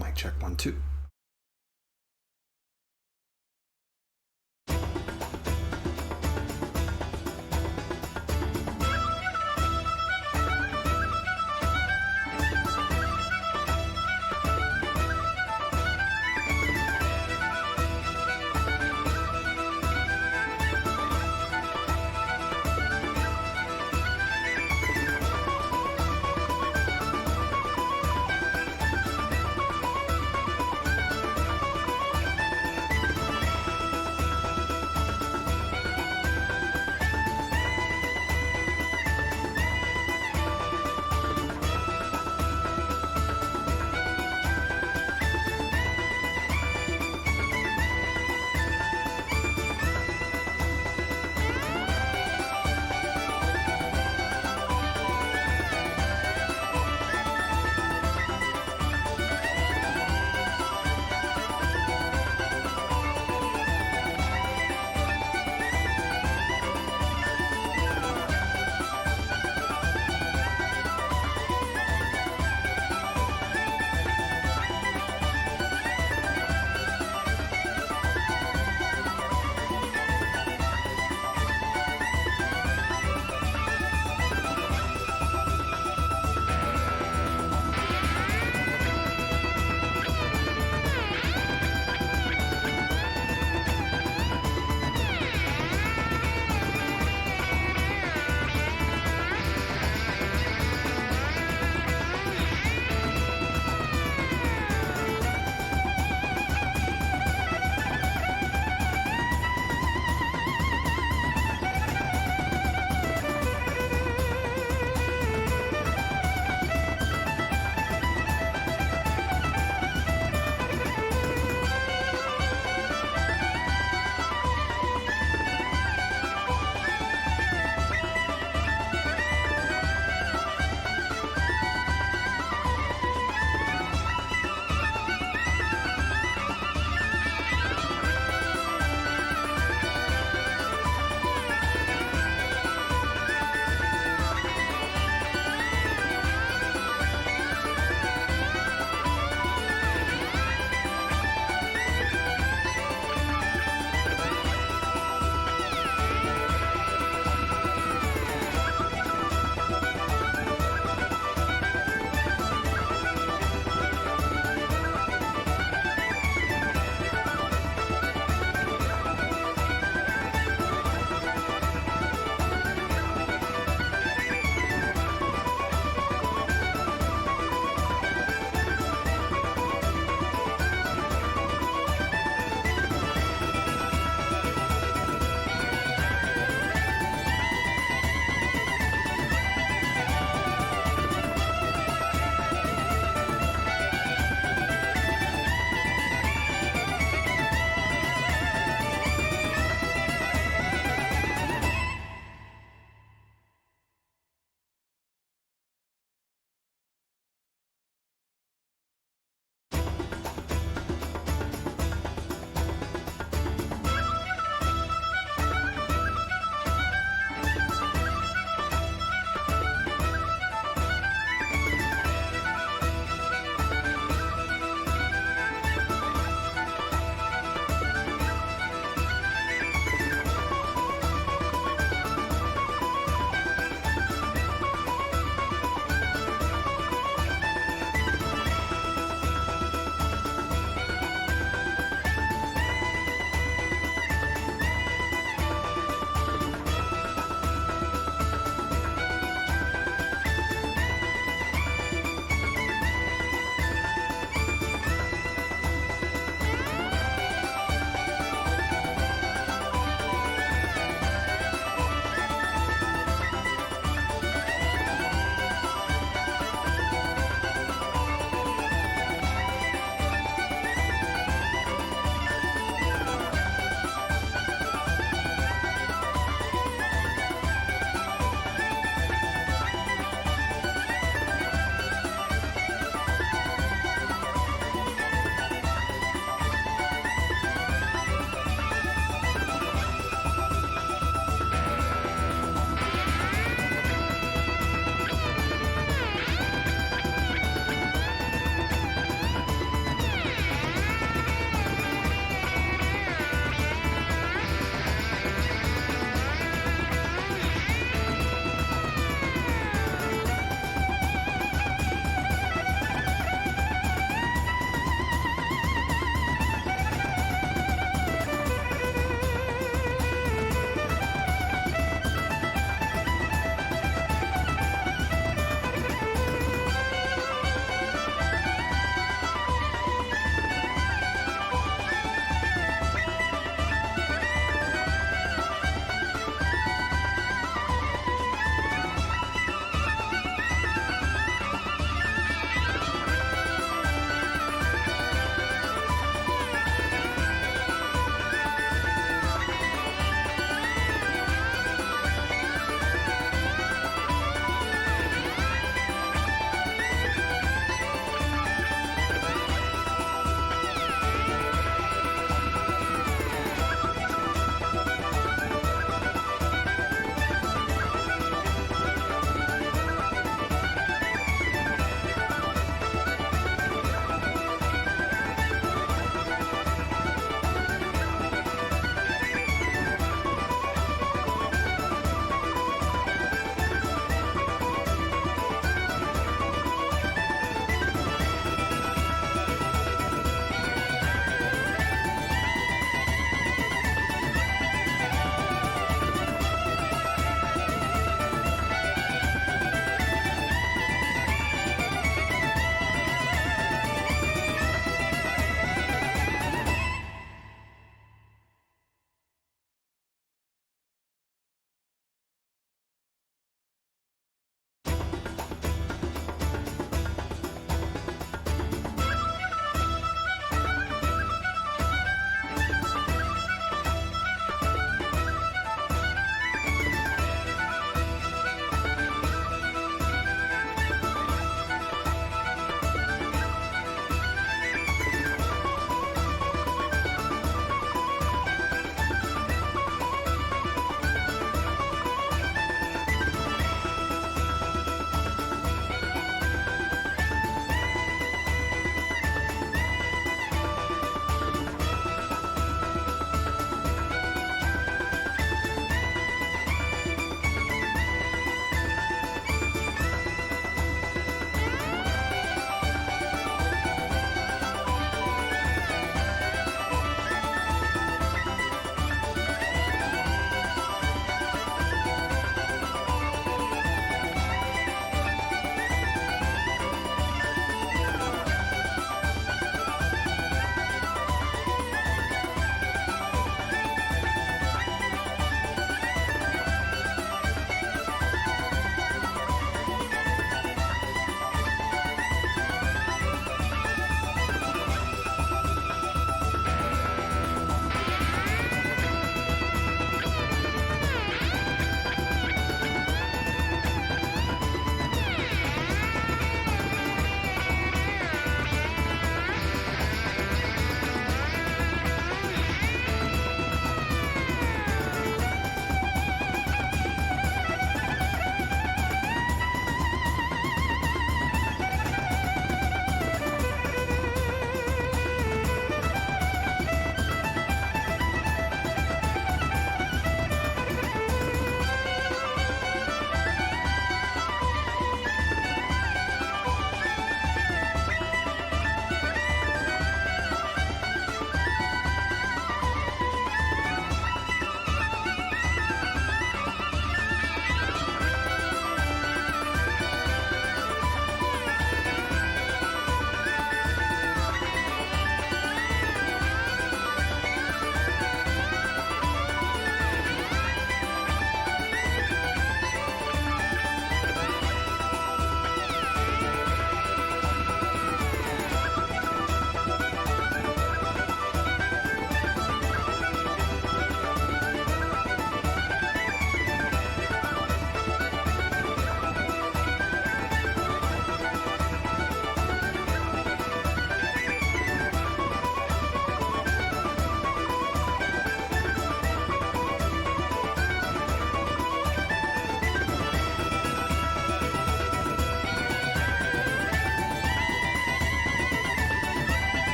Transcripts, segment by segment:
Mic check 1 2.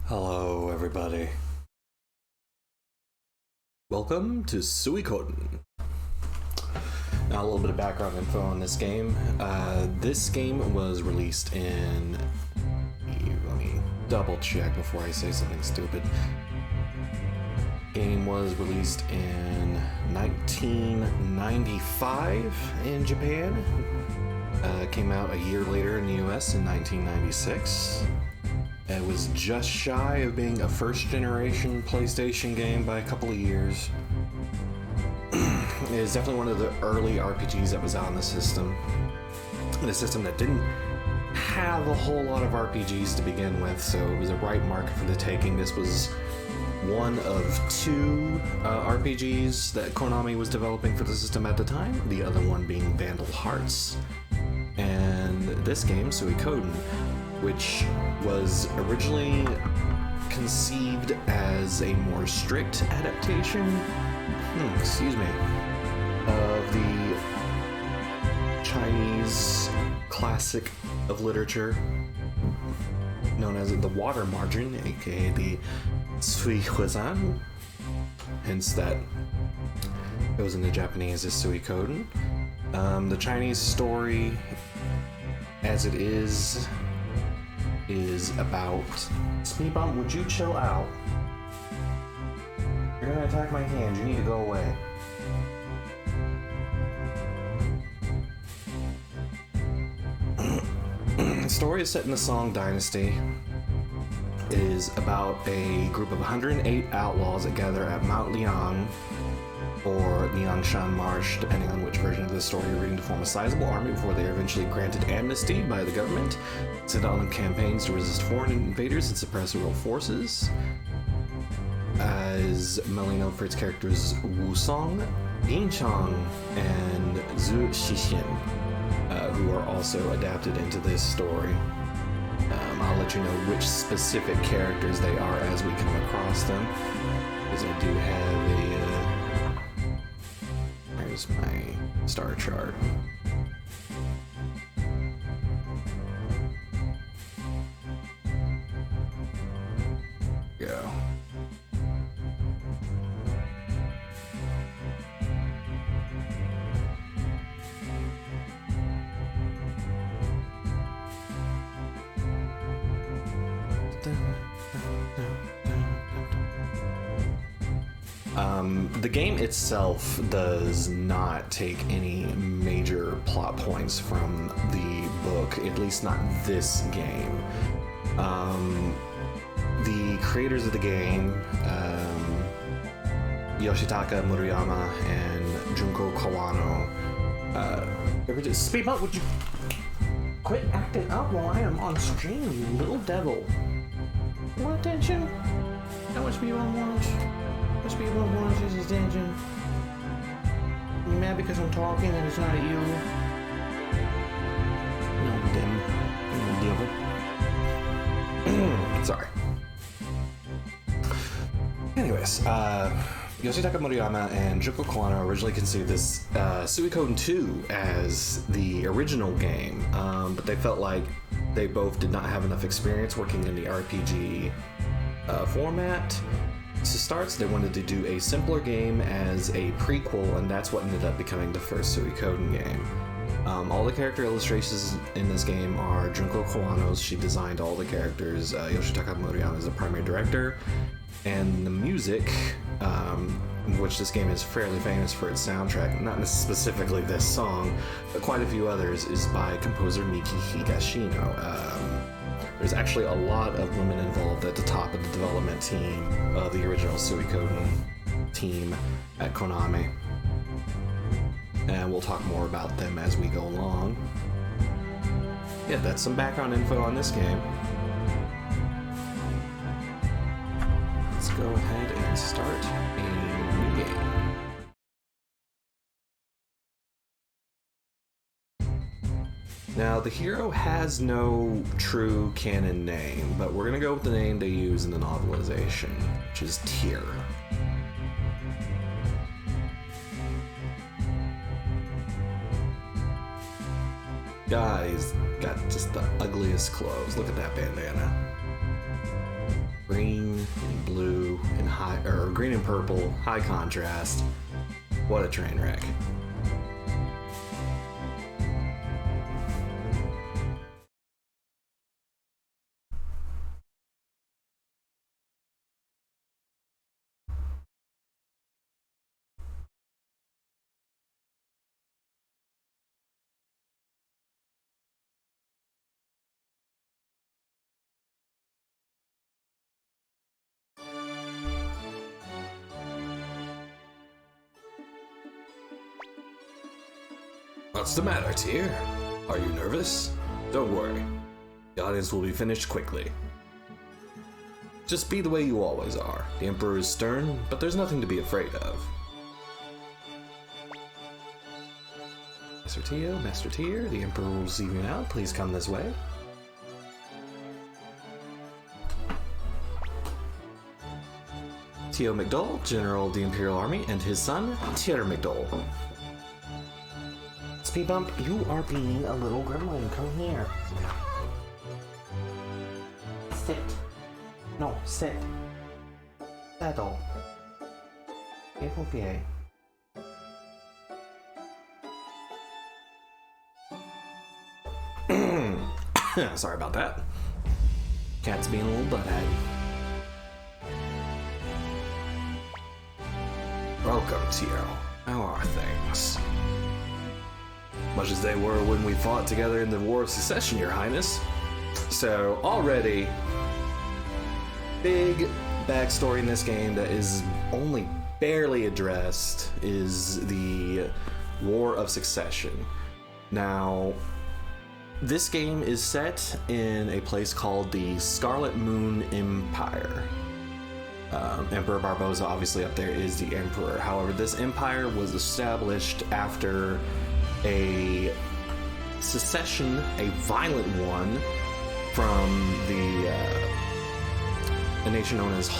Hello, everybody. Welcome to Suikoden. Now, a little bit of background info on this game. This game was released in... Let me double check before I say something stupid. Game was released in 1995 in Japan. Came out a year later in the US in 1996. It was just shy of being a first-generation PlayStation game by a couple of years. It is definitely one of the early RPGs that was out on the system. And a system that didn't have a whole lot of RPGs to begin with, so it was a ripe market for the taking. This was one of two RPGs that Konami was developing for the system at the time, the other one being Vandal Hearts. And this game, Suikoden, which was originally conceived as a more strict adaptation, of the Chinese classic of literature known as the Water Margin, aka the Suikoden, hence that it was in the Japanese as Suikoden. The Chinese story, as it is about... Speed bump, would you chill out? You're gonna attack my hand, you need to go away. The story is set in the Song Dynasty. It is about a group of 108 outlaws that gather at Mount Liang, or Liangshan Marsh, depending on which version of the story you're reading, to form a sizable army before they are eventually granted amnesty by the government, set out on campaigns to resist foreign invaders and suppress real forces. As Melino for its characters Wu Song, Yin Chang, and Zhu Xixin, who are also adapted into this story. I'll let you know which specific characters they are as we come across them, because I do have a... There's my star chart. Go. The game itself does not take any major plot points from the book, at least not this game. The creators of the game, Yoshitaka Murayama and Junko Kawano, Speed up, would you quit acting up while I am on stream, you little devil? Want attention? How much people want? How much people want his attention? You mad because I'm talking and it's not at you? No, devil. Sorry. Anyways, Yoshitaka Murayama and Junko Kawano originally conceived this Suikoden 2 as the original game, but they felt like they both did not have enough experience working in the RPG format. To start, so they wanted to do a simpler game as a prequel, and that's what ended up becoming the first Suikoden game. All the character illustrations in this game are Junko Kawano's. She designed all the characters. Yoshitaka Murayama is the primary director. And the music, which this game is fairly famous for its soundtrack, not specifically this song, but quite a few others, is by composer Miki Higashino. There's actually a lot of women involved at the top of the development team of the original Suikoden team at Konami. And we'll talk more about them as we go along. Yeah, that's some background info on this game. Let's go ahead and start a new game. Now, the hero has no true canon name, but we're gonna go with the name they use in the novelization, which is Tyr. Guy's got just the ugliest clothes. Look at that bandana. Green and blue and green and purple, high contrast. What a train wreck. What's the matter, Tyr? Are you nervous? Don't worry. The audience will be finished quickly. Just be the way you always are. The Emperor is stern, but there's nothing to be afraid of. Master Tyr, the Emperor will receive you now. Please come this way. Tio McDole, General of the Imperial Army, and his son, Tyr McDole. Speed bump, you are being a little gremlin. Come here. Sit. No, sit. Settle. Okay. Sorry about that. Cat's being a little butthead. Welcome, Tio. How are things? Much as they were when we fought together in the War of Secession, Your Highness. So, already, big backstory in this game that is only barely addressed is the War of Secession. Now, this game is set in a place called the Scarlet Moon Empire. Emperor Barbossa, obviously up there, is the Emperor. However, this empire was established after a secession, a violent one, from a nation known as a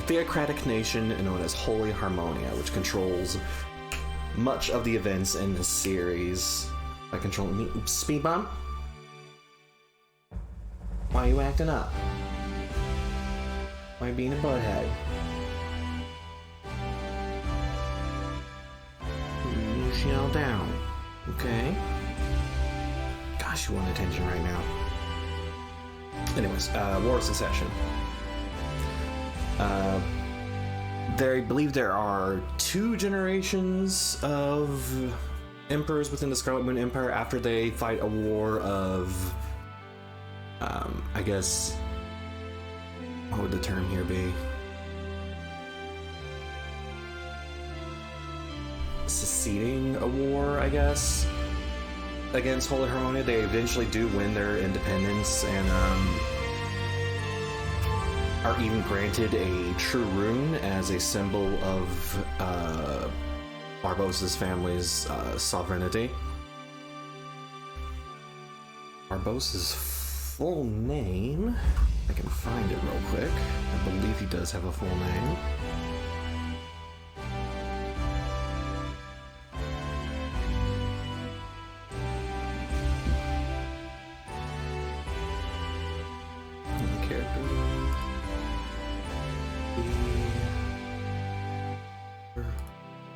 theocratic nation known as Holy Harmonia, which controls much of the events in the series by controlling me. Speed bump? Why are you acting up? Why are you being a butthead? You shell down. Okay. Gosh, you want attention right now. Anyways, War of Secession. They believe there are 2 generations of emperors within the Scarlet Moon Empire after they fight a war of, I guess, what would the term here be? Seceding a war, I guess, against Holy Harmonia. They eventually do win their independence and are even granted a true rune as a symbol of Barbossa's family's sovereignty. Barbossa's full name, I can find it real quick. I believe he does have a full name.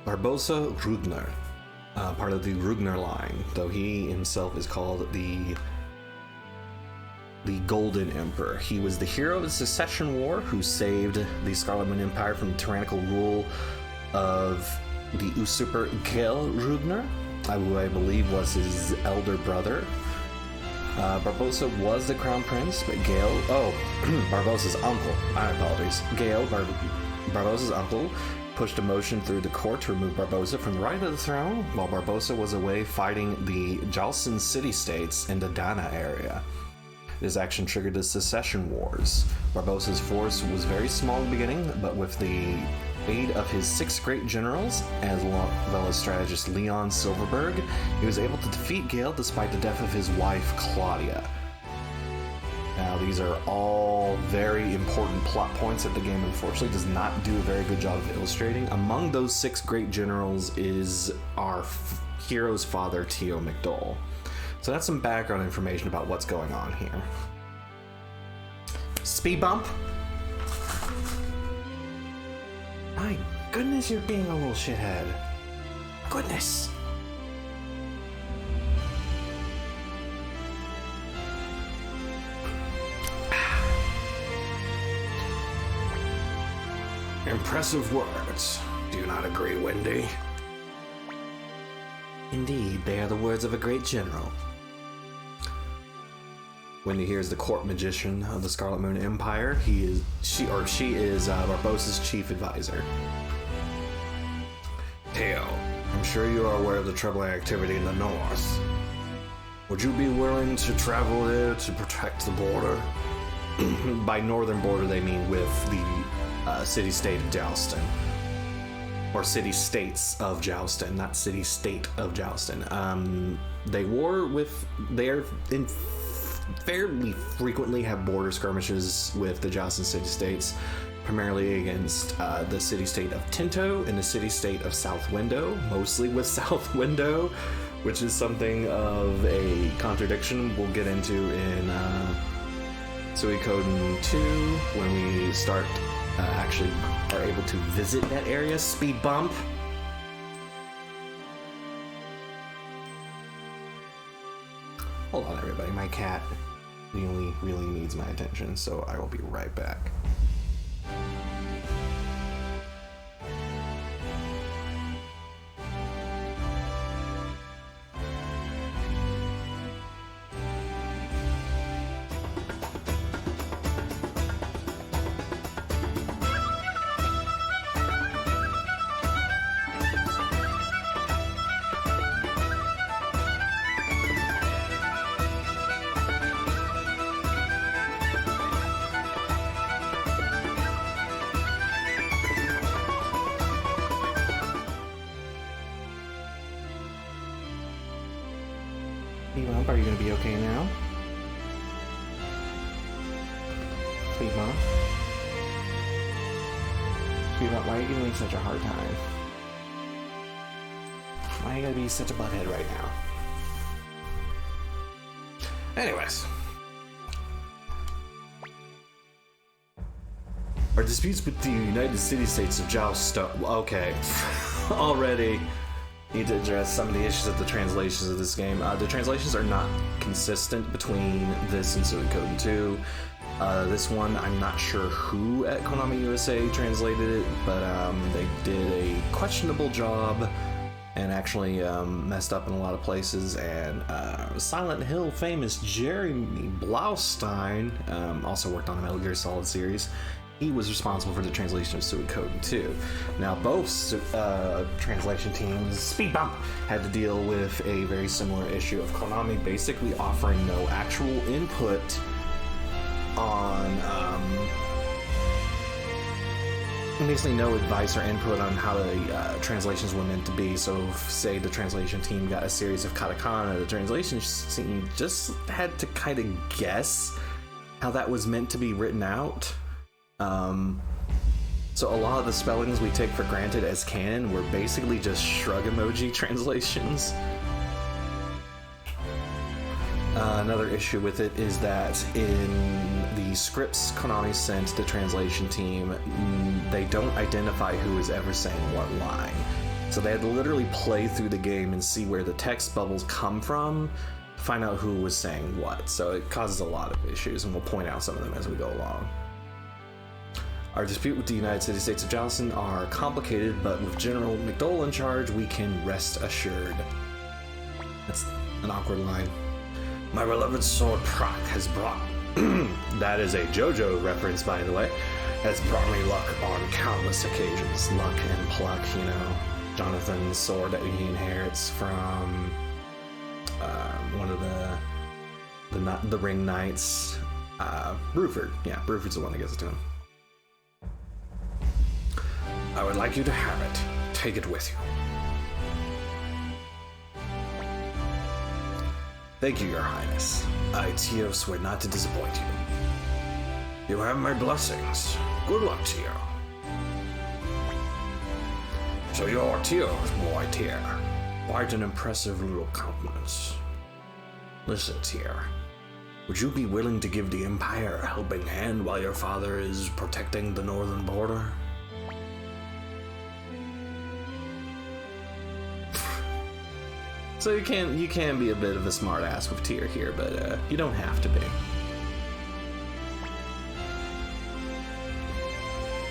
Barbossa Rudner, part of the Rudner line, though he himself is called the Golden Emperor. He was the hero of the Secession War who saved the Scarlet Moon Empire from the tyrannical rule of the usurper Gael Rudner, who I believe was his elder brother. Barbossa was the crown prince, but Barbossa's uncle, my apologies, Barbossa's uncle, pushed a motion through the court to remove Barbossa from the right of the throne while Barbossa was away fighting the Jalsan city-states in the Dana area. This action triggered the Secession Wars. Barbossa's force was very small in the beginning, but with the aid of his 6 great generals, as well as strategist Leon Silverberg, he was able to defeat Gael despite the death of his wife, Claudia. Now, these are all very important plot points that the game unfortunately does not do a very good job of illustrating. Among those 6 great generals is our hero's father, Tio McDole. So that's some background information about what's going on here. Speed bump? My goodness, you're being a little shithead. Goodness. Impressive words. Do you not agree, Wendy? Indeed, they are the words of a great general. Wendy hears the court magician of the Scarlet Moon Empire. She is Barbossa's chief advisor. Teo, I'm sure you are aware of the troubling activity in the north. Would you be willing to travel there to protect the border? By northern border, they mean with the city-state of Joustin. Or city-states of Joustin, not city-state of Joustin. They war with... fairly frequently have border skirmishes with the Joustin city-states, primarily against the city-state of Tinto and the city-state of South Window, mostly with South Window, which is something of a contradiction we'll get into in Suikoden 2 when we start actually are able to visit that area. Speed bump. Hold on, everybody. My cat really needs my attention, so I will be right back. Speed bump, are you gonna be okay now? Speed bump? Speed bump, why are you giving me such a hard time? Why are you gonna be such a butthead right now? Anyways. Our disputes with the United City-States of Joustin. Okay. Already need to address some of the issues of the translations of this game. The translations are not consistent between this and Suikoden 2. This one, I'm not sure who at Konami USA translated it, but they did a questionable job and actually messed up in a lot of places. And Silent Hill famous Jeremy Blaustein also worked on the Metal Gear Solid series. He was responsible for the translation of Suikoden 2. Now, both translation teams, speed bump, had to deal with a very similar issue of Konami basically offering no actual input on, basically no advice or input on how the translations were meant to be. So, if, say the translation team got a series of katakana, the translation team just had to kind of guess how that was meant to be written out. So a lot of the spellings we take for granted as canon were basically just shrug emoji translations. Another issue with it is that in the scripts Konami sent the translation team, they don't identify who is ever saying what line. So they had to literally play through the game and see where the text bubbles come from, find out who was saying what. So it causes a lot of issues, and we'll point out some of them as we go along. Our dispute with the United States of Joustin are complicated, but with General McDowell in charge, we can rest assured. That's an awkward line. My beloved sword Proc has brought... that is a JoJo reference, by the way. Has brought me luck on countless occasions. Luck and pluck, you know. Jonathan's sword that he inherits from one of the Ring Knights. Bruford. Yeah, Bruford's the one that gives it to him. I would like you to have it. Take it with you. Thank you, Your Highness. I, Teo, swear not to disappoint you. You have my blessings. Good luck, Teo. So you're Teo's boy, Teo. Quite an impressive little countenance. Listen, Teo. Would you be willing to give the Empire a helping hand while your father is protecting the northern border? So you can be a bit of a smartass with Tyr here, but you don't have to be.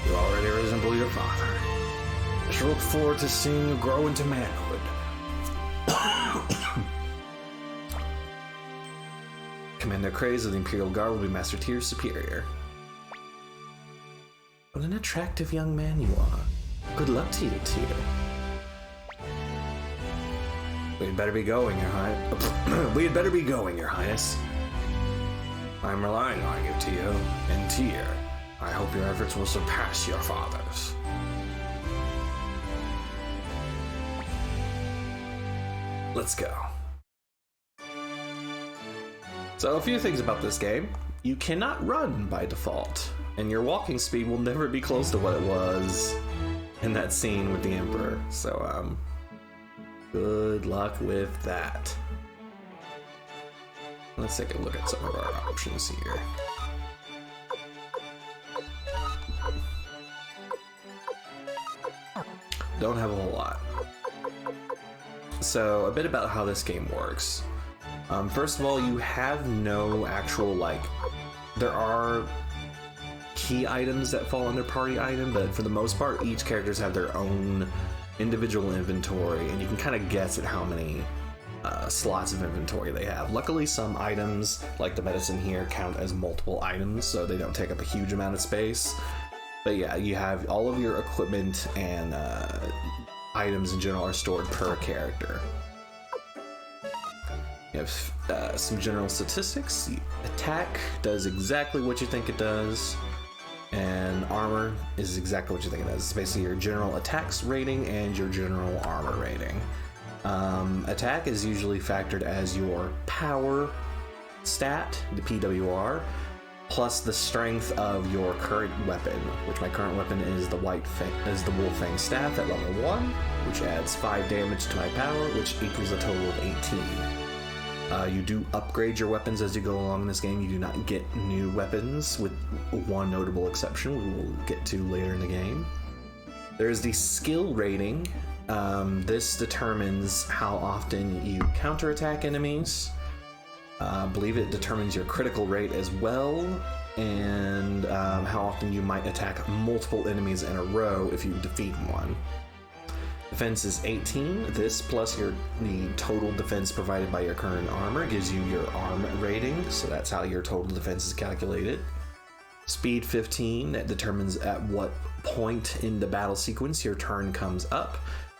You already resemble your father. I shall look forward to seeing you grow into manhood. Commander Kraze of the Imperial Guard will be Master Tyr's superior. What an attractive young man you are. Good luck to you, Tyr. We'd better be going, Your Highness. We'd better be going, Your Highness. I'm relying on you, Tio. And Tyr, I hope your efforts will surpass your father's. Let's go. So a few things about this game. You cannot run by default, and your walking speed will never be close to what it was in that scene with the Emperor. So, good luck with that. Let's take a look at some of our options here. Don't have a whole lot. So, a bit about how this game works. First of all, you have no actual, there are key items that fall under party item, but for the most part, each characters have their own individual inventory, and you can kind of guess at how many slots of inventory they have. Luckily, some items, like the medicine here, count as multiple items, so they don't take up a huge amount of space. But yeah, you have all of your equipment and items in general are stored per character. You have some general statistics. Attack does exactly what you think it does, and armor is exactly what you think it does. It's basically your general attacks rating and your general armor rating. Attack is usually factored as your power stat, the PWR, plus the strength of your current weapon, which my current weapon is the Wolf Fang Staff at level 1, which adds 5 damage to my power, which equals a total of 18. You do upgrade your weapons as you go along in this game. You do not get new weapons, with one notable exception we will get to later in the game. There's the skill rating. This determines how often you counterattack enemies. I believe it determines your critical rate as well, and how often you might attack multiple enemies in a row if you defeat one. Defense is 18. This plus the total defense provided by your current armor gives you your arm rating, so that's how your total defense is calculated. Speed 15, that determines at what point in the battle sequence your turn comes up.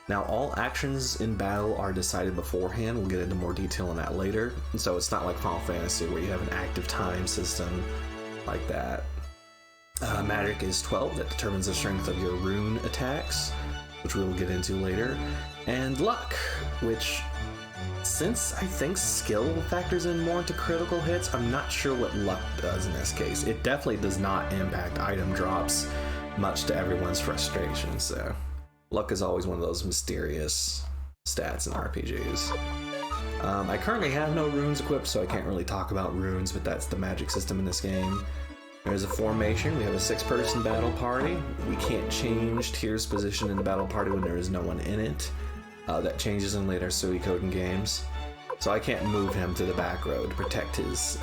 Now, all actions in battle are decided beforehand. We'll get into more detail on that later. And so it's not like Final Fantasy where you have an active time system like that. Magic is 12. That determines the strength of your rune attacks, which we will get into later. And luck, which, since I think skill factors in more into critical hits, I'm not sure what luck does in this case. It definitely does not impact item drops, much to everyone's frustration, so luck is always one of those mysterious stats in RPGs. I currently have no runes equipped, so I can't really talk about runes, but that's the magic system in this game. There's a formation. We have a 6-person battle party. We can't change Tyr's position in the battle party when there is no one in it. That changes in later Suikoden games. So I can't move him to the back row to protect his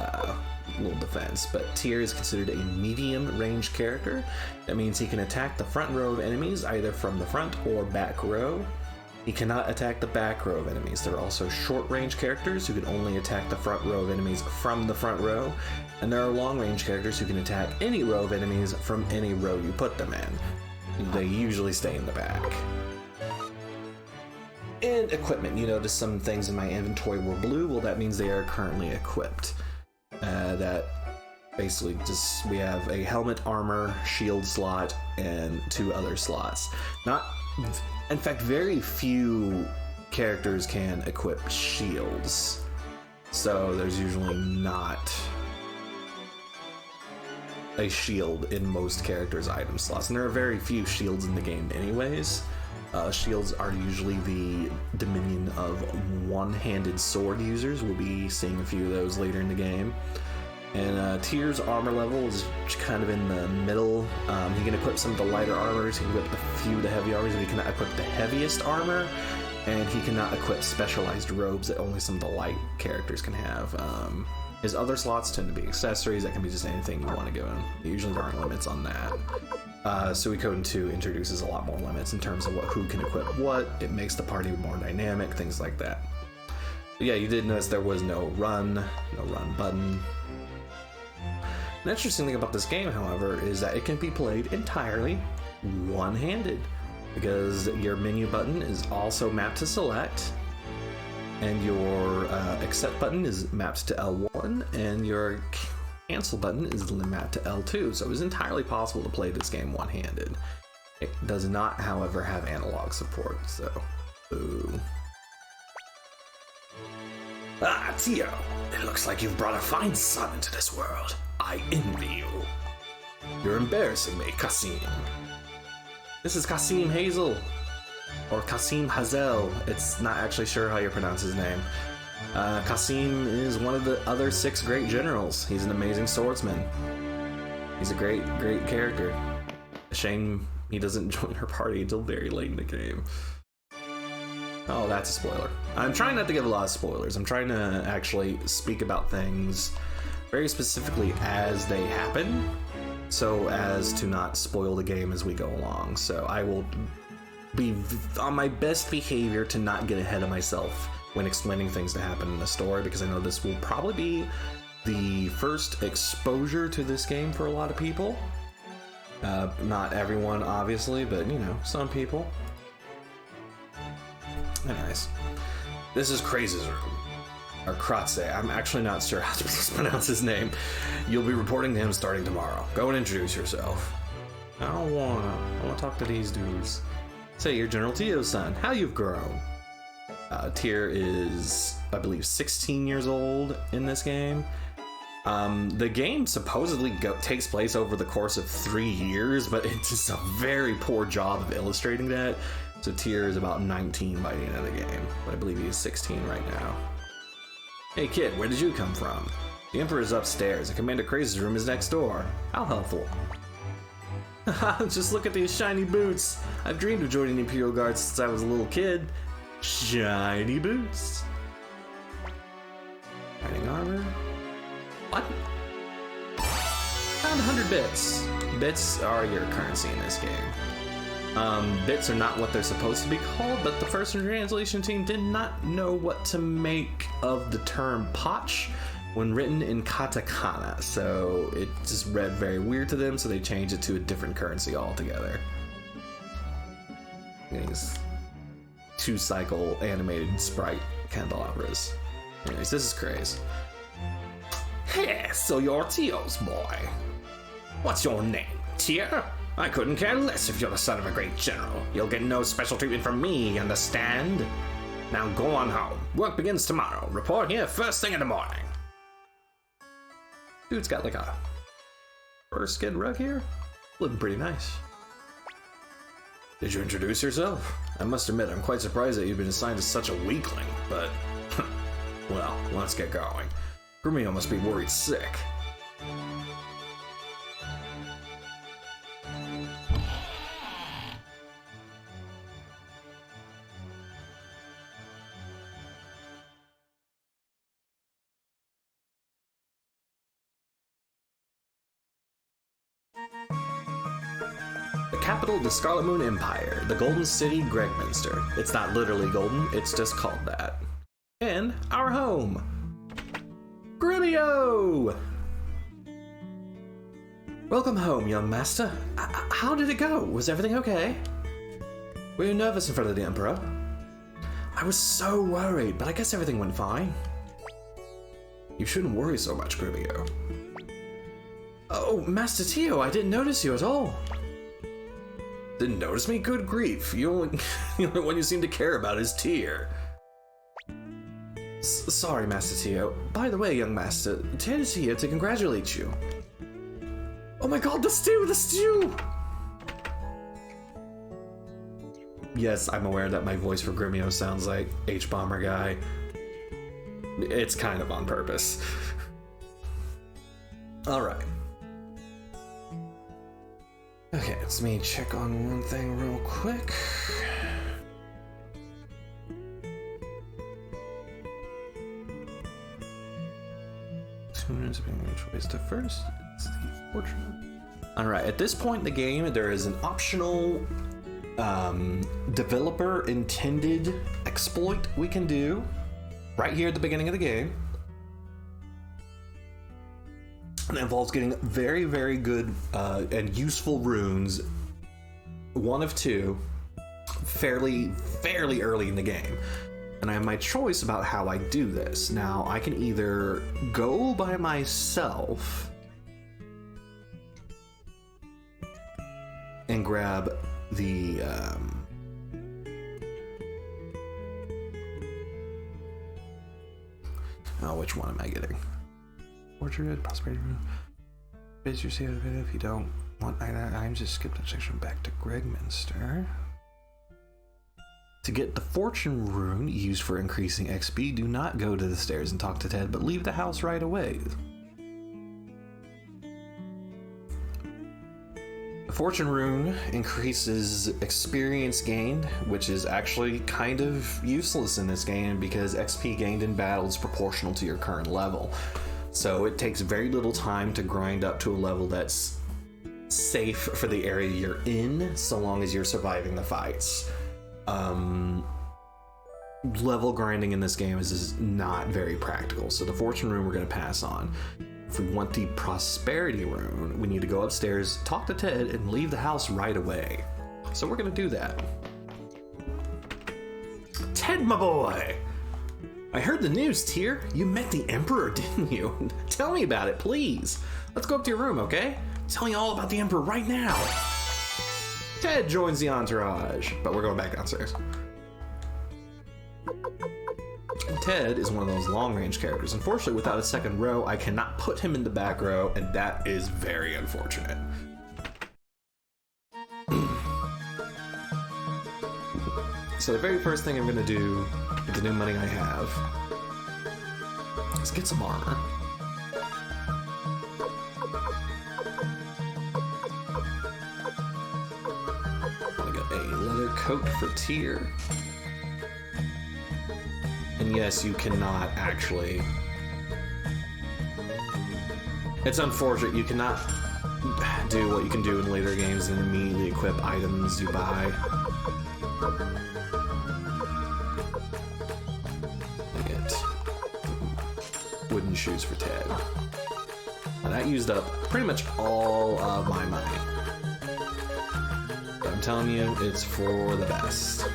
little defense. But Tyr is considered a medium range character. That means he can attack the front row of enemies either from the front or back row. He cannot attack the back row of enemies. There are also short-range characters who can only attack the front row of enemies from the front row, and there are long-range characters who can attack any row of enemies from any row you put them in. They usually stay in the back. And equipment. You notice some things in my inventory were blue. Well, that means they are currently equipped. That basically just, we have a helmet, armor, shield slot, and 2 other slots. In fact, very few characters can equip shields, so there's usually not a shield in most characters' item slots, and there are very few shields in the game anyways. Shields are usually the dominion of one-handed sword users. We'll be seeing a few of those later in the game. And Tyr's armor level is kind of in the middle. He can equip some of the lighter armors, he can equip a few of the heavy armors, but he cannot equip the heaviest armor, and he cannot equip specialized robes that only some of the light characters can have. His other slots tend to be accessories, that can be just anything you want to give him. Usually there aren't limits on that. Suikoden 2 introduces a lot more limits in terms of who can equip what, it makes the party more dynamic, things like that. But yeah, you did notice there was no run button. An interesting thing about this game, however, is that it can be played entirely one-handed, because your menu button is also mapped to select, and your accept button is mapped to L1, and your cancel button is mapped to L2, so it was entirely possible to play this game one-handed. It does not, however, have analog support, so boo. Ah, Tio, it looks like you've brought a fine son into this world. I envy you. You're embarrassing me, Kasim. This is Kasim Hazel, or Kasim Hazel. It's not actually sure how you pronounce his name. Kasim is one of the other 6 great generals. He's an amazing swordsman. He's a great character. A shame he doesn't join her party until very late in the game. Oh, that's a spoiler. I'm trying not to give a lot of spoilers. I'm trying to actually speak about things very specifically as they happen, so as to not spoil the game as we go along. So I will be on my best behavior to not get ahead of myself when explaining things that happen in the story, because I know this will probably be the first exposure to this game for a lot of people. Not everyone, obviously, but you know, some people. Anyways, this is Craze's room. Or Kratze, I'm actually not sure how to pronounce his name. You'll be reporting to him starting tomorrow. Go and introduce yourself. I don't wanna. I wanna talk to these dudes. Say, you're General Tio's son. How you've grown. Tyr is, I believe, 16 years old in this game. The game supposedly takes place over the course of 3 years, but it's just a very poor job of illustrating that. So Tyr is about 19 by the end of the game, but I believe he is 16 right now. Hey kid, where did you come from? The Emperor's upstairs, and Commander Craze's room is next door. How helpful. Just look at these shiny boots. I've dreamed of joining the Imperial Guard since I was a little kid. Shiny boots. Shining armor. What? Found 100 bits. Bits are your currency in this game. Bits are not what they're supposed to be called, but the first translation team did not know what to make of the term potch when written in katakana, so it just read very weird to them, so they changed it to a different currency altogether. These 2-cycle animated sprite candelabras. Anyways, this is Craze. Hey, so you're Tio's boy. What's your name, Tyr? I couldn't care less if you're the son of a great general. You'll get no special treatment from me, understand? Now go on home. Work begins tomorrow. Report here first thing in the morning. Dude's got like a fur skid rug here. Looking pretty nice. Did you introduce yourself? I must admit, I'm quite surprised that you've been assigned to such a weakling, but well, let's get going. Grumio must be worried sick. Capital of the Scarlet Moon Empire, the Golden City, Gregminster. It's not literally golden, it's just called that. And our home, Grumio! Welcome home, young master. How did it go? Was everything okay? Were you nervous in front of the Emperor? I was so worried, but I guess everything went fine. You shouldn't worry so much, Grumio. Oh, Master Tio, I didn't notice you at all. Didn't notice me? Good grief. The only one you seem to care about is Tyr. Sorry, Master Tio. By the way, young master, Tyr is here to congratulate you. Oh my god, the stew! The stew! Yes, I'm aware that my voice for Grumio sounds like H-Bomber guy. It's kind of on purpose. All right. Okay, let me check on one thing real quick. Choice the first. It's the fortune. All right. At this point in the game, there is an optional developer intended exploit we can do right here at the beginning of the game. And it involves getting very, very good and useful runes, one of two, fairly early in the game. And I have my choice about how I do this. Now, I can either go by myself and grab the which one am I getting? Portrait, prosperity room. Base your save if you don't want I'm just skip that section back to Gregminster. To get the fortune rune used for increasing XP, do not go to the stairs and talk to Ted, but leave the house right away. The fortune rune increases experience gained, which is actually kind of useless in this game because XP gained in battle is proportional to your current level. So it takes very little time to grind up to a level that's safe for the area you're in, so long as you're surviving the fights. Level grinding in this game is not very practical, so the fortune rune we're going to pass on. If we want the prosperity rune, we need to go upstairs, talk to Ted, and leave the house right away. So we're going to do that. Ted, my boy! I heard the news, Tyr. You met the Emperor, didn't you? Tell me about it, please. Let's go up to your room, okay? Tell me all about the Emperor right now. Ted joins the entourage, but we're going back downstairs. Ted is one of those long-range characters. Unfortunately, without a second row, I cannot put him in the back row, and that is very unfortunate. So the very first thing I'm going to do with the new money I have is get some armor. I got a leather coat for Tyr. And yes, you cannot actually... It's unfortunate, you cannot do what you can do in later games and immediately equip items you buy. I get wooden shoes for Ted. Now that used up pretty much all of my money. But I'm telling you, it's for the best.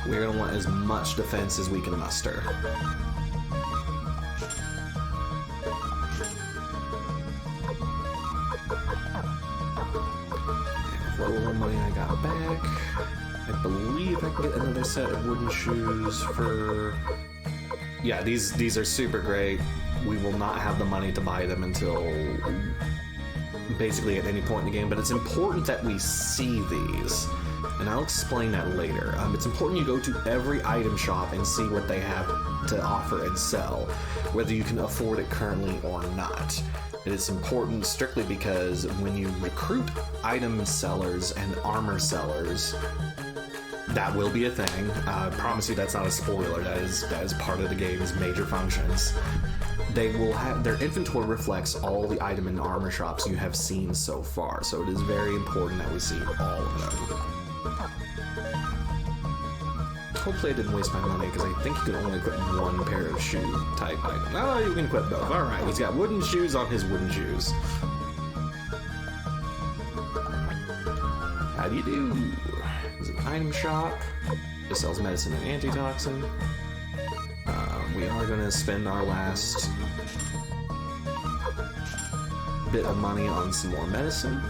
We're going to want as much defense as we can muster. What little money I got back. I believe I can get another set of wooden shoes for... Yeah, these are super great. We will not have the money to buy them until basically at any point in the game, but it's important that we see these. And I'll explain that later. It's important you go to every item shop and see what they have to offer and sell, whether you can afford it currently or not. It is important strictly because when you recruit item sellers and armor sellers, that will be a thing. I promise you that's not a spoiler. That is part of the game's major functions. They will have their inventory reflects all the item and armor shops you have seen so far, so it is very important that we see all of them. Hopefully I didn't waste my money because I think you can only equip one pair of shoe type item. Oh, you can equip both. Alright, he's got wooden shoes on his wooden shoes. How do you do? There's an item shop. Just sells medicine and antitoxin. We are going to spend our last bit of money on some more medicine.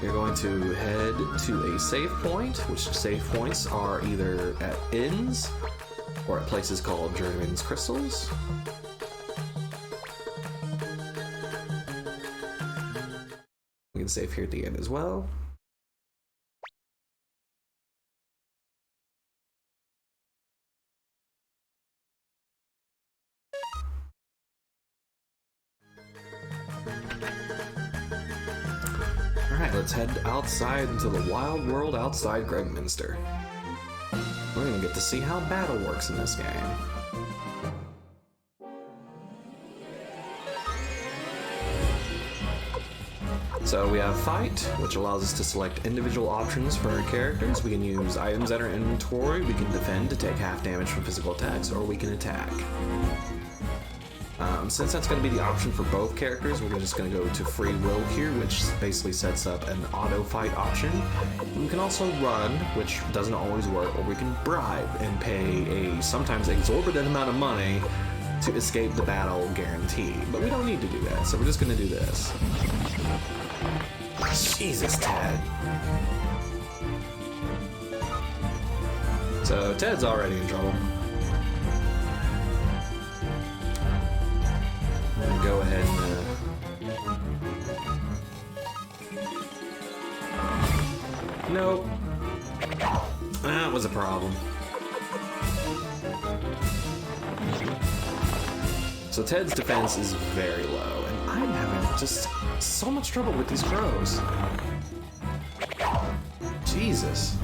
You're going to head to a save point, which save points are either at inns or at places called Journeyman's Crystals. We can save here at the end as well. Alright, let's head outside into the wild world outside Gregminster. We're gonna get to see how battle works in this game. So we have Fight, which allows us to select individual options for our characters. We can use items that are in inventory, we can defend to take half damage from physical attacks, or we can attack. Since that's going to be the option for both characters, we're just going to go to Free Will here, which basically sets up an auto fight option. We can also run, which doesn't always work, or we can bribe and pay a sometimes exorbitant amount of money to escape the battle guarantee. But we don't need to do that, so we're just going to do this. Jesus, Ted. So Ted's already in trouble. I'm gonna go ahead and nope. That was a problem. So Ted's defense is very low, and I'm having just so much trouble with these crows. Jesus.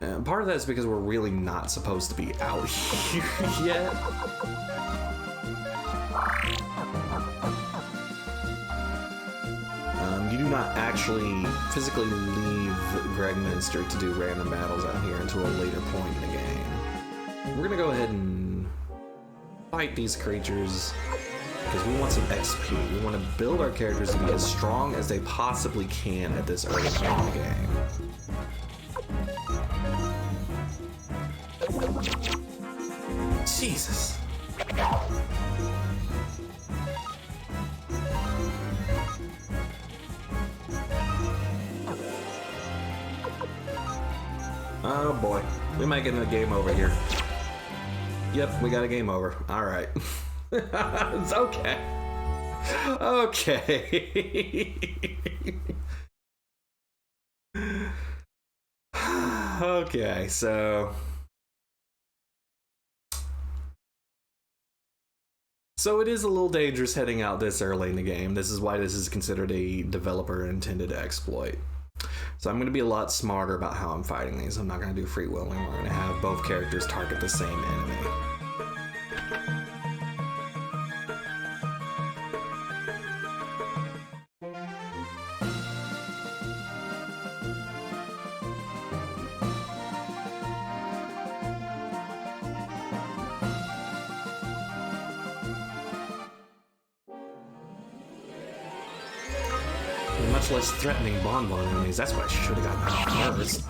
And part of that is because we're really not supposed to be out here yet. You do not actually physically leave Gregminster to do random battles out here until a later point in the game. We're gonna go ahead and fight these creatures because we want some XP. We want to build our characters to be as strong as they possibly can at this early point in the game. Jesus. Oh boy, we might get a game over here. Yep, we got a game over. All right. It's okay. Okay. Okay, so it is a little dangerous heading out this early in the game. This is why this is considered a developer-intended exploit. So I'm going to be a lot smarter about how I'm fighting these. I'm not going to do free willing. We're going to have both characters target the same enemy. Much less threatening bonbon enemies. That's what I should have gotten out first.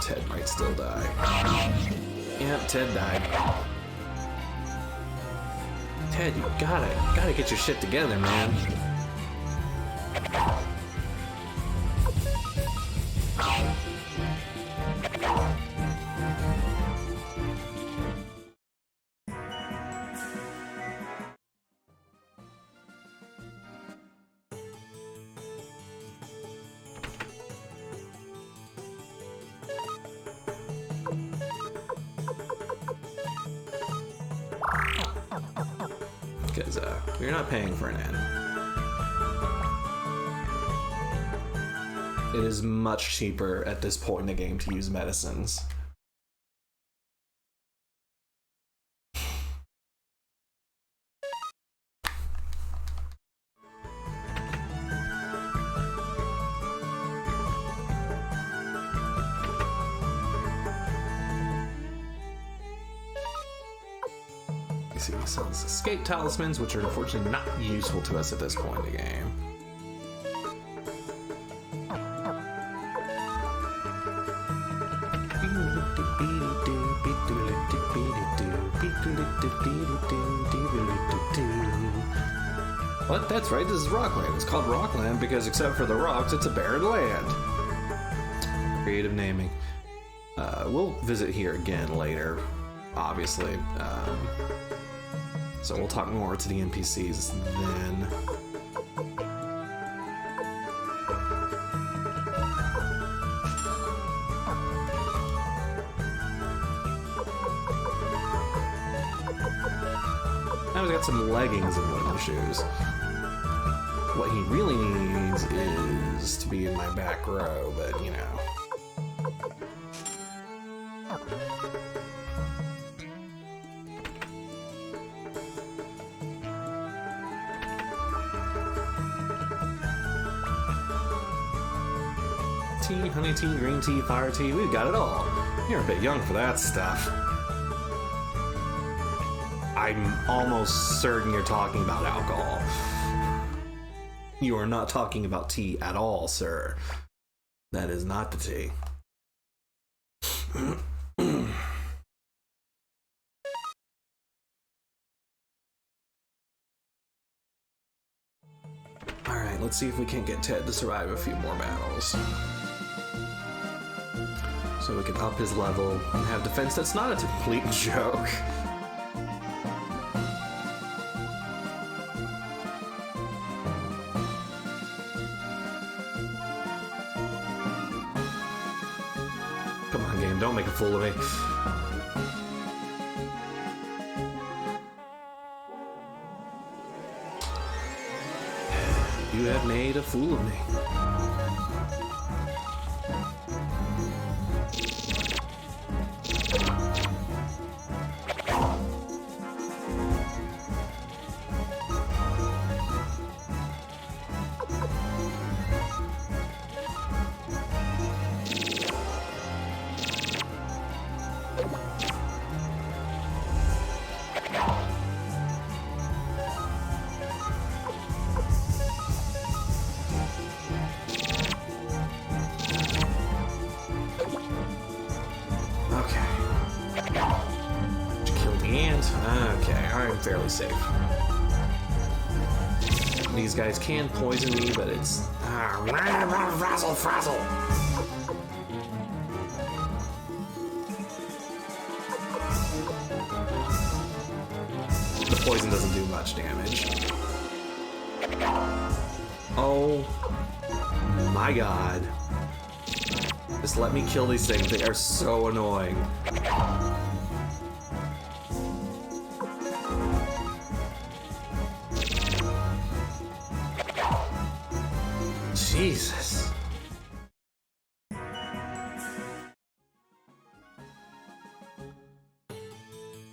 Ted might still die. Yep, Ted died. Ted, you gotta get your shit together, man. Because you're not paying for an end. It is much cheaper at this point in the game to use medicines. You see, it sells escape talismans, which are unfortunately not useful to us at this point in the game. What? That's right, this is Rockland. It's called Rockland because except for the rocks, it's a barren land. Creative naming. We'll visit here again later, obviously. So we'll talk more to the NPCs then. Now he's got some leggings and wooden shoes. What he really needs is to be in my back row, but you know. Tea, honey tea, green tea, fire tea, we've got it all. You're a bit young for that stuff. I'm almost certain you're talking about alcohol. You are not talking about tea at all, sir. That is not the tea. Alright, let's see if we can't get Ted to survive a few more battles. So we can up his level and have defense that's not a complete joke. Come on, game, don't make a fool of me. You have made a fool of me. Okay, I'm fairly safe. These guys can poison me, but it's... frazzle, frazzle! The poison doesn't do much damage. Oh my god. Just let me kill these things, they are so annoying. Jesus.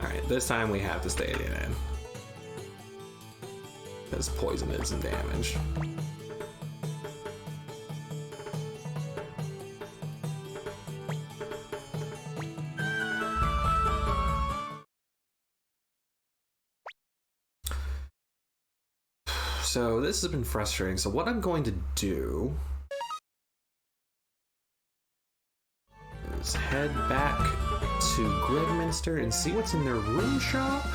Alright, this time we have to stay in. Because poison did some damage. So this has been frustrating. So what I'm going to do is head back to Gridminster and see what's in their rune shop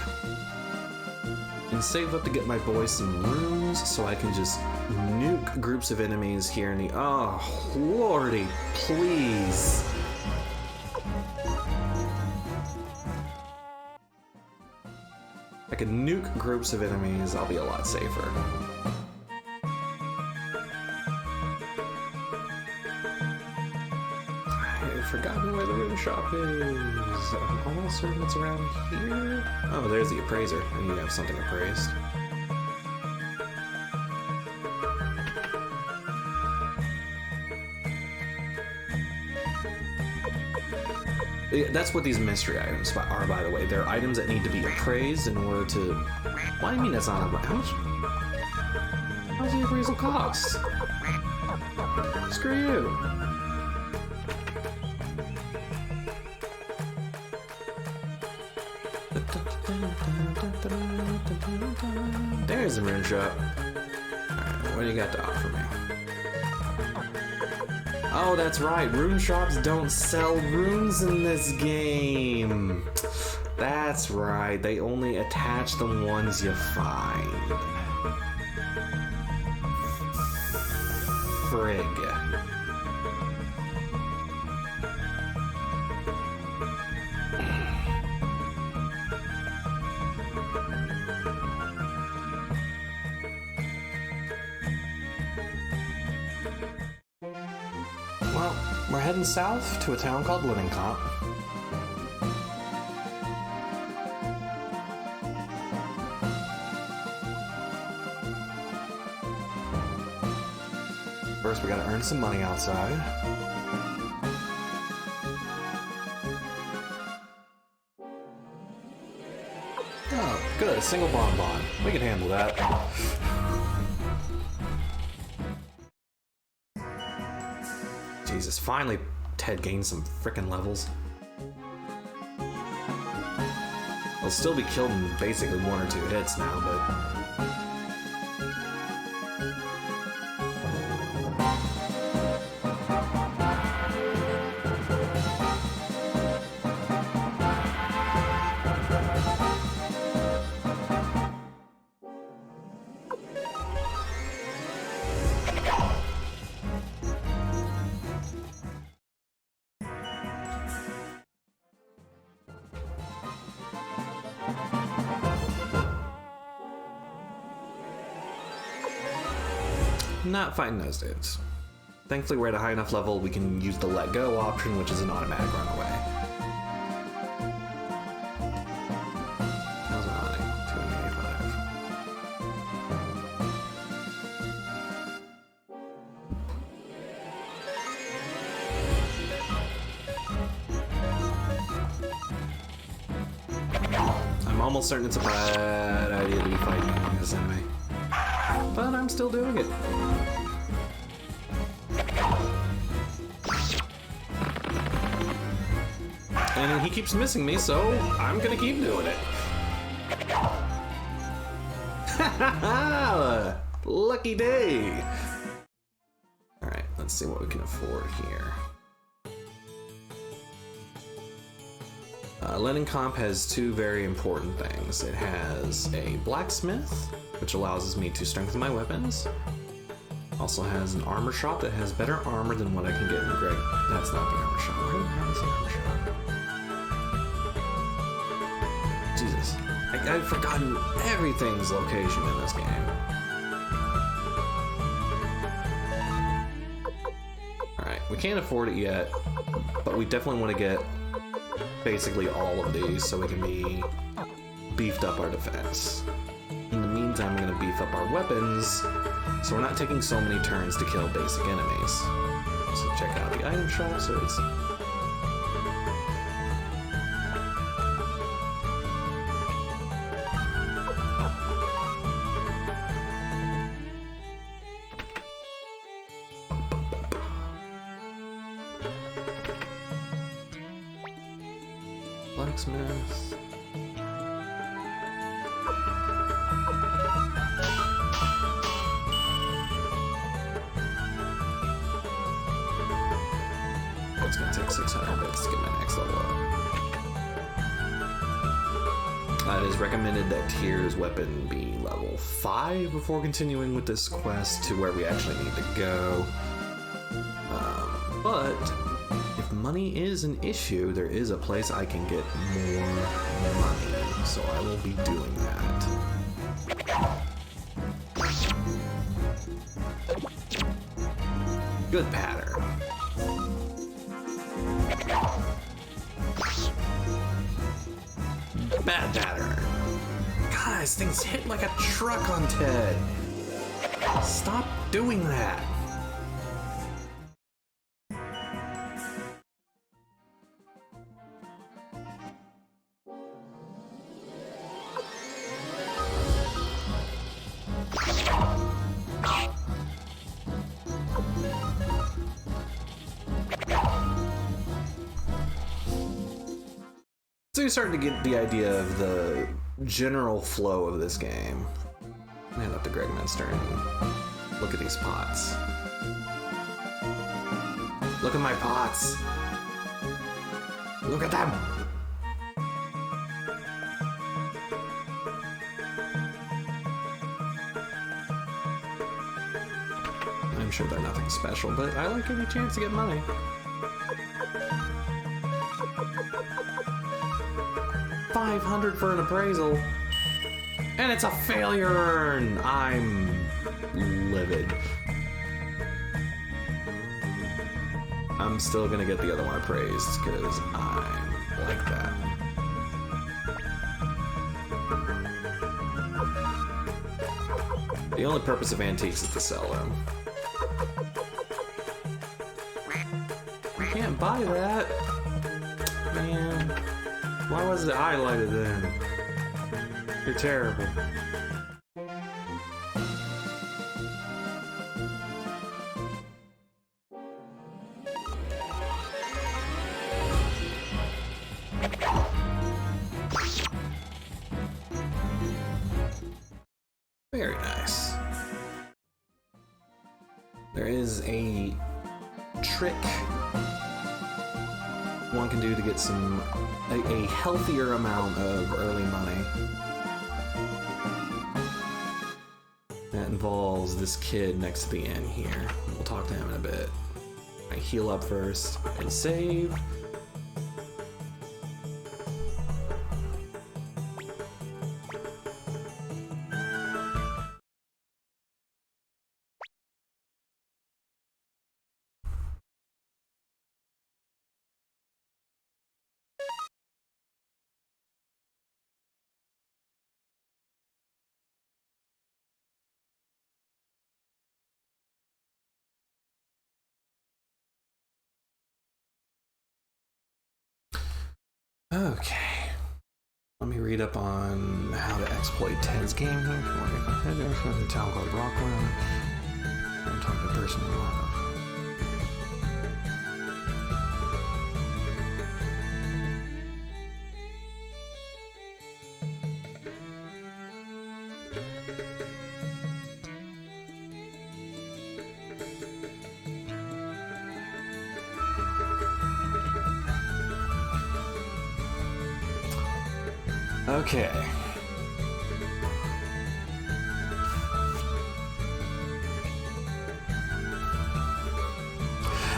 and save up to get my boys some runes so I can just nuke groups of enemies here in the... Oh, lordy, please. I can nuke groups of enemies, I'll be a lot safer. I've forgotten where the rune shop is. I'm almost certain it's around here. Oh, there's the appraiser. I need to have something appraised. That's what these mystery items are, by the way. They're items that need to be appraised in order to... What do you mean that's not a... How much? How much the appraisal cost? Screw you. There's the rune shop. Alright, what do you got to offer me? Oh, that's right. Rune shops don't sell runes in this game. That's right. They only attach the ones you find. Frig. Well, we're heading south to a town called Livincott. First, we gotta earn some money outside. Oh, good. A single bonbon. We can handle that. Jesus, finally Ted gained some frickin' levels. He'll still be killed in basically 1 or 2 hits now, but... Not fighting those dudes. Thankfully, we're at a high enough level we can use the let go option, which is an automatic run away. How's my money? 285. I'm almost certain it's a bad idea to be fighting this enemy. But I'm still doing it. And he keeps missing me, so I'm gonna keep doing it. Lucky day! Alright, let's see what we can afford here. Linen Comp has 2 very important things. It has a blacksmith, which allows me to strengthen my weapons. Also has an armor shop that has better armor than what I can get in Greg. That's not the armor shop. Where the hell is the armor shop? Jesus. I've forgotten everything's location in this game. Alright, we can't afford it yet, but we definitely want to get basically all of these so we can be beefed up our defense. In the meantime, we're going to beef up our weapons so we're not taking so many turns to kill basic enemies. So check out the item shop so it's... Blacksmith. It's gonna take 600 bits to get my next level up. It is recommended that Tyr's weapon be level 5 before continuing with this quest to where we actually need to go. But if money is an issue, there is a place I can get more money, so I will be doing that. Good pattern. Bad pattern. God, this thing's hit like a truck on Ted. Stop doing that. So you're starting to get the idea of the general flow of this game. I'm gonna head up to Greg Minster and look at these pots. Look at my pots. Look at them. I'm sure they're nothing special, but I like any chance to get money. $500 for an appraisal, and it's a failure, and I'm livid. I'm still gonna get the other one appraised because I'm like that. The only purpose of antiques is to sell them. can't buy that. Man, why was it highlighted then? You're terrible. Very nice. There is a trick one can do to get a healthier amount of early money. That involves this kid next to the inn here. We'll talk to him in a bit. I heal up first and save. Okay. Let me read up on how to exploit Ted's game here. The town called Rockland. I'm talking to a person in Rockland. Okay.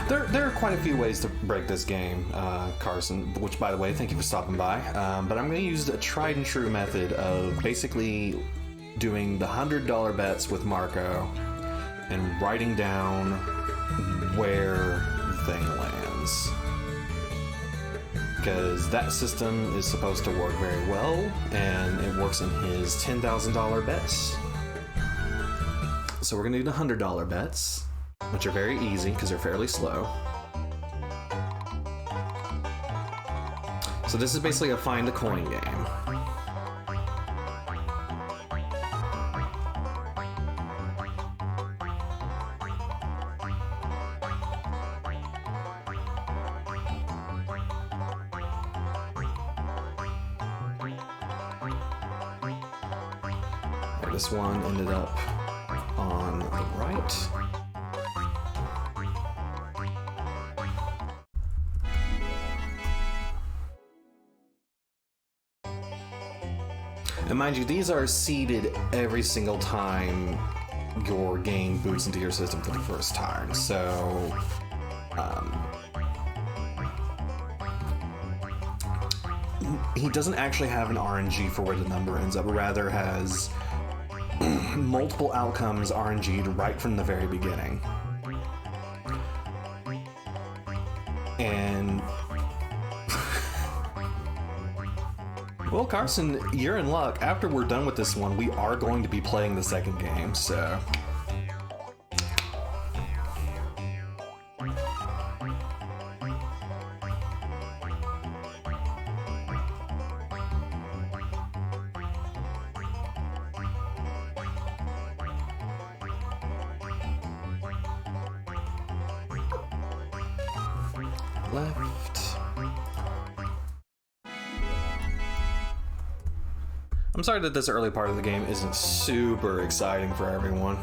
There are quite a few ways to break this game, Carson, which, by the way, thank you for stopping by. But I'm going to use a tried and true method of basically doing the $100 bets with Marco and writing down where the thing lands. Because that system is supposed to work very well, and it works in his $10,000 bets. So we're going to do the $100 bets, which are very easy because they're fairly slow. So this is basically a find the coin game. This one ended up on the right. And mind you, these are seeded every single time your game boots into your system for the first time. So, he doesn't actually have an RNG for where the number ends up, rather has multiple outcomes RNG'd right from the very beginning. And well, Carson, you're in luck. After we're done with this one, we are going to be playing the second game, so left. I'm sorry that this early part of the game isn't super exciting for everyone.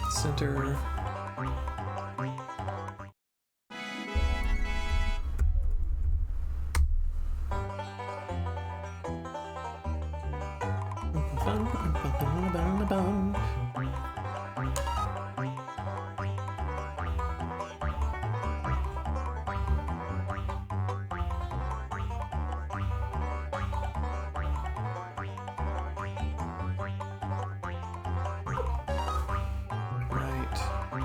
Center. Right.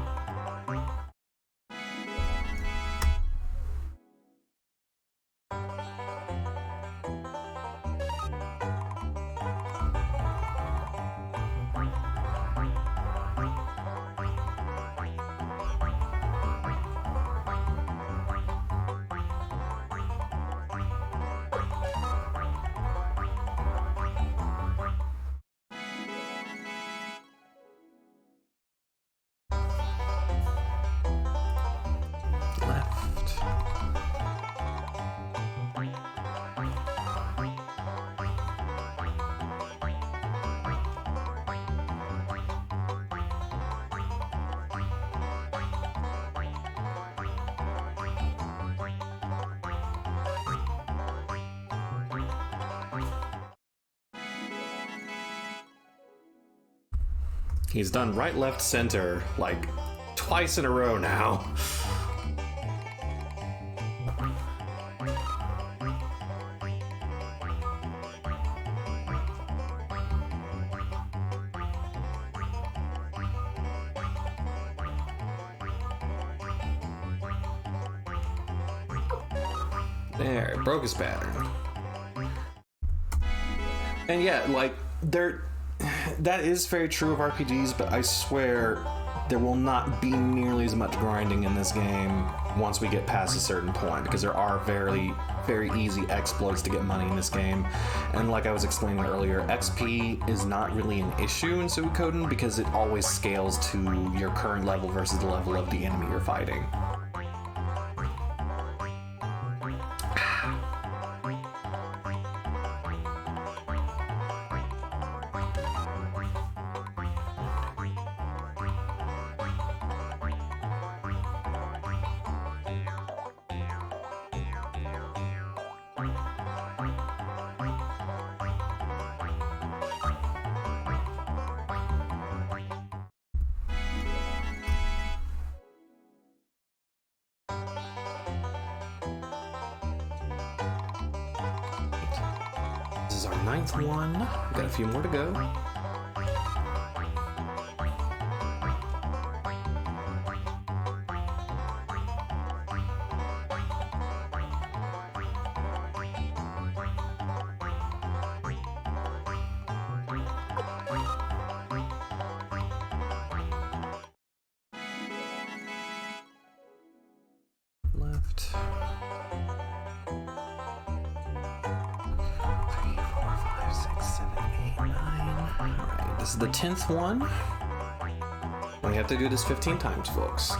He's done right, left, center like twice in a row now. There, broke his pattern. And yeah, like, that is very true of RPGs, but I swear there will not be nearly as much grinding in this game once we get past a certain point, because there are very, very easy exploits to get money in this game. And like I was explaining earlier, XP is not really an issue in Suikoden because it always scales to your current level versus the level of the enemy you're fighting. This is our 9th one. We've got a few more to go. Left. 3, 4, 5, 6, 7, 8, 9. Alright, this is the 10th one. We have to do this 15 times, folks.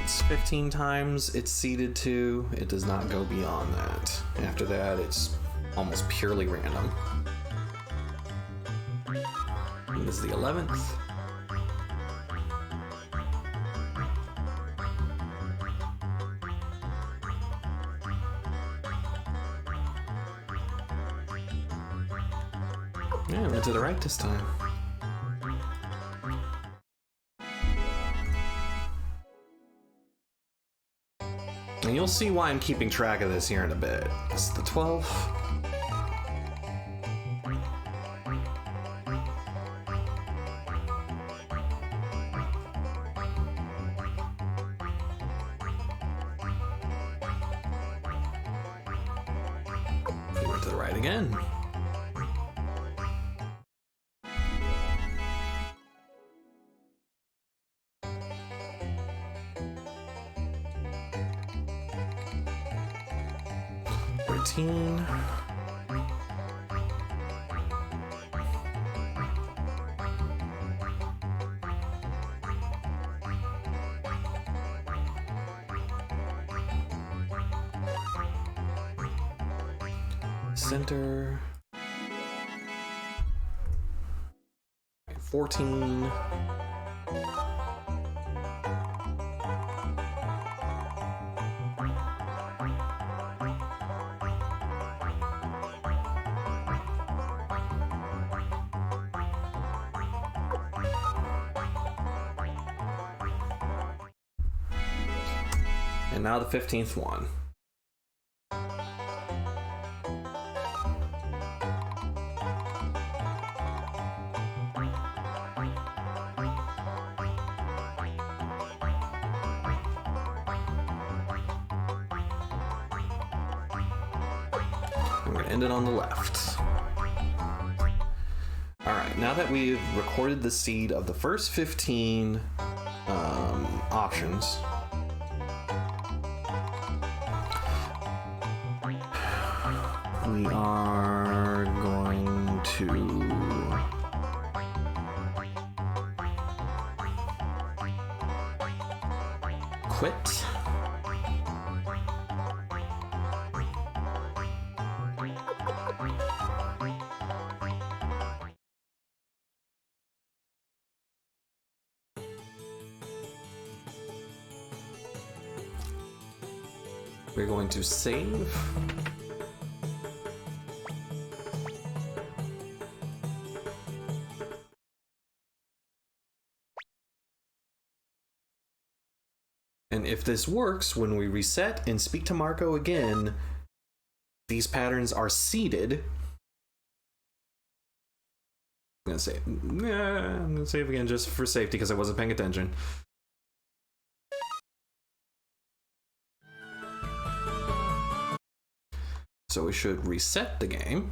It's 15 times it's seeded to. It does not go beyond that. After that, it's almost purely random. And this is the 11th. Yeah, went to the right this time. And you'll see why I'm keeping track of this here in a bit. This is the 12th. We went to the right again. Center. 14. And now the 15th one. I'm going to end it on the left. Alright, now that we've recorded the seed of the first 15 options, we are going to quit. We're going to save. And if this works, when we reset and speak to Marco again, these patterns are seeded. I'm gonna save again just for safety because I wasn't paying attention. So we should reset the game.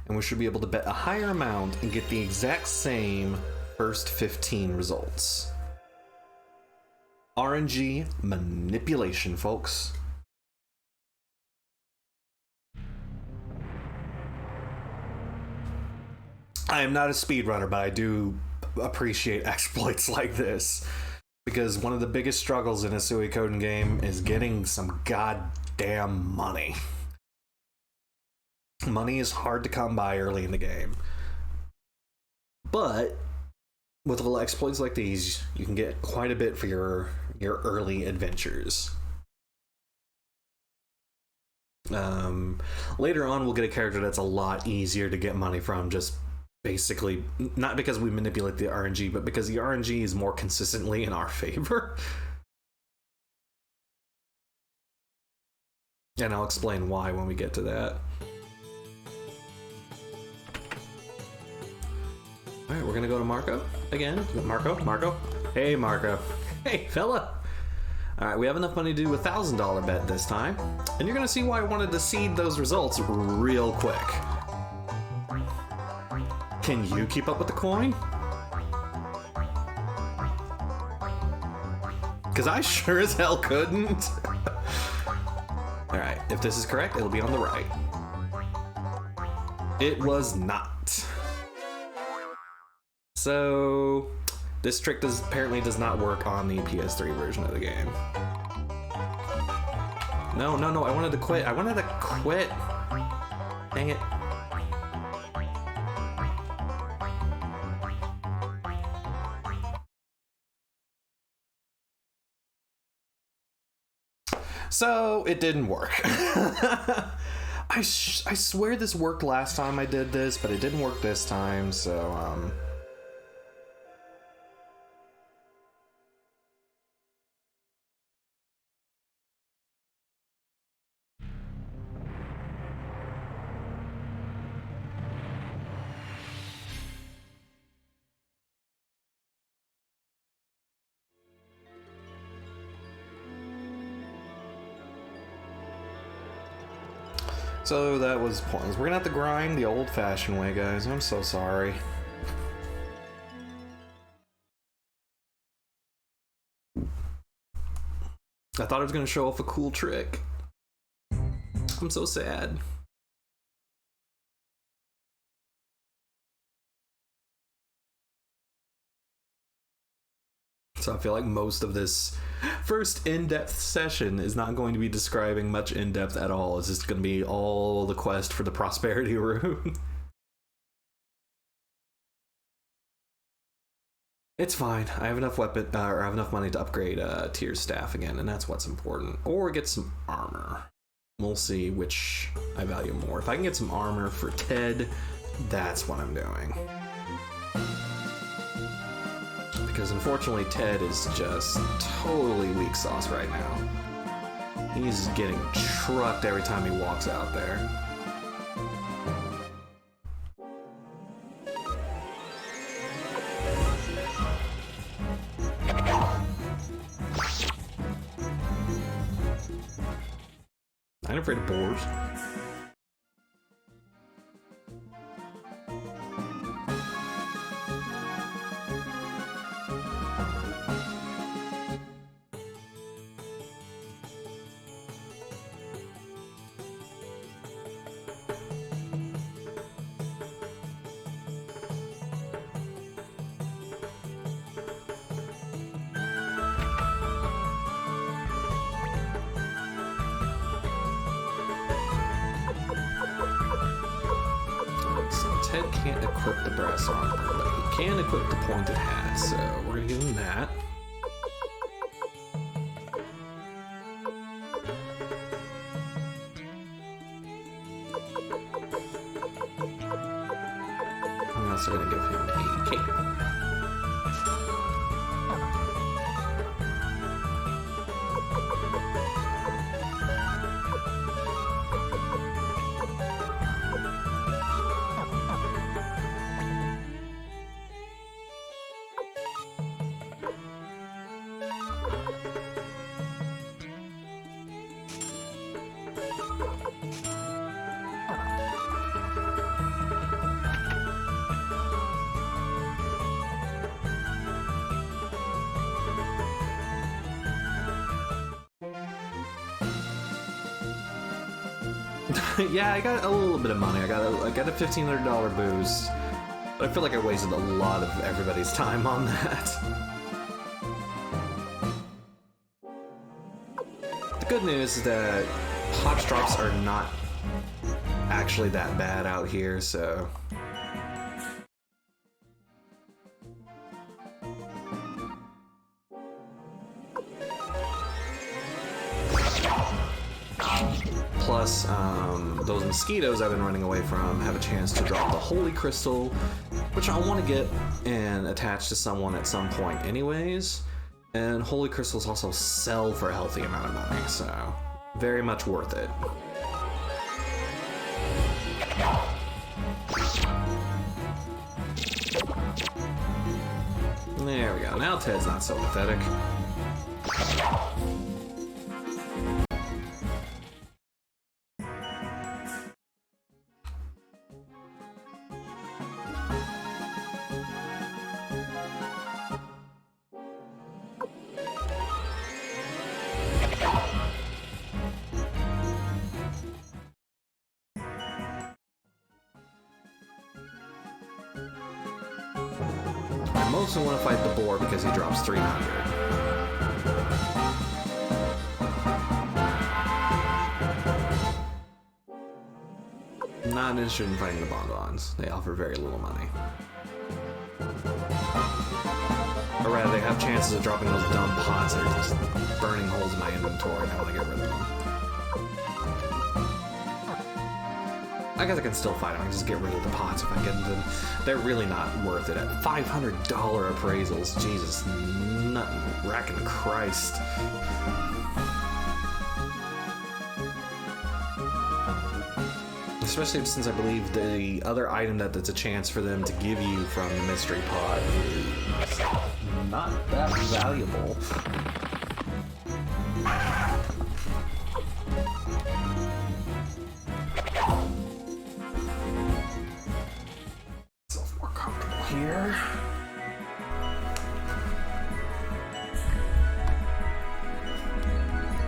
And we should be able to bet a higher amount and get the exact same first 15 results. RNG manipulation, folks. I am not a speedrunner, but I do appreciate exploits like this. Because one of the biggest struggles in a Suikoden game is getting some goddamn money. Money is hard to come by early in the game. But with little exploits like these, you can get quite a bit for your early adventures. Later on, we'll get a character that's a lot easier to get money from, just basically, not because we manipulate the RNG, but because the RNG is more consistently in our favor. And I'll explain why when we get to that. Alright, we're gonna go to Marco again. Marco? Hey, Marco. Hey, fella. Alright, we have enough money to do a $1,000 bet this time. And you're gonna see why I wanted to seed those results real quick. Can you keep up with the coin? Because I sure as hell couldn't. Alright, if this is correct, it'll be on the right. It was not. So, this trick apparently does not work on the PS3 version of the game. No, I wanted to quit. Dang it. So, it didn't work. I swear this worked last time I did this, but it didn't work this time, so, So that was pointless. We're gonna have to grind the old-fashioned way, guys. I'm so sorry. I thought I was gonna show off a cool trick. I'm so sad. So I feel like most of this first in-depth session is not going to be describing much in-depth at all. It's just going to be all the quest for the prosperity rune. It's fine. I have enough I have enough money to upgrade Tyr's staff again, and that's what's important. Or get some armor. We'll see which I value more. If I can get some armor for Ted, that's what I'm doing. Because unfortunately Ted is just totally weak sauce right now. He's getting trucked every time he walks out there. I ain't afraid of boars. Ted can't equip the brass armor, but he can equip the pointed hat, so we're gonna give him that. I'm also gonna give him a cape. Yeah, I got a little bit of money. I got a $1,500 boost. But I feel like I wasted a lot of everybody's time on that. The good news is that hot drops are not actually that bad out here, so... Plus, those mosquitoes I've been running away from have a chance to drop the Holy Crystal, which I want to get and attach to someone at some point anyways. And Holy Crystals also sell for a healthy amount of money, so very much worth it. There we go. Now Ted's not so pathetic. I mostly want to fight the boar because he drops 300. I'm not interested in fighting the bonbons. They offer very little money. Or rather, they have chances of dropping those dumb pots that are just burning holes in my inventory, and I want to get rid of them. I guess I can still fight them. I can just get rid of the pots if I get them. They're really not worth it at $500 appraisals. Jesus, nothing. Racking Christ. Especially since I believe the other item that's a chance for them to give you from the mystery pot is not that valuable. Here.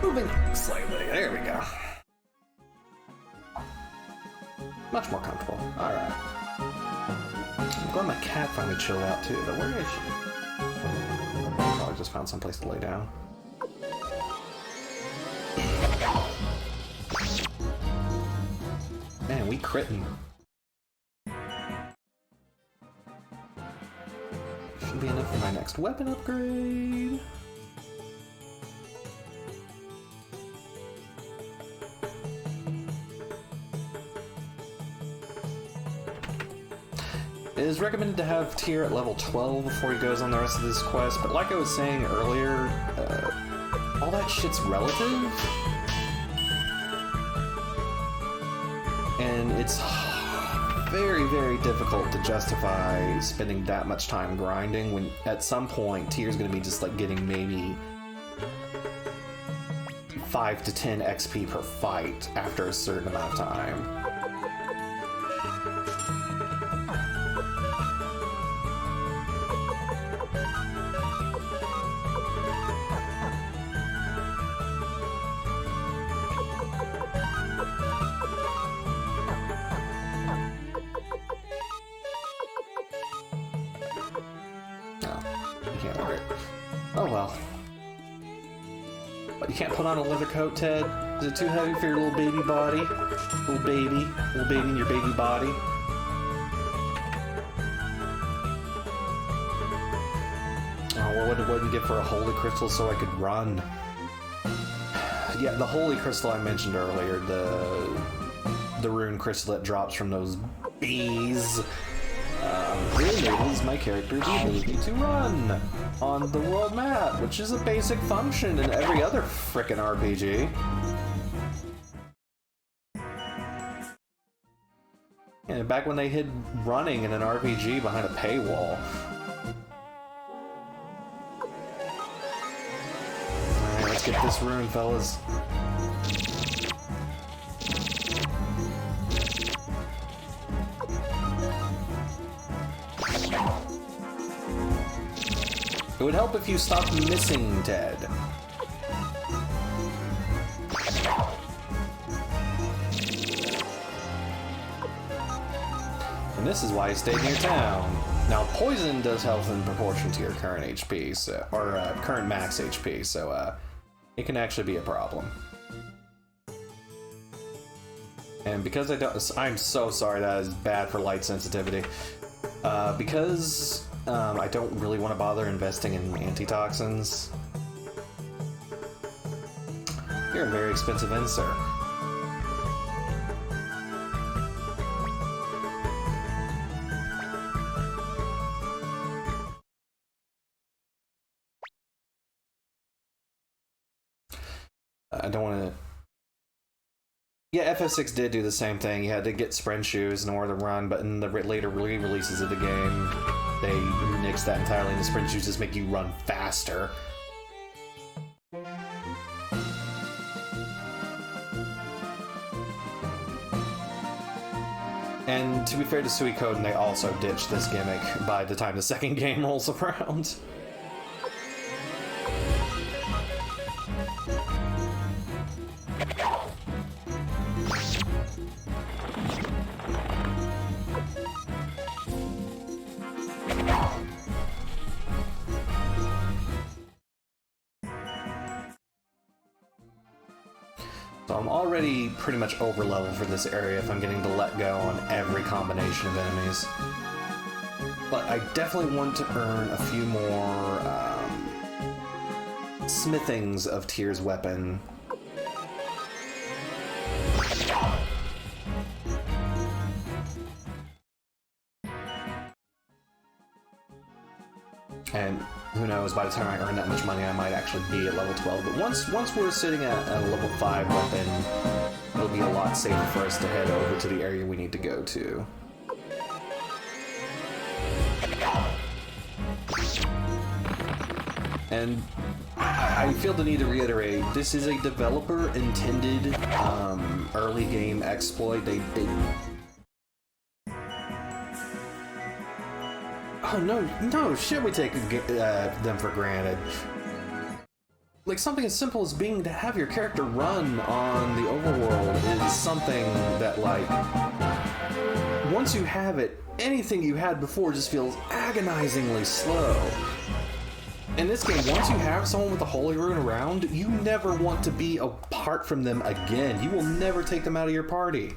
Moving slightly. There we go. Much more comfortable. Alright. I'm glad my cat finally chilled out too, but where is she? Probably just found someplace to lay down. Man, we critting. Should be enough for my next weapon upgrade. It is recommended to have Tyr at level 12 before he goes on the rest of this quest, but like I was saying earlier, all that shit's relative. And it's very, very difficult to justify spending that much time grinding when at some point Tyr's going to be just like getting maybe 5 to 10 XP per fight after a certain amount of time. Oh well. But you can't put on a leather coat, Ted? Is it too heavy for your little baby body? Little baby in your baby body? what wouldn't give for a holy crystal so I could run? Yeah, the holy crystal I mentioned earlier, the rune crystal that drops from those bees, really enables my character the ability to run on the world map, which is a basic function in every other frickin' RPG. And back when they hid running in an RPG behind a paywall. Alright, let's get this rune, fellas. It would help if you stopped missing Ted. And this is why he stayed near town. Now, poison does health in proportion to your current HP, so, or current max HP, so it can actually be a problem. And because I don't, I'm so sorry, that is bad for light sensitivity. Because I don't really want to bother investing in antitoxins. You're a very expensive inn, sir. I don't want to... Yeah, FF6 did do the same thing. You had to get sprint shoes in order to run, but in the later re-releases of the game, they nixed that entirely, and the sprint shoes just make you run faster. And to be fair to Suikoden, they also ditched this gimmick by the time the second game rolls around. So I'm already pretty much over level for this area if I'm getting to let go on every combination of enemies. But I definitely want to earn a few more smithings of Tyr's weapon. And who knows, by the time I earn that much money, I might actually be at level 12. But once we're sitting at a level 5 weapon, it'll be a lot safer for us to head over to the area we need to go to. And I feel the need to reiterate, this is a developer-intended early game exploit. Oh, no, shit, we take them for granted. Like, something as simple as being to have your character run on the overworld is something that, like, once you have it, anything you had before just feels agonizingly slow. In this game, once you have someone with a holy rune around, you never want to be apart from them again. You will never take them out of your party.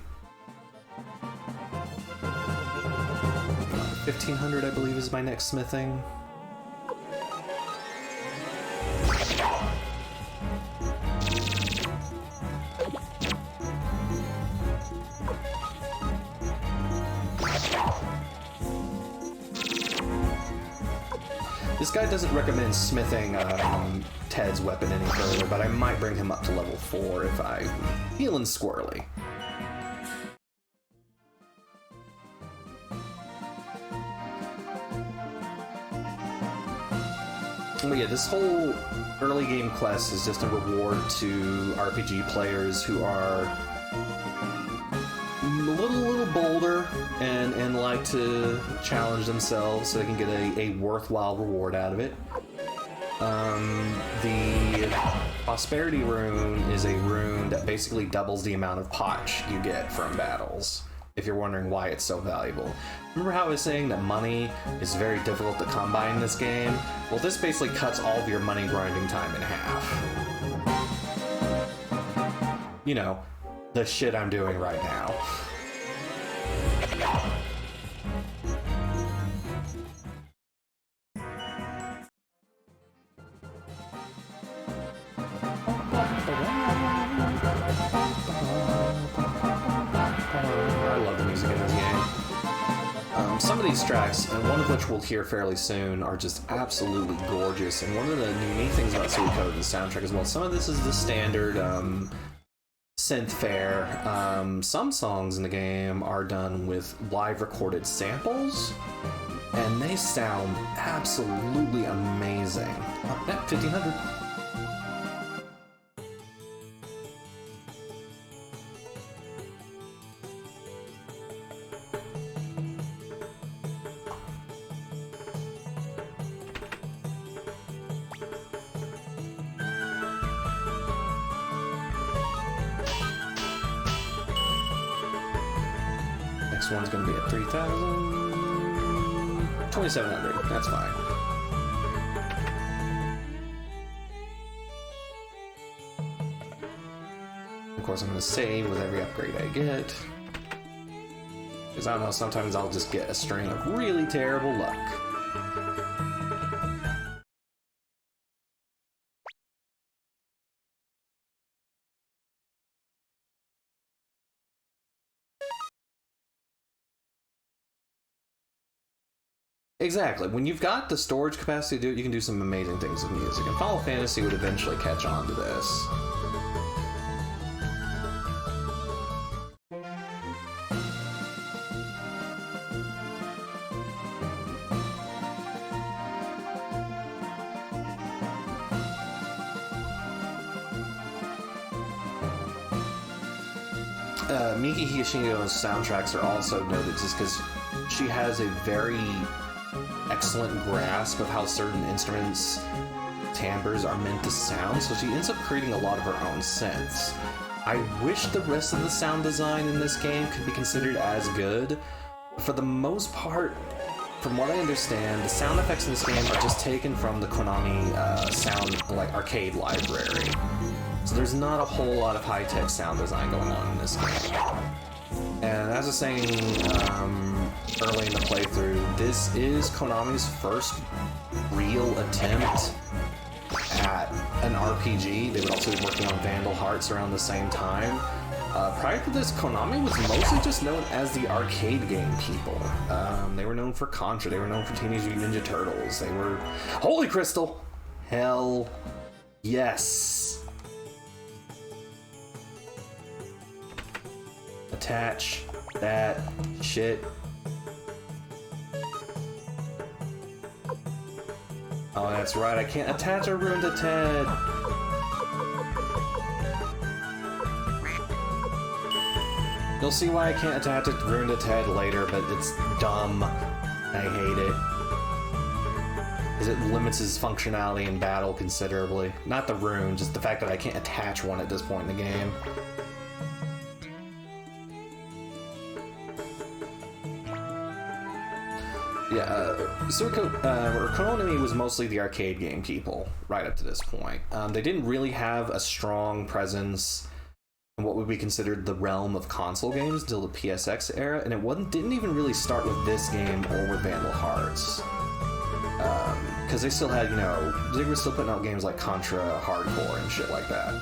1500, I believe, is my next smithing. This guy doesn't recommend smithing Ted's weapon any further, but I might bring him up to level 4 if I'm feeling squirrely. But yeah, this whole early game quest is just a reward to RPG players who are a little bolder and like to challenge themselves so they can get a worthwhile reward out of it. The Prosperity rune is a rune that basically doubles the amount of potch you get from battles, if you're wondering why it's so valuable. Remember how I was saying that money is very difficult to come by in this game? Well, this basically cuts all of your money grinding time in half. You know, the shit I'm doing right now. some of these tracks, and one of which we'll hear fairly soon, are just absolutely gorgeous. And one of the unique things about Suikoden's soundtrack as well, some of this is the standard synth fare. Some songs in the game are done with live recorded samples, and they sound absolutely amazing. Oh, yeah, 1500. Next one's gonna be at 3,000. 2,700. That's fine. Of course, I'm gonna save with every upgrade I get. Because I don't know, sometimes I'll just get a string of really terrible luck. Exactly. When you've got the storage capacity to do it, you can do some amazing things with music. And Final Fantasy would eventually catch on to this. Miki Higashio's soundtracks are also noted just because she has a very excellent grasp of how certain instruments' timbres are meant to sound, so she ends up creating a lot of her own synths. I wish the rest of the sound design in this game could be considered as good. For the most part, from what I understand, the sound effects in this game are just taken from the Konami sound arcade library. So there's not a whole lot of high-tech sound design going on in this game. And as I was saying early in the playthrough, this is Konami's first real attempt at an RPG. They would also be working on Vandal Hearts around the same time. Prior to this, Konami was mostly just known as the arcade game people. They were known for Contra, they were known for Teenage Mutant Ninja Turtles, they were... Holy Crystal! Hell yes! Attach that shit. Oh, that's right, I can't attach a rune to Ted. You'll see why I can't attach a rune to Ted later, but it's dumb. I hate it. Because it limits his functionality in battle considerably. Not the rune, just the fact that I can't attach one at this point in the game. Yeah, Konami was mostly the arcade game people right up to this point. They didn't really have a strong presence in what would be considered the realm of console games until the PSX era, and it didn't even really start with this game or with Vandal Hearts. Because they still had, they were still putting out games like Contra Hardcore and shit like that.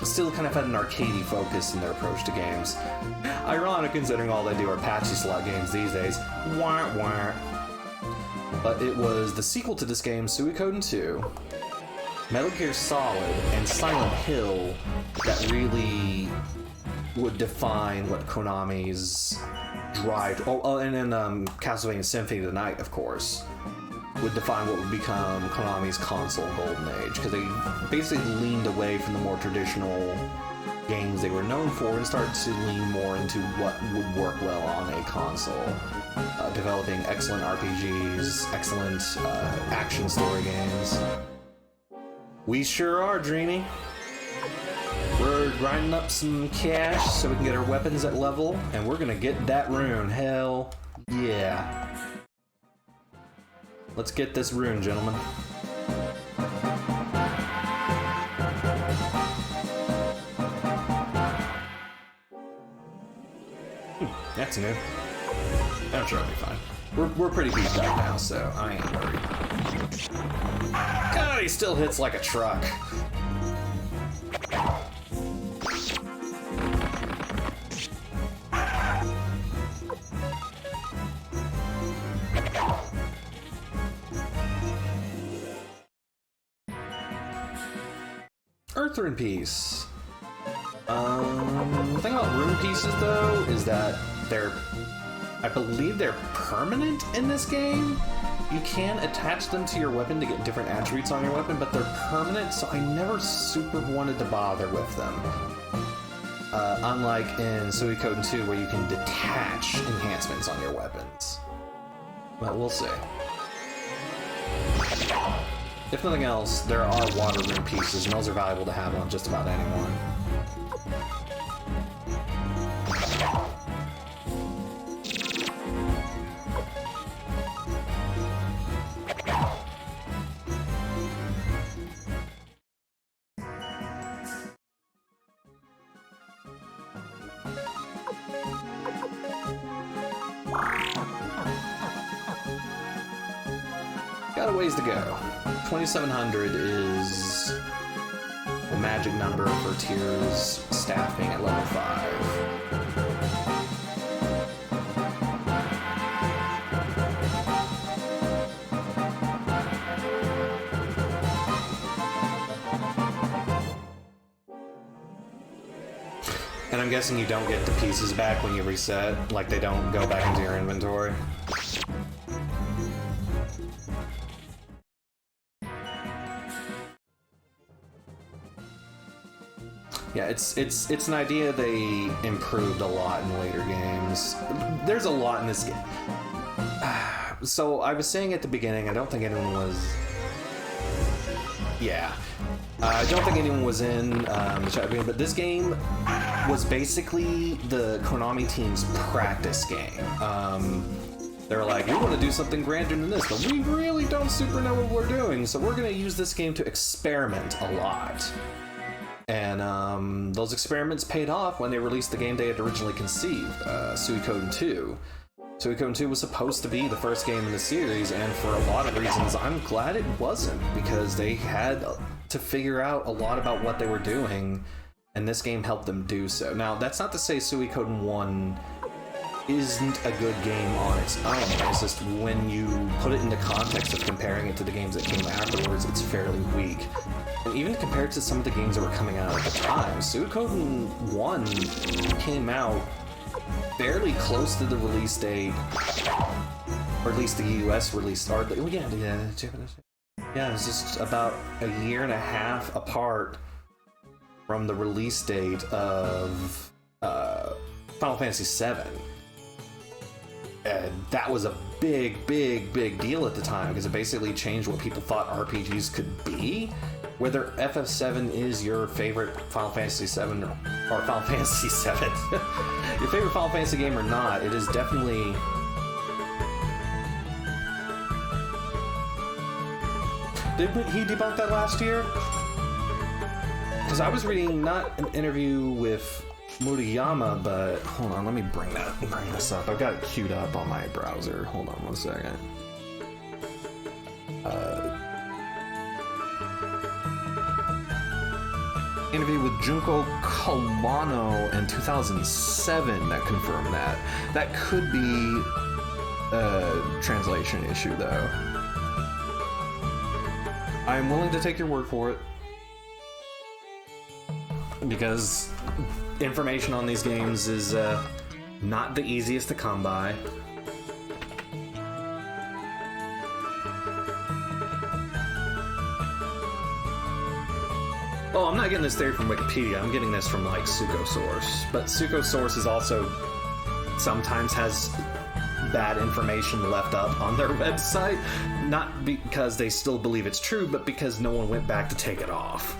Still kind of had an arcadey focus in their approach to games. Ironic considering all they do are patchy slot games these days. Wah, wah. But it was the sequel to this game, Suikoden 2, Metal Gear Solid, and Silent Hill that really would define what Konami's drive... and then Castlevania Symphony of the Night, of course, would define what would become Konami's console golden age, because they basically leaned away from the more traditional games they were known for and started to lean more into what would work well on a console, developing excellent RPGs, excellent action story games. We sure are, Dreamy. We're grinding up some cash so we can get our weapons at level, and we're gonna get that rune. Hell yeah. Let's get this rune, gentlemen. That's new. I'm sure I'll be fine. We're pretty beat up now, so I ain't worried. God, he still hits like a truck. Earth rune piece. The thing about rune pieces, though, is that I believe they're permanent in this game. You can attach them to your weapon to get different attributes on your weapon, but they're permanent, so I never super wanted to bother with them. Unlike in Suikoden 2, where you can detach enhancements on your weapons. But we'll see. If nothing else, there are water rune pieces, and those are valuable to have on just about anyone. Got a ways to go. 2700 is the magic number for Tyr's staff being at level 5. And I'm guessing you don't get the pieces back when you reset, like they don't go back into your inventory. Yeah, it's an idea they improved a lot in later games. There's a lot in this game. So I was saying at the beginning, I don't think anyone was. Yeah, I don't think anyone was in the chat room, but this game was basically the Konami team's practice game. They were like, we want to do something grander than this, but we really don't super know what we're doing, so we're going to use this game to experiment a lot. And those experiments paid off when they released the game they had originally conceived, Suikoden 2. Suikoden 2 was supposed to be the first game in the series, and for a lot of reasons, I'm glad it wasn't, because they had to figure out a lot about what they were doing, and this game helped them do so. Now, that's not to say Suikoden 1 isn't a good game on its own. It's just when you put it into context of comparing it to the games that came afterwards, it's fairly weak. And even compared to some of the games that were coming out at the time, Suikoden 1 came out fairly close to the release date, or at least the US release, or yeah, it's just about a year and a half apart from the release date of Final Fantasy VII. And that was a big deal at the time, because it basically changed what people thought RPGs could be. Whether FF7 is your favorite Final Fantasy VII or Final Fantasy VII, your favorite Final Fantasy game or not, it is definitely. Did he debunk that last year? Because I was reading not an interview with Murayama, but hold on, let me bring this up. I've got it queued up on my browser. Hold on one second. Interview with Junko Kawano in 2007 that confirmed that. That could be a translation issue, though. I'm willing to take your word for it, because information on these games is not the easiest to come by. Oh, I'm not getting this theory from Wikipedia, I'm getting this from like Suikosource. But Suikosource is also sometimes has bad information left up on their website, not because they still believe it's true, but because no one went back to take it off.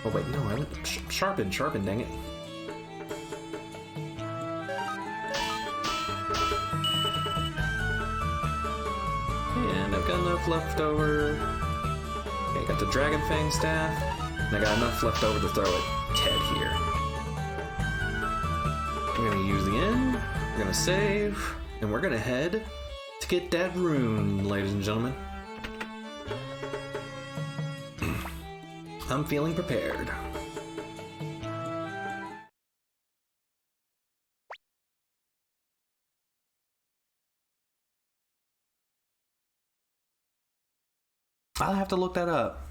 Oh wait, no, I went sharpen, dang it. And I've got enough left over. Okay, I got the Dragon Fang staff, and I got enough left over to throw at Ted here. We're gonna use the inn, we're gonna save, and we're gonna head to get that rune, ladies and gentlemen. I'm feeling prepared. I'll have to look that up.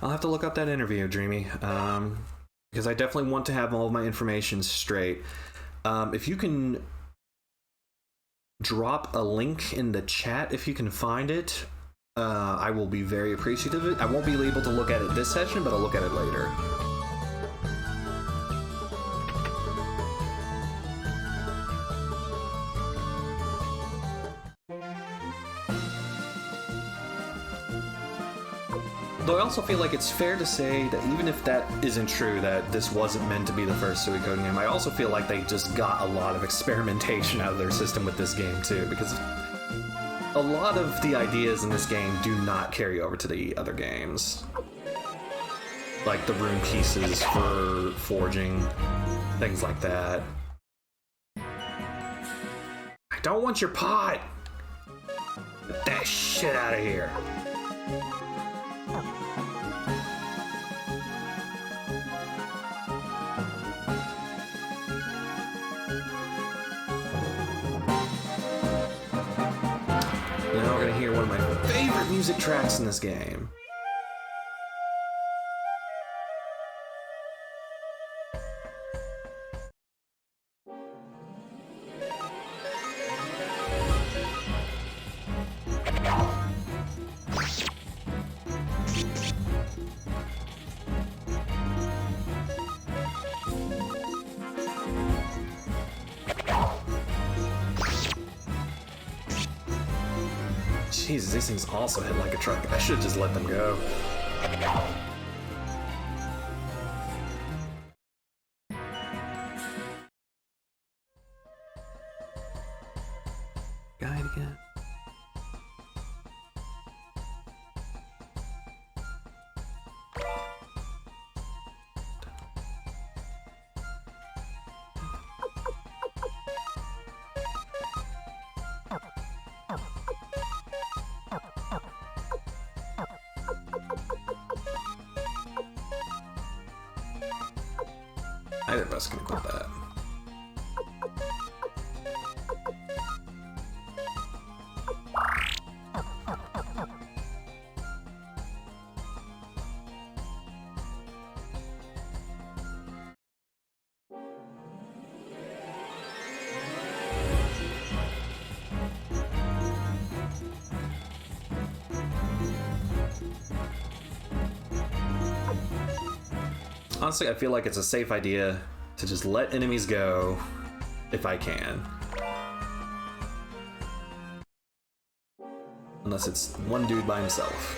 I'll have to look up that interview, Dreamy, because I definitely want to have all of my information straight. If you can drop a link in the chat, if you can find it, I will be very appreciative of it. I won't be able to look at it this session, but I'll look at it later. Though I also feel like it's fair to say that even if that isn't true, that this wasn't meant to be the first Suikoden game, I also feel like they just got a lot of experimentation out of their system with this game too, because a lot of the ideas in this game do not carry over to the other games. Like the rune pieces for forging, things like that. I don't want your pot! Get that shit out of here. Now we're gonna hear one of my favorite music tracks in this game. Jesus, these things also hit like a truck. I should have just let them go. Guide again. I did best gonna quit that. Honestly, I feel like it's a safe idea to just let enemies go if I can. Unless it's one dude by himself.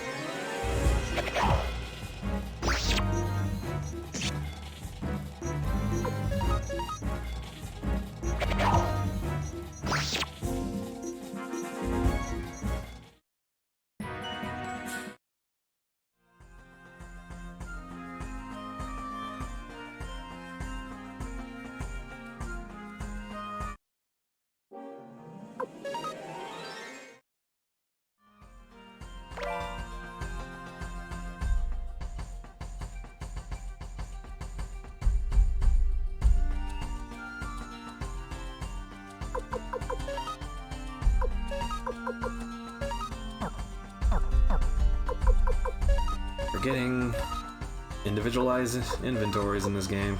We're getting individualized inventories in this game.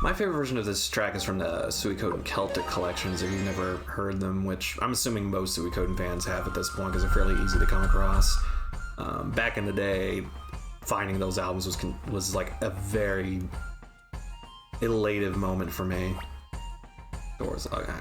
My favorite version of this track is from the Suikoden Celtic collections, if you've never heard them, which I'm assuming most Suikoden fans have at this point because they're fairly easy to come across. Back in the day, finding those albums was like a very elative moment for me. Doors, okay.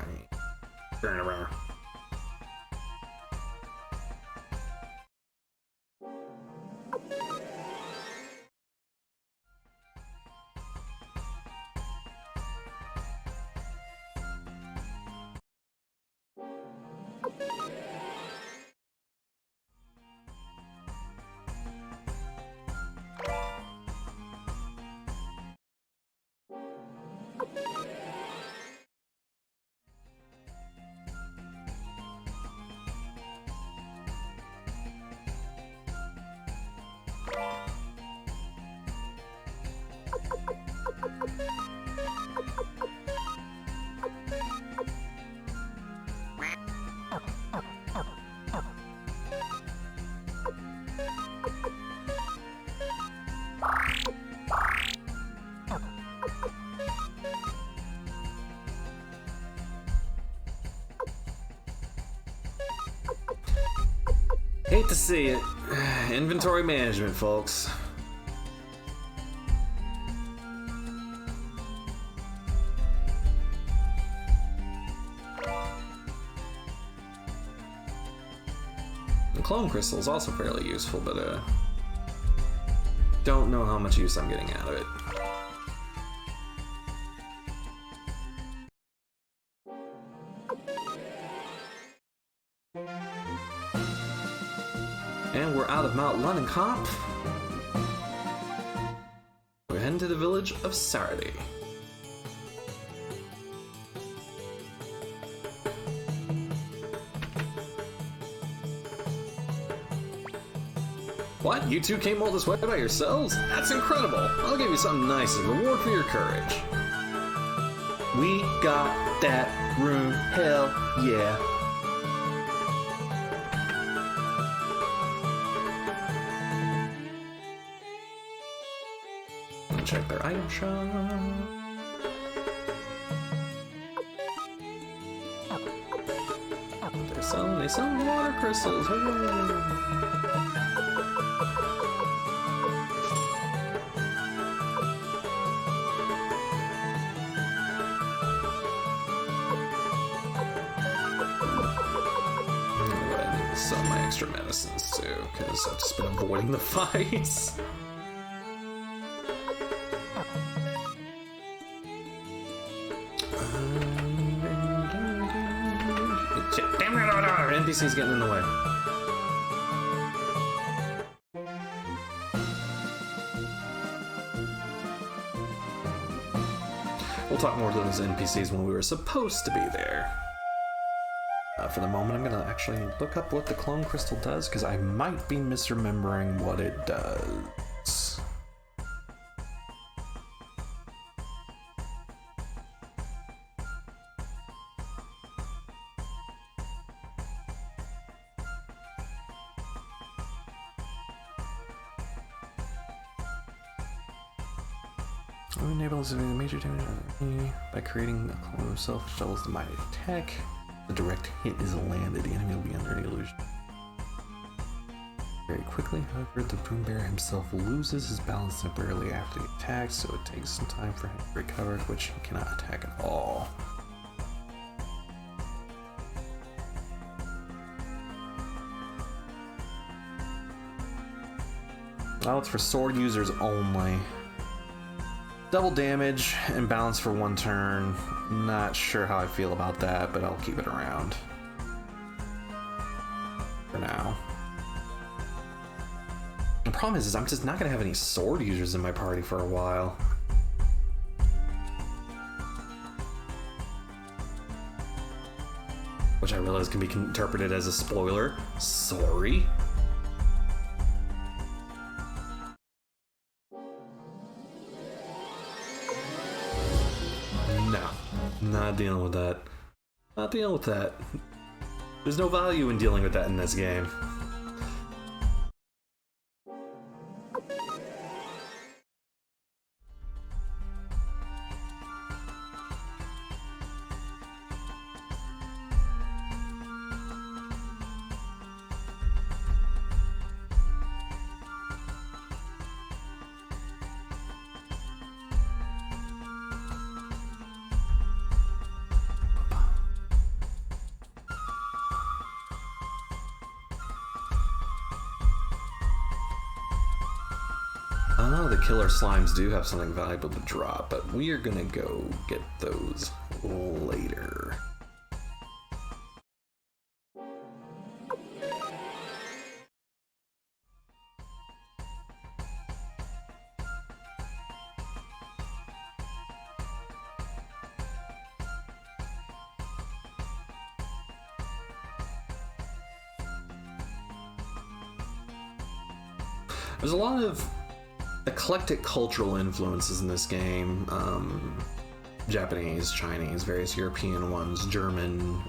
Hate to see it. Inventory management, folks. The clone crystal is also fairly useful, but don't know how much use I'm getting out of it. And we're out of Mount London Comp. We're heading to the village of Sardi. What? You two came all this way by yourselves? That's incredible! I'll give you something nice as a reward for your courage. We got that room, hell yeah. Check their item shop. They sell water crystals. Sell my extra medicines too, because I've just been avoiding the fights. Damn it, our NPC's getting in the way. We'll talk more to those NPCs when we were supposed to be there. For the moment, I'm gonna actually look up what the clone crystal does, because I might be misremembering what it does. Enables the major damage by creating a clone of self, which doubles the mighty attack. The direct hit is landed, the enemy will be under the illusion very quickly. However, the Boom Bear himself loses his balance temporarily after the attack, so it takes some time for him to recover, which he cannot attack at all. Well, it's for sword users only. Double damage and balance for one turn. Not sure how I feel about that, but I'll keep it around for now. The problem is I'm just not going to have any sword users in my party for a while. Which I realize can be interpreted as a spoiler. Sorry. Not dealing with that. Not dealing with that. There's no value in dealing with that in this game. The killer slimes do have something valuable to drop, but we are gonna go get those later. There's a lot of eclectic cultural influences in this game. Japanese, Chinese, various European ones, German,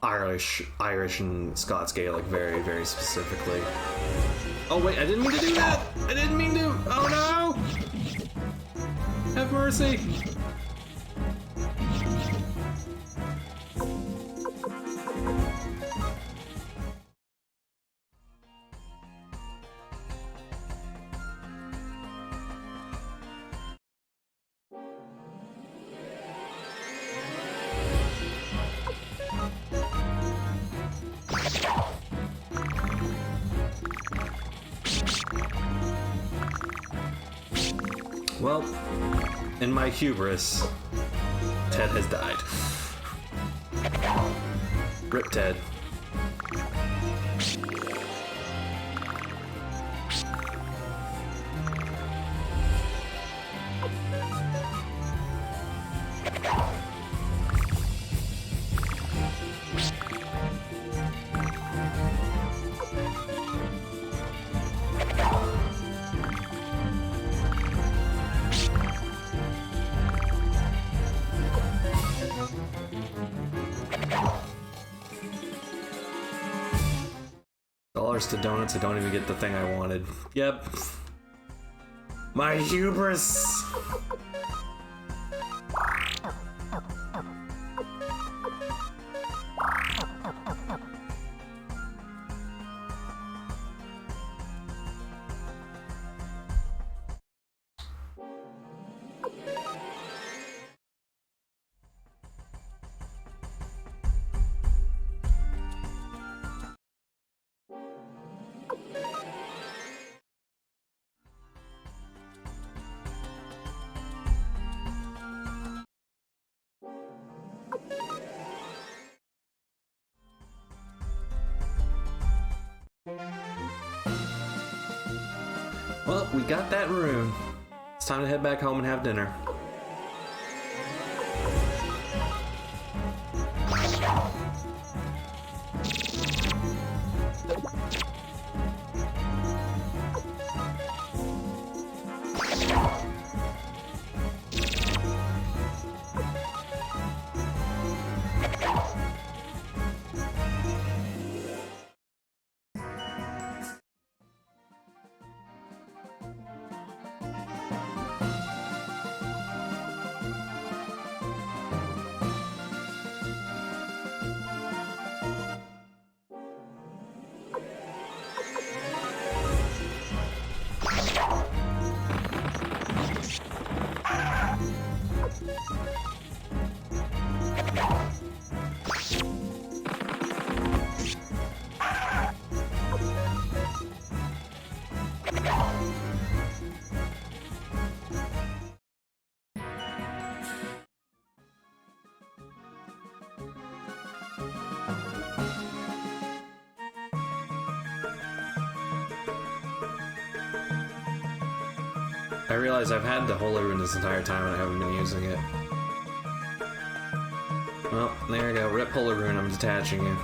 Irish, and Scots Gaelic very, very specifically. Oh wait, I didn't mean to do that! I didn't mean to! Oh no! Have mercy! Well, in my hubris, Ted has died. Rip Ted. Dollars to donuts, I don't even get the thing I wanted. Yep. My hubris! Well, we got that room. It's time to head back home and have dinner. I realize I've had the Holy Rune this entire time and I haven't been using it. Well, there you go. Rip Holy Rune, I'm detaching you.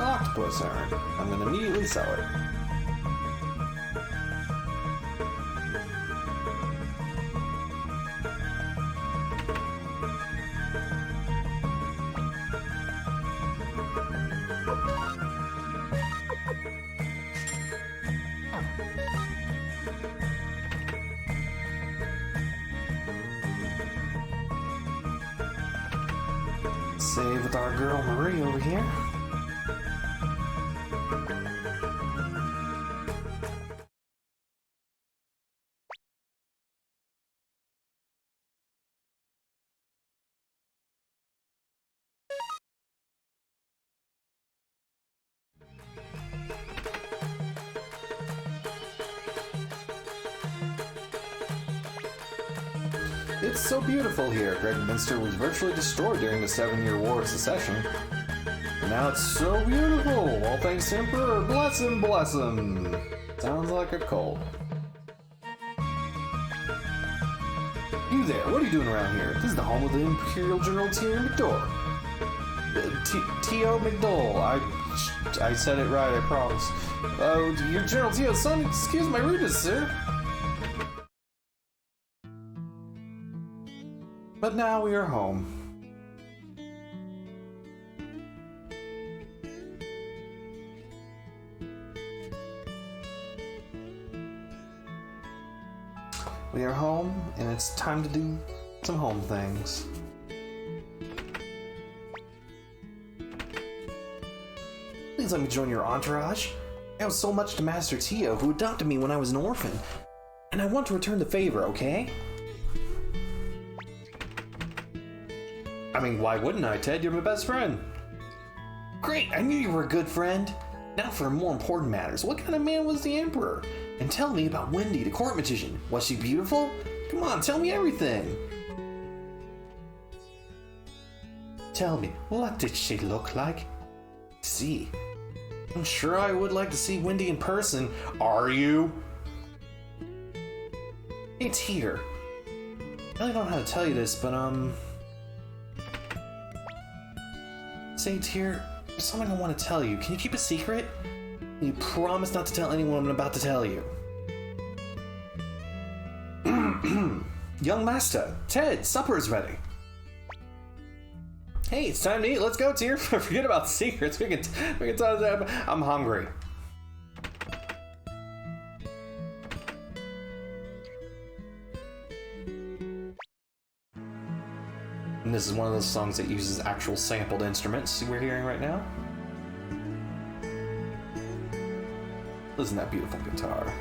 Octopus urn. I'm gonna immediately sell it. Save with our girl Marie over here. It's so beautiful here. Gregminster was virtually destroyed during the 7-Year War of Secession. And now it's so beautiful. All thanks to Emperor. Bless him, bless him. Sounds like a cult. You there, what are you doing around here? This is the home of the Imperial General T.O. McDowell. T.O. McDowell. I said it right, I promise. Your General T.O.'s son, excuse my rudeness, sir. But now we are home. We are home, and it's time to do some home things. Please let me join your entourage. I owe so much to Master Tio, who adopted me when I was an orphan. And I want to return the favor, okay? I mean, why wouldn't I, Ted? You're my best friend. Great, I knew you were a good friend. Now for more important matters. What kind of man was the Emperor? And tell me about Wendy, the court magician. Was she beautiful? Come on, tell me everything. Tell me, what did she look like? See, I'm sure I would like to see Wendy in person. Are you? It's here. I really don't know how to tell you this, but say it's here. There's something I want to tell you. Can you keep a secret? You promise not to tell anyone I'm about to tell you. Young Master, Ted, supper is ready. Hey, it's time to eat. Let's go, Tyr. Forget about secrets. We can tell them I'm hungry. And this is one of those songs that uses actual sampled instruments we're hearing right now. Listen to that beautiful guitar.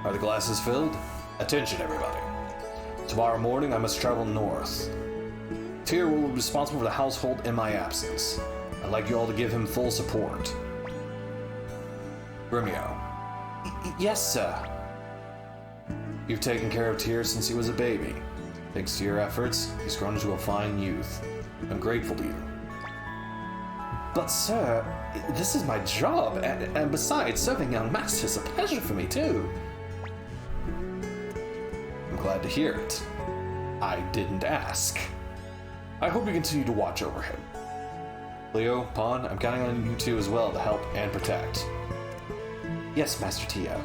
Are the glasses filled? Attention, everybody. Tomorrow morning, I must travel north. Tyr will be responsible for the household in my absence. I'd like you all to give him full support. Gremio. Yes, sir. You've taken care of Tyr since he was a baby. Thanks to your efforts, he's grown into a fine youth. I'm grateful to you. But sir, this is my job, and besides, serving young masters is a pleasure for me too. I'm glad to hear it. I didn't ask. I hope you continue to watch over him. Leo, Pawn, I'm counting on you two as well to help and protect. Yes, Master Tio.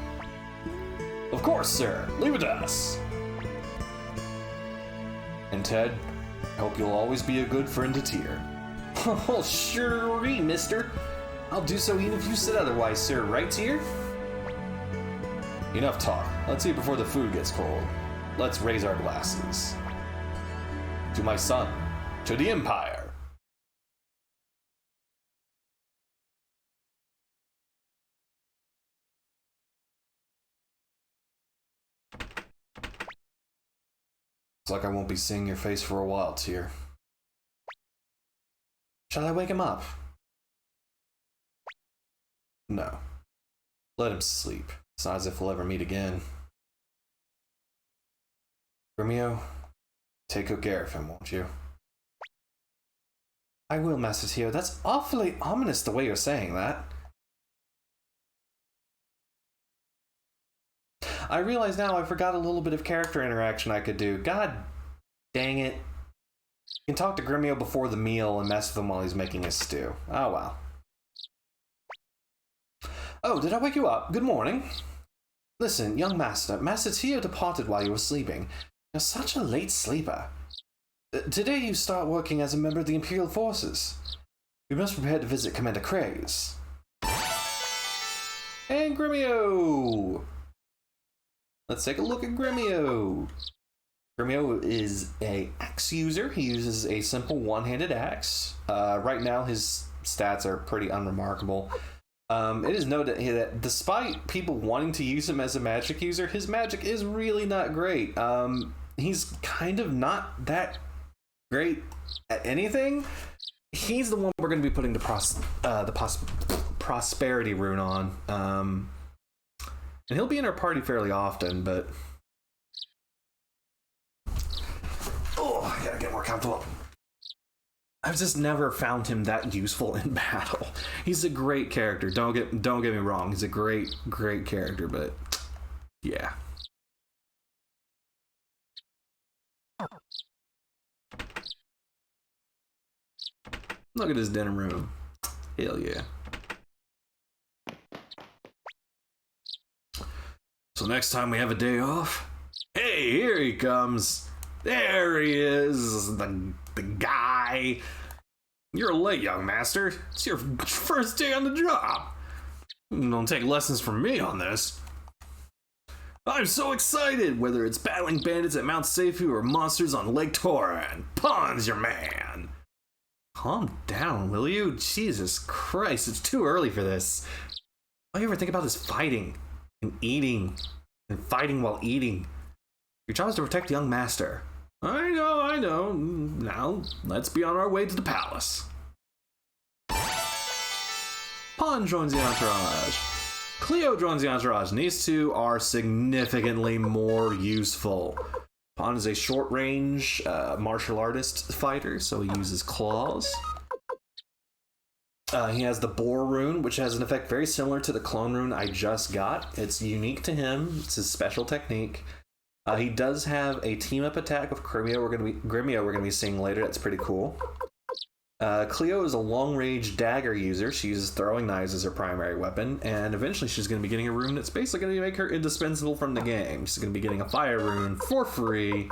Of course, sir. Leave it to us. And Ted, I hope you'll always be a good friend to Tyr. Oh, sure, mister. I'll do so even if you said otherwise, sir. Right, Tyr? Enough talk. Let's eat before the food gets cold. Let's raise our glasses. To my son. To the Empire. Looks like I won't be seeing your face for a while, Tyr. Shall I wake him up? No. Let him sleep. It's not as if we'll ever meet again. Gremio, take good care of him, won't you? I will, Master Tio. That's awfully ominous the way you're saying that. I realize now I forgot a little bit of character interaction I could do. God dang it. You can talk to Gremio before the meal and mess with him while he's making his stew. Oh well. Oh, did I wake you up? Good morning. Listen, young master, Master Tio departed while you were sleeping. You're such a late sleeper. Today you start working as a member of the Imperial Forces. We must prepare to visit Commander Craze. And Gremio! Let's take a look at Gremio. Gremio is a axe user. He uses a simple one-handed axe. Right now his stats are pretty unremarkable. It is noted that despite people wanting to use him as a magic user, his magic is really not great. He's kind of not that great at anything. He's the one we're going to be putting the prosperity rune on. And he'll be in our party fairly often, but... Oh, I gotta get more comfortable. I've just never found him that useful in battle. He's a great character. Don't get me wrong. He's a great character, but yeah. Look at his dinner room. Hell yeah. So next time we have a day off, hey, Hey, here he comes. There he is, the guy. You're late, young master. It's your first day on the job. Don't take lessons from me on this. I'm so excited, whether it's battling bandits at Mount Seifu or monsters on Lake Toran. Pon's your man. Calm down, will you? Jesus Christ, it's too early for this. All you ever think about is fighting and eating and fighting while eating. Your job is to protect the young master. I know. Now, let's be on our way to the palace. Pon joins the entourage. Cleo joins the entourage, and these two are significantly more useful. Pon is a short-range martial artist fighter, so he uses claws. He has the Boar rune, which has an effect very similar to the clone rune I just got. It's unique to him. It's his special technique. He does have a team-up attack with Gremio we're gonna be seeing later. That's pretty cool. Cleo is a long-range dagger user. She uses throwing knives as her primary weapon, and eventually she's going to be getting a rune that's basically going to make her indispensable from the game. She's going to be getting a fire rune for free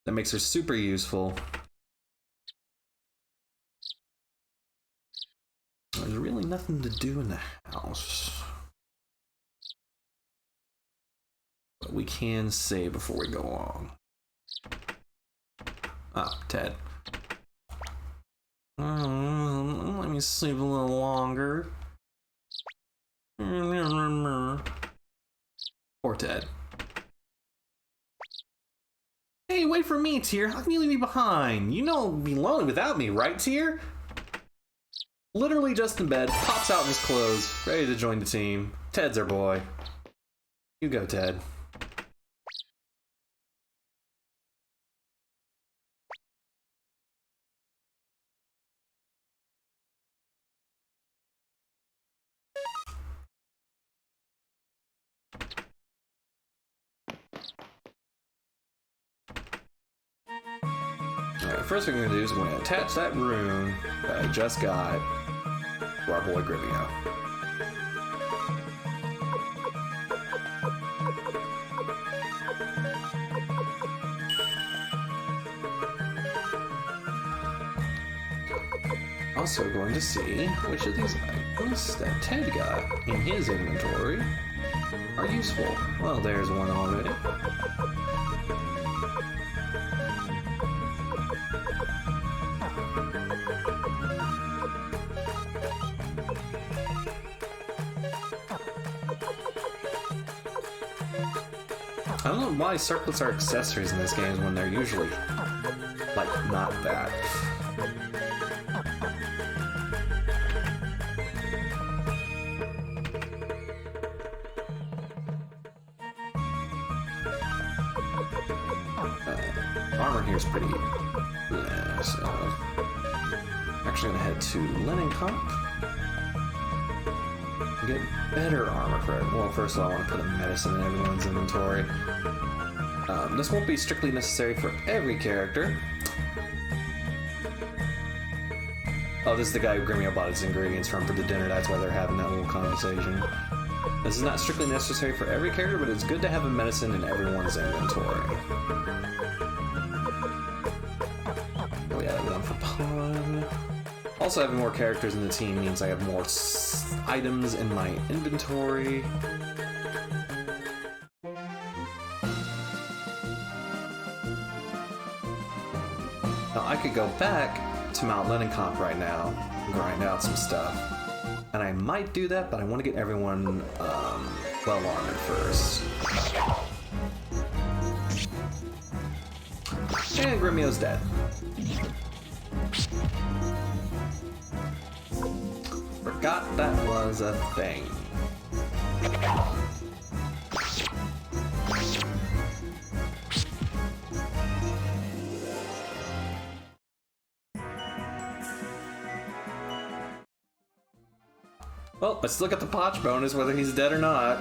that makes her super useful. There's really nothing to do in the house. But we can say before we go on. Ah, Ted. Let me sleep a little longer. Poor Ted. Hey, wait for me, Tyr. How can you leave me behind? You know I'll be lonely without me, right, Tyr? Literally just in bed, pops out in his clothes, ready to join the team. Ted's our boy. You go, Ted. Alright, first thing we're going to do is we're going to attach that rune that I just got to our boy Gremio. Also going to see which of these items that Ted got in his inventory are useful. Well, there's one already. I don't know why circlets are accessories in this game when they're usually, like, not that. Armor here is pretty... Yeah, so... Actually gonna head to Linen Comp. Get better armor for it. Well, first of all, I want to put a medicine in everyone's inventory. This won't be strictly necessary for every character. Oh, this is the guy who Gremio bought his ingredients from for the dinner. That's why they're having that little conversation. This is not strictly necessary for every character, but it's good to have a medicine in everyone's inventory. We added one for Pawn. Also, having more characters in the team means I have more items in my inventory. Now, I could go back to Mount Lenenkopf right now and grind out some stuff. And I might do that, but I want to get everyone well armored first. And Gremio's dead. Forgot that was a thing. Well, let's look at the potch bonus, whether he's dead or not.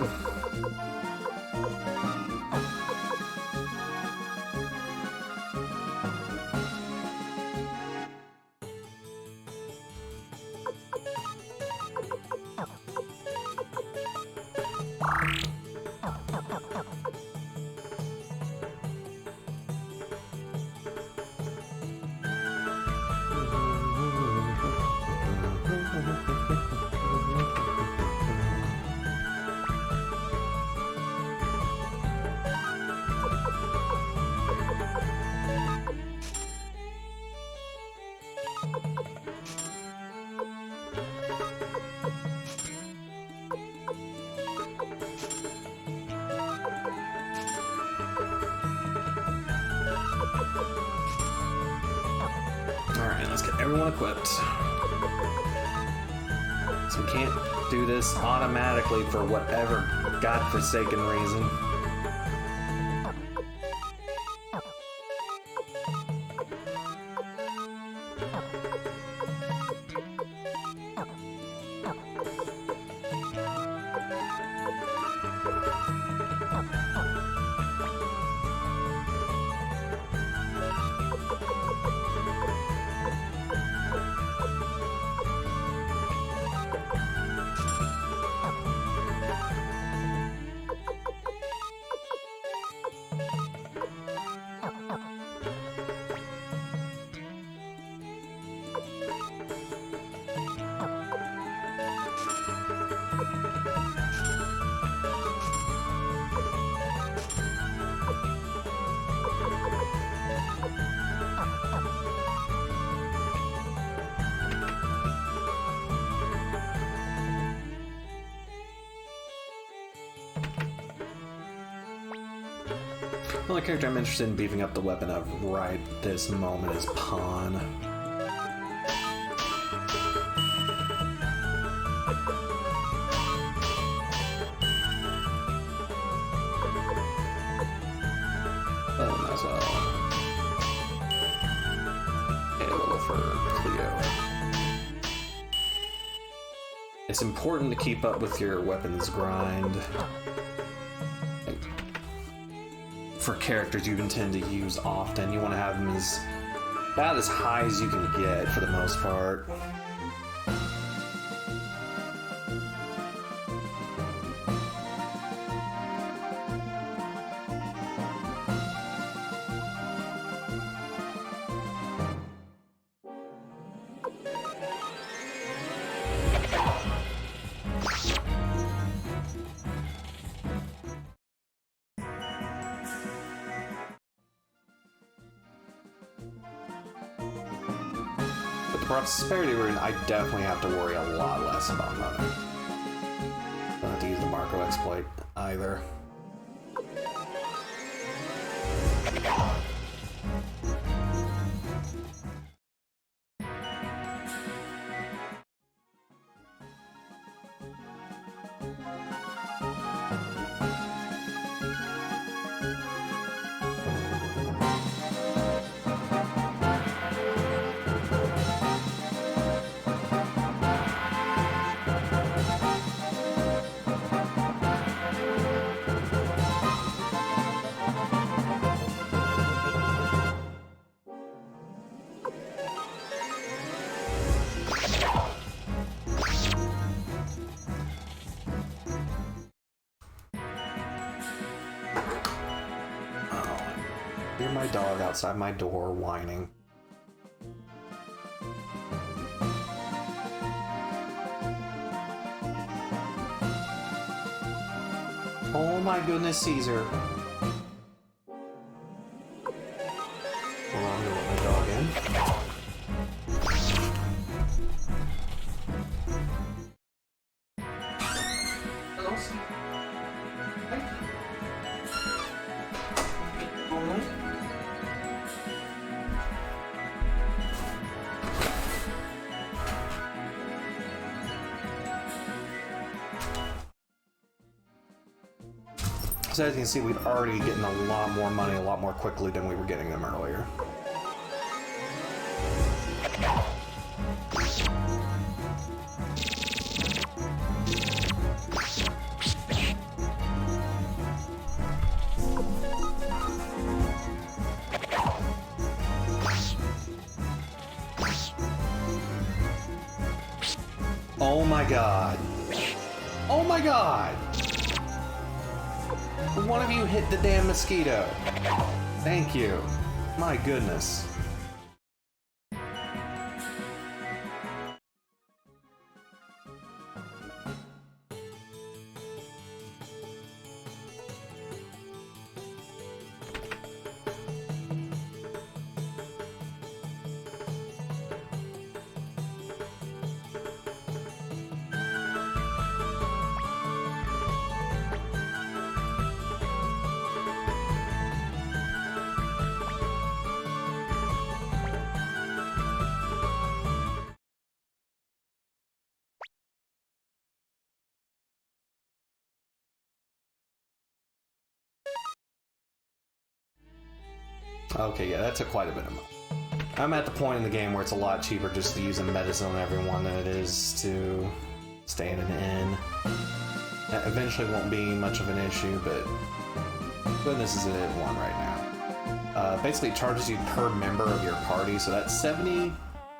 Alright, let's get everyone equipped. So we can't do this automatically for whatever godforsaken reason. The only character I'm interested in beefing up the weapon of right this moment is Pawn. Oh, might as well. A little for Cleo. It's important to keep up with your weapons grind. For characters you intend to use often, you want to have them about as high as you can get for the most part. Prosperity rune, I definitely have to worry a lot less about running. Don't have to use the Marco exploit either. Hear my dog outside my door whining. Oh my goodness, Caesar. Hold on, I'm gonna let my dog in. Hello, So as you can see, we've already getting a lot more money a lot more quickly than we were getting them earlier. Oh my god. Oh my god! One of you hit the damn mosquito. Thank you. My goodness. Okay, yeah, that took quite a bit of money. I'm at the point in the game where it's a lot cheaper just to use a medicine on everyone than it is to stay in an inn. That eventually won't be much of an issue, but this is at 1 right now. Basically, it charges you per member of your party, so that's 70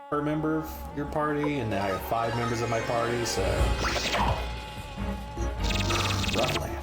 per member of your party, and now I have 5 members of my party, so rough landing.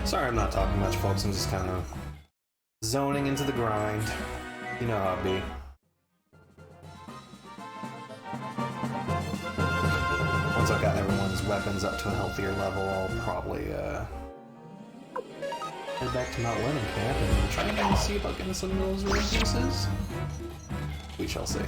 Sorry I'm not talking much, folks. I'm just kind of zoning into the grind. You know how it be. Once I've got everyone's weapons up to a healthier level, I'll probably head back to Mount Lennon Camp and try and see about getting some of those rare pieces. We shall see.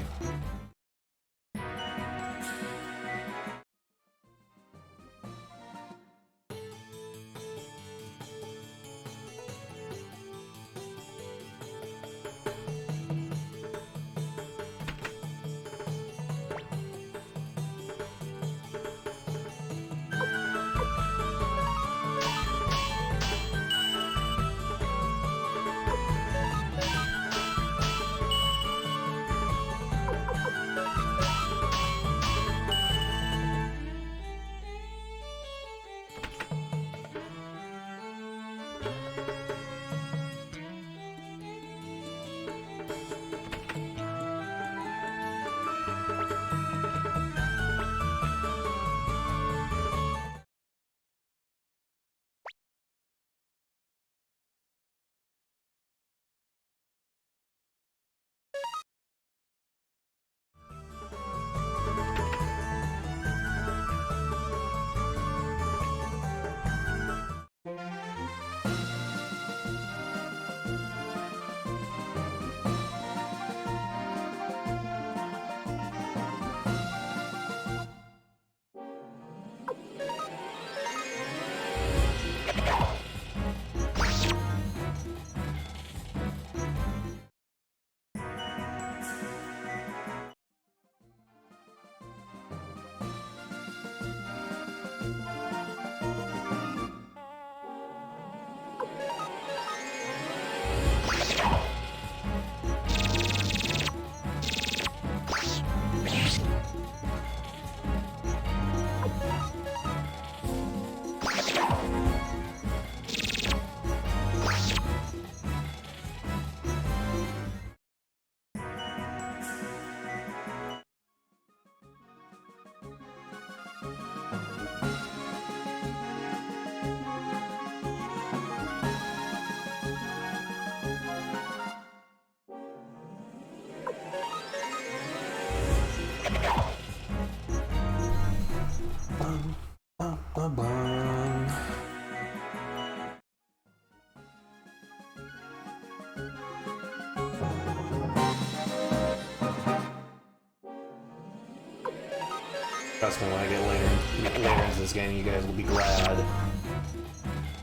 Trust me, when I get later into this game, you guys will be glad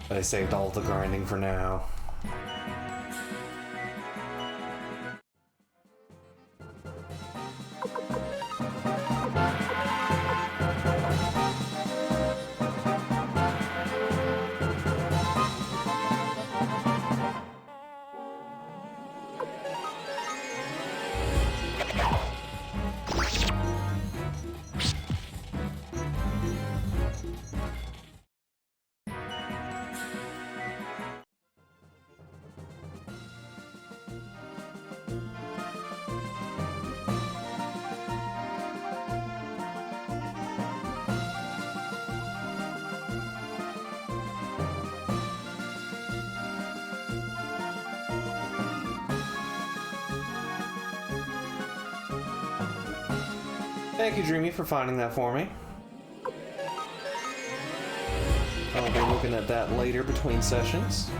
that I saved all the grinding for now. Thank you, Dreamy, for finding that for me. I'll be looking at that later between sessions.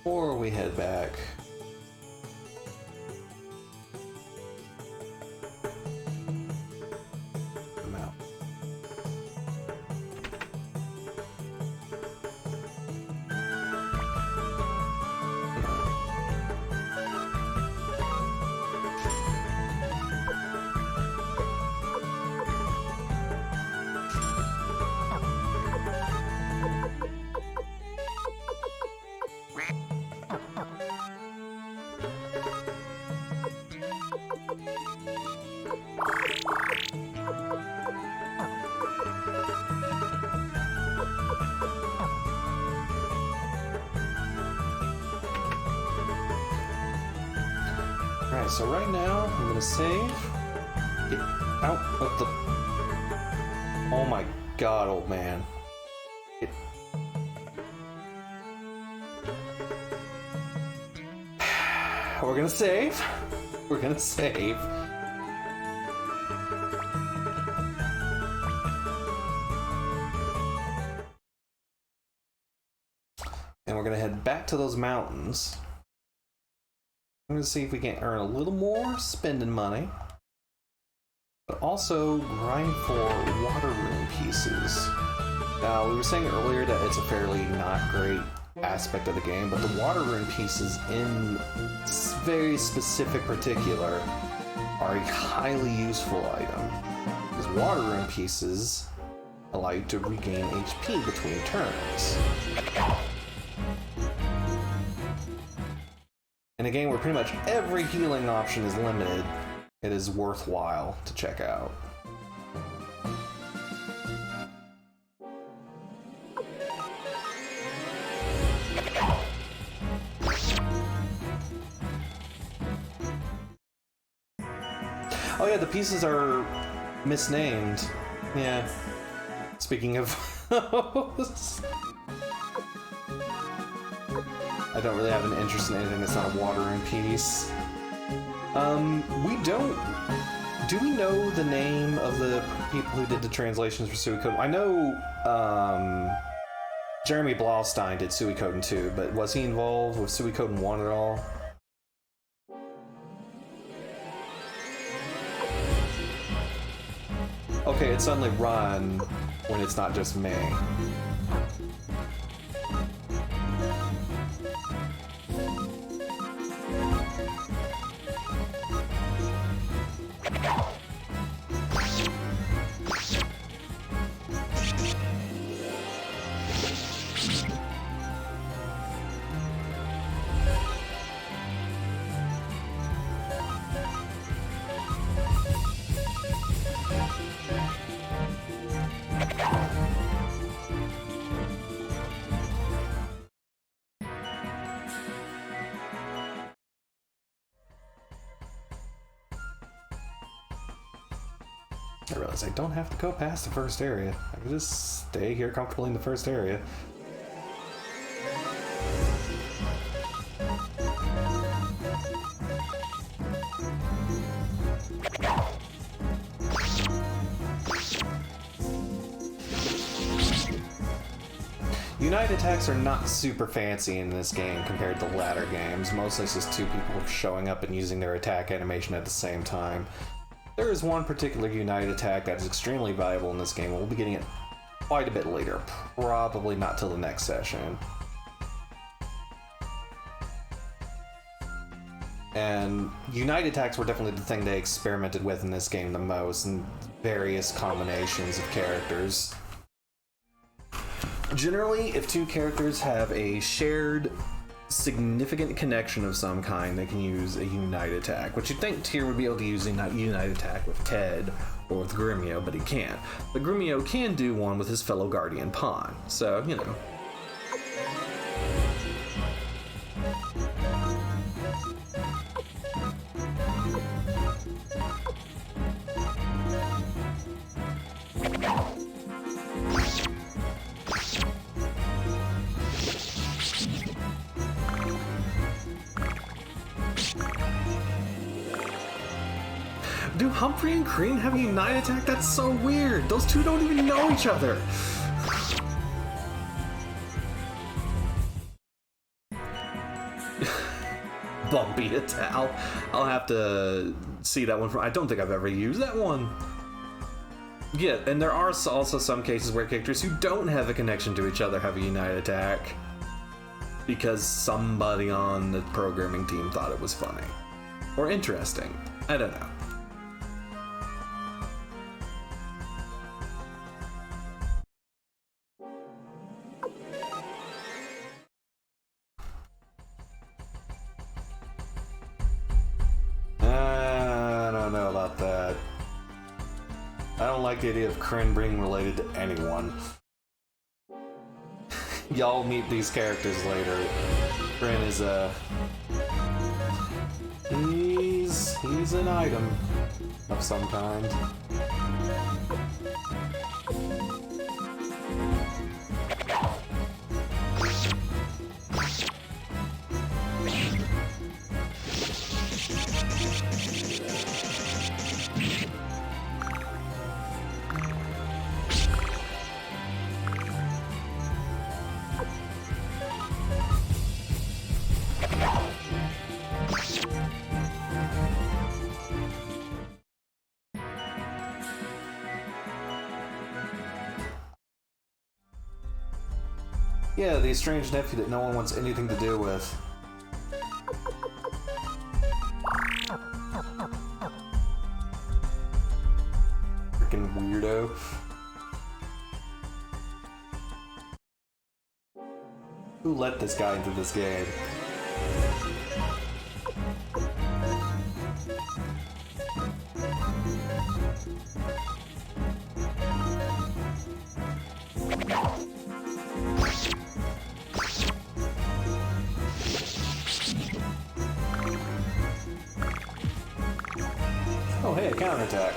Before we head back, I'm out. Alright, so right now I'm gonna save. Get out of the. Oh my god, old man. Get... We're gonna save. We're gonna save. And we're gonna head back to those mountains. I'm gonna see if we can earn a little more spending money, but also grind for water room pieces. Now, we were saying earlier that it's a fairly not great aspect of the game, but the water rune pieces in very specific particular are a highly useful item. Because water rune pieces allow you to regain HP between turns. In a game where pretty much every healing option is limited, it is worthwhile to check out. Oh yeah, the pieces are misnamed. Yeah. Speaking of those. I don't really have an interest in anything that's not a water rune piece. We don't... Do we know the name of the people who did the translations for Suikoden? I know, Jeremy Blaustein did Suikoden 2, but was he involved with Suikoden 1 at all? Okay, it suddenly run when it's not just me. I realize I don't have to go past the first area. I can just stay here comfortably in the first area. Unite attacks are not super fancy in this game compared to latter games. Mostly it's just two people showing up and using their attack animation at the same time. There is one particular Unite attack that is extremely valuable in this game. We'll be getting it quite a bit later, probably not till the next session. And Unite attacks were definitely the thing they experimented with in this game the most, and various combinations of characters. Generally, if two characters have a shared significant connection of some kind, they can use a Unite attack, which you'd think Tyr would be able to use a Unite attack with Ted or with Grumio, but he can't. But Grumio can do one with his fellow Guardian Pawn, so, you know. Do Humphrey and Crean have a Unite attack? That's so weird. Those two don't even know each other. Bumpy attack. I'll have to see that one. I don't think I've ever used that one. Yeah, and there are also some cases where characters who don't have a connection to each other have a Unite attack because somebody on the programming team thought it was funny or interesting. I don't know. I don't like the idea of Kryn being related to anyone. Y'all meet these characters later. Kryn is he's an item of some kind. Yeah, the estranged nephew that no one wants anything to do with. Freaking weirdo. Who let this guy into this game? Oh, hey, a counterattack.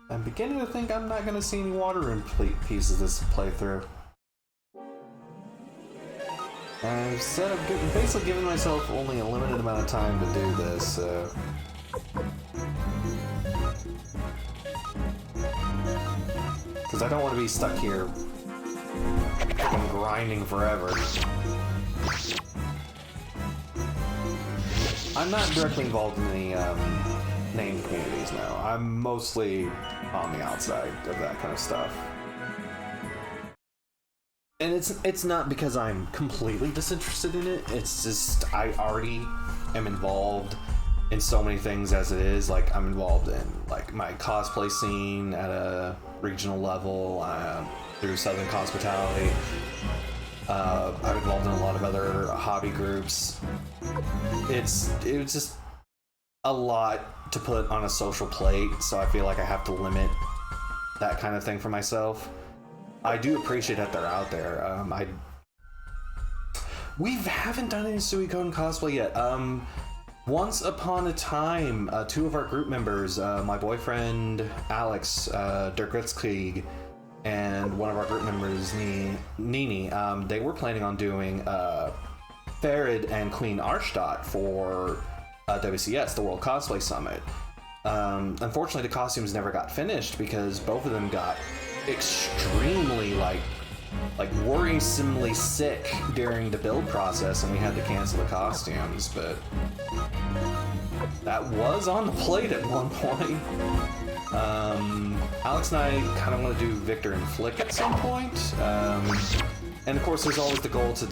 I'm beginning to think I'm not going to see any water in pieces this playthrough. I've said I've basically given myself only a limited amount of time to do this, so... Because I don't want to be stuck here fucking grinding forever. I'm not directly involved in any named communities now. I'm mostly on the outside of that kind of stuff. And it's not because I'm completely disinterested in it, it's just I already am involved in so many things as it is. Like, I'm involved in like my cosplay scene at a regional level, through Southern Hospitality. I'm involved in a lot of other hobby groups. It was just a lot to put on a social plate, so I feel like I have to limit that kind of thing for myself. I do appreciate that they're out there. We haven't done any Suikoden cosplay yet. Once upon a time, two of our group members, my boyfriend Alex Dirkwitzkrieg, and one of our group members, Nini, they were planning on doing Farid and Queen Arshtot for WCS, the World Cosplay Summit. Unfortunately, the costumes never got finished because both of them got extremely like worrisomely sick during the build process, and we had to cancel the costumes. But that was on the plate at one point. Alex and I kind of want to do Victor and Flick at some point. And of course, there's always the goal to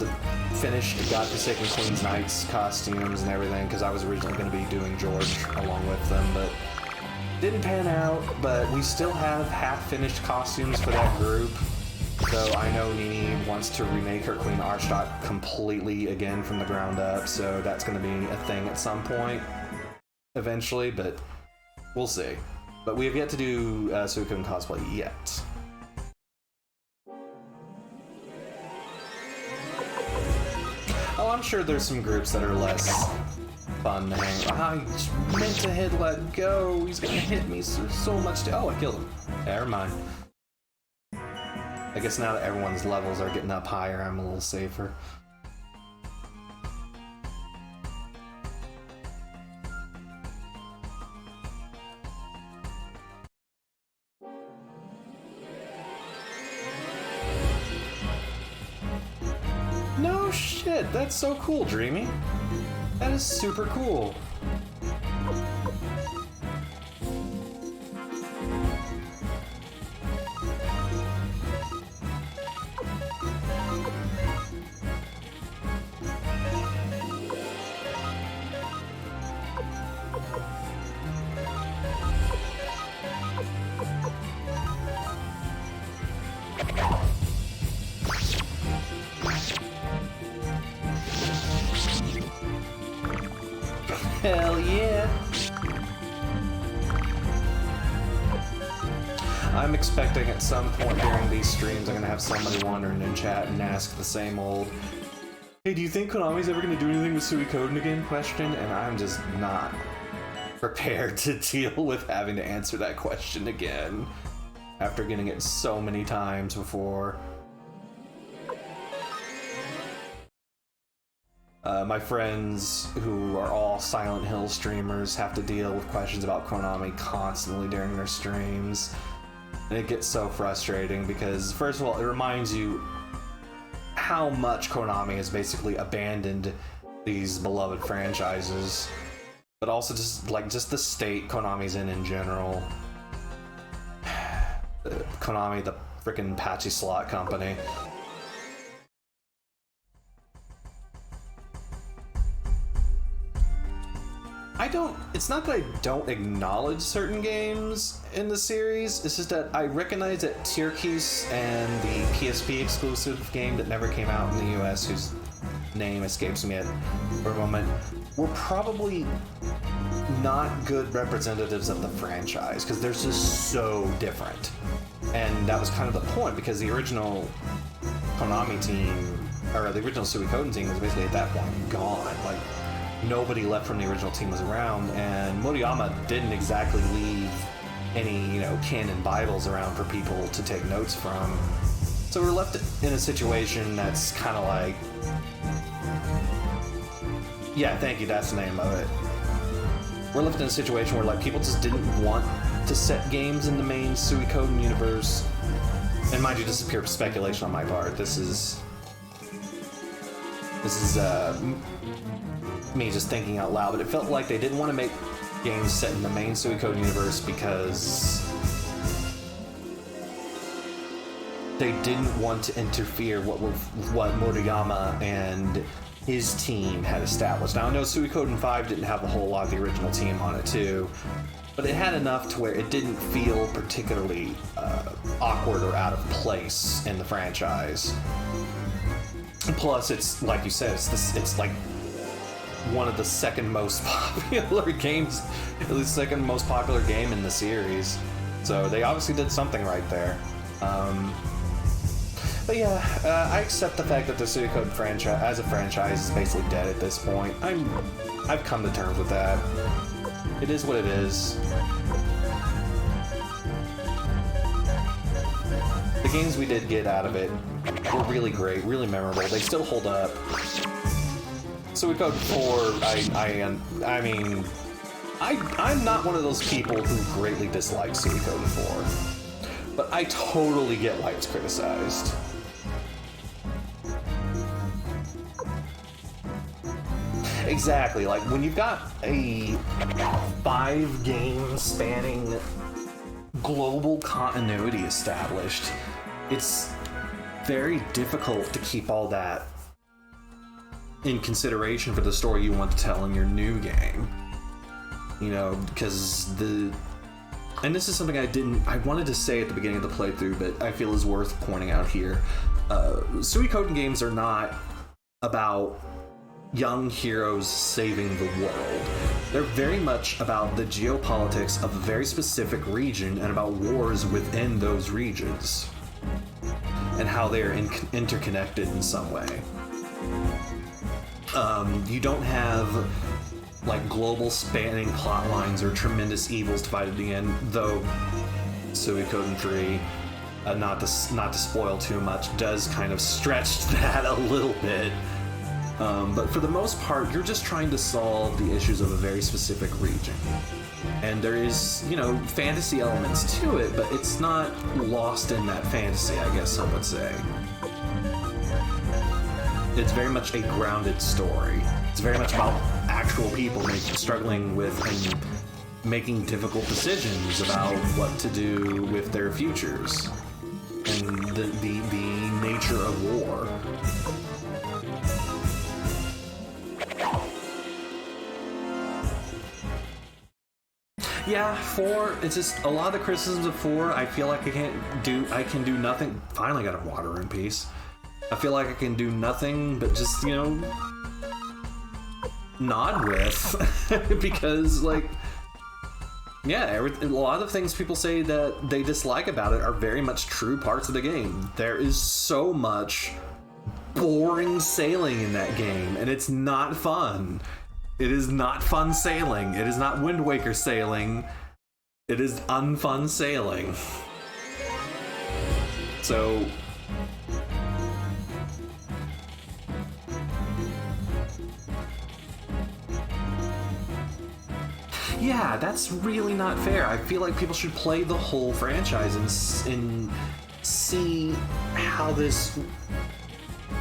finish the Godforsaken Queen's Knights costumes and everything, because I was originally going to be doing George along with them, but didn't pan out. But we still have half-finished costumes for that group. So I know Nini wants to remake her Queen Arshtot completely again from the ground up, so that's going to be a thing at some point, eventually, but we'll see. But we have yet to do Suikoden cosplay yet. Oh, I'm sure there's some groups that are less fun to hang. I meant to hit let go. He's gonna hit me so much. Oh, I killed him. Never mind. I guess now that everyone's levels are getting up higher, I'm a little safer. No shit, that's so cool, Dreamy. That is super cool. Hell yeah! I'm expecting at some point during these streams I'm gonna have somebody wandering in chat and ask the same old, "Hey, do you think Konami's ever gonna do anything with Suikoden again?" question, and I'm just not prepared to deal with having to answer that question again after getting it so many times before. My friends who are all Silent Hill streamers have to deal with questions about Konami constantly during their streams. And it gets so frustrating because, first of all, it reminds you how much Konami has basically abandoned these beloved franchises. But also just the state Konami's in general. Konami, the freaking patchy slot company. It's not that I don't acknowledge certain games in the series, it's just that I recognize that Tierkees and the PSP exclusive game that never came out in the US, whose name escapes me for a moment, were probably not good representatives of the franchise, because they're just so different. And that was kind of the point, because the original Konami team, or the original Suikoden team, was basically at that point gone. Like, nobody left from the original team was around, and Moriyama didn't exactly leave any, canon Bibles around for people to take notes from. So we're left in a situation that's kind of like, yeah, thank you, that's the name of it. We're left in a situation where like people just didn't want to set games in the main Suikoden universe. And mind you, this is pure speculation on my part. This is me just thinking out loud, but it felt like they didn't want to make games set in the main Suikoden universe because they didn't want to interfere with what Moriyama and his team had established. Now, I know Suikoden 5 didn't have a whole lot of the original team on it too, but it had enough to where it didn't feel particularly awkward or out of place in the franchise. Plus, it's like you said, it's like one of the second most popular games, at least second most popular game in the series. So they obviously did something right there. But yeah, I accept the fact that the Suikoden franchise, as a franchise, is basically dead at this point. I've come to terms with that. It is what it is. The games we did get out of it were really great, really memorable. They still hold up. Suikoden 4, I'm not one of those people who greatly dislike Suikoden 4, but I totally get why it's criticized. Exactly, like when you've got a 5-game spanning global continuity established, it's very difficult to keep all that in consideration for the story you want to tell in your new game. Because and this is something I wanted to say at the beginning of the playthrough, but I feel is worth pointing out here. Suikoden games are not about young heroes saving the world. They're very much about the geopolitics of a very specific region and about wars within those regions and how they're interconnected in some way. You don't have like global spanning plot lines or tremendous evils to fight at the end, though Suikoden 3, not to spoil too much, does kind of stretch that a little bit. But for the most part, you're just trying to solve the issues of a very specific region. And there is, fantasy elements to it, but it's not lost in that fantasy, I guess some would say. It's very much a grounded story. It's very much about actual people struggling with and making difficult decisions about what to do with their futures and the nature of war. Yeah, 4, it's just a lot of the criticisms of 4, I feel like I can do nothing. Finally got a water in peace. I feel like I can do nothing but just, nod with. Because, yeah, a lot of things people say that they dislike about it are very much true parts of the game. There is so much boring sailing in that game, and it's not fun. It is not fun sailing. It is not Wind Waker sailing. It is unfun sailing. So, yeah, that's really not fair. I feel like people should play the whole franchise and see how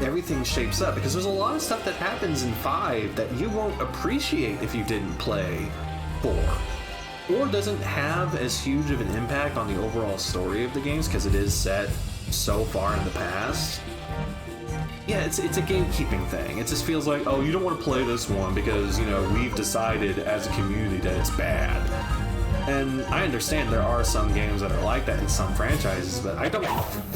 everything shapes up, because there's a lot of stuff that happens in 5 that you won't appreciate if you didn't play 4. 4 doesn't have as huge of an impact on the overall story of the games because it is set so far in the past. Yeah, it's a gatekeeping thing. It just feels like, oh, you don't want to play this one because, you know, we've decided as a community that it's bad. And I understand there are some games that are like that in some franchises, but I don't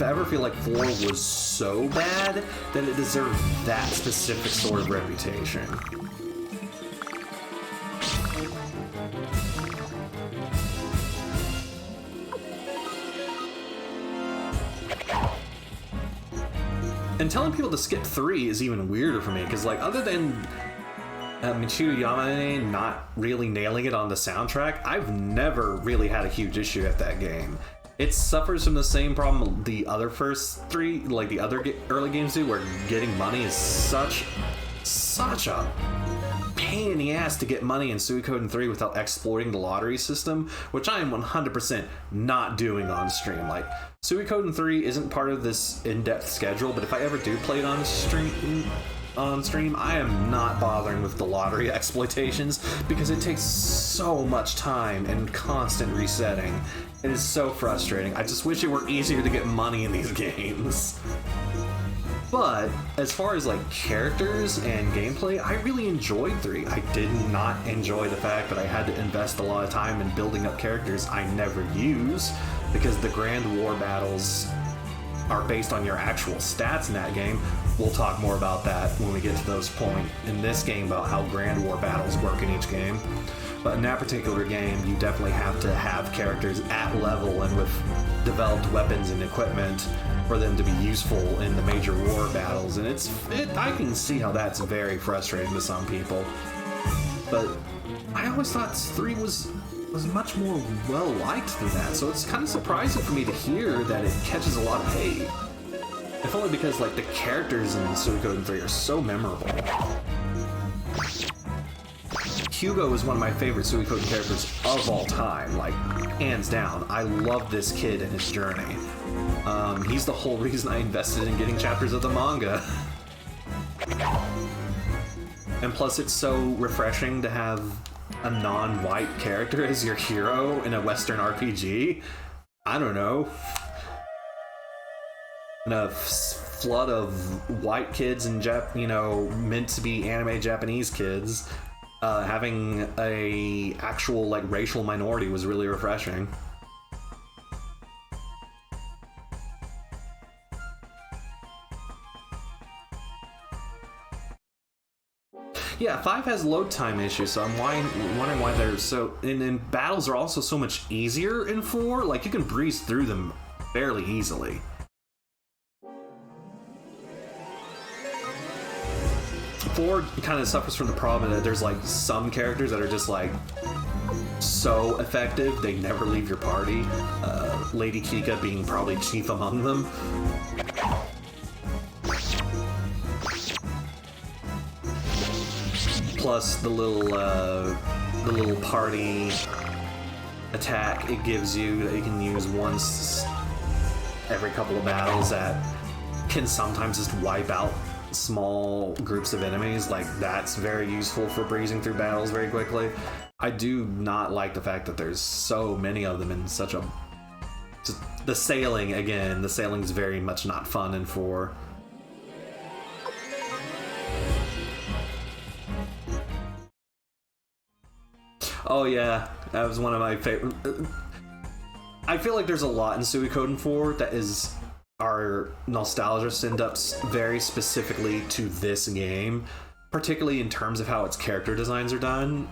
ever feel like 4 was so bad that it deserved that specific sort of reputation. And telling people to skip 3 is even weirder for me, because, like, other than Michiru Yamane not really nailing it on the soundtrack, I've never really had a huge issue at that game. It suffers from the same problem the other first 3, like the other early games do, where getting money is such a pain in the ass to get money in Suikoden 3 without exploiting the lottery system, which I am 100% not doing on stream. Like, Suikoden 3 isn't part of this in-depth schedule, but if I ever do play it on stream, I am not bothering with the lottery exploitations because it takes so much time and constant resetting. It is so frustrating. I just wish it were easier to get money in these games. But as far as like characters and gameplay, I really enjoyed 3. I did not enjoy the fact that I had to invest a lot of time in building up characters I never use, because the Grand War battles are based on your actual stats in that game. We'll talk more about that when we get to those points in this game about how Grand War battles work in each game. But in that particular game, you definitely have to have characters at level and with developed weapons and equipment for them to be useful in the major war battles, and I can see how that's very frustrating to some people. But I always thought 3 was much more well liked than that, so it's kind of surprising for me to hear that it catches a lot of hate. If only because like the characters in Suikoden 3 are so memorable. Hugo is one of my favorite Suikoden characters of all time, like hands down. I love this kid and his journey. He's the whole reason I invested in getting chapters of the manga. And plus it's so refreshing to have a non-white character as your hero in a Western RPG. I don't know. In a flood of white kids and meant to be anime Japanese kids, having a actual like racial minority was really refreshing. Yeah, 5 has load time issues, so I'm wondering why they're so... And battles are also so much easier in 4, like you can breeze through them fairly easily. 4 kind of suffers from the problem that there's like some characters that are just like so effective, they never leave your party. Lady Kika being probably chief among them. Plus the little party attack it gives you that you can use once every couple of battles that can sometimes just wipe out small groups of enemies. Like, that's very useful for breezing through battles very quickly. I do not like the fact that there's so many of them in such a... The sailing, again, the sailing's very much not fun in 4. Oh yeah, that was one of my favorite... I feel like there's a lot in Suikoden 4 that is our nostalgia send-ups very specifically to this game, particularly in terms of how its character designs are done.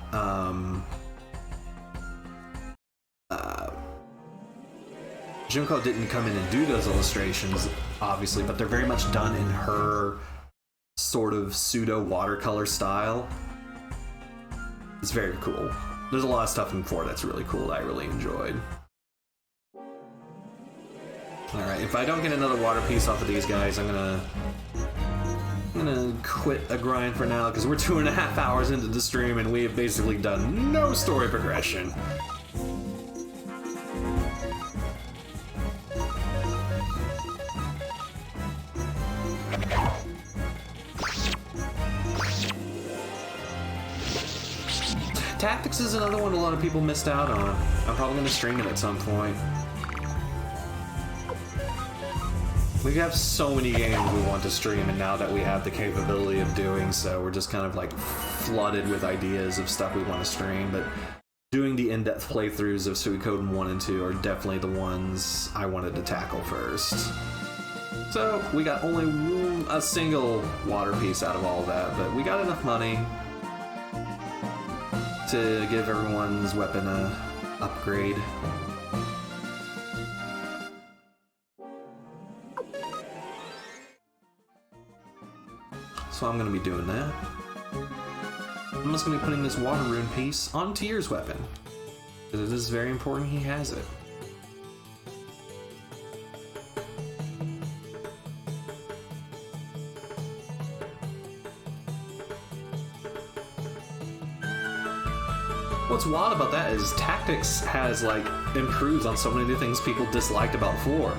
Junko didn't come in and do those illustrations, obviously, but they're very much done in her sort of pseudo watercolor style. It's very cool. There's a lot of stuff in 4 that's really cool that I really enjoyed. Alright, if I don't get another water piece off of these guys, I'm gonna quit a grind for now, because we're 2.5 hours into the stream and we have basically done no story progression. Tactics is another one a lot of people missed out on. I'm probably going to stream it at some point. We have so many games we want to stream, and now that we have the capability of doing so, we're just kind of like flooded with ideas of stuff we want to stream. But doing the in-depth playthroughs of Suikoden 1 and 2 are definitely the ones I wanted to tackle first. So we got only a single water piece out of all that, but we got enough money to give everyone's weapon a upgrade. So I'm going to be doing that. I'm just going to be putting this water rune piece on Tyr's weapon, because it is very important he has it. What's wild about that is Tactics has like improved on so many of the things people disliked about 4.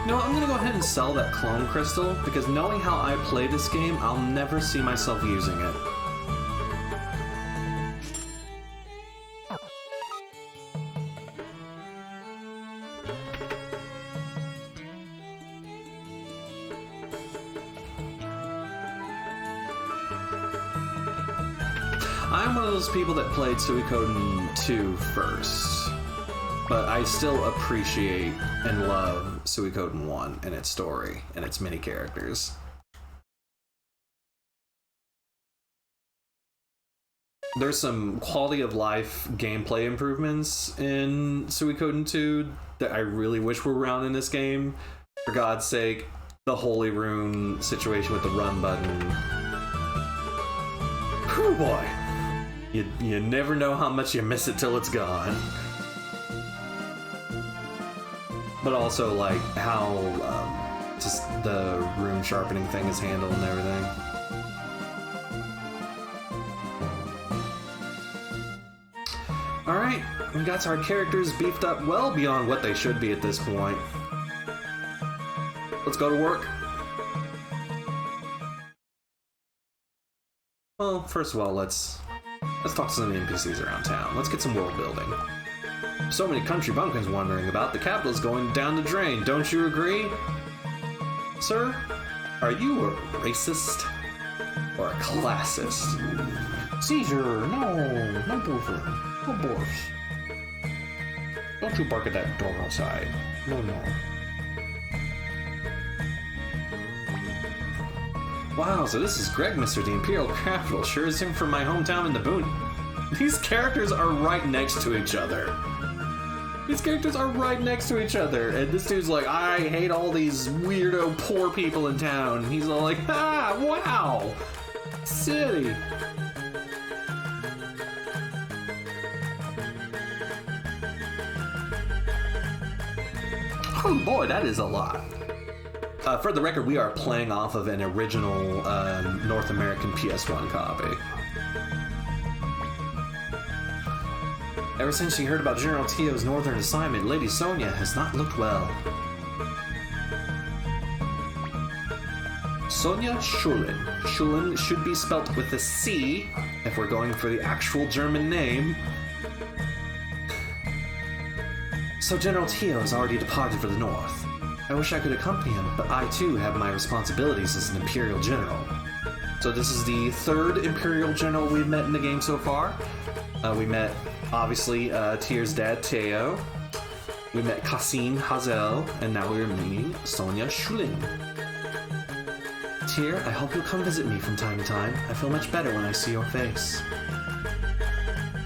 No, I'm gonna go ahead and sell that clone crystal, because knowing how I play this game, I'll never see myself using it. I'm one of those people that played Suikoden 2 first, but I still appreciate and love Suikoden 1 and its story and its many characters. There's some quality of life gameplay improvements in Suikoden 2 that I really wish were around in this game. For God's sake, the Holy Rune situation with the run button. Whew, boy. You never know how much you miss it till it's gone. But also, like, how just the rune sharpening thing is handled and everything. Alright, we got our characters beefed up well beyond what they should be at this point. Let's go to work. Well, first of all, let's talk to some of the NPCs around town. Let's get some world building. So many country bumpkins wandering about, the capital's going down the drain, don't you agree? Sir, are you a racist or a classist? Caesar, no boyfriend, no boss. Don't you bark at that dog outside. No. Wow, so this is Greg, Mr. The Imperial Capital. Sure is him from my hometown in the boon. These characters are right next to each other. These characters are right next to each other, and this dude's like, I hate all these weirdo poor people in town. He's all like, ah, wow, city. Oh boy, that is a lot. For the record, we are playing off of an original North American PS1 copy. Ever since she heard about General Tio's northern assignment, Lady Sonia has not looked well. Sonia Schulin. Schulin should be spelt with a C, if we're going for the actual German name. So General Tio has already departed for the north. I wish I could accompany him, but I too have my responsibilities as an Imperial General. So this is the third Imperial General we've met in the game so far. We met, obviously, Tyr's dad, Teo. We met Kasim Hazel, and now we are meeting Sonia Schulin. Tyr, I hope you'll come visit me from time to time. I feel much better when I see your face.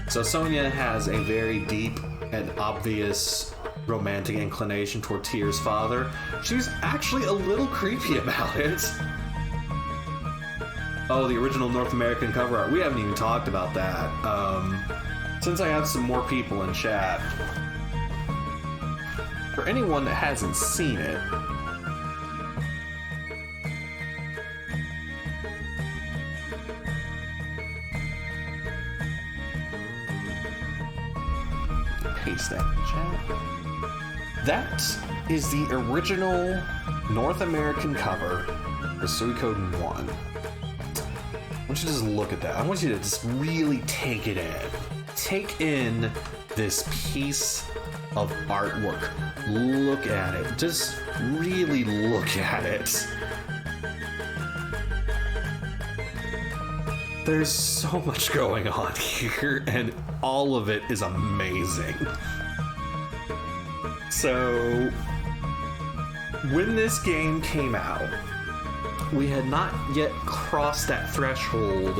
So Sonia has a very deep and obvious romantic inclination toward Tyr's father. She's actually a little creepy about it. Oh, the original North American cover art. We haven't even talked about that. Since I have some more people in chat, for anyone that hasn't seen it, paste that in chat. That is the original North American cover for Suikoden 1. I want you to just look at that. I want you to just really take it in. Take in this piece of artwork. Look at it. Just really look at it. There's so much going on here, and all of it is amazing. So, when this game came out, we had not yet crossed that threshold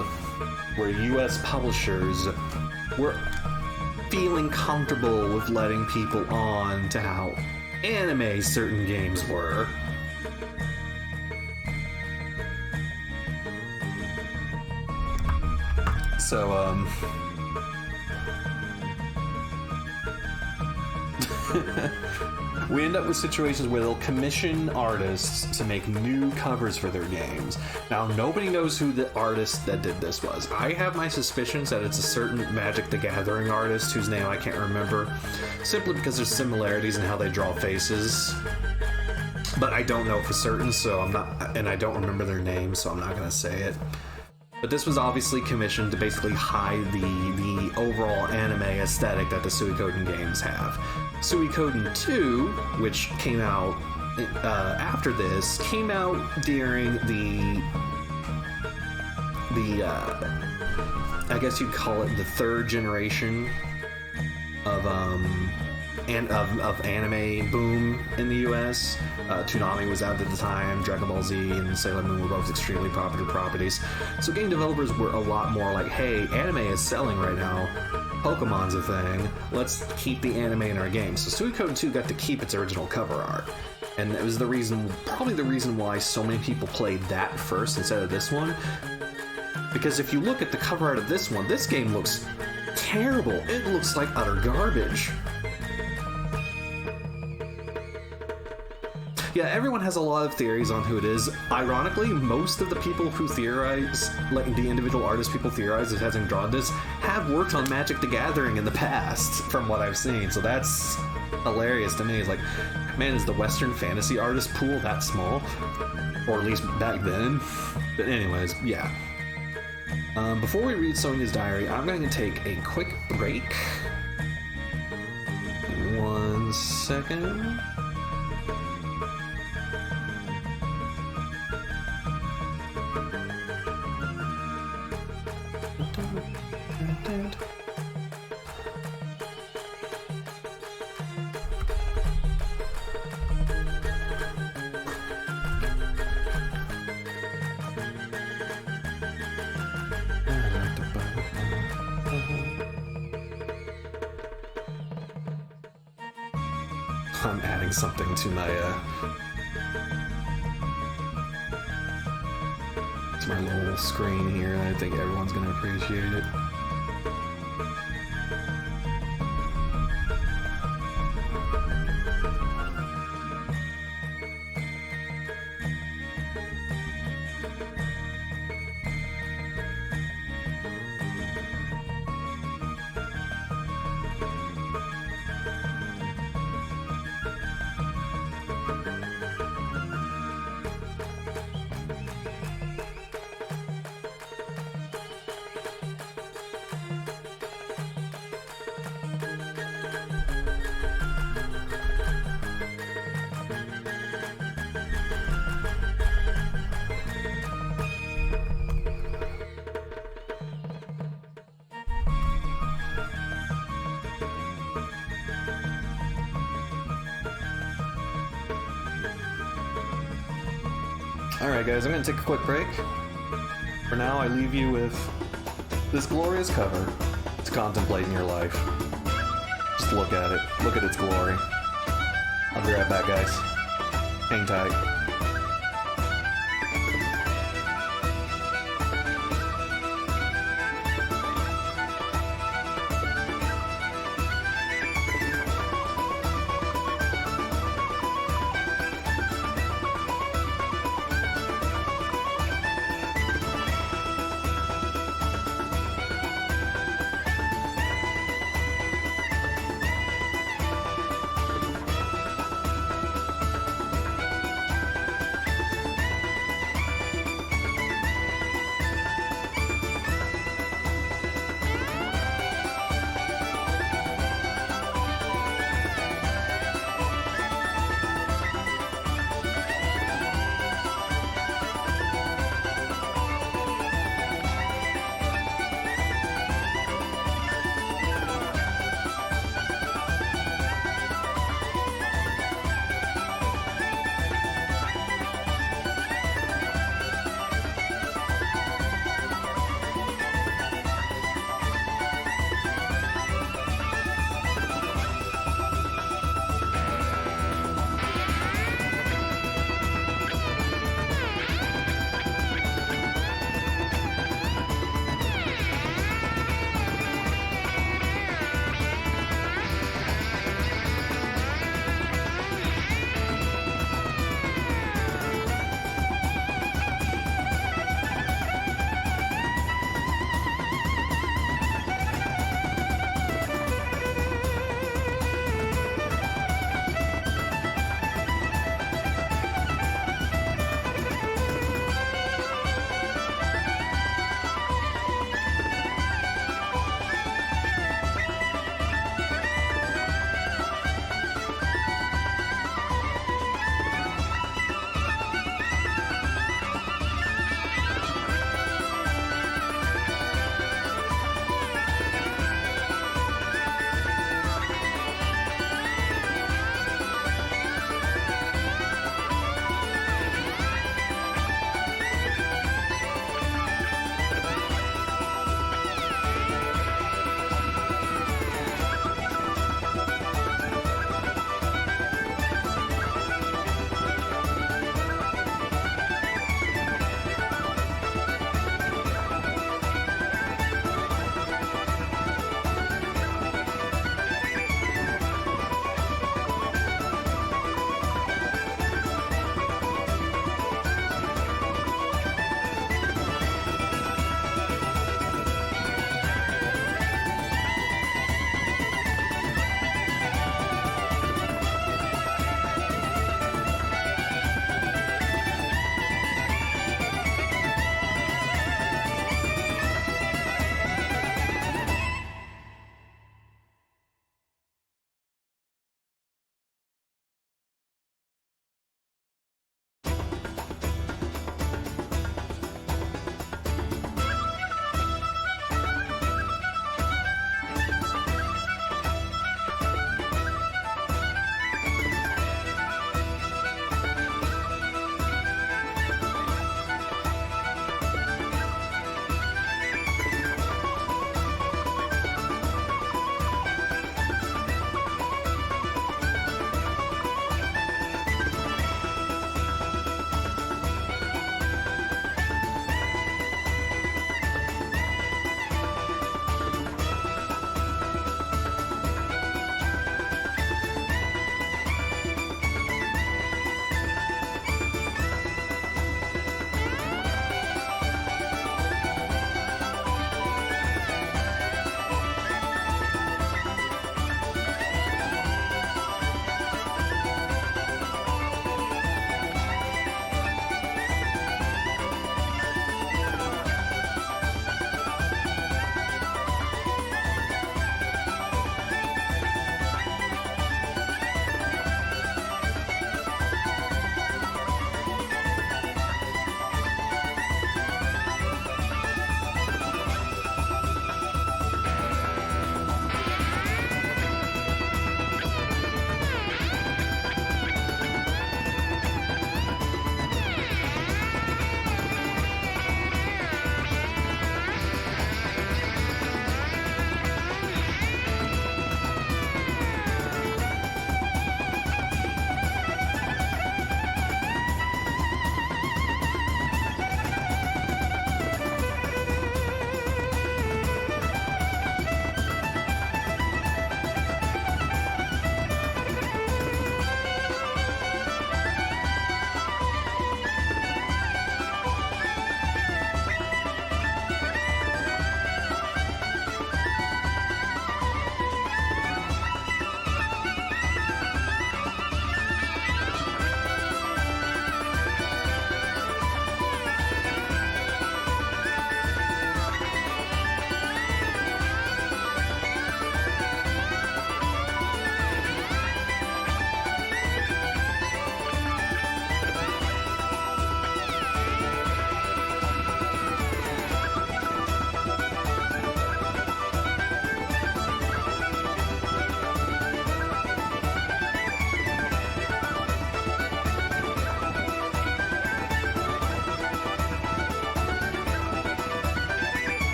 where US publishers were feeling comfortable with letting people on to how anime certain games were. So, we end up with situations where they'll commission artists to make new covers for their games. Now, nobody knows who the artist that did this was. I have my suspicions that it's a certain Magic the Gathering artist whose name I can't remember, simply because there's similarities in how they draw faces. But I don't know for certain, so I'm not, and I don't remember their name, so I'm not going to say it. But this was obviously commissioned to basically hide the overall anime aesthetic that the Suikoden games have. Suikoden 2, which came out after this, came out during the I guess you'd call it the third generation of anime boom in the US. Toonami was out at the time, Dragon Ball Z and Sailor Moon were both extremely popular properties. So game developers were a lot more like, hey, anime is selling right now, Pokemon's a thing, let's keep the anime in our game. So Suikoden 2 got to keep its original cover art. And it was probably the reason why so many people played that first instead of this one. Because if you look at the cover art of this one, this game looks terrible. It looks like utter garbage. Yeah, everyone has a lot of theories on who it is. Ironically, most of the people who theorize, like the individual artists people theorize as having drawn this, have worked on Magic the Gathering in the past, from what I've seen. So that's hilarious to me. It's like, man, is the Western fantasy artist pool that small? Or at least back then. But anyways, yeah. Before we read Sonia's diary, I'm going to take a quick break. 1 second. I'm adding something to my little screen here, and I think everyone's gonna appreciate it. Alright guys, I'm gonna take a quick break. For now, I leave you with this glorious cover to contemplate in your life. Just look at it. Look at its glory. I'll be right back, guys. Hang tight.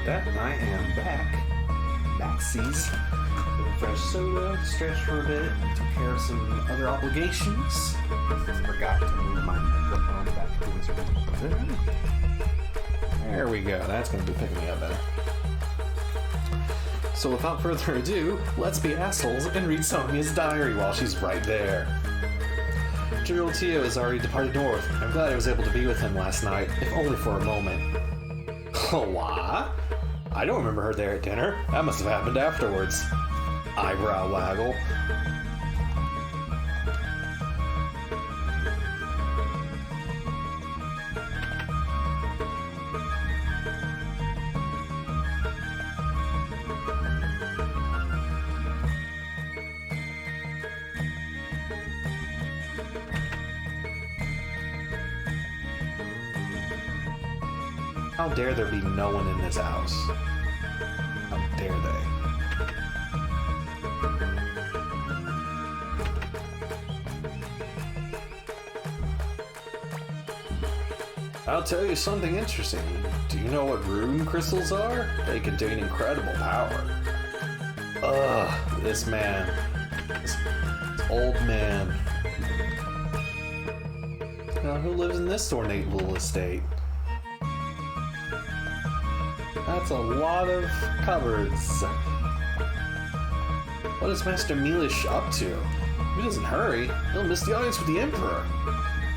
with that, I am back. Backsies. Fresh soda, stretched for a bit, took care of some other obligations. Forgot to move my microphone back to its position. There we go, that's going to be picking me up better. So without further ado, let's be assholes and read Sonia's diary while she's right there. General Tio has already departed north. I'm glad I was able to be with him last night, if only for a moment. Oh, what? I don't remember her there at dinner. That must have happened afterwards. Eyebrow waggle. How dare there be no one in this house? How dare they? I'll tell you something interesting. Do you know what rune crystals are? They contain incredible power. Ugh, this man. This old man. Now, who lives in this ornate little estate? That's a lot of cupboards. What is Master Milish up to? If he doesn't hurry, he'll miss the audience with the Emperor.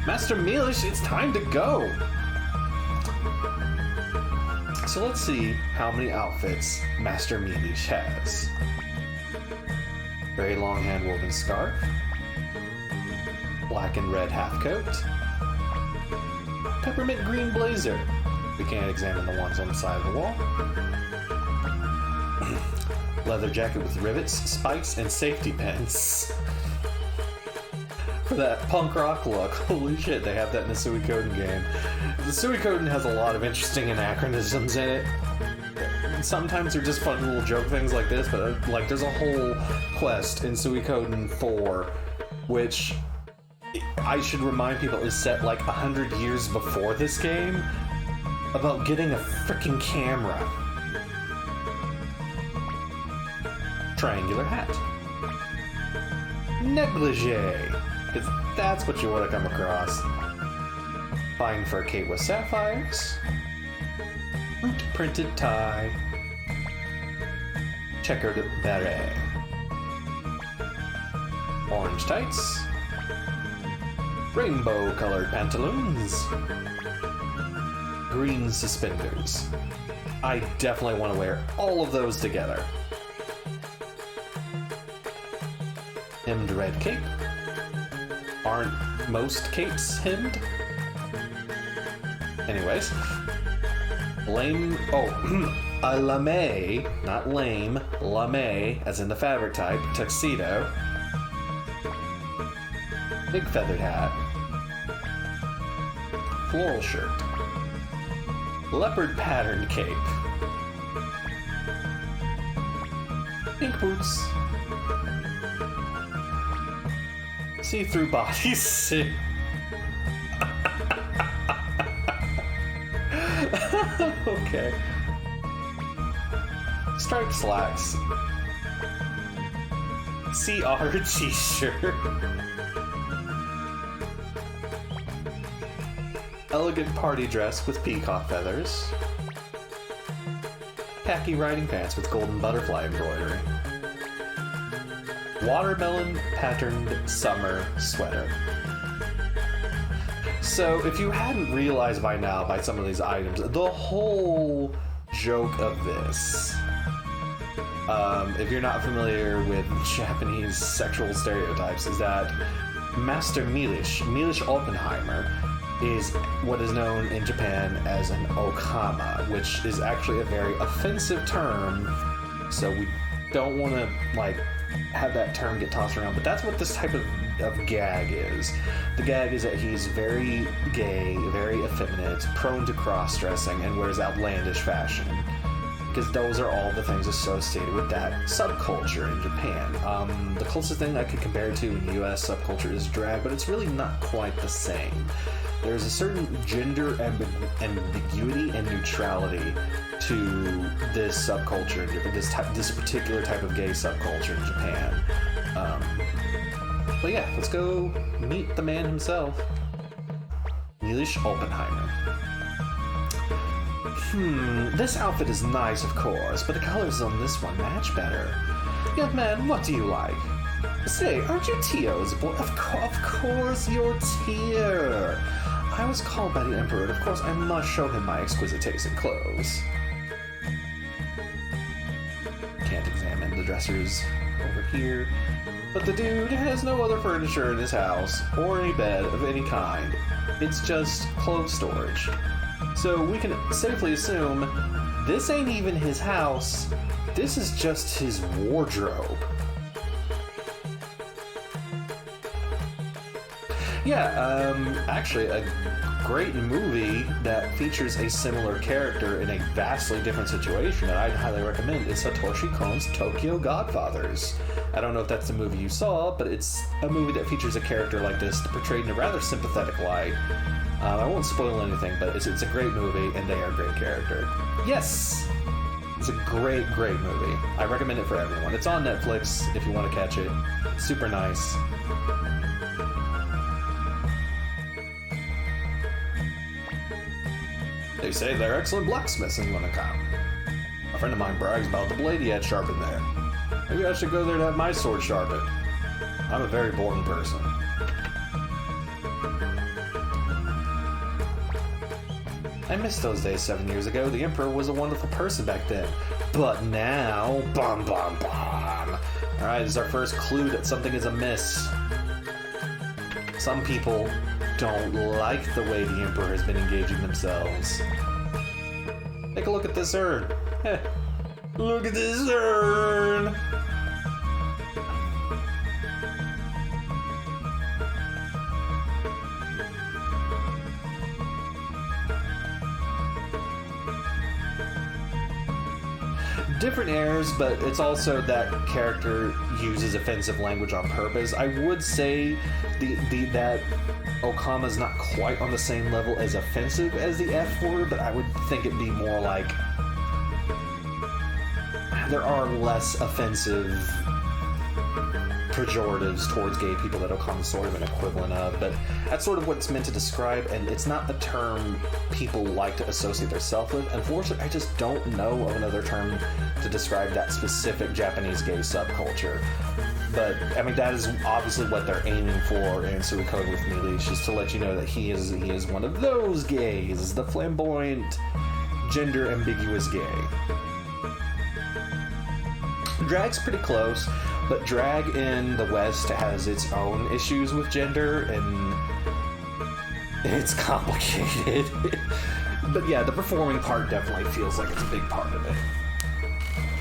Master Milish, it's time to go! So let's see how many outfits Master Milish has. Very long hand-woven scarf. Black and red half coat. Peppermint green blazer. We can't examine the ones on the side of the wall. Leather jacket with rivets, spikes, and safety pins. For that punk rock look. Holy shit, they have that in the Suikoden game. The Suikoden has a lot of interesting anachronisms in it. Sometimes they're just fun little joke things like this, but like there's a whole quest in Suikoden 4, which I should remind people is set like 100 years before this game, about getting a freaking camera. Triangular hat. Negligee. Because that's what you want to come across. Fine fur cape with sapphires. Printed tie. Checkered beret. Orange tights. Rainbow colored pantaloons. Green suspenders. I definitely want to wear all of those together. Hemmed red cape. Aren't most capes hemmed? Anyways. Lame. Oh, a lame, not lame, lame, as in the fabric type, tuxedo. Big feathered hat. Floral shirt. Leopard patterned cape. Pink boots. See-through bodysuit. Okay. Striped slacks. CR t-shirt. Elegant party dress with peacock feathers. Khaki riding pants with golden butterfly embroidery. Watermelon patterned summer sweater. So if you hadn't realized by now by some of these items, the whole joke of this, if you're not familiar with Japanese sexual stereotypes, is that Master Milish Oppenheimer, is what is known in Japan as an okama, which is actually a very offensive term, so we don't want to like have that term get tossed around, but that's what this type of gag is. The gag is that he's very gay, very effeminate, prone to cross-dressing, and wears outlandish fashion. Because those are all the things associated with that subculture in Japan. The closest thing I could compare it to in US subculture is drag, but it's really not quite the same. there's a certain gender ambiguity and neutrality to this subculture, this particular type of gay subculture in Japan. But yeah, let's go meet the man himself, Nielish Oppenheimer. This outfit is nice, of course, but the colors on this one match better. Young man, what do you like? Say, aren't you Tio's boy? Of course you're Tio. I was called by the Emperor, and of course I must show him my exquisite taste in clothes. Can't examine the dressers over here. But the dude has no other furniture in his house, or any bed of any kind. It's just clothes storage. So we can safely assume this ain't even his house, this is just his wardrobe. Yeah, actually a great movie that features a similar character in a vastly different situation that I'd highly recommend is Satoshi Kon's Tokyo Godfathers. I don't know if that's the movie you saw, but it's a movie that features a character like this portrayed in a rather sympathetic light. I won't spoil anything, but it's a great movie, and they are a great character. Yes! It's a great, great movie. I recommend it for everyone. It's on Netflix if you want to catch it. Super nice. They say they're excellent blacksmiths in Winnicott. A friend of mine brags about the blade he had sharpened there. Maybe I should go there to have my sword sharpened. I'm a very boring person. I missed those days 7 years ago. The Emperor was a wonderful person back then. But now, bum bum bum. Alright, this is our first clue that something is amiss. Some people don't like the way the Emperor has been engaging themselves. Take a look at this urn. Look at this urn! Different airs, but it's also that character uses offensive language on purpose. I would say that Okama's not quite on the same level as offensive as the F word, but I would think it'd be more like there are less offensive pejoratives towards gay people that Okama's sort of an equivalent of, but that's sort of what it's meant to describe, and it's not the term people like to associate themselves with. Unfortunately, I just don't know of another term to describe that specific Japanese gay subculture. But, I mean, that is obviously what they're aiming for in Suikoden with Nielish, is to let you know that he is one of those gays, the flamboyant, gender-ambiguous gay. Drag's pretty close, but drag in the West has its own issues with gender, and it's complicated. But yeah, the performing part definitely feels like it's a big part of it.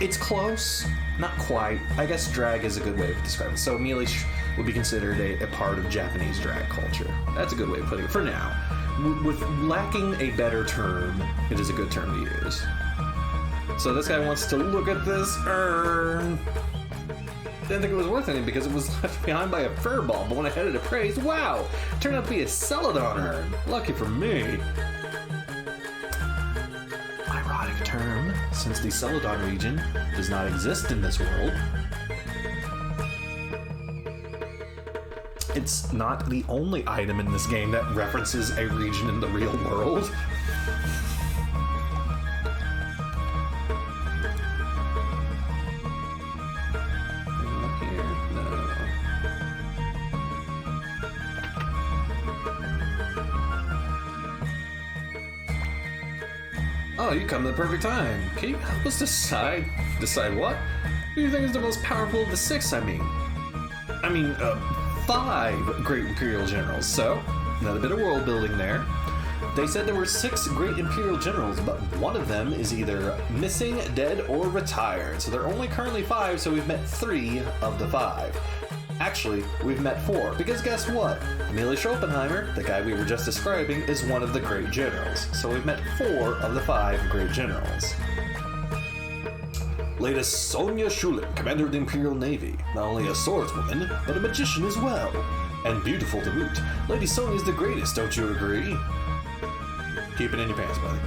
It's close, not quite. I guess drag is a good way of describing it. So Nielish would be considered a part of Japanese drag culture. That's a good way of putting it for now. With lacking a better term, it is a good term to use. So this guy wants to look at this urn. Didn't think it was worth anything because it was left behind by a furball, but when I headed to praise, wow! It turned out to be a Celadon urn. Lucky for me. Ironic term, since the Celadon region does not exist in this world. It's not the only item in this game that references a region in the real world. Oh, you come at the perfect time. Can you help us decide? Decide what? Who do you think is the most powerful of the six, I mean, 5 great imperial generals. So, another bit of world building there. They said there were 6 great imperial generals, but one of them is either missing, dead, or retired. So there are only currently 5, so we've met 3 of the 5. Actually, we've met 4, because guess what? Nielish Oppenheimer, the guy we were just describing, is one of the great generals. So we've met 4 of the 5 great generals. Latest Sonia Shulin, commander of the Imperial Navy. Not only a swordswoman, but a magician as well. And beautiful to boot. Lady Sonia's the greatest, don't you agree? Keep it in your pants, buddy.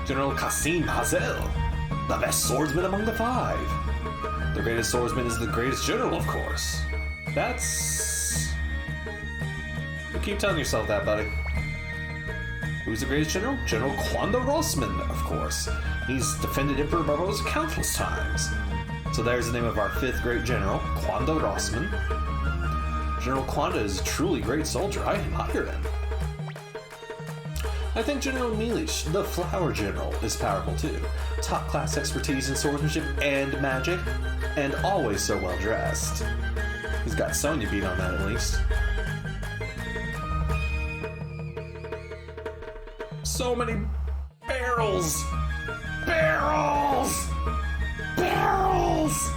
General Qasim Hazel, the best swordsman among the five. The greatest swordsman is the greatest general, of course. That's... You keep telling yourself that, buddy. Who's the greatest general? General Quando Rossman, of course. He's defended Emperor Barbosa countless times. So there's the name of our 5th great general, Quando Rossman. General Quando is a truly great soldier. I admire him. I think General Milish, the Flower General, is powerful too. Top-class expertise in swordsmanship and magic, and always so well dressed. He's got Sonya beat on that at least. So many barrels! Barrels! Barrels!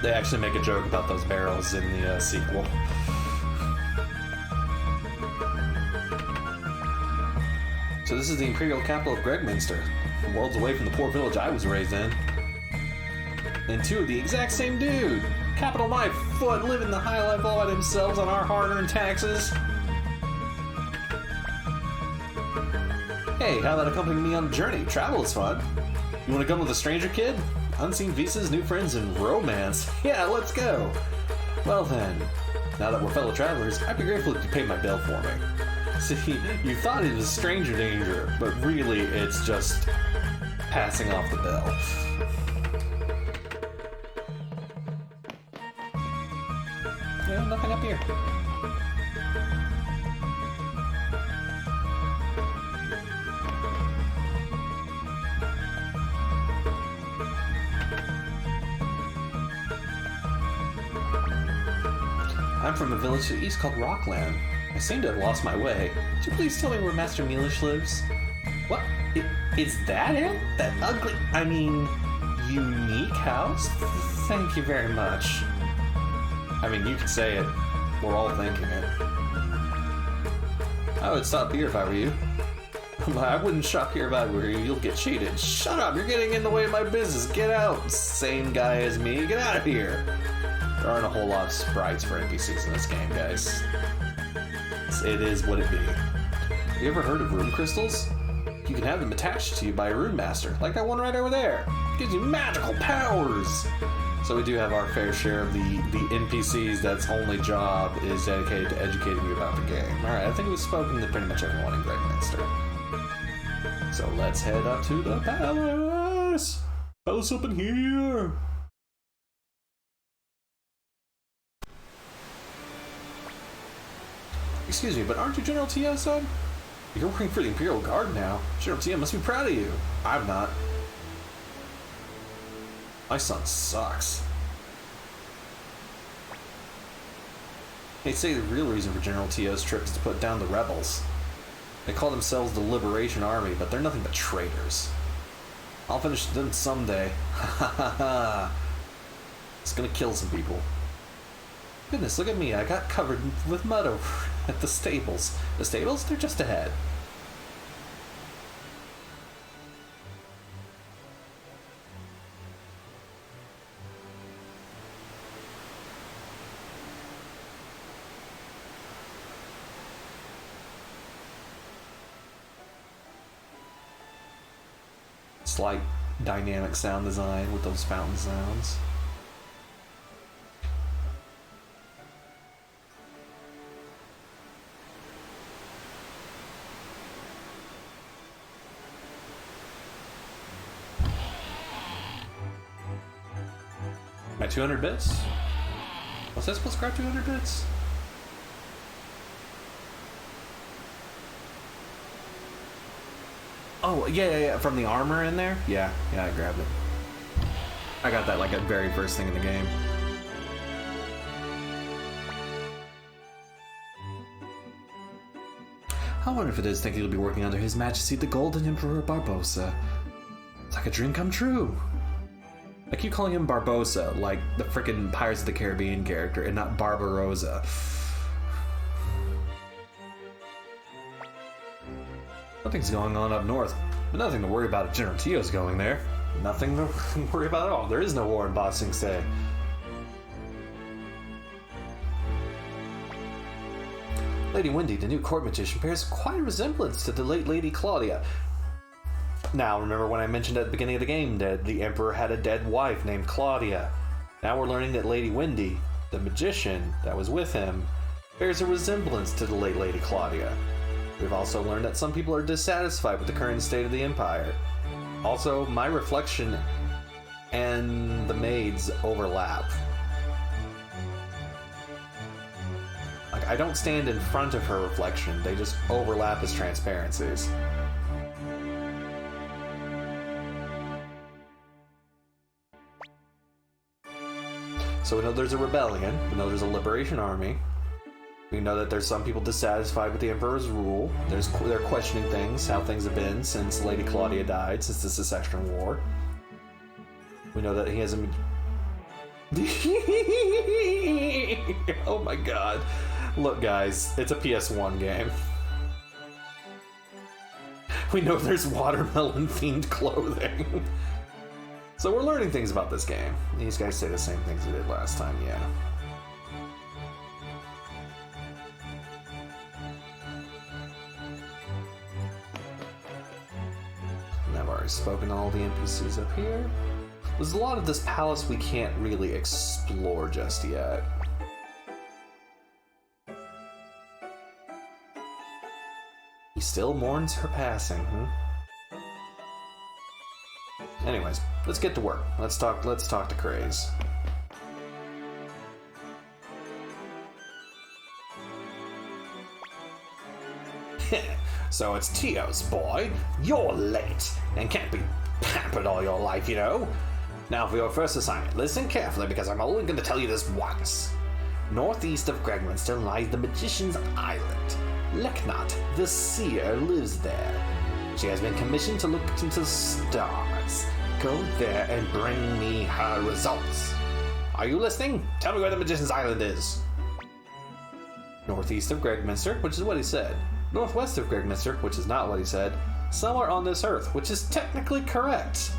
They actually make a joke about those barrels in the sequel. So this is the imperial capital of Gregminster, worlds away from the poor village I was raised in. And 2 of the exact same dude! Capital my foot, living the high life all by themselves on our hard-earned taxes. Hey, how about accompanying me on a journey? Travel is fun. You want to come with a stranger, kid? Unseen visas, new friends, and romance. Yeah, let's go. Well then, now that we're fellow travelers, I'd be grateful if you paid my bill for me. See, you thought it was stranger danger, but really it's just passing off the bill. Yeah, nothing up here. I'm from a village to the east called Rockland. I seem to have lost my way. Could you please tell me where Master Milish lives? What? Is that it? That ugly, unique house? Thank you very much. I mean, you could say it. We're all thinking it. I would stop here if I were you. I wouldn't shop here if I were you. You'll get cheated. Shut up! You're getting in the way of my business. Get out! Same guy as me. Get out of here! There aren't a whole lot of sprites for NPCs in this game, guys. It is what it be. Have you ever heard of rune crystals? You can have them attached to you by a rune master, like that one right over there. It gives you magical powers! So we do have our fair share of the NPCs that's only job is dedicated to educating you about the game. Alright, I think we've spoken to pretty much everyone in Gregminster. So let's head up to the palace! Palace up in here! Excuse me, but aren't you General Tio, son? You're working for the Imperial Guard now. General Tio must be proud of you. I'm not. My son sucks. They say the real reason for General Tio's trip is to put down the rebels. They call themselves the Liberation Army, but they're nothing but traitors. I'll finish them someday. Ha ha ha ha. It's gonna kill some people. Goodness, look at me. I got covered with mud over at the stables. The stables? They're just ahead. Slight dynamic sound design with those fountain sounds. My 200 bits? Was I supposed to grab 200 bits? Oh, yeah, from the armor in there? Yeah, I grabbed it. I got that like a very first thing in the game. How wonderful it is thinking you'll be working under His Majesty the Golden Emperor Barbosa. It's like a dream come true. I keep calling him Barbosa, like the frickin' Pirates of the Caribbean character, and not Barbarossa. Nothing's going on up north, but nothing to worry about if General Tio's going there. Nothing to worry about at all. There is no war in Ba Sing Se. Lady Wendy, the new court magician, bears quite a resemblance to the late Lady Claudia. Now, remember when I mentioned at the beginning of the game that the Emperor had a dead wife named Claudia? Now we're learning that Lady Wendy, the magician that was with him, bears a resemblance to the late Lady Claudia. We've also learned that some people are dissatisfied with the current state of the Empire. Also, my reflection and the maid's overlap. Like, I don't stand in front of her reflection, they just overlap as transparencies. So we know there's a rebellion, we know there's a liberation army, we know that there's some people dissatisfied with the Emperor's rule, they're questioning things, how things have been since Lady Claudia died, since the Succession War. We know that he has a... Oh my god. Look guys, it's a PS1 game. We know there's watermelon-themed clothing. So we're learning things about this game. These guys say the same things they did last time, yeah. And I've already spoken to all the NPCs up here. There's a lot of this palace we can't really explore just yet. He still mourns her passing, Anyways, let's get to work. Let's talk to Craze. So it's Tio's boy. You're late and can't be pampered all your life, you know. Now for your first assignment, listen carefully because I'm only going to tell you this once. Northeast of Gregminster lies the Magician's Island. Leknat, the seer, lives there. She has been commissioned to look into the stars. Go there and bring me her results. Are you listening? Tell me where the Magician's Island is. Northeast of Gregminster, which is what he said. Northwest of Gregminster, which is not what he said. Somewhere on this earth, which is technically correct.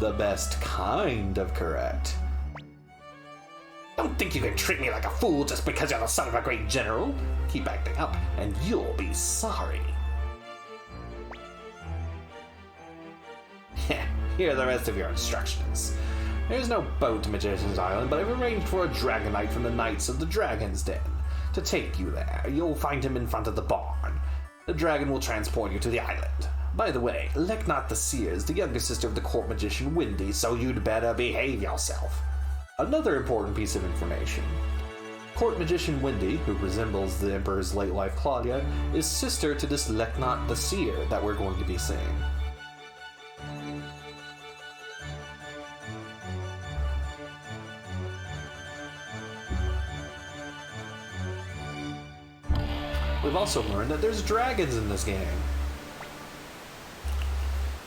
The best kind of correct. Don't think you can treat me like a fool just because you're the son of a great general. Keep acting up, and you'll be sorry. Here are the rest of your instructions. There's no boat to Magician's Island, but I've arranged for a Dragonite from the Knights of the Dragon's Den to take you there. You'll find him in front of the barn. The dragon will transport you to the island. By the way, Leknat the Seer is the younger sister of the court magician Wendy, so you'd better behave yourself. Another important piece of information. Court magician Wendy, who resembles the Emperor's late wife Claudia, is sister to this Leknat the Seer that we're going to be seeing. We've also learned that there's dragons in this game.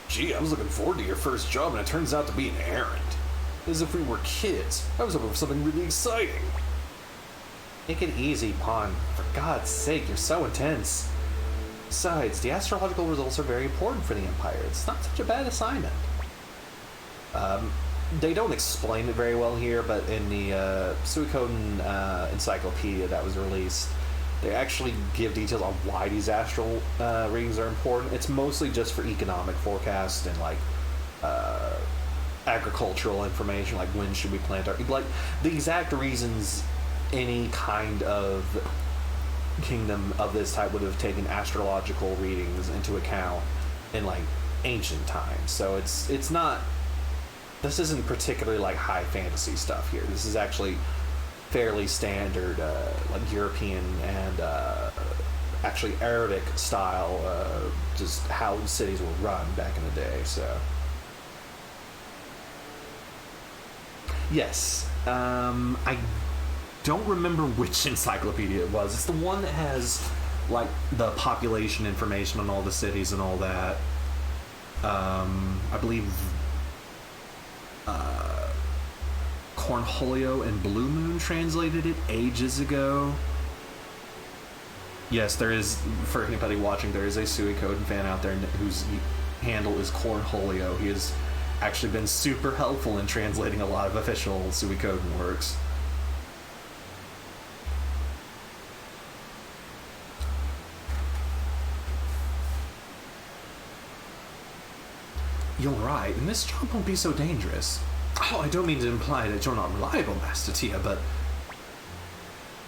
Gee, I was looking forward to your first job and it turns out to be an errand. As if we were kids. I was hoping for something really exciting. Take it easy, Pawn. For God's sake, you're so intense. Besides, the astrological results are very important for the Empire. It's not such a bad assignment. They don't explain it very well here, but in the Suikoden encyclopedia that was released, they actually give details on why these astral readings are important. It's mostly just for economic forecast and like agricultural information, like when should we plant our... Like, the exact reasons any kind of kingdom of this type would have taken astrological readings into account in like ancient times. So it's not... This isn't particularly like high fantasy stuff here. This is actually fairly standard, like European and actually Arabic style, just how cities were run back in the day. So yes, I don't remember which encyclopedia it was. It's the one that has like the population information on all the cities and all that. I believe Cornholio and Blue Moon translated it ages ago. Yes, there is, for anybody watching, there is a Suikoden fan out there whose handle is Cornholio. He is actually been super helpful in translating a lot of official Suikoden works. You're right, and this job won't be so dangerous. Oh, I don't mean to imply that you're not reliable, Master Tia, but...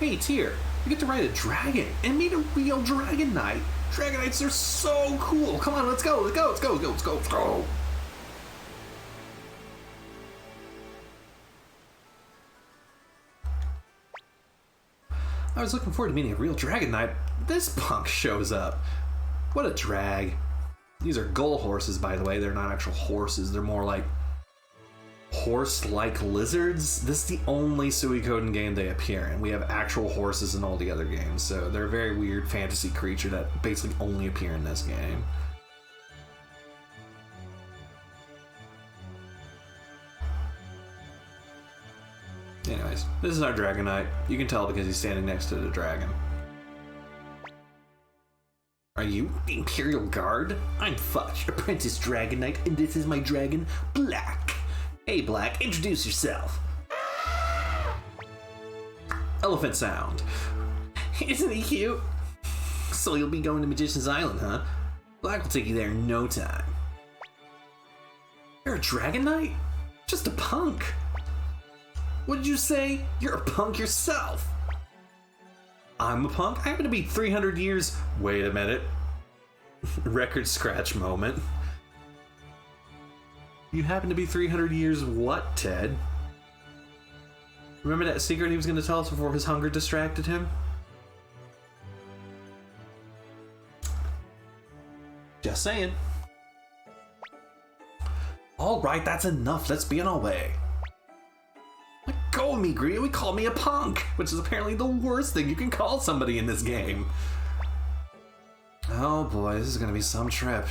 Hey, Tyr, you get to ride a dragon and meet a real Dragon Knight. Dragon Knights are so cool. Come on, let's go, let's go, let's go, let's go, let's go. I was looking forward to meeting a real Dragon Knight. This punk shows up. What a drag. These are gull horses, by the way. They're not actual horses. They're more like horse-like lizards. This is the only Suikoden game they appear in. We have actual horses in all the other games, so they're a very weird fantasy creature that basically only appear in this game. Anyways, this is our Dragon Knight. You can tell because he's standing next to the dragon. Are you the Imperial Guard? I'm Fudge, Apprentice Dragon Knight, and this is my dragon, Black. Hey, Black, introduce yourself. Elephant sound. Isn't he cute? So you'll be going to Magician's Island, huh? Black will take you there in no time. You're a Dragon Knight? Just a punk. What did you say? You're a punk yourself. I'm a punk? I happen to be 300 years... Wait a minute. Record scratch moment. You happen to be 300 years what, Ted? Remember that secret he was going to tell us before his hunger distracted him? Just saying. Alright, that's enough. Let's be on our way. Let go of me, Greedo. He called me a punk, which is apparently the worst thing you can call somebody in this game. Oh boy, this is gonna be some trip.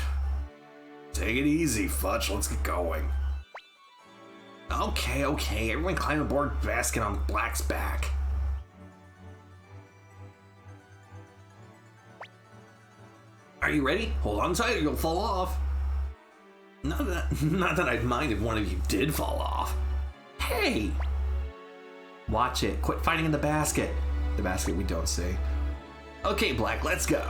Take it easy, Fudge. Let's get going. Okay, everyone climb aboard basket on Black's back. Are you ready? Hold on tight or you'll fall off. Not that I'd mind if one of you did fall off. Hey! Watch it. Quit fighting in the basket. The basket we don't see. Okay, Black, let's go.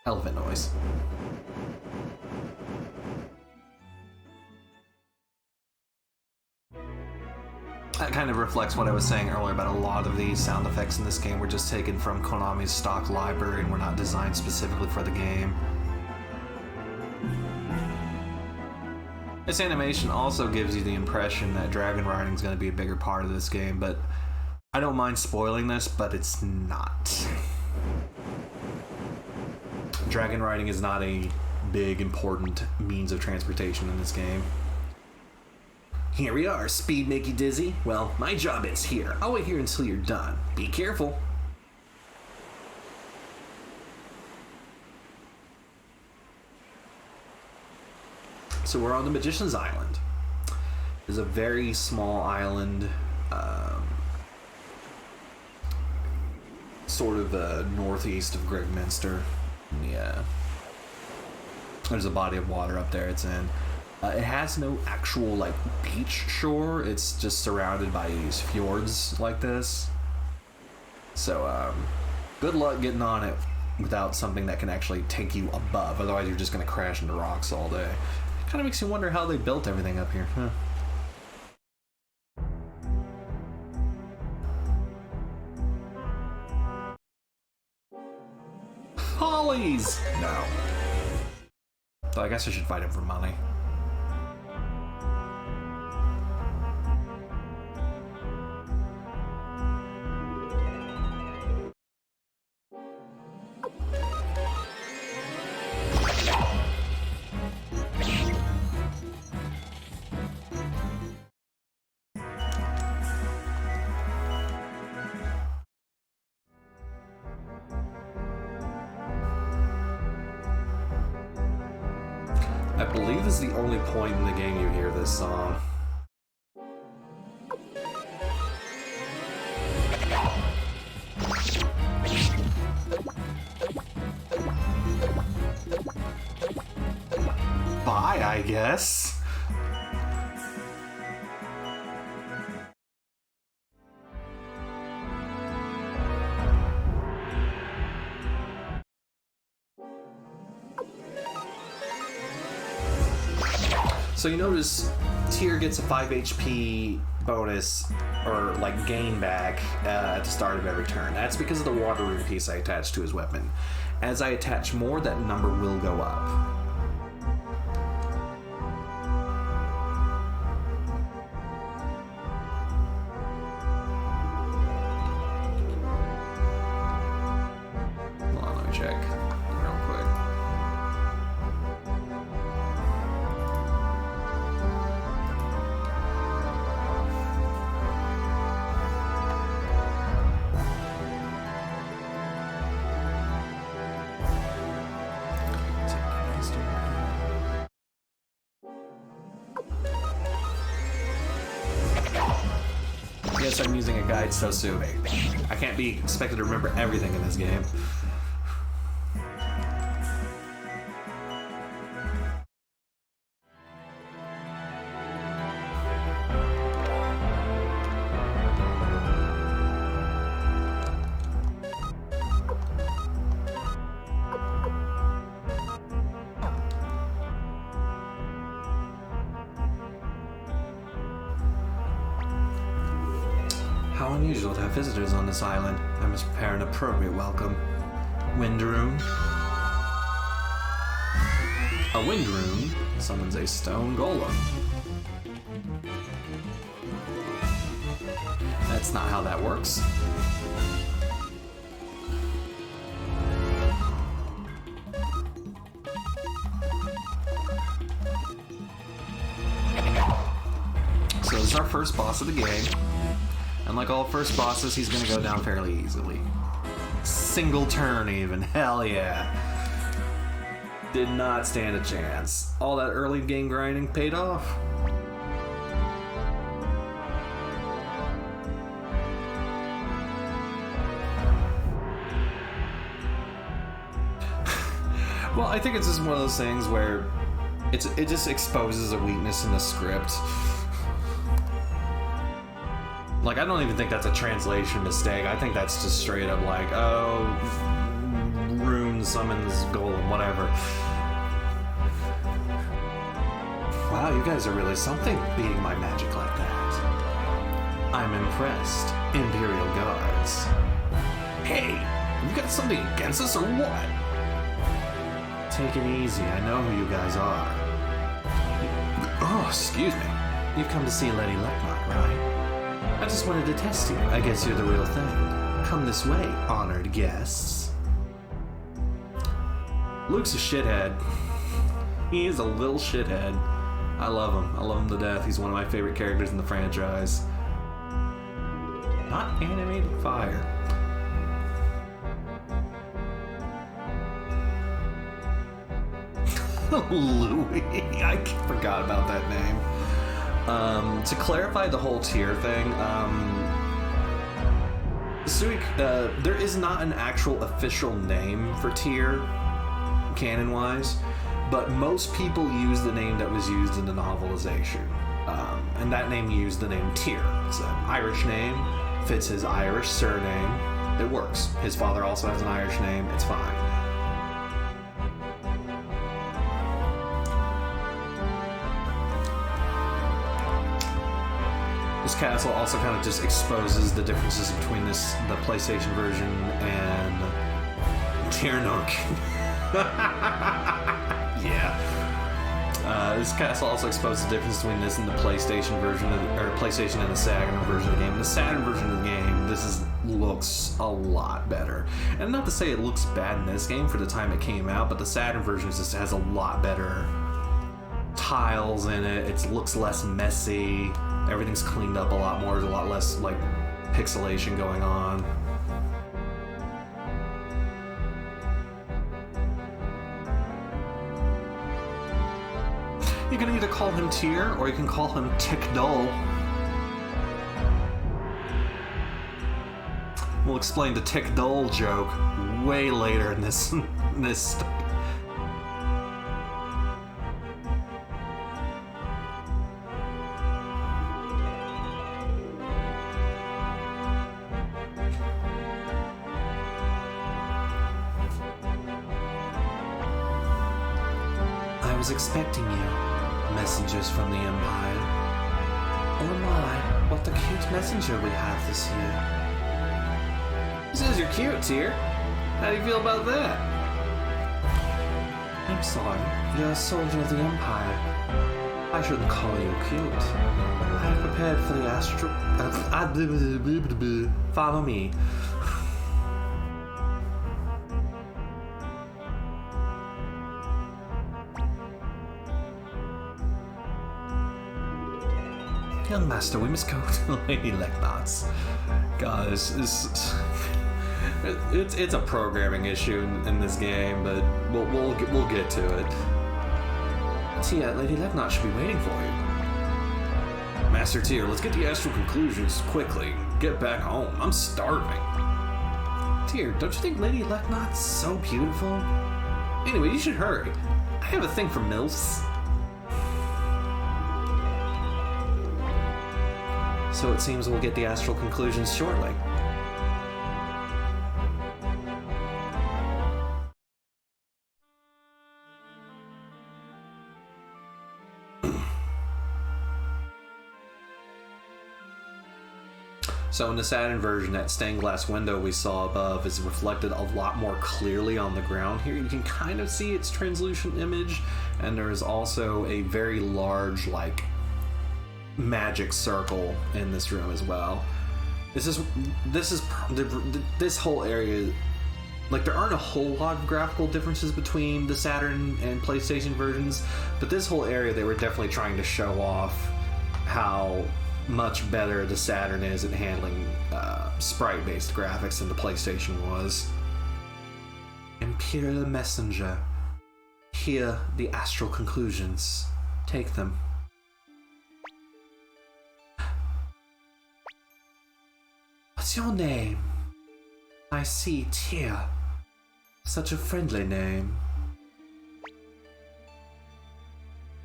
Elephant noise. That kind of reflects what I was saying earlier about a lot of these sound effects in this game were just taken from Konami's stock library and were not designed specifically for the game. This animation also gives you the impression that dragon riding is going to be a bigger part of this game, but I don't mind spoiling this, but it's not. Dragon riding is not a big, important means of transportation in this game. Here we are. Speed make you dizzy? Well, my job ends here. I'll wait here until you're done. Be careful. So we're on the Magician's Island. It's a very small island, sort of northeast of Gregminster. Yeah. There's a body of water up there it's in. It has no actual, like, beach shore. It's just surrounded by these fjords like this. So, good luck getting on it without something that can actually take you above. Otherwise, you're just going to crash into rocks all day. It kind of makes you wonder how they built everything up here. Huh. Hollies! No. So I guess I should fight him for money. I believe this is the only point in the game you hear this song. I guess. So you notice Tyr gets a 5 HP bonus, or like gain back, at the start of every turn. That's because of the water rune piece I attached to his weapon. As I attach more, that number will go up. Hold on, let me check real quick. Yes, I'm using a guide, so sue me. I can't be expected to remember everything in this game. How unusual to have visitors on this island. I must prepare an appropriate welcome. Wind rune. A wind rune summons a stone golem. That's not how that works. So this is our first boss of the game. And like all first bosses, he's gonna go down fairly easily. Single turn even, hell yeah. Did not stand a chance. All that early game grinding paid off. Well, I think it's just one of those things where it just exposes a weakness in the script. Like, I don't even think that's a translation mistake. I think that's just straight up like, oh, rune summons golem, whatever. Wow, you guys are really something, beating my magic like that. I'm impressed, Imperial Guards. Hey, you got something against us or what? Take it easy, I know who you guys are. Oh, excuse me. You've come to see Lady Lucknot, right? I just wanted to test you. I guess you're the real thing. Come this way, honored guests. Luke's a shithead. He is a little shithead. I love him. I love him to death. He's one of my favorite characters in the franchise. Not animated fire. Louis. I forgot about that name. To clarify the whole Tyr thing, there is not an actual official name for Tyr, canon-wise, but most people use the name that was used in the novelization. And that name used the name Tyr. It's an Irish name, fits his Irish surname. It works. His father also has an Irish name. It's fine. This castle also kind of just exposes the differences between the PlayStation version and Tyrnuk. Yeah. This castle also exposes the difference between this and the PlayStation version, or PlayStation and the Saturn version of the game. The Saturn version of the game, looks a lot better. And not to say it looks bad in this game for the time it came out, but the Saturn version just has a lot better tiles in it. It looks less messy. Everything's cleaned up a lot more. There's a lot less like pixelation going on. You can either call him Tyr or you can call him Tickdull. We'll explain the Tickdull joke way later in this was expecting you, messengers from the Empire. Oh my, what a cute messenger we have this year. He says you're cute, Tyr. How do you feel about that? I'm sorry, you're a soldier of the Empire. I shouldn't call you cute. I have prepared for the astral... Follow me. Young master, we must go to Lady Leknot's. God, it's a programming issue in this game, but we'll get to it. Tia, Lady Leknot should be waiting for you. Master Tyr, let's get the astral conclusions quickly. Get back home. I'm starving. Tyr, don't you think Lady Leknot's so beautiful? Anyway, you should hurry. I have a thing for MILFs. So it seems we'll get the astral conclusions shortly. So in the Saturn version, that stained glass window we saw above is reflected a lot more clearly on the ground. Here you can kind of see its translucent image, and there is also a very large, like, magic circle in this room as well. This whole area, like, there aren't a whole lot of graphical differences between the Saturn and PlayStation versions, but this whole area they were definitely trying to show off how much better the Saturn is at handling sprite-based graphics than the PlayStation was. Imperial Messenger, here the astral conclusions. Take them. What's your name? I see, Tyr. Such a friendly name.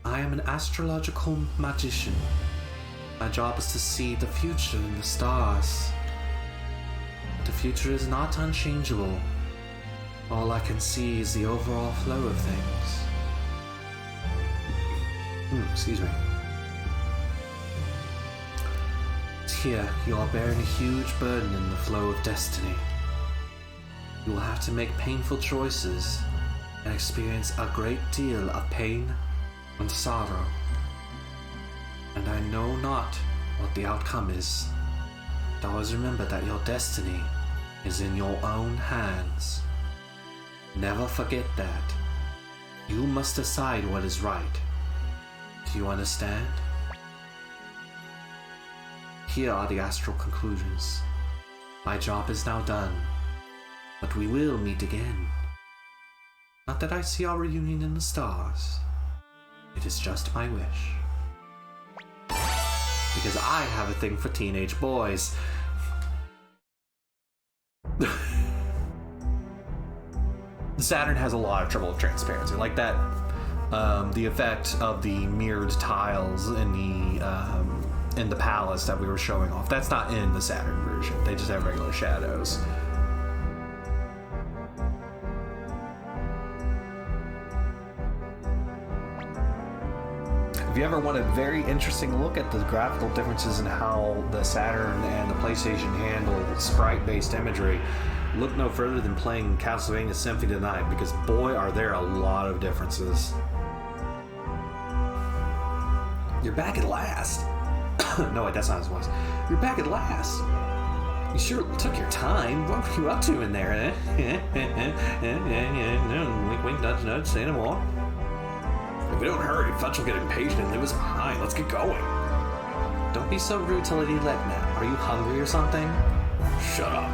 I am an astrological magician. My job is to see the future in the stars. But the future is not unchangeable. All I can see is the overall flow of things. Excuse me. Tyr, you are bearing a huge burden in the flow of destiny. You will have to make painful choices and experience a great deal of pain and sorrow. And I know not what the outcome is. But always remember that your destiny is in your own hands. Never forget that. You must decide what is right. Do you understand? Here are the astral conclusions. My job is now done, but we will meet again. Not that I see our reunion in the stars. It is just my wish. Because I have a thing for teenage boys. Saturn has a lot of trouble with transparency, like that. The effect of the mirrored tiles in the palace that we were showing off. That's not in the Saturn version. They just have regular shadows. If you ever want a very interesting look at the graphical differences in how the Saturn and the PlayStation handle sprite-based imagery, look no further than playing Castlevania Symphony of the Night, because boy are there a lot of differences. You're back at last. No, wait, that's not his voice. You're back at last. You sure took your time. What were you up to in there, eh? No, wink, wink, nudge, nudge, say no more. If we don't hurry, Fletch will get impatient and leave us behind. Let's get going. Don't be so rude to Lady Leknot. Are you hungry or something? Shut up.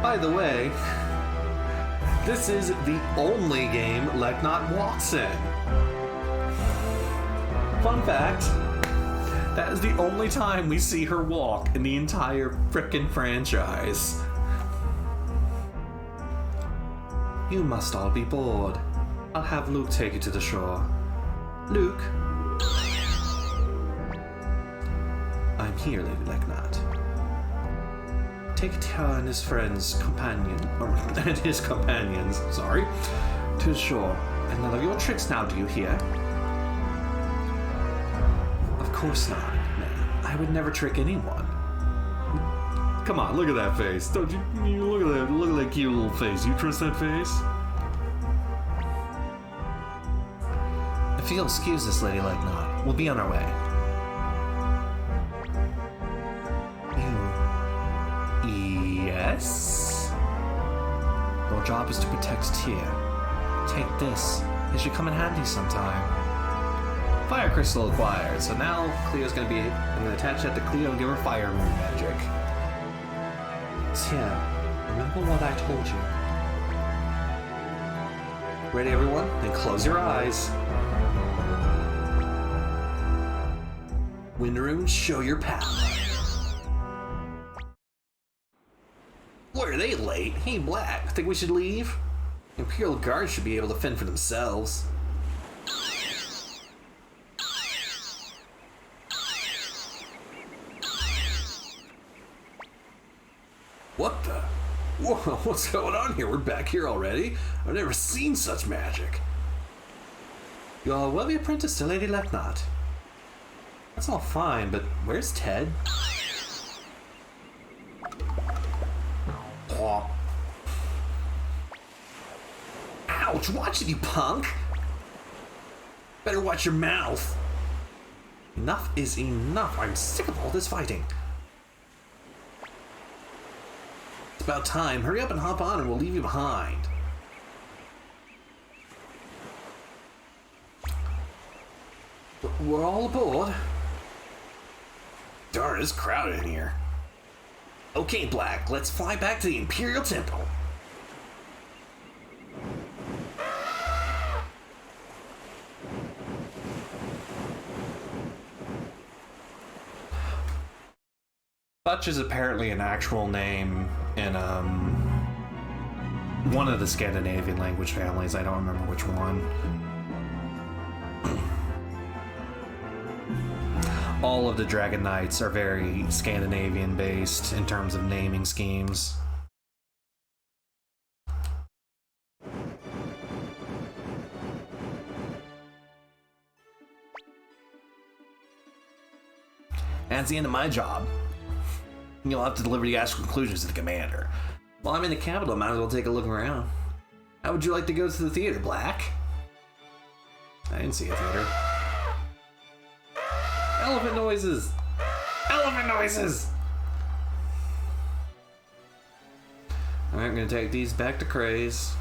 By the way, this is the only game Leknot walks in. Fun fact, that is the only time we see her walk in the entire frickin' franchise. You must all be bored. I'll have Luke take you to the shore. Luke? I'm here, Lady Leknot. take Tia and his friends, and his companions, sorry, to the shore. And none of your tricks now, do you hear? Of course not. I would never trick anyone. Come on, look at that face. Don't you look at that cute little face. You trust that face? If you'll excuse us, Lady Legnot, we'll be on our way. Yes? Your job is to protect Tyr. Take this. It should come in handy sometime. Fire crystal acquired. So now Cleo's gonna be. I'm gonna attach that to Cleo and give her fire moon magic. Tyr, remember what I told you. Ready, everyone? Then close your eyes. Windrune, show your power. Why are they late? Hey, Black, think we should leave? Imperial Guards should be able to fend for themselves. What the? Whoa, what's going on here? We're back here already? I've never seen such magic. You are well be apprenticed to Lady Legnot. That's all fine, but where's Ted? Oh. Ouch, watch it, you punk! Better watch your mouth. Enough is enough. I'm sick of all this fighting. It's about time. Hurry up and hop on and we'll leave you behind. We're all aboard. Darn, it's crowded in here. Okay, Black, let's fly back to the Imperial Temple. Butch is apparently an actual name in one of the Scandinavian language families. I don't remember which one. All of the Dragon Knights are very Scandinavian based in terms of naming schemes. That's the end of my job. You'll have to deliver the actual conclusions to the commander. While I'm in the capital, I might as well take a look around. How would you like to go to the theater, Black? I didn't see a theater. Elephant noises! Elephant noises! Alright, I'm gonna take these back to Craze.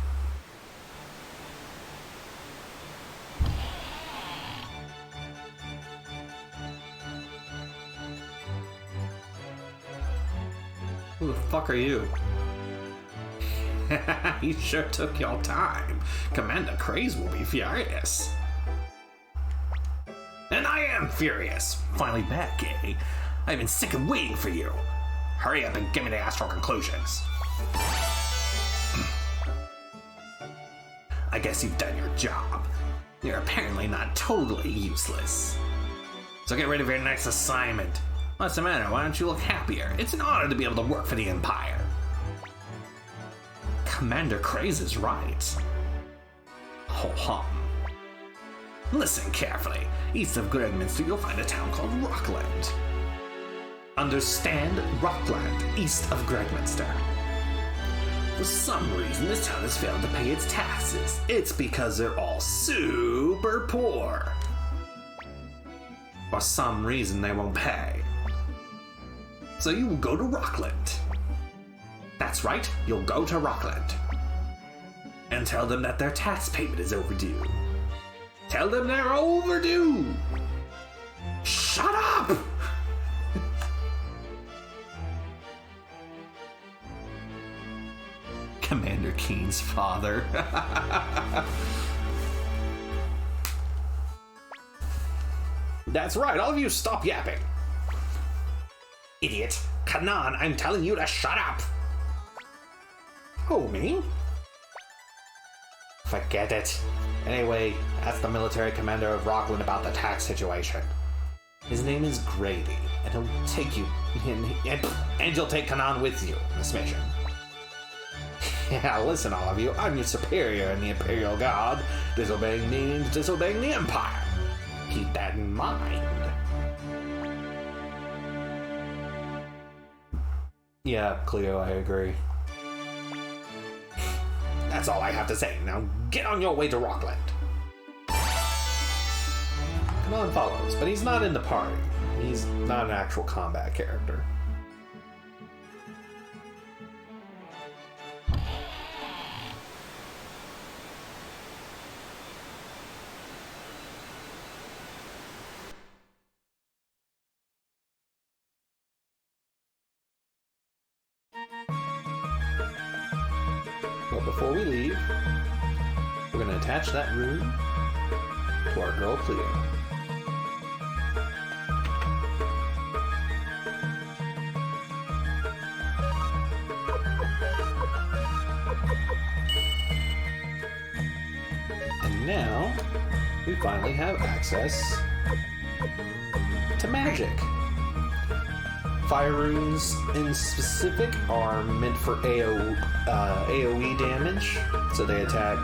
Who the fuck are you? You sure took your time. Commander Craze will be furious. And I am furious. Finally back, eh? I've been sick of waiting for you. Hurry up and give me the astral conclusions. I guess you've done your job. You're apparently not totally useless. So get ready for your next assignment. What's the matter? Why don't you look happier? It's an honor to be able to work for the Empire. Commander Craze is right. Ho hum. Listen carefully. East of Gregminster, you'll find a town called Rockland. Understand? Rockland, east of Gregminster. For some reason, this town has failed to pay its taxes. It's because they're all super poor. For some reason, they won't pay. So you will go to Rockland. That's right, you'll go to Rockland. And tell them that their tax payment is overdue. Tell them they're overdue! Shut up! Commander Keen's father. That's right, all of you stop yapping. Idiot. Kanan, I'm telling you to shut up! Who, me? Forget it. Anyway, ask the military commander of Rockland about the tax situation. His name is Grady, and he'll take you, and you'll take Kanan with you in this mission. Yeah, listen, all of you, I'm your superior in the Imperial Guard. Disobeying means disobeying the Empire. Keep that in mind. Yeah, Cleo, I agree. That's all I have to say. Now get on your way to Rockland. Kanan follows, but he's not in the party. He's not an actual combat character. But before we leave, we're going to attach that rune to our girl Cleo. And now, we finally have access to magic. Fire runes in specific are meant for AoE damage, so they attack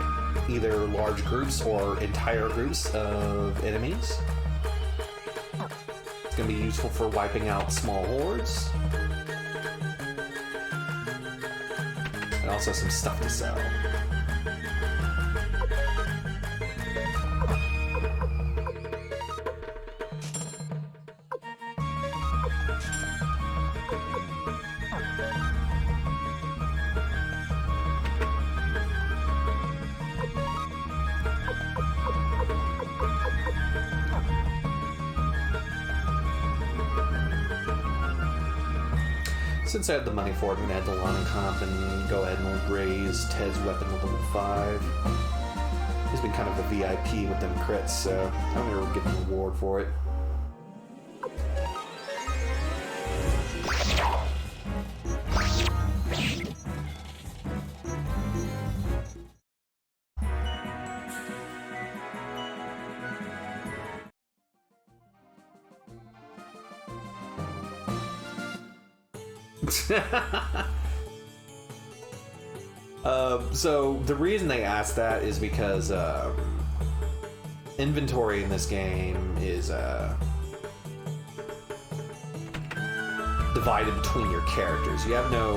either large groups or entire groups of enemies. It's going to be useful for wiping out small hordes. And also some stuff to sell. Since I had the money for it, I'm gonna add the line comp and go ahead and raise Ted's weapon to level 5. He's been kind of a VIP with them crits, so I'm gonna give him a reward for it. So the reason they asked that is because inventory in this game is divided between your characters. You have no...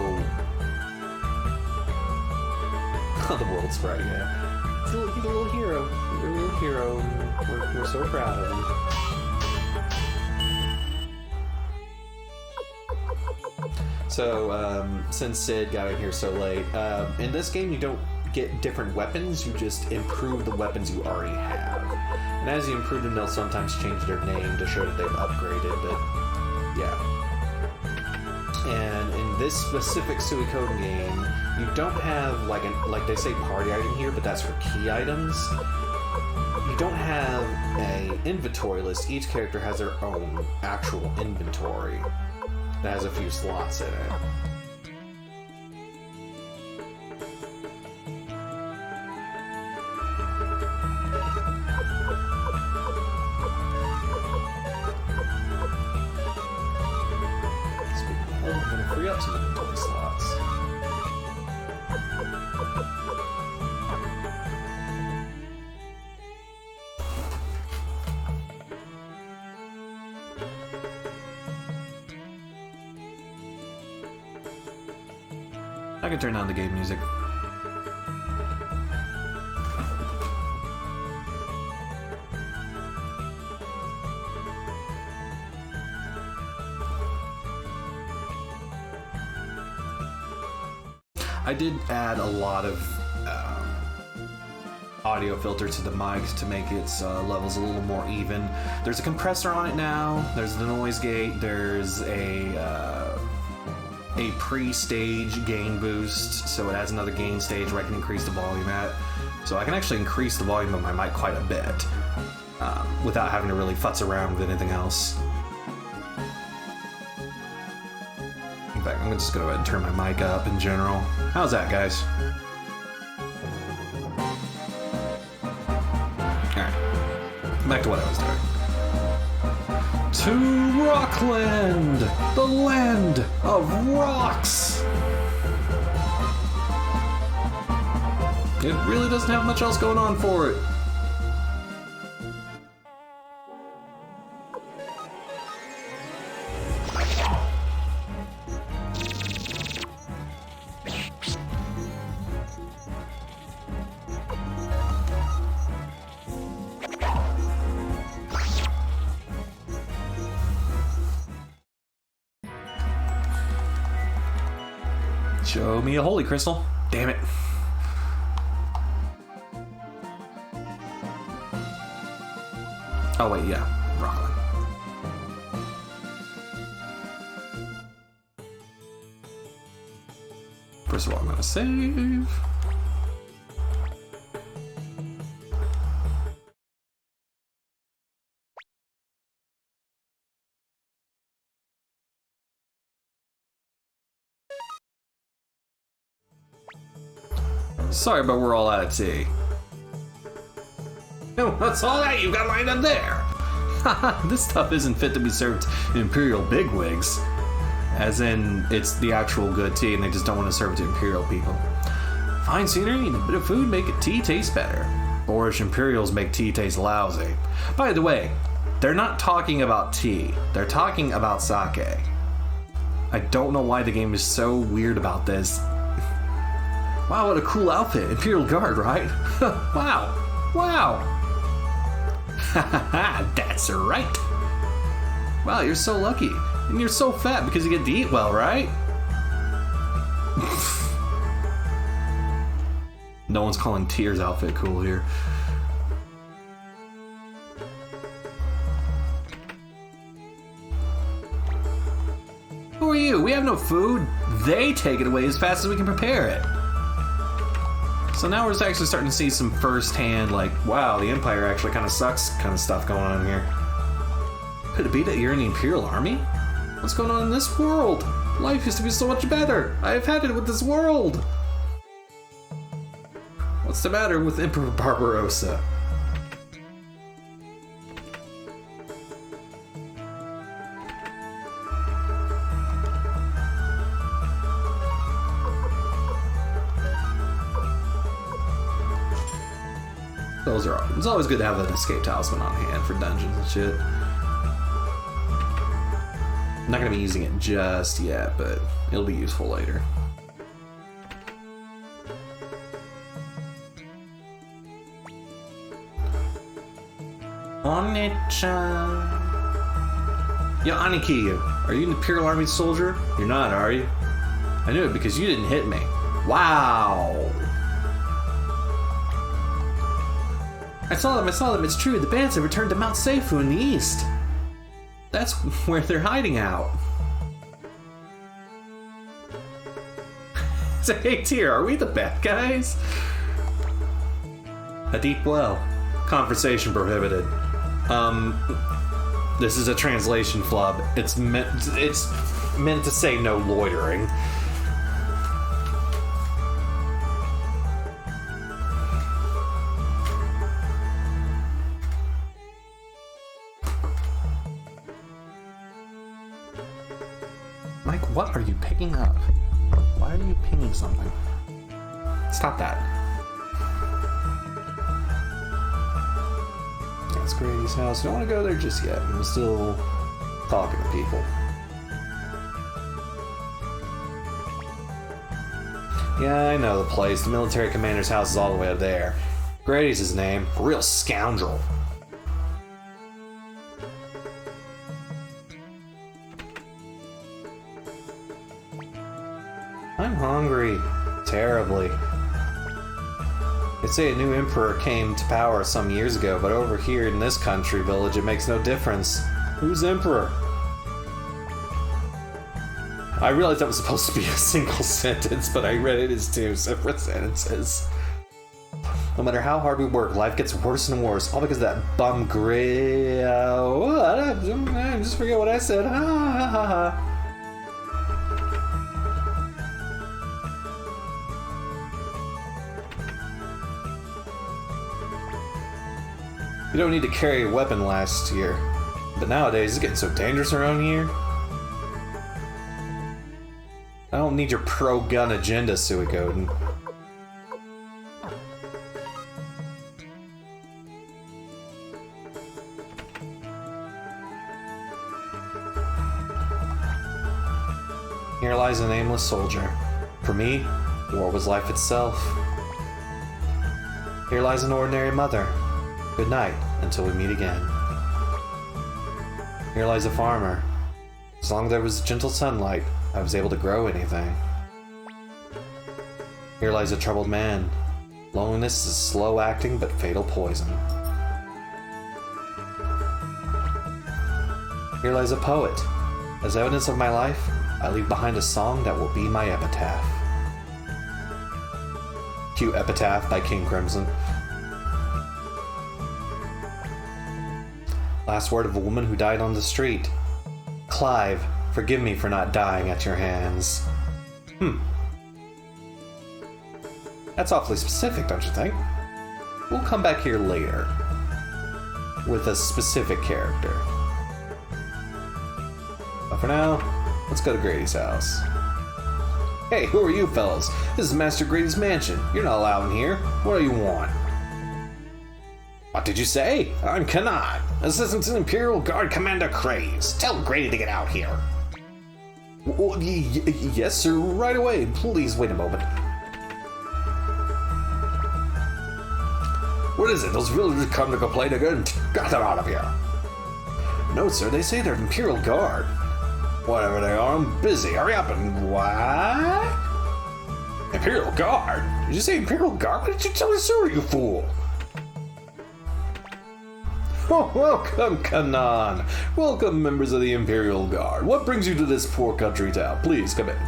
Oh, the world sprite, yeah. He's a little hero. He's a little hero. We're so proud of him. So, since Sid got in here so late, in this game you don't get different weapons, you just improve the weapons you already have. And as you improve them, they'll sometimes change their name to show that they've upgraded, but yeah. And in this specific Suikoden game, you don't have like they say party item here, but that's for key items. You don't have an inventory list. Each character has their own actual inventory that has a few slots in it. Speaking of, I'm going to free up some inventory slots. I can turn on the game music. I did add a lot of audio filter to the mic to make its levels a little more even. There's a compressor on it now, there's the noise gate, there's a pre-stage gain boost, so it adds another gain stage where I can increase the volume at. So I can actually increase the volume of my mic quite a bit without having to really futz around with anything else. In fact, I'm just going to go ahead and turn my mic up in general. How's that, guys? Alright, back to what I was doing. to Rockland, the land of rocks. It really doesn't have much else going on for it. Show me a holy crystal. Damn it. Oh wait, yeah, Rockland. First of all, I'm gonna save. Sorry, but we're all out of tea. No, what's all that you've got lined up there? This stuff isn't fit to be served to Imperial bigwigs. As in, it's the actual good tea and they just don't want to serve it to Imperial people. Fine scenery and a bit of food make tea taste better. Boorish Imperials make tea taste lousy. By the way, they're not talking about tea. They're talking about sake. I don't know why the game is so weird about this. Wow, what a cool outfit. Imperial Guard, right? Wow. Wow. That's right. Wow, you're so lucky. And you're so fat because you get to eat well, right? No one's calling Tyr's outfit cool here. Who are you? We have no food. They take it away as fast as we can prepare it. So now we're just actually starting to see some first-hand, like, wow, the Empire actually kind of sucks kind of stuff going on here. Could it be that you're in the Imperial Army? What's going on in this world? Life used to be so much better. I have had it with this world. What's the matter with Emperor Barbarossa? It's always good to have an escape talisman on hand for dungeons and shit. I'm not going to be using it just yet, but it'll be useful later. Oni-chan. Yo, Aniki, are you an Imperial Army soldier? You're not, are you? I knew it because you didn't hit me. Wow. I saw them, it's true. The bands have returned to Mount Seifu in the east. That's where they're hiding out. So, hey, Tyr, are we the bad guys? A deep well. Conversation prohibited. This is a translation flub. It's meant to say no loitering. Mike, what are you picking up? Why are you pinging something? Stop that. That's Grady's house. Don't want to go there just yet. I'm still talking to people. Yeah, I know the place. The military commander's house is all the way up there. Grady's his name. A real scoundrel. I'm hungry. Terribly. They say a new emperor came to power some years ago, but over here in this country village it makes no difference. Who's emperor? I realized that was supposed to be a single sentence, but I read it as two separate sentences. No matter how hard we work, life gets worse and worse, all because of that bum gray... what? I just forget what I said. Ha ha ha ha. You don't need to carry a weapon last year. But nowadays, it's getting so dangerous around here. I don't need your pro-gun agenda, Suikoden. Here lies a nameless soldier. For me, war was life itself. Here lies an ordinary mother. Good night, until we meet again. Here lies a farmer. As long as there was gentle sunlight, I was able to grow anything. Here lies a troubled man. Loneliness is slow-acting but fatal poison. Here lies a poet. As evidence of my life, I leave behind a song that will be my epitaph. Cue Epitaph by King Crimson. Last word of a woman who died on the street. Clive, forgive me for not dying at your hands. That's awfully specific, don't you think? We'll come back here later with a specific character. But for now, let's go to Grady's house. Hey, who are you fellas? This is Master Grady's mansion. You're not allowed in here. What do you want? What did you say? I'm Kanan, Assistant to Imperial Guard Commander Craze. Tell Grady to get out here. Yes, sir, right away. Please wait a moment. What is it? Those villagers come to complain again? Get them out of here. No, sir, they say they're Imperial Guard. Whatever they are, I'm busy. Hurry up and... What? Imperial Guard? Did you say Imperial Guard? What did you tell us, sir, you fool? Oh, welcome, Kanan. Welcome, members of the Imperial Guard. What brings you to this poor country town? Please, come in.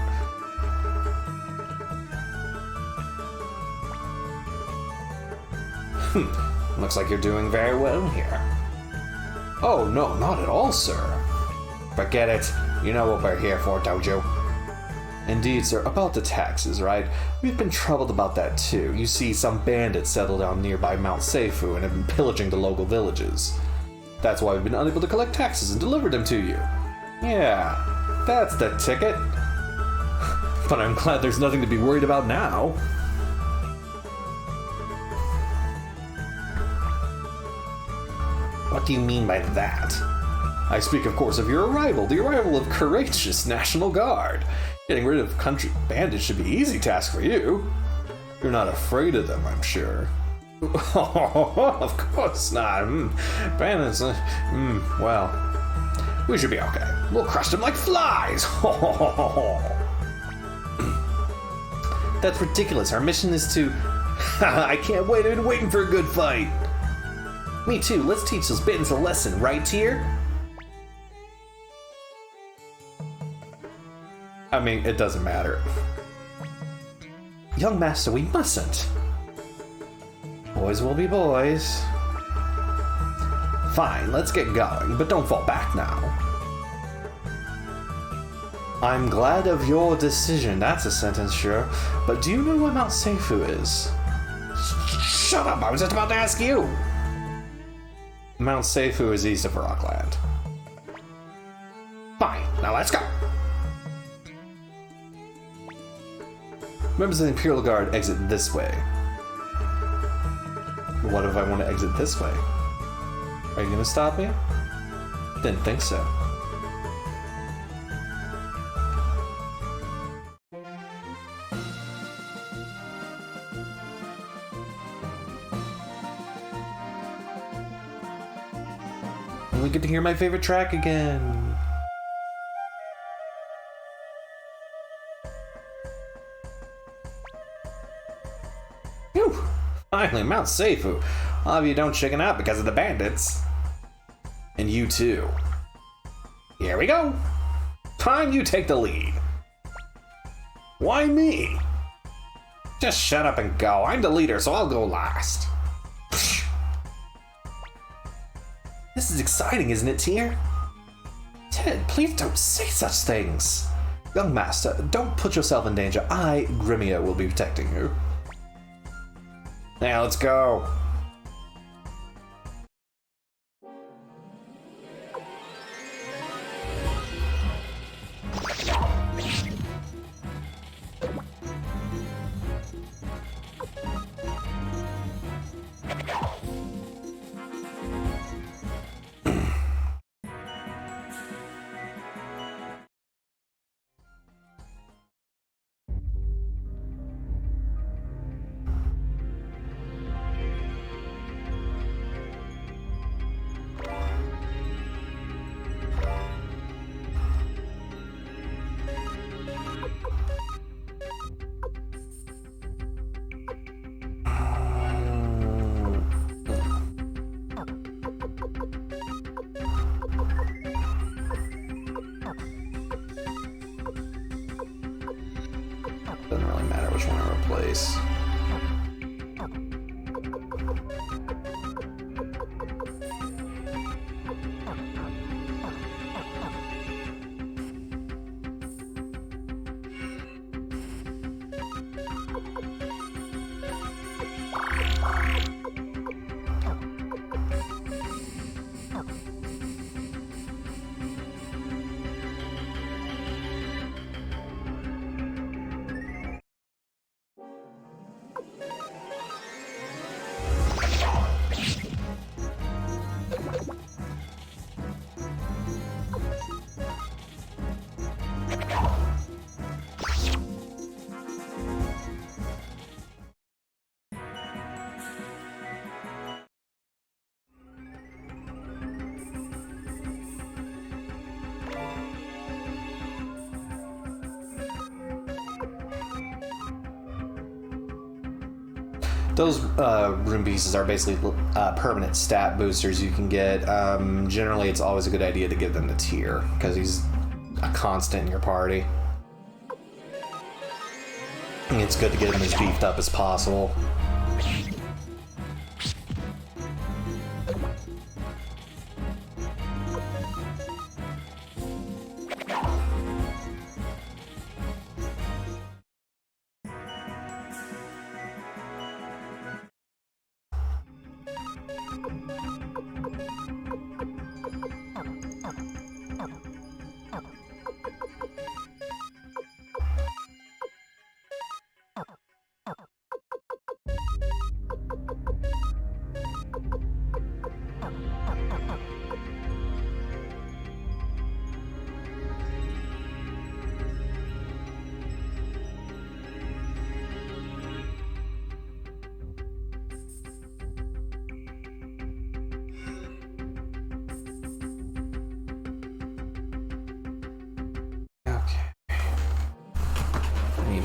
Looks like you're doing very well here. Oh, no, not at all, sir. Forget it. You know what we're here for, don't you? Indeed, sir. About the taxes, right? We've been troubled about that, too. You see, some bandits settled down nearby Mount Seifu and have been pillaging the local villages. That's why we've been unable to collect taxes and deliver them to you. Yeah, that's the ticket. But I'm glad there's nothing to be worried about now. What do you mean by that? I speak, of course, of your arrival, the arrival of courageous National Guard. Getting rid of country bandits should be an easy task for you. You're not afraid of them, I'm sure. Of course not. Bandits, well, we should be okay. We'll crush them like flies. That's ridiculous. Our mission is to... I can't wait. I've been waiting for a good fight. Me too. Let's teach those bandits a lesson, right, Tyr? I mean, it doesn't matter. Young master, we mustn't. Boys will be boys. Fine, let's get going, but don't fall back now. I'm glad of your decision, that's a sentence, sure. But do you know what Mount Seifu is? Shut up, I was just about to ask you! Mount Seifu is east of Rockland. Fine, now let's go! Members of the Imperial Guard exit this way. What if I want to exit this way? Are you going to stop me? Didn't think so. And we get to hear my favorite track again. Phew! Finally, Mount Seifu. All of you don't chicken out because of the bandits. And you too. Here we go. Time you take the lead. Why me? Just shut up and go. I'm the leader, so I'll go last. Psh. This is exciting, isn't it, Tyr? Ted, please don't say such things. Young master, don't put yourself in danger. I, Grimia, will be protecting you. Now let's go. place. Those rune pieces are basically permanent stat boosters you can get. Generally, it's always a good idea to give them to Tyr, because he's a constant in your party. And it's good to get him as beefed up as possible.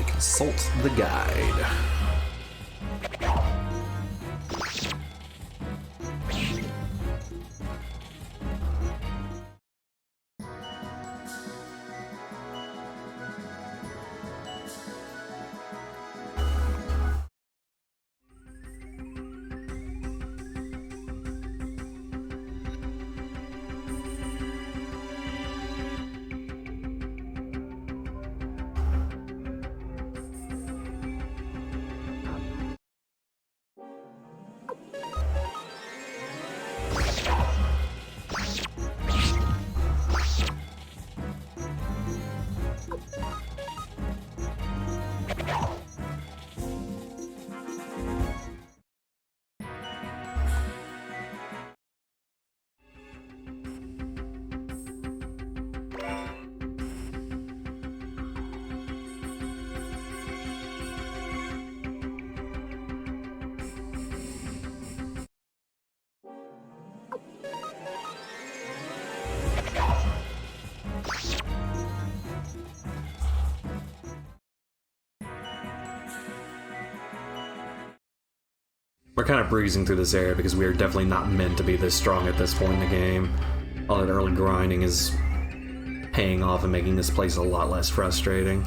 Consult the guide. We're kind of breezing through this area because we are definitely not meant to be this strong at this point in the game. All that early grinding is paying off and making this place a lot less frustrating.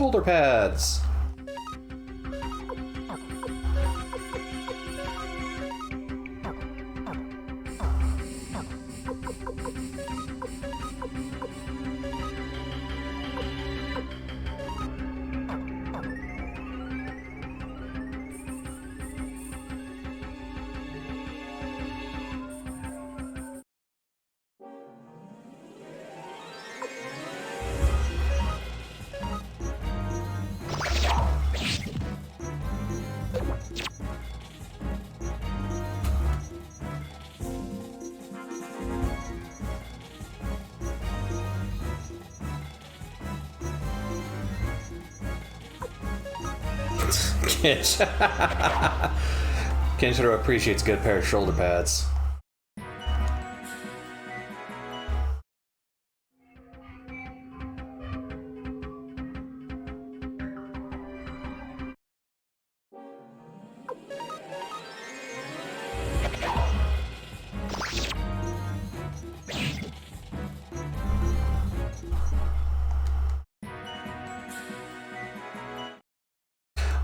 Shoulder pads. Kenshiro appreciates a good pair of shoulder pads.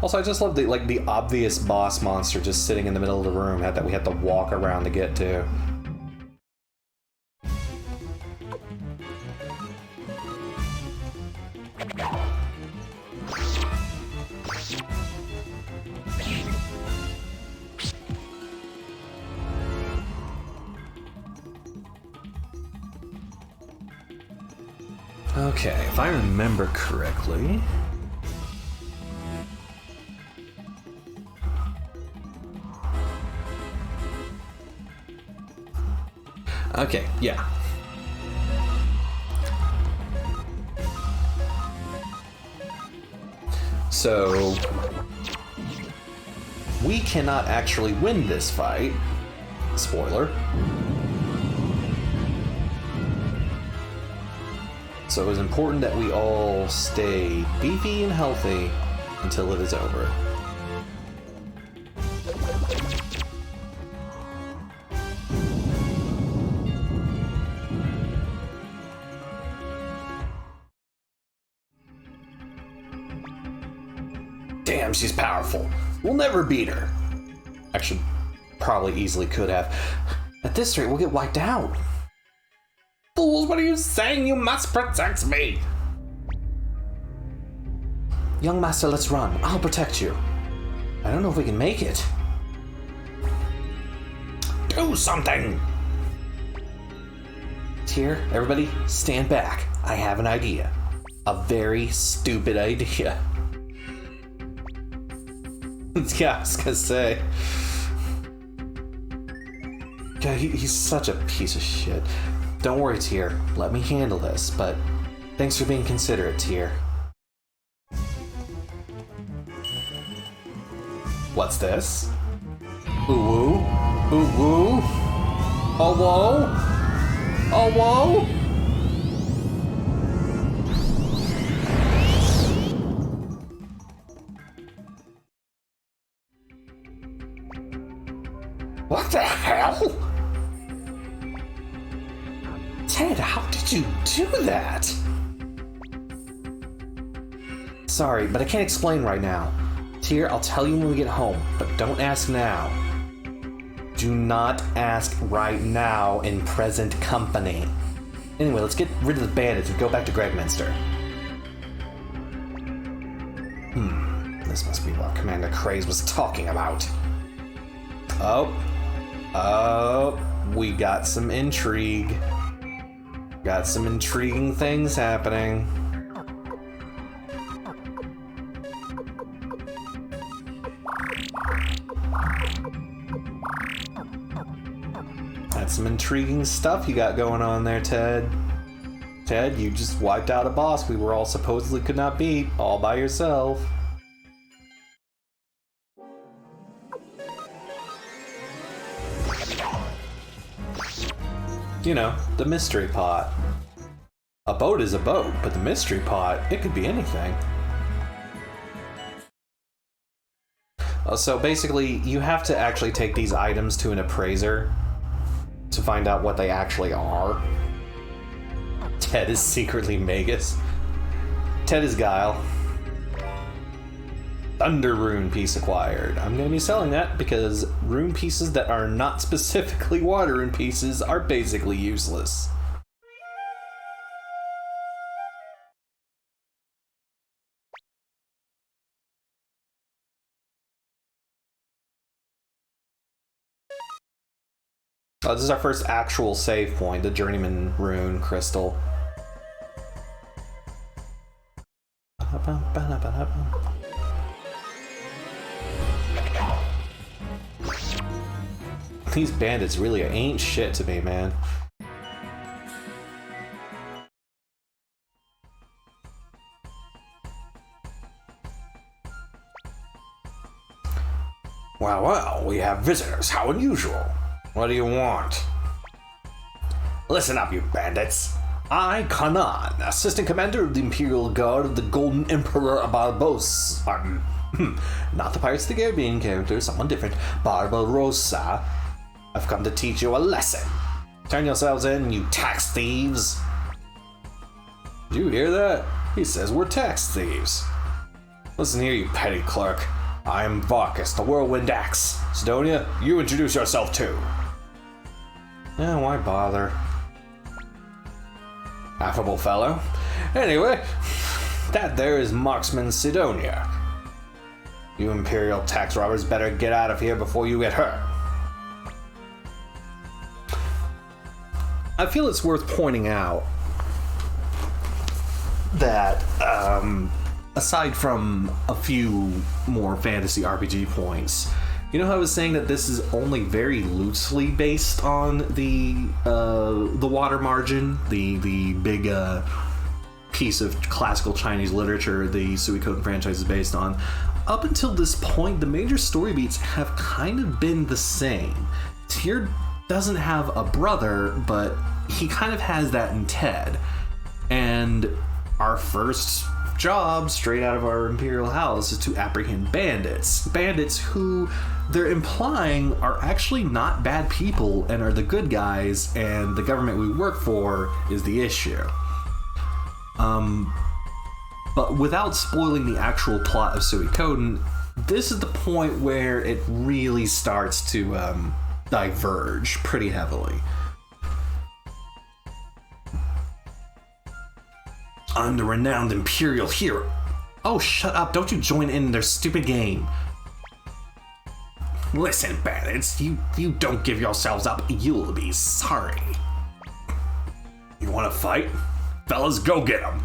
Also, I just love the obvious boss monster just sitting in the middle of the room that we had to walk around to get to. Okay, if I remember correctly. Okay, yeah. So, we cannot actually win this fight. Spoiler. So it was important that we all stay beefy and healthy until it is over. Damn, she's powerful. We'll never beat her. Actually, probably easily could have. At this rate, we'll get wiped out. Fools, what are you saying? You must protect me! Young master, let's run. I'll protect you. I don't know if we can make it. Do something! Here, everybody, stand back. I have an idea. A very stupid idea. Yeah, I was gonna say. Yeah, he's such a piece of shit. Don't worry, Tyr. Let me handle this, but thanks for being considerate, Tyr. What's this? Ooh woo? Ooh woo? Oh whoa? Oh whoa? What the hell? Ted, how did you do that? Sorry, but I can't explain right now. Tyr, I'll tell you when we get home, but don't ask now. Do not ask right now in present company. Anyway, let's get rid of the bandits and go back to Gregminster. This must be what Commander Craze was talking about. Oh, we got some intrigue. Got some intriguing things happening. That's some intriguing stuff you got going on there, Ted. Ted, you just wiped out a boss we were all supposedly could not beat, all by yourself. You know, the mystery pot. A boat is a boat, but the mystery pot, it could be anything. So basically, you have to actually take these items to an appraiser to find out what they actually are. Ted is secretly Magus. Ted is Guile. Thunder rune piece acquired. I'm going to be selling that because rune pieces that are not specifically water rune pieces are basically useless. This is our first actual save point, the Journeyman Rune Crystal. These bandits really ain't shit to me, man. Well, well, we have visitors. How unusual. What do you want? Listen up, you bandits. I, Kanan, Assistant Commander of the Imperial Guard of the Golden Emperor Barbarossa. Not the Pirates of the Caribbean character, someone different. Barbarossa. I've come to teach you a lesson. Turn yourselves in, you tax thieves. Did you hear that? He says we're tax thieves. Listen here, you petty clerk. I am Varkas, the Whirlwind Axe. Sidonia, you introduce yourself too. Yeah, why bother? Affable fellow. Anyway, that there is Marksman Sidonia. You Imperial tax robbers better get out of here before you get hurt. I feel it's worth pointing out that, aside from a few more fantasy RPG points, you know how I was saying that this is only very loosely based on the water margin, the big piece of classical Chinese literature the Suikoden franchise is based on. Up until this point, the major story beats have kind of been the same. Tyr doesn't have a brother, but he kind of has that in Ted. And our first job, straight out of our Imperial house, is to apprehend bandits. Bandits who they're implying are actually not bad people and are the good guys, and the government we work for is the issue. But without spoiling the actual plot of Suikoden, this is the point where it really starts to diverge pretty heavily. I'm the renowned Imperial hero. Oh, shut up. Don't you join in their stupid game. Listen, bandits, you don't give yourselves up, you'll be sorry. You want to fight? Fellas, go get them.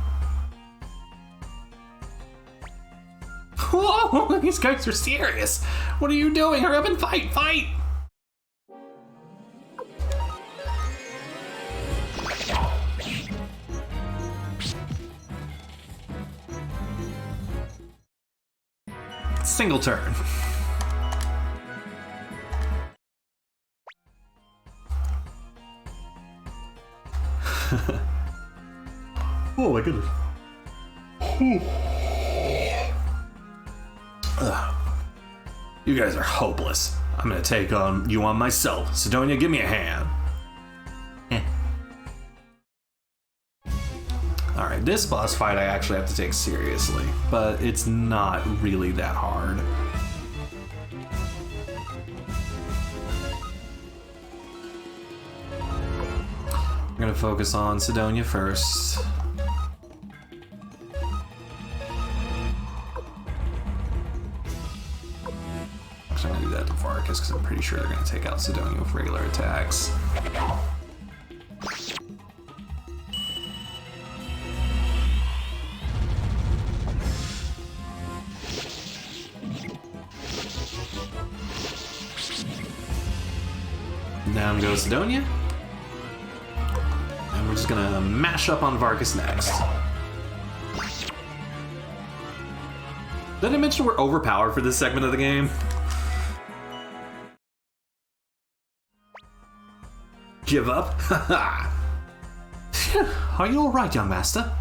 Whoa, these guys are serious. What are you doing? Hurry up and fight, fight! Single turn. Oh my goodness. You guys are hopeless. I'm gonna take on you on myself. Sidonia, give me a hand. Alright, this boss fight I actually have to take seriously, but it's not really that hard. I'm gonna focus on Sidonia first. I'm gonna do that to Varkas because I'm pretty sure they're gonna take out Sidonia with regular attacks. Down goes Sidonia. And we're just gonna mash up on Varkas next. Did I mention we're overpowered for this segment of the game? Give up? Haha. Are you alright, young master?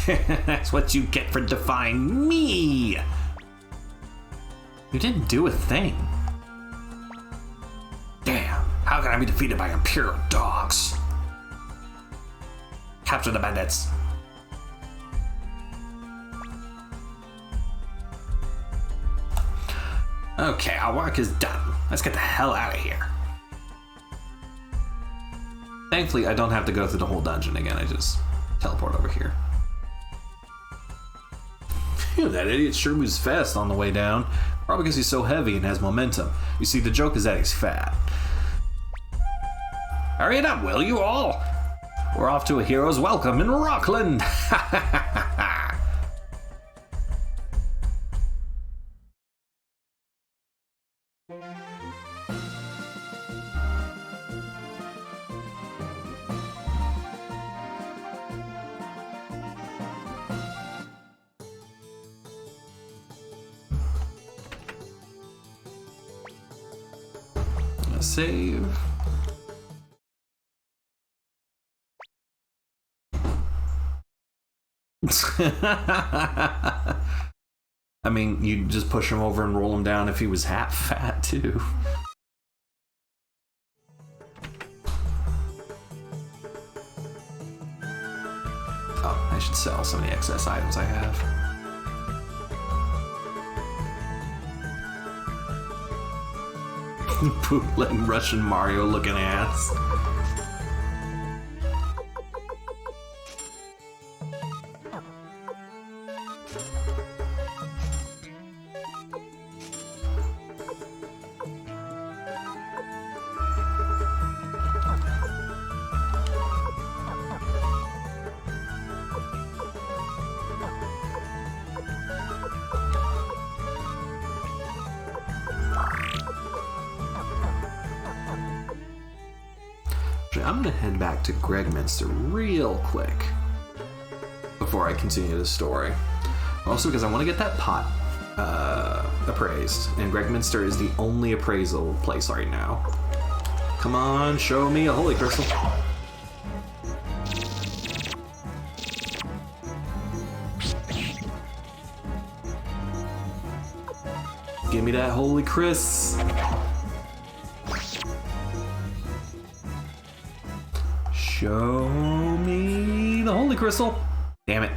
That's what you get for defying me! You didn't do a thing. Damn, how can I be defeated by Imperial dogs? Capture the bandits. Okay, our work is done. Let's get the hell out of here. Thankfully, I don't have to go through the whole dungeon again. I just teleport over here. Phew, that idiot sure moves fast on the way down. Probably because he's so heavy and has momentum. You see, the joke is that he's fat. Hurry it up, will you all? We're off to a hero's welcome in Rockland. Save. I mean, you just push him over and roll him down if he was half fat, too. Oh, I should sell some of the excess items I have. Bootleg Russian Mario looking ass. I'm gonna head back to Gregminster real quick before I continue the story. Also because I want to get that pot appraised, and Gregminster is the only appraisal place right now. Come on, show me a holy crystal. Give me that holy Chris. Show me the holy crystal. Damn it.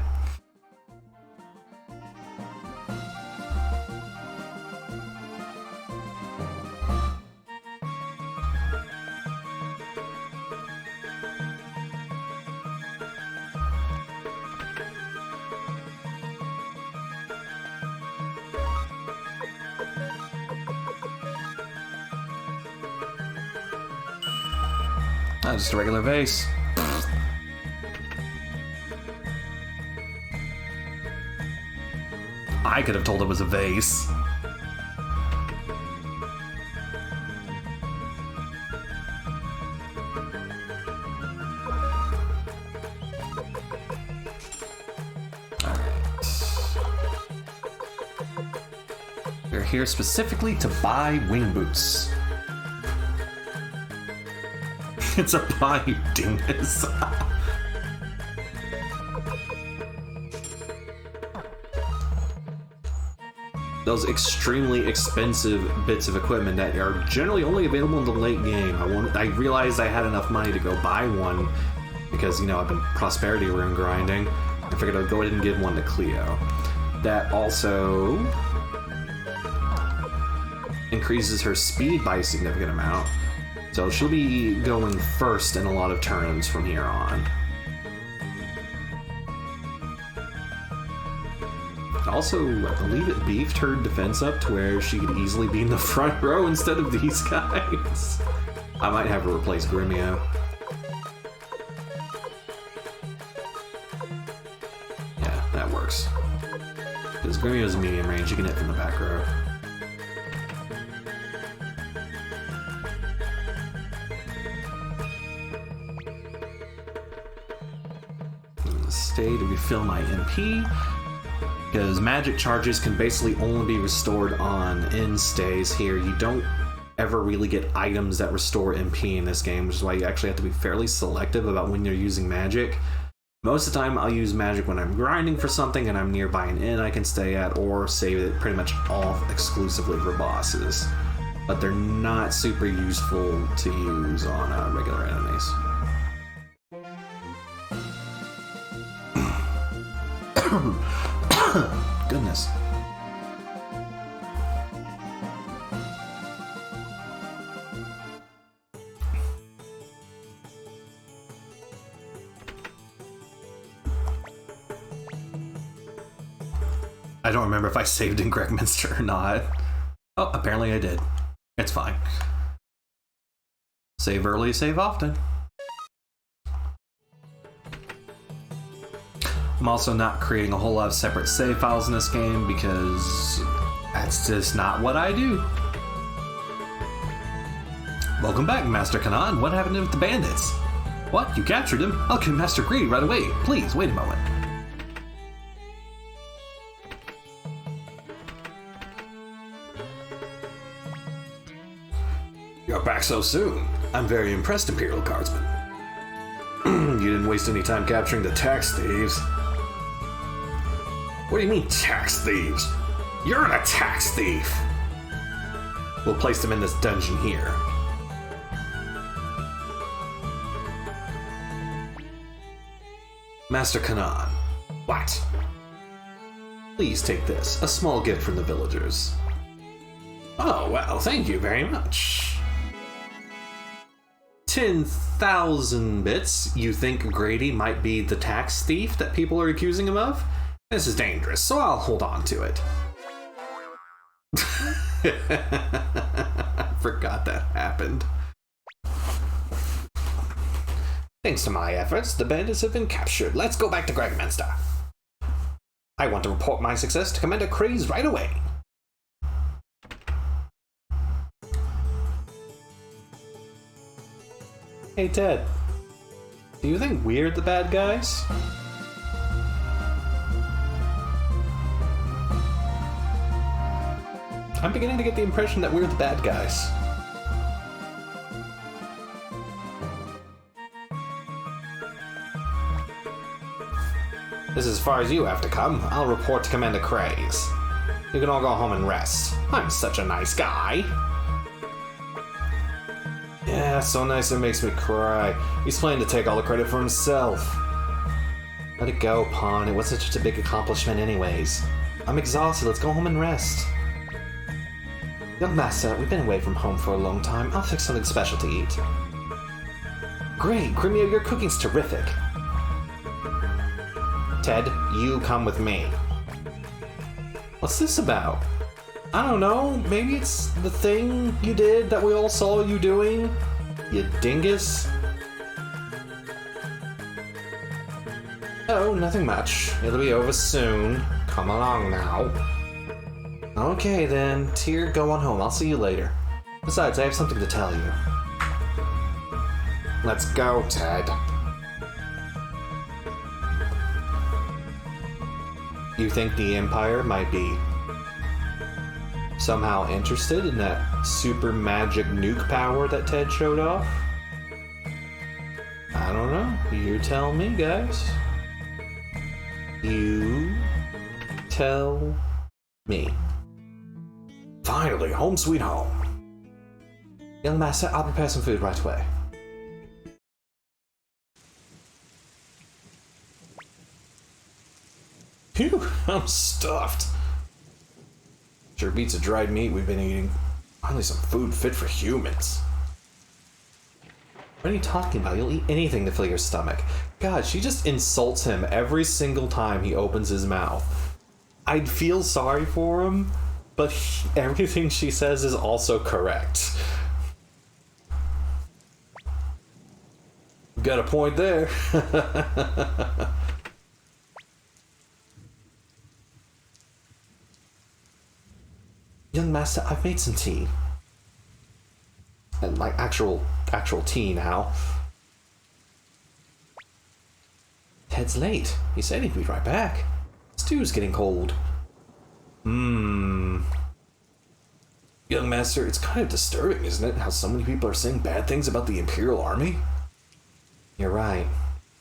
Just a regular vase. I could have told it was a vase. Alright. We're here specifically to buy wing boots. It's a buy, you dingus. Those extremely expensive bits of equipment that are generally only available in the late game. I realized I had enough money to go buy one because, you know, I've been prosperity rune grinding. I figured I'd go ahead and give one to Cleo. That also increases her speed by a significant amount. So she'll be going first in a lot of turns from here on. Also, I believe it beefed her defense up to where she could easily be in the front row instead of these guys. I might have her replace Gremio. Yeah, that works. Because Gremio's medium range, you can hit from the back row. Stay to refill my MP, because magic charges can basically only be restored on end stays here. You don't ever really get items that restore MP in this game, which is why you actually have to be fairly selective about when you're using magic. Most of the time I'll use magic when I'm grinding for something and I'm nearby an inn I can stay at, or save it pretty much all exclusively for bosses. But they're not super useful to use on regular enemies. I don't remember if I saved in Gregminster or not. Oh, apparently I did. It's fine. Save early, save often. I'm also not creating a whole lot of separate save files in this game because that's just not what I do. Welcome back, Master Kanan. What happened with the bandits? What? You captured him? I'll kill Master Greedy right away. Please, wait a moment. You're back so soon. I'm very impressed, Imperial Guardsman. You didn't waste any time capturing the tax thieves. What do you mean, tax thieves? You're a tax thief! We'll place them in this dungeon here. Master Kanan. What? Please take this, a small gift from the villagers. Oh, well, thank you very much. 10,000 bits. You think Grady might be the tax thief that people are accusing him of? This is dangerous, so I'll hold on to it. I forgot that happened. Thanks to my efforts, the bandits have been captured. Let's go back to Gregminster. I want to report my success to Commander Craze right away. Hey Ted, do you think we're the bad guys? I'm beginning to get the impression that we're the bad guys. This is as far as you have to come. I'll report to Commander Craze. You can all go home and rest. I'm such a nice guy. Yeah, so nice it makes me cry. He's planning to take all the credit for himself. Let it go, Pawn. It wasn't such a big accomplishment anyways. I'm exhausted. Let's go home and rest. Young Master, we've been away from home for a long time. I'll fix something special to eat. Great, Grimio, your cooking's terrific. Ted, you come with me. What's this about? I don't know, maybe it's the thing you did that we all saw you doing? You dingus? Oh, nothing much. It'll be over soon. Come along now. Okay then, Tyr, go on home. I'll see you later. Besides, I have something to tell you. Let's go, Ted. You think the Empire might be somehow interested in that super magic nuke power that Ted showed off? I don't know. You tell me, guys. You tell me. Finally, home sweet home. Young Master, I'll prepare some food right away. Phew, I'm stuffed. Sure beats the dried meat we've been eating. Finally some food fit for humans. What are you talking about? You'll eat anything to fill your stomach. God, she just insults him every single time he opens his mouth. I'd feel sorry for him, but everything she says is also correct. Got a point there. Young Master, I've made some tea. And like actual tea now. Ted's late. He said he'd be right back. Stew's getting cold. Young Master, it's kind of disturbing, isn't it? How so many people are saying bad things about the Imperial Army? You're right.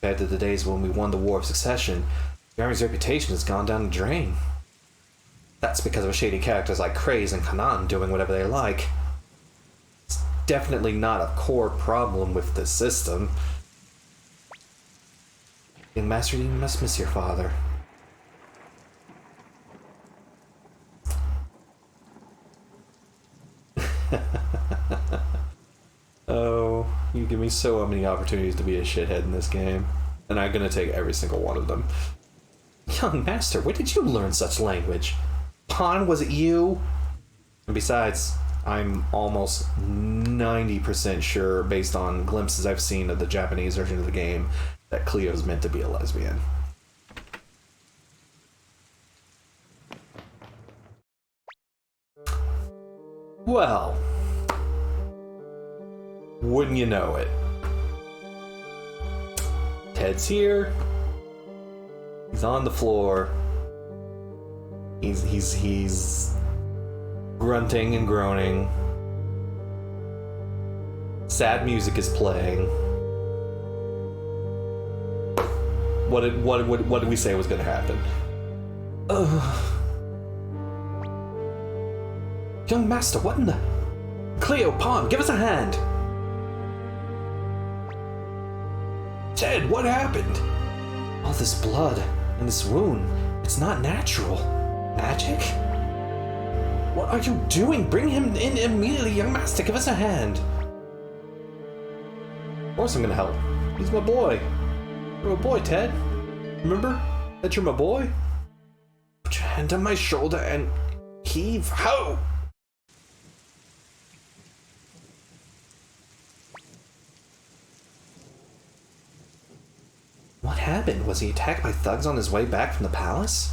Back to the days when we won the War of Succession, the Army's reputation has gone down the drain. That's because of shady characters like Craze and Kanan doing whatever they like. It's definitely not a core problem with the system. Young Master, you must miss your father. Oh, you give me so many opportunities to be a shithead in this game, and I'm gonna take every single one of them. Young master, where did you learn such language? Pawn, was it you? And besides, I'm almost 90% sure, based on glimpses I've seen of the Japanese version of the game, that Cleo's meant to be a lesbian. Well, wouldn't you know it? Ted's here. He's on the floor. He's grunting and groaning. Sad music is playing. What did we say was going to happen? Young master, what in the... Cleo, Pawn, give us a hand! Ted, what happened? All this blood and this wound, it's not natural. Magic? What are you doing? Bring him in immediately, young master, give us a hand. Of course I'm gonna help. He's my boy. You're my boy, Ted. Remember that you're my boy? Put your hand on my shoulder and heave. Ho! What happened? Was he attacked by thugs on his way back from the palace?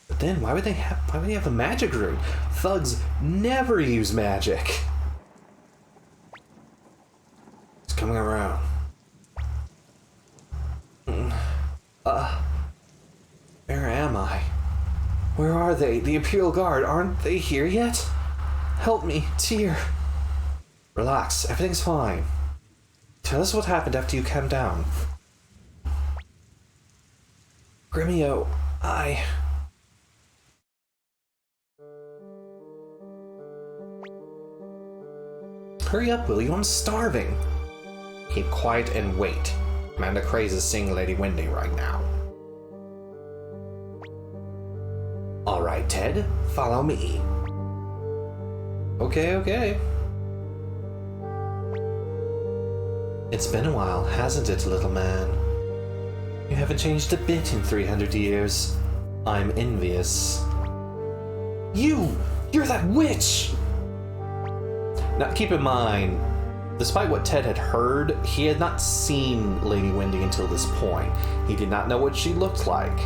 But then, why would he have a magic rune? Thugs never use magic. He's coming around. Where am I? Where are they? The Imperial Guard, aren't they here yet? Help me, Tyr. Relax, everything's fine. Tell us what happened after you came down. Gremio, Hurry up, will you? I'm starving. Keep quiet and wait. Amanda Craze is seeing Lady Wendy right now. Alright, Ted, follow me. Okay. It's been a while, hasn't it, little man? You haven't changed a bit in 300 years. I'm envious. You're that witch! Now, keep in mind, despite what Ted had heard, he had not seen Lady Wendy until this point. He did not know what she looked like.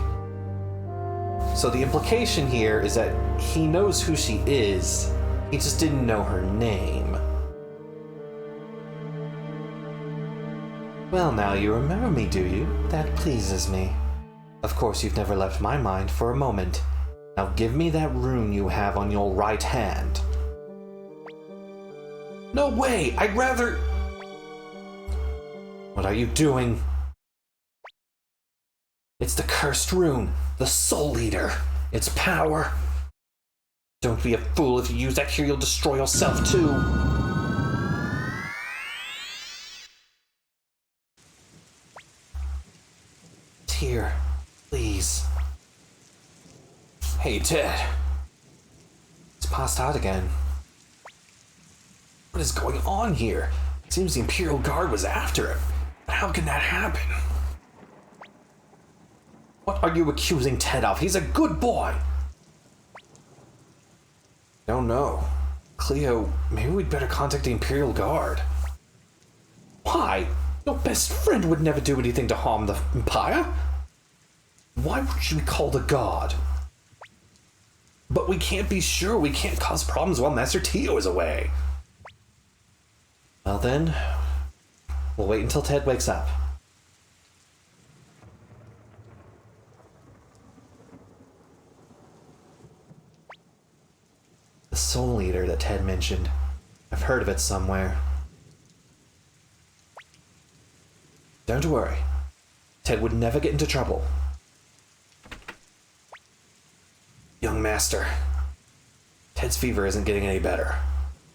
So the implication here is that he knows who she is, he just didn't know her name. Well, now you remember me, do you? That pleases me. Of course, you've never left my mind for a moment. Now give me that rune you have on your right hand. No way! I'd rather... What are you doing? It's the cursed rune, the Soul Eater. Its power. Don't be a fool. If you use that here, you'll destroy yourself too. Here, please. Hey, Ted. He's passed out again. What is going on here? It seems the Imperial Guard was after him. But how can that happen? What are you accusing Ted of? He's a good boy. Don't know. Cleo, maybe we'd better contact the Imperial Guard. Why? Your best friend would never do anything to harm the Empire. Why would you be called a god? But we can't be sure. We can't cause problems while Master Tio is away. Well then, we'll wait until Ted wakes up. The Soul Eater that Ted mentioned. I've heard of it somewhere. Don't worry. Ted would never get into trouble. Young master, Ted's fever isn't getting any better.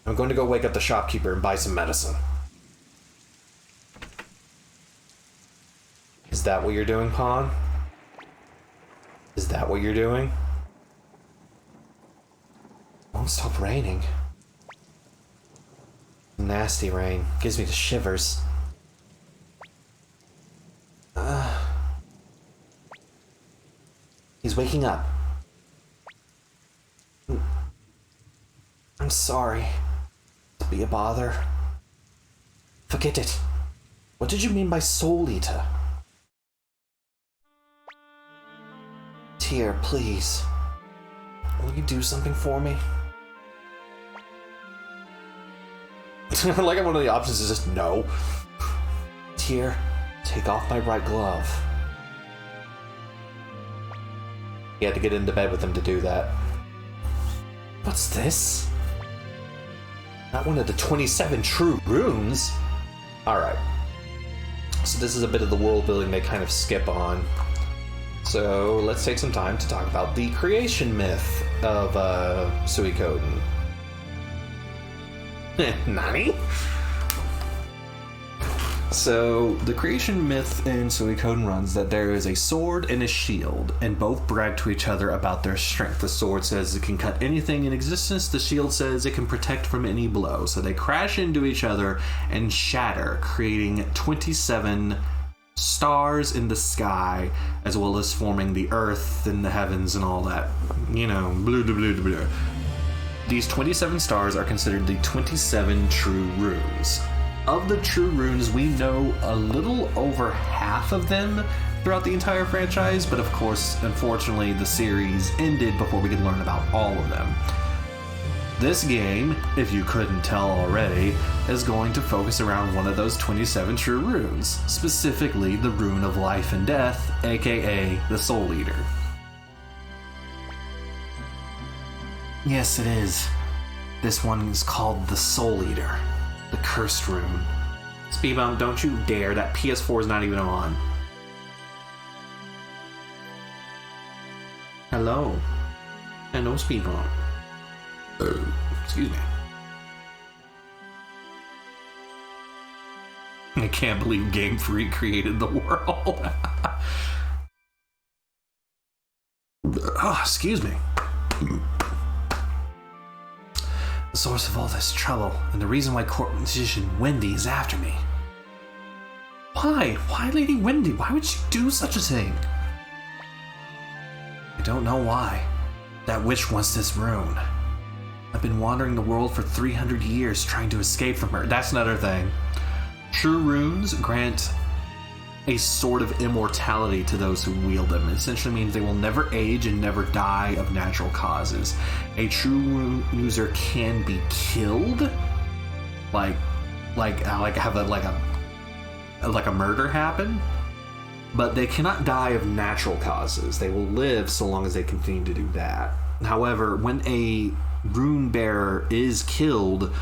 I'm going to go wake up the shopkeeper and buy some medicine. Is that what you're doing, Pawn? Is that what you're doing? It won't stop raining. Nasty rain. Gives me the shivers. He's waking up. I'm sorry to be a bother. Forget it. What did you mean by Soul Eater? Tyr, please. Will you do something for me? Like one of the options is just no. Tyr, take off my right glove. He had to get into bed with him to do that. What's this? Not one of the 27 true runes. Alright. So this is a bit of the world building they kind of skip on. So let's take some time to talk about the creation myth of Suikoden. Nani? So, the creation myth in Suikoden runs that there is a sword and a shield, and both brag to each other about their strength. The sword says it can cut anything in existence, the shield says it can protect from any blow. So they crash into each other and shatter, creating 27 stars in the sky, as well as forming the earth and the heavens and all that. You know, blue, blue, blue, blue. These 27 stars are considered the 27 true runes. Of the true runes, we know a little over half of them throughout the entire franchise, but of course, unfortunately, the series ended before we could learn about all of them. This game, if you couldn't tell already, is going to focus around one of those 27 true runes, specifically the Rune of Life and Death, aka the Soul Eater. Yes, it is. This one is called the Soul Eater. The cursed rune. Speedbump, don't you dare. That PS4 is not even on. Hello. Hello, Speedbump. Excuse me. I can't believe Game Freak created the world. Oh, excuse me. The source of all this trouble, and the reason why court magician Wendy is after me. Why? Why Lady Wendy? Why would she do such a thing? I don't know why. That witch wants this rune. I've been wandering the world for 300 years trying to escape from her. That's another thing. True runes grant a sort of immortality to those who wield them. It essentially means they will never age and never die of natural causes. A true rune user can be killed, like have a murder happen, but they cannot die of natural causes. They will live so long as they continue to do that. However, when a rune bearer is killed,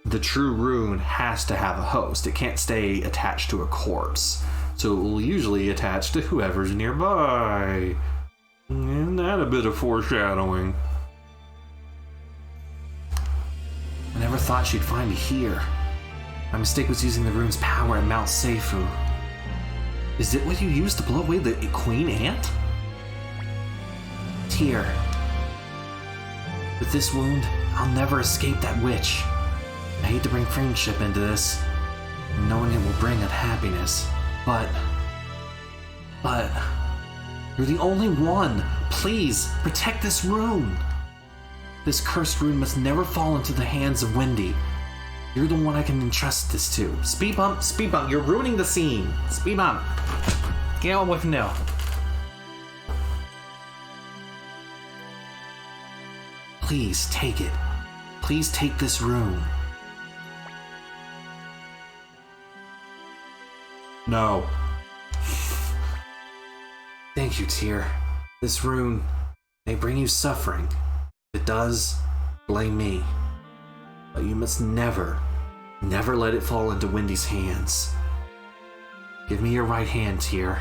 the true rune has to have a host. It can't stay attached to a corpse. So it will usually attach to whoever's nearby. Isn't that a bit of foreshadowing? I never thought she'd find me here. My mistake was using the rune's power at Mount Seifu. Is it what you used to blow away the Queen Ant? Tyr. With this wound, I'll never escape that witch. I hate to bring friendship into this, knowing it will bring unhappiness, but you're the only one. Please, protect this rune. This cursed rune must never fall into the hands of Wendy. You're the one I can entrust this to. Speed bump, you're ruining the scene. Speed bump, get on with it now. Please take it. Please take this rune. No. Thank you, Tyr. This rune may bring you suffering. If it does, blame me. But you must never let it fall into Wendy's hands. Give me your right hand, Tyr.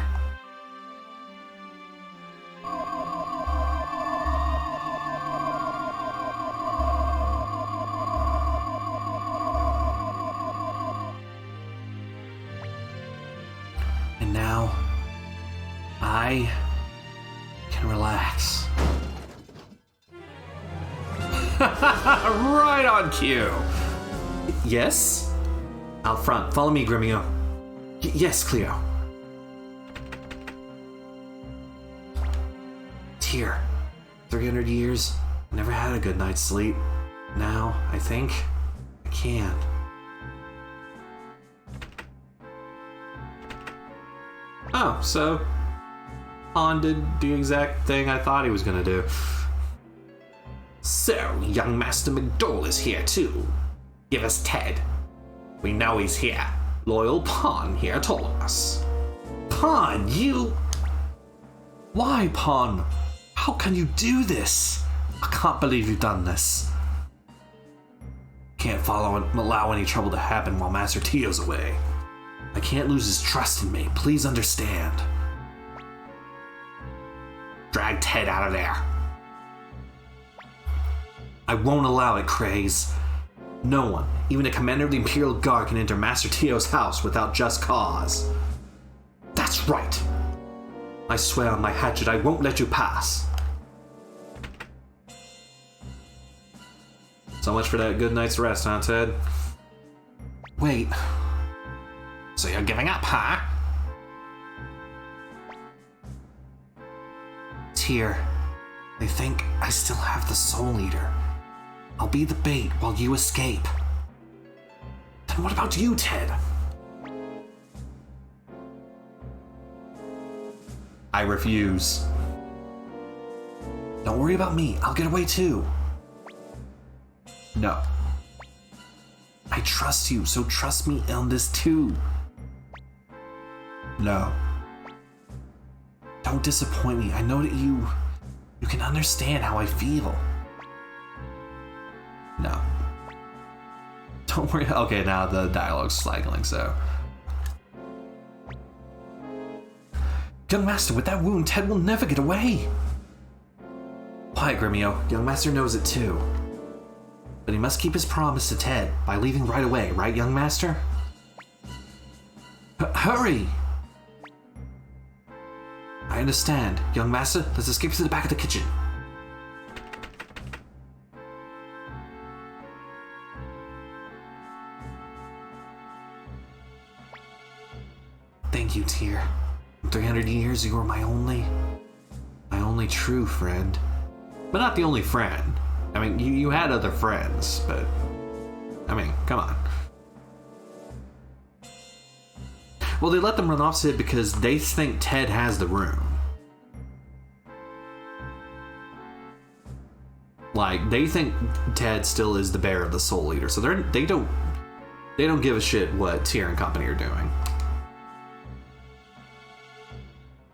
And now, I can relax. Right on cue. Yes? Out front. Follow me, Gremio. Yes, Cleo. Here, 300 years, I never had a good night's sleep. Now, I think I can. Oh, so Han did the exact thing I thought he was gonna do. So, young Master McDole is here too. Give us Ted. We know he's here. Loyal Pawn here told us. Pawn, you... Why, Pawn? How can you do this? I can't believe you've done this. Can't follow and allow any trouble to happen while Master Tio's away. I can't lose his trust in me. Please understand. Drag Ted out of there. I won't allow it, Craze. No one, even a commander of the Imperial Guard, can enter Master Tio's house without just cause. That's right. I swear on my hatchet I won't let you pass. So much for that good night's rest, huh, Ted? Wait. So you're giving up, huh? Tyr, they think I still have the Soul Eater. I'll be the bait while you escape. Then what about you, Ted? I refuse. Don't worry about me. I'll get away too. No. I trust you, so trust me on this too. No. Don't disappoint me. I know that you can understand how I feel. No. Don't worry. Okay, now the dialogue's flagging, so. Young Master, with that wound, Ted will never get away. Quiet, Gremio. Young Master knows it too. But he must keep his promise to Ted by leaving right away, right, Young Master? Hurry! I understand. Young Master, let's escape to the back of the kitchen. Thank you, Tyr. In 300 years, you were my only true friend. But not the only friend. I mean, you had other friends, but... I mean, come on. Well, they let them run off, Sid, because they think Ted has the room. Like, they think Ted still is the bearer of the Soul Eater, so they don't give a shit what Tyr and company are doing.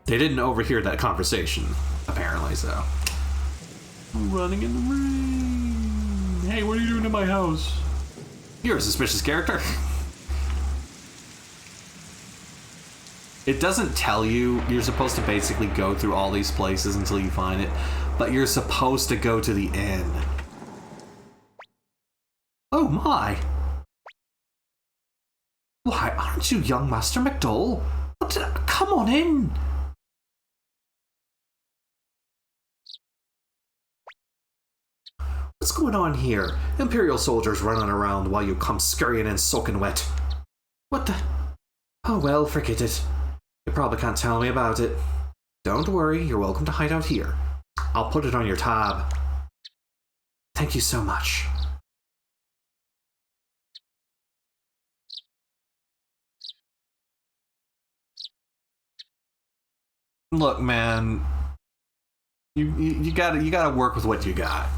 They didn't overhear that conversation, apparently, so. I'm running in the rain. Hey, what are you doing in my house? You're a suspicious character. It doesn't tell you. You're supposed to basically go through all these places until you find it, but you're supposed to go to the inn. Oh my! Why, aren't you young Master McDole? Come on in! What's going on here? Imperial soldiers running around while you come scurrying in soaking wet. What the? Oh well, forget it. You probably can't tell me about it. Don't worry, you're welcome to hide out here. I'll put it on your tab. Thank you so much. Look, man, you gotta work with what you got.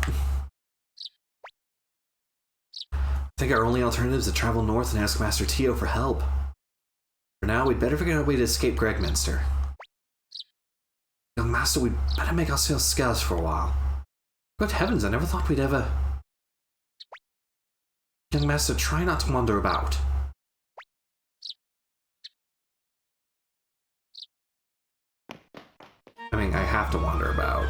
I think our only alternative is to travel north and ask Master Tio for help. For now, we'd better figure out a way to escape Gregminster. Young Master, we'd better make ourselves scarce for a while. Good heavens, I never thought we'd ever... Young Master, try not to wander about. I mean, I have to wander about.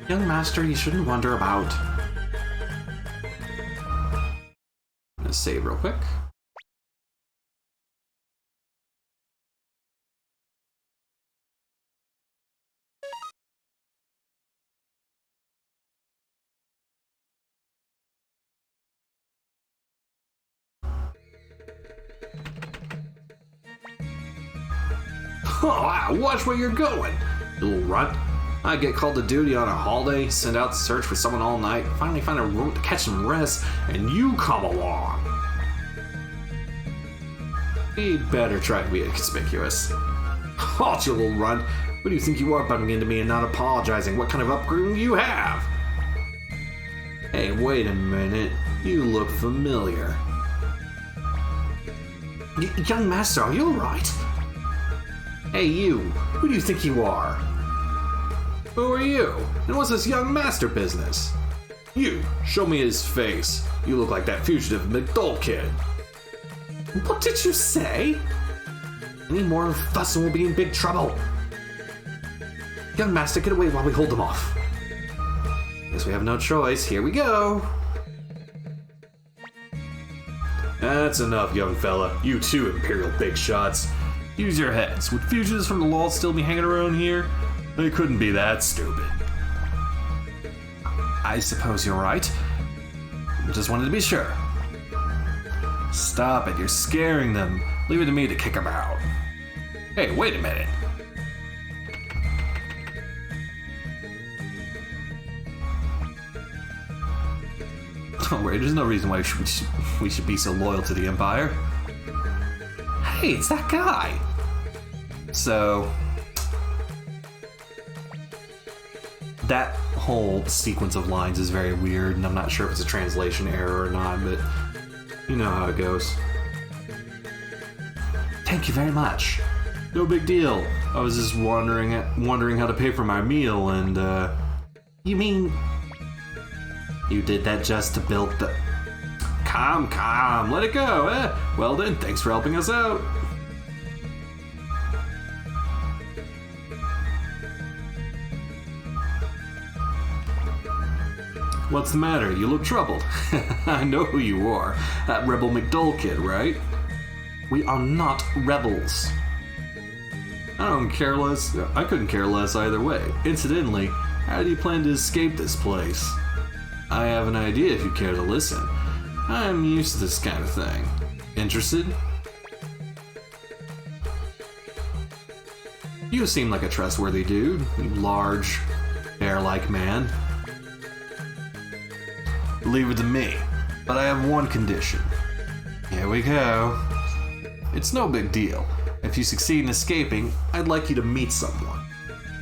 Young master, you shouldn't wander about. I'm gonna save real quick. Oh, watch where you're going, you little runt. I get called to duty on a holiday, send out to search for someone all night, finally find a room to catch some rest, and you come along. You'd better try to be inconspicuous. Halt, you little runt. What do you think you are, bumping into me and not apologizing? What kind of upbringing do you have? Hey, wait a minute. You look familiar. Young master, are you alright? Hey, you. Who do you think you are? Who are you? And what's this young master business? You, show me his face. You look like that fugitive McDull kid. What did you say? Any more fuss and we'll be in big trouble. Young master, get away while we hold them off. Guess we have no choice. Here we go. That's enough, young fella. You too, Imperial big shots. Use your heads. Would fugitives from the law still be hanging around here? They couldn't be that stupid. I suppose you're right. Just wanted to be sure. Stop it, you're scaring them. Leave it to me to kick them out. Hey, wait a minute. Don't worry, there's no reason why we should be so loyal to the Empire. Hey, it's that guy! So, that whole sequence of lines is very weird, and I'm not sure if it's a translation error or not, but you know how it goes. Thank you very much. No big deal. I was just wondering how to pay for my meal, and you mean you did that just to build the... Calm, let it go, eh? Well then, thanks for helping us out. What's the matter? You look troubled. I know who you are. That rebel McDull kid, right? We are not rebels. I couldn't care less either way. Incidentally, how do you plan to escape this place? I have an idea if you care to listen. I'm used to this kind of thing. Interested? You seem like a trustworthy dude, you large, bear-like man. Leave it to me, but I have one condition. Here we go. It's no big deal. If you succeed in escaping, I'd like you to meet someone.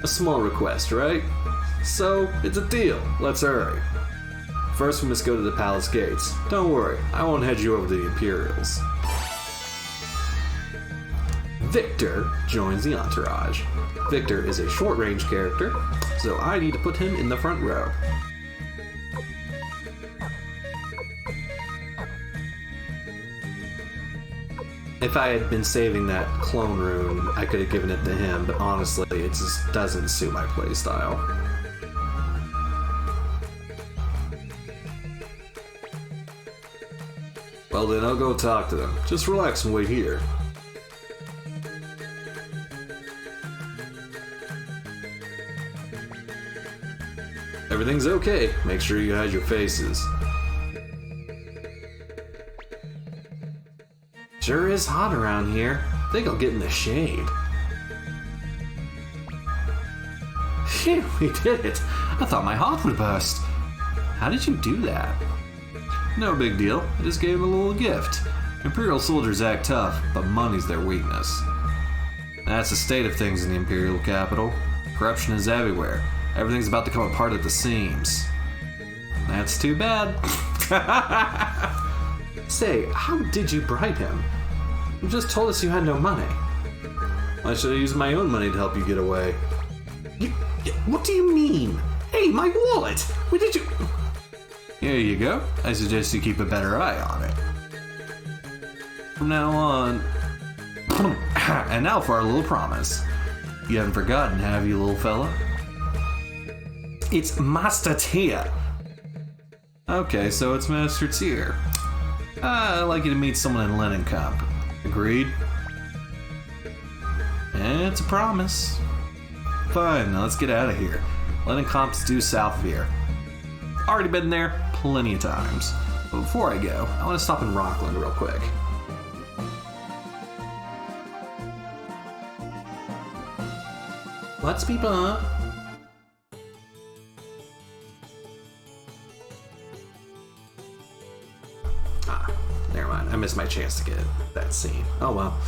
A small request, right? So, it's a deal. Let's hurry. First, we must go to the palace gates. Don't worry, I won't head you over to the Imperials. Victor joins the entourage. Victor is a short-range character, so I need to put him in the front row. If I had been saving that clone rune, I could have given it to him, but honestly, it just doesn't suit my playstyle. Well then, I'll go talk to them. Just relax and wait here. Everything's okay. Make sure you hide your faces. Sure is hot around here. Think I'll get in the shade. Phew, we did it. I thought my heart would burst. How did you do that? No big deal. I just gave him a little gift. Imperial soldiers act tough, but money's their weakness. That's the state of things in the Imperial capital. Corruption is everywhere. Everything's about to come apart at the seams. That's too bad. Say, how did you bribe him? You just told us you had no money. I should have used my own money to help you get away. What do you mean? Hey, my wallet! Where did you... Here you go. I suggest you keep a better eye on it. From now on... And now for our little promise. You haven't forgotten, have you, little fella? It's Master Tier. Okay, so it's Master Tier. I'd like you to meet someone in Linen Comp. Agreed? It's a promise. Fine, now let's get out of here. Linen Comp's due south of here. Already been there plenty of times. But before I go, I want to stop in Rockland real quick. What's people? Never mind, I missed my chance to get that scene. Oh well.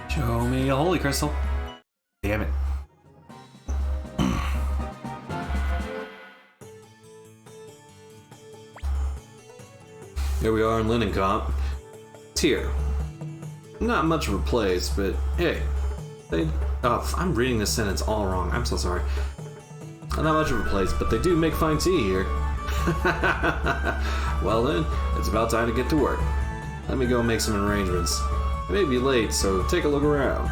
Show me a holy crystal. Damn it. Here we are in Linen Comp. It's here. Not much of a place, but hey. I'm reading this sentence all wrong. I'm so sorry. Not much of a place, but they do make fine tea here. Well then, it's about time to get to work. Let me go make some arrangements. I may be late, so take a look around.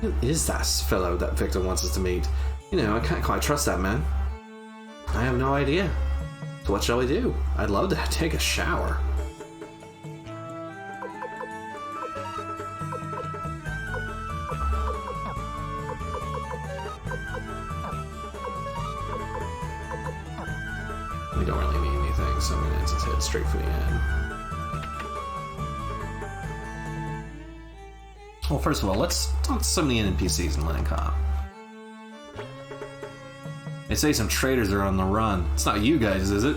Who is that fellow that Victor wants us to meet? You know, I can't quite trust that man. I have no idea. So what shall we do? I'd love to take a shower. We don't really need anything, so I'm gonna just head straight for the end. Well, first of all, let's talk to some of the NPCs in Linen Comp. They say some traitors are on the run. It's not you guys, is it?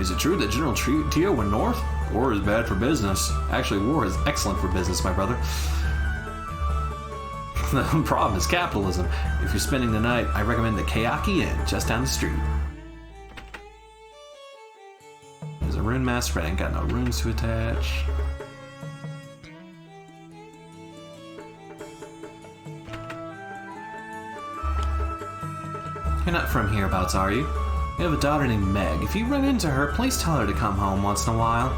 Is it true that General Tio went north? War is bad for business. Actually, war is excellent for business, my brother. The problem is capitalism. If you're spending the night, I recommend the Kayaki Inn, just down the street. There's a rune master, but I ain't got no runes to attach. You're not from hereabouts, are you? You have a daughter named Meg. If you run into her, please tell her to come home once in a while.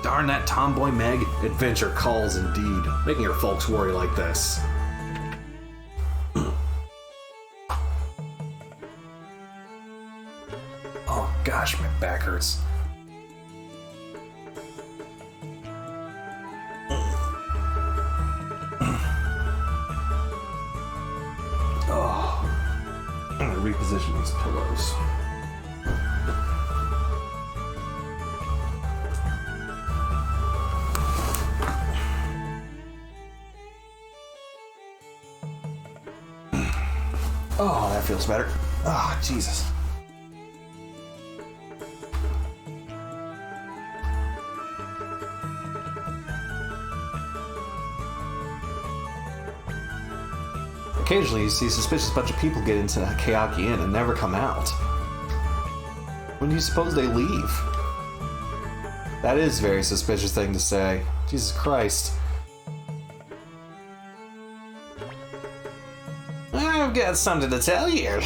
Darn that tomboy Meg. Adventure calls indeed, making her folks worry like this. Oh gosh, my back hurts. Oh, I'm gonna reposition these pillows. Oh, that feels better. Ah, oh, Jesus. Occasionally, you see a suspicious bunch of people get into Kayaki Inn and never come out. When do you suppose they leave? That is a very suspicious thing to say. Jesus Christ. I've got something to tell you.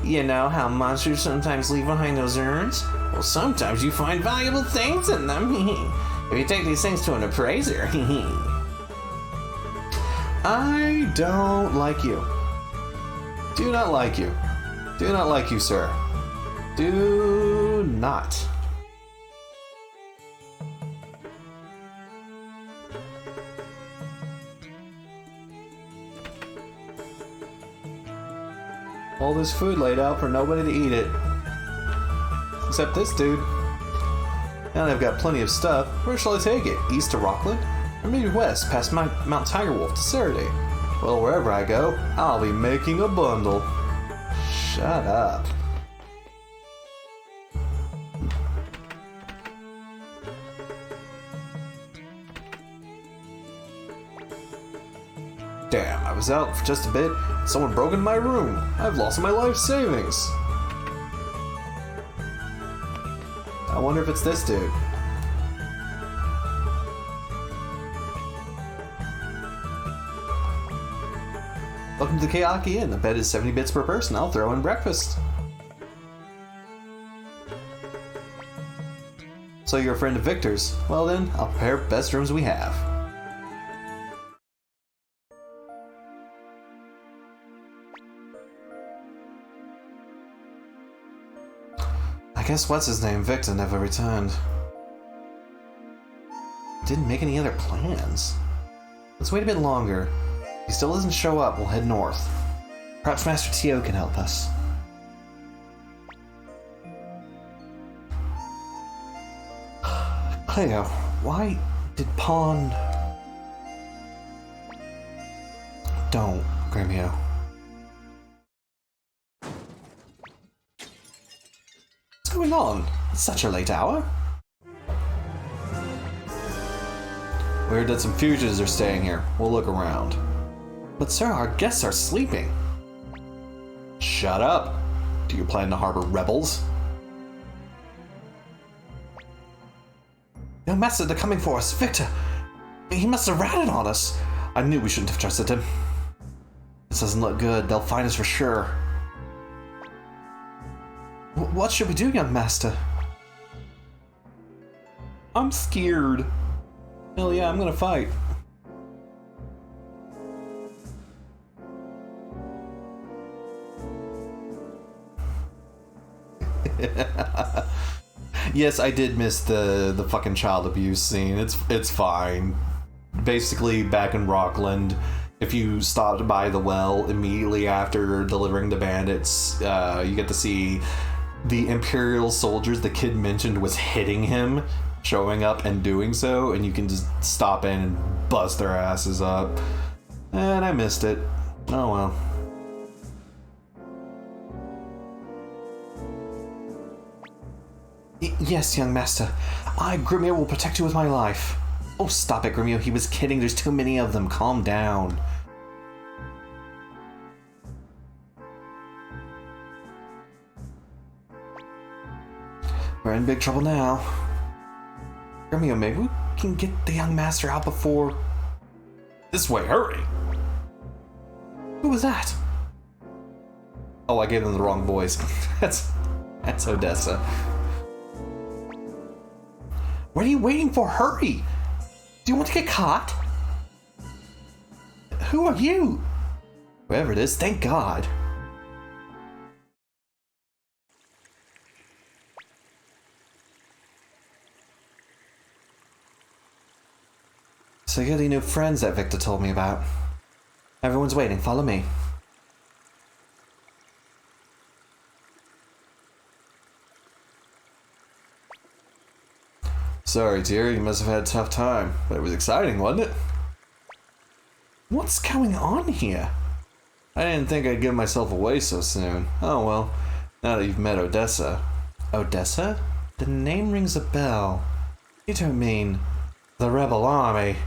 You know how monsters sometimes leave behind those urns? Well, sometimes you find valuable things in them. If you take these things to an appraiser. I don't like you. Do not like you. Do not like you, sir. Do not. All this food laid out for nobody to eat it. Except this dude. Now that I've got plenty of stuff, where shall I take it? East to Rockland? Or maybe west, past Mount Tigerwolf to Saturday? Well, wherever I go, I'll be making a bundle. Shut up. Damn, I was out for just a bit. Someone broke into my room. I've lost my life savings. I wonder if it's this dude. Welcome to the Kayaki Inn. The bed is 70 bits per person. I'll throw in breakfast. So you're a friend of Victor's? Well then, I'll prepare best rooms we have. I guess what's his name, Victor, never returned. Didn't make any other plans. Let's wait a bit longer. If he still doesn't show up, we'll head north. Perhaps Master Tio can help us. Cleo, why did Pawn... Don't, Gremio. What's going on? It's such a late hour. We heard that some fugitives are staying here. We'll look around. But sir, our guests are sleeping. Shut up. Do you plan to harbor rebels? Young master, they're coming for us. Victor! He must have ratted on us. I knew we shouldn't have trusted him. This doesn't look good. They'll find us for sure. What should we do, young master? I'm scared. Hell yeah, I'm gonna fight. Yes, I did miss the fucking child abuse scene. It's fine. Basically, back in Rockland, if you stopped by the well immediately after delivering the bandits, you get to see the Imperial soldiers the kid mentioned was hitting him, showing up and doing so, and you can just stop in and bust their asses up. And I missed it. Oh well. Yes, young master. I, Gremio, will protect you with my life. Oh, stop it, Gremio. He was kidding. There's too many of them. Calm down. We're in big trouble now. Gremio, maybe we can get the young master out before... This way, hurry! Who was that? Oh, I gave them the wrong voice. That's Odessa. What are you waiting for? Hurry! Do you want to get caught? Who are you? Whoever it is, thank God. So you're the new friends that Victor told me about. Everyone's waiting, follow me. Sorry, dear, you must have had a tough time, but it was exciting, wasn't it? What's going on here? I didn't think I'd give myself away so soon. Oh well, now that you've met Odessa. Odessa? The name rings a bell. You don't mean the Rebel Army.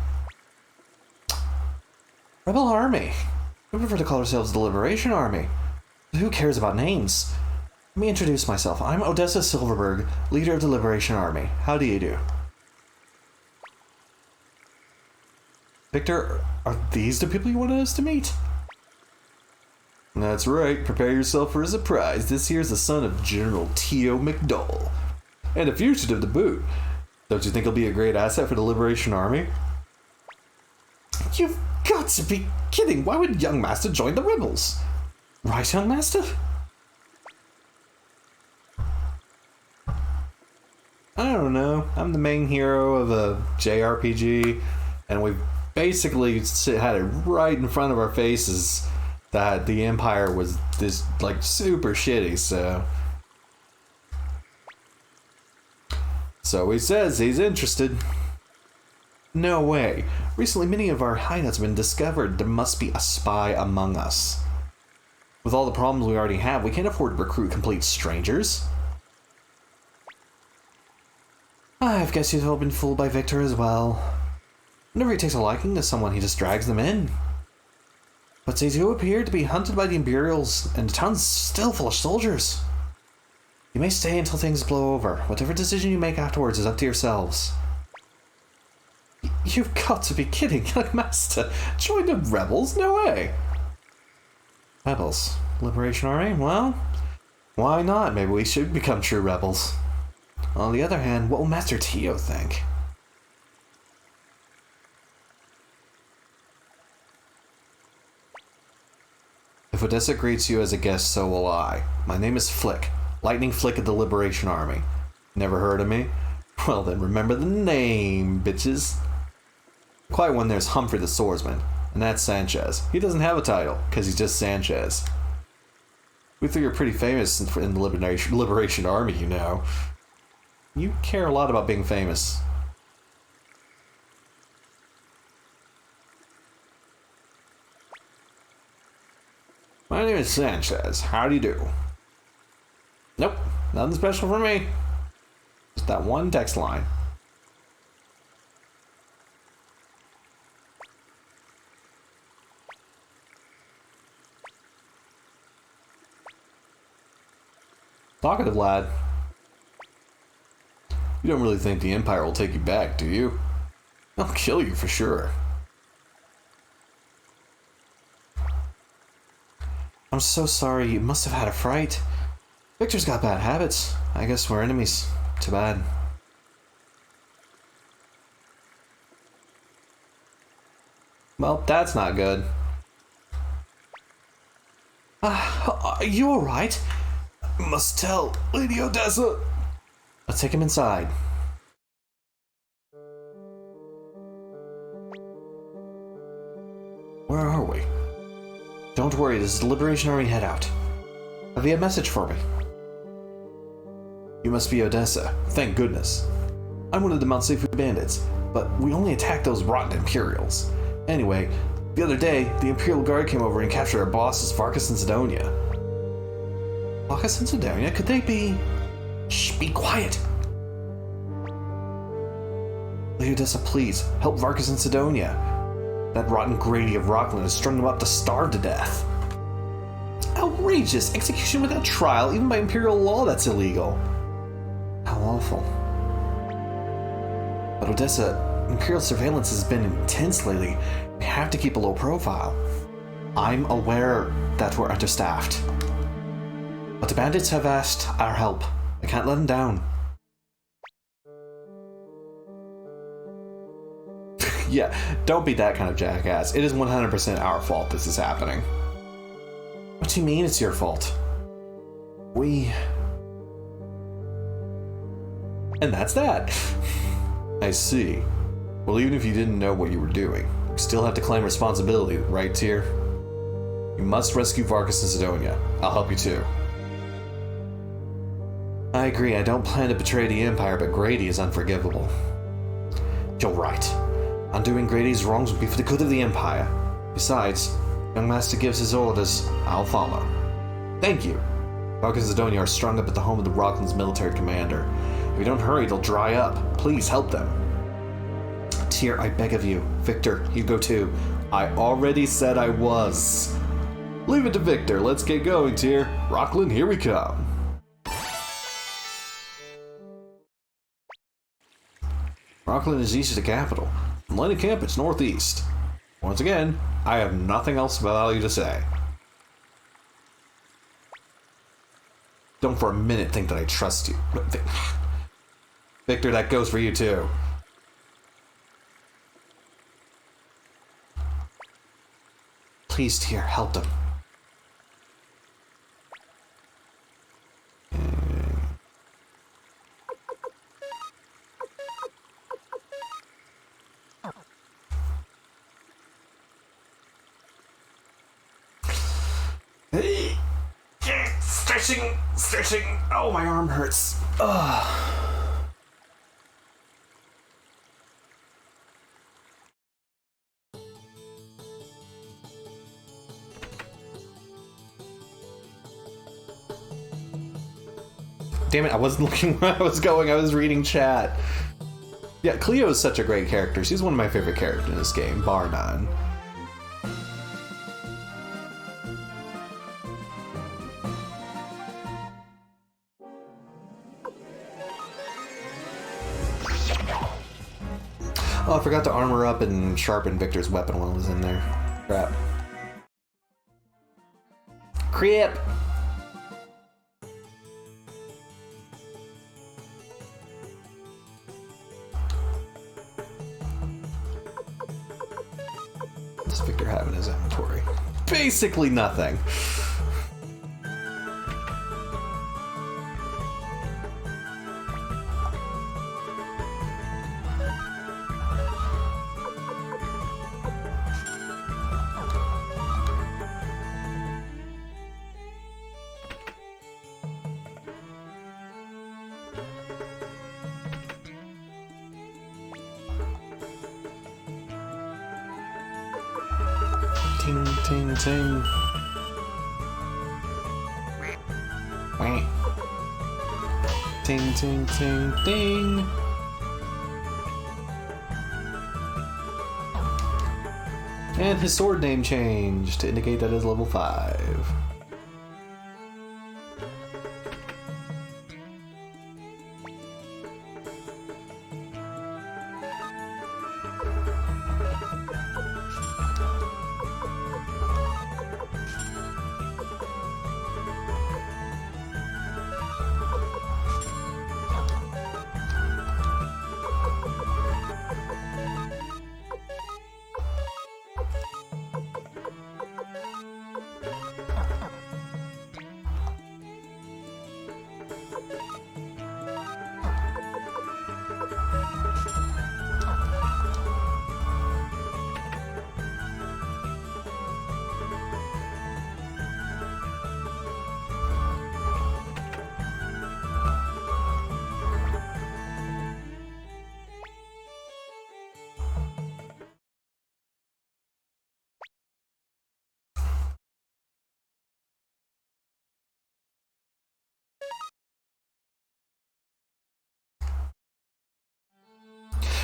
Rebel Army? We prefer to call ourselves the Liberation Army. But who cares about names? Let me introduce myself. I'm Odessa Silverberg, leader of the Liberation Army. How do you do? Victor, are these the people you wanted us to meet? That's right. Prepare yourself for a surprise. This here's the son of General T.O. McDowell. And a fugitive to boot. Don't you think he'll be a great asset for the Liberation Army? You've got to be kidding. Why would young master join the rebels? Right, young master? I don't know. I'm the main hero of a JRPG, and we've basically had it right in front of our faces that the Empire was this, like, super shitty, so... So he says he's interested. No way. Recently, many of our hideouts have been discovered. There must be a spy among us. With all the problems we already have, we can't afford to recruit complete strangers. I guess you've all been fooled by Victor as well. Whenever he takes a liking to someone, he just drags them in. But they do appear to be hunted by the Imperials, and the town's still full of soldiers. You may stay until things blow over. Whatever decision you make afterwards is up to yourselves. You've got to be kidding, young master. Join the rebels? No way. Rebels? Liberation Army? Well, why not? Maybe we should become true rebels. On the other hand, what will Master Tio think? If Odessa greets you as a guest, so will I. My name is Flick. Lightning Flick of the Liberation Army. Never heard of me? Well then, remember the name, bitches. Quite when there's Humphrey the Swordsman, and that's Sanchez. He doesn't have a title, because he's just Sanchez. We think you're pretty famous in the Liberation Army, you know. You care a lot about being famous. My name is Sanchez. How do you do? Nope, nothing special for me. Just that one text line. Talkative lad. You don't really think the Empire will take you back, do you? They'll kill you for sure. I'm so sorry, you must have had a fright. Victor's got bad habits. I guess we're enemies. Too bad. Well, that's not good. Are you alright? Must tell Lady Odessa. Let's take him inside. Where are we? Don't worry, this is the Liberation Army hideout. Have you a message for me? You must be Odessa. Thank goodness. I'm one of the Mount Seafood bandits, but we only attacked those rotten Imperials. Anyway, the other day, the Imperial Guard came over and captured our bosses, Varkas and Sidonia. Varkas and Sidonia? Could they be... Shh, be quiet! Lady Odessa, please, help Varkas and Sidonia. That rotten Grady of Rockland has strung them up to starve to death. It's outrageous! Execution without trial, even by Imperial law, that's illegal. How awful. But Odessa, Imperial surveillance has been intense lately. We have to keep a low profile. I'm aware that we're understaffed. But the bandits have asked our help. I can't let them down. Yeah, don't be that kind of jackass. It is 100% our fault this is happening. What do you mean it's your fault? And that's that. I see. Well, even if you didn't know what you were doing, you still have to claim responsibility, right, Tyr? You must rescue Varkas and Sidonia. I'll help you too. I agree, I don't plan to betray the Empire, but Grady is unforgivable. You're right. Undoing Grady's wrongs would be for the good of the Empire. Besides, young master gives his orders, I'll follow. Thank you. Varkas and Sidonia are strung up at the home of the Rockland's military commander. If we don't hurry, they'll dry up. Please help them. Tyr, I beg of you. Victor, you go too. I already said I was. Leave it to Victor. Let's get going, Tyr. Rockland, here we come. Rockland is east of the capital. From Lenny Camp, it's northeast. Once again, I have nothing else of value to say. Don't for a minute think that I trust you. Victor, that goes for you too. Please, Tyr, help them. Stretching, stretching. Oh, my arm hurts. Damn it, I wasn't looking where I was going. I was reading chat. Yeah, Cleo is such a great character. She's one of my favorite characters in this game, bar none. Oh, I forgot to armor up and sharpen Victor's weapon while I was in there. Crap. Crap! What does Victor have in his inventory? Basically nothing. Ting, ting, ting. Wah. Ting, ting, ting, ding. And his sword name changed to indicate that it's level 5.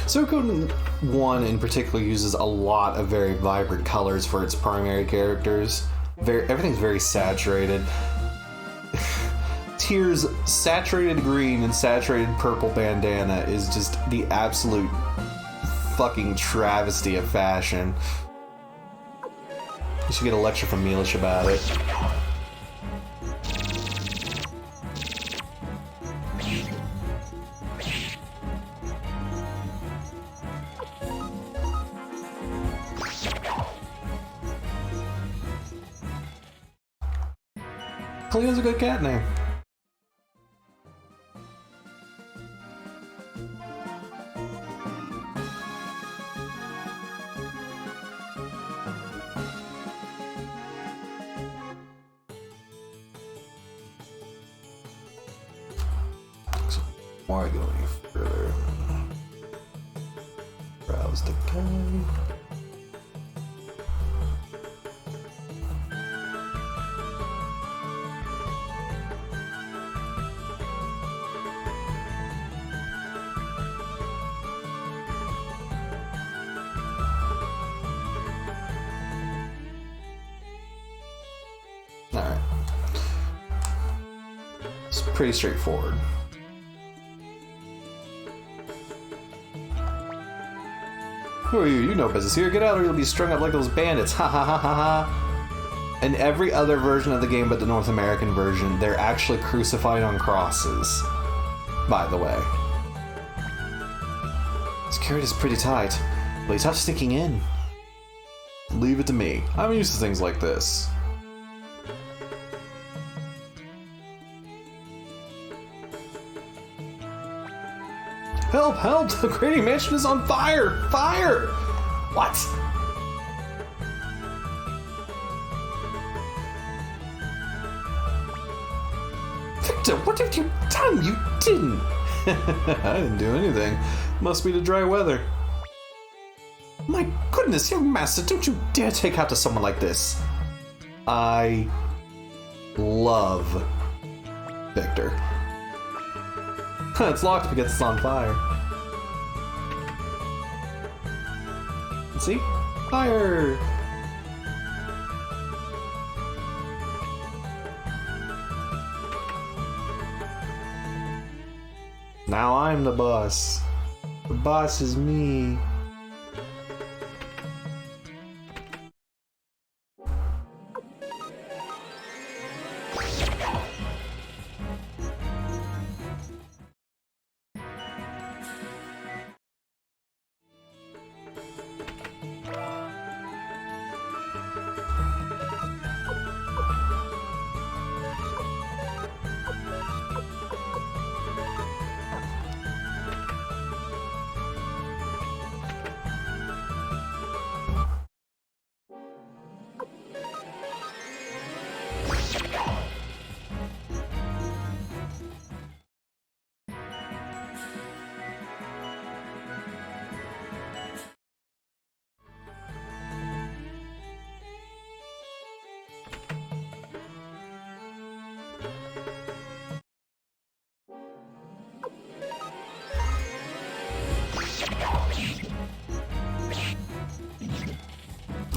Suikoden 1 in particular uses a lot of very vibrant colors for its primary characters. Everything's very saturated. Tyr's saturated green and saturated purple bandana is just the absolute fucking travesty of fashion. You should get a lecture from Milish about it. Cleo's a good cat name. So, before I go any further, browse the guide. Alright. It's pretty straightforward. Who are you? You know business here. Get out or you'll be strung up like those bandits. Ha ha ha ha ha. In every other version of the game but the North American version, they're actually crucified on crosses. By the way. Security is pretty tight. But he's tough sneaking in. Leave it to me. I'm used to things like this. Help! Help! The Grady Mansion is on fire! Fire! What? Victor, what have you done? You didn't. I didn't do anything. Must be the dry weather. My goodness, young master, don't you dare take out to someone like this. I love Victor. It's locked because it's on fire. See? Fire! Now I'm the boss. The boss is me.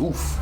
Oof.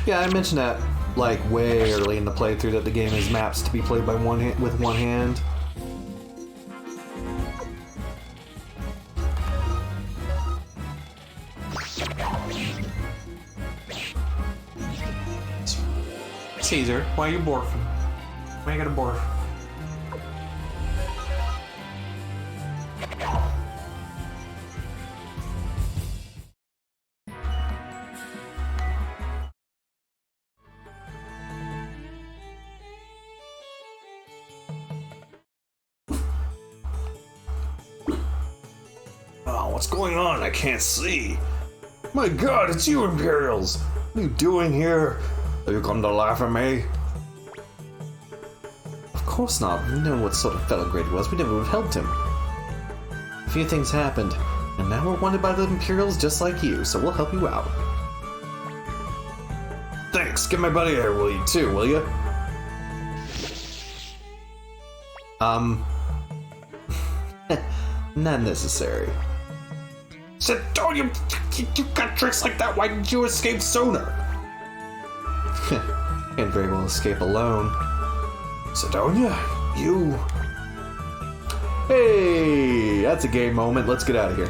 Yeah, I mentioned that like way early in the playthrough that the game has maps to be played by with one hand. Caesar, why are you barfing? Why you gotta barf? Oh, what's going on? I can't see. My God, it's you, Imperials! What are you doing here? Have you come to laugh at me? Of course not. We know what sort of fellow Grady was. We never would have helped him. A few things happened, and now we're wanted by the Imperials just like you, so we'll help you out. Thanks. Get my buddy here, will you, too, will you? Not necessary. Sidonia, you got tricks like that. Why didn't you escape sooner? Can't very well escape alone. Sidonia, you. Hey, that's a gay moment. Let's get out of here.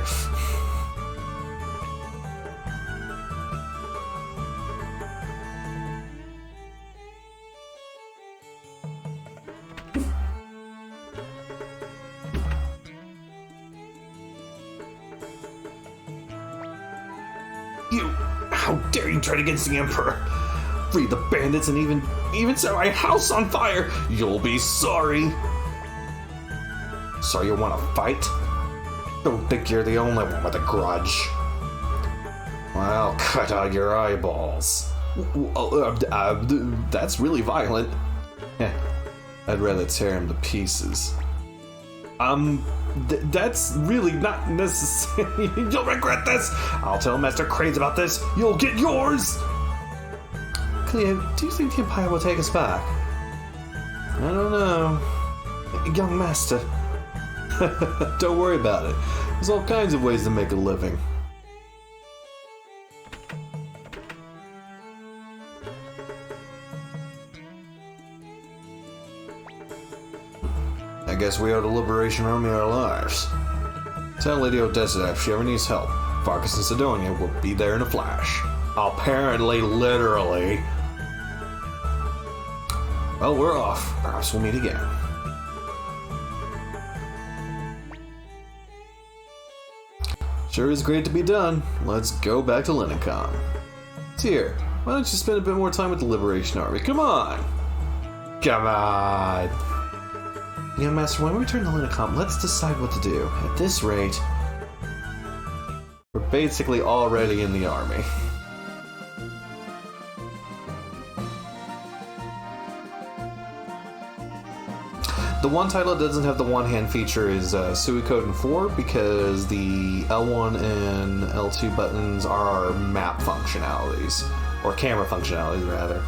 You, how dare you tread against the Emperor? Free the bandits and even set my house on fire. You'll be sorry. So you want to fight? Don't think you're the only one with a grudge. Well, cut out your eyeballs. That's really violent. I'd rather tear him to pieces. That's really not necessary. You'll regret this. I'll tell Master Cranes about this. You'll get yours. Cleo, do you think the Empire will take us back? I don't know. Young Master. Don't worry about it. There's all kinds of ways to make a living. I guess we owe the Liberation Army our lives. Tell Lady Odessa if she ever needs help. Farkas and Sidonia will be there in a flash. Apparently, literally. Well, we're off. Perhaps we'll meet again. Sure is great to be done. Let's go back to Linicon. Tyr, why don't you spend a bit more time with the Liberation Army? Come on! Come on! Young Master, when we return to Linicon, let's decide what to do. At this rate, we're basically already in the army. The one title that doesn't have the one-hand feature is Suikoden 4 because the L1 and L2 buttons are map functionalities, or camera functionalities rather.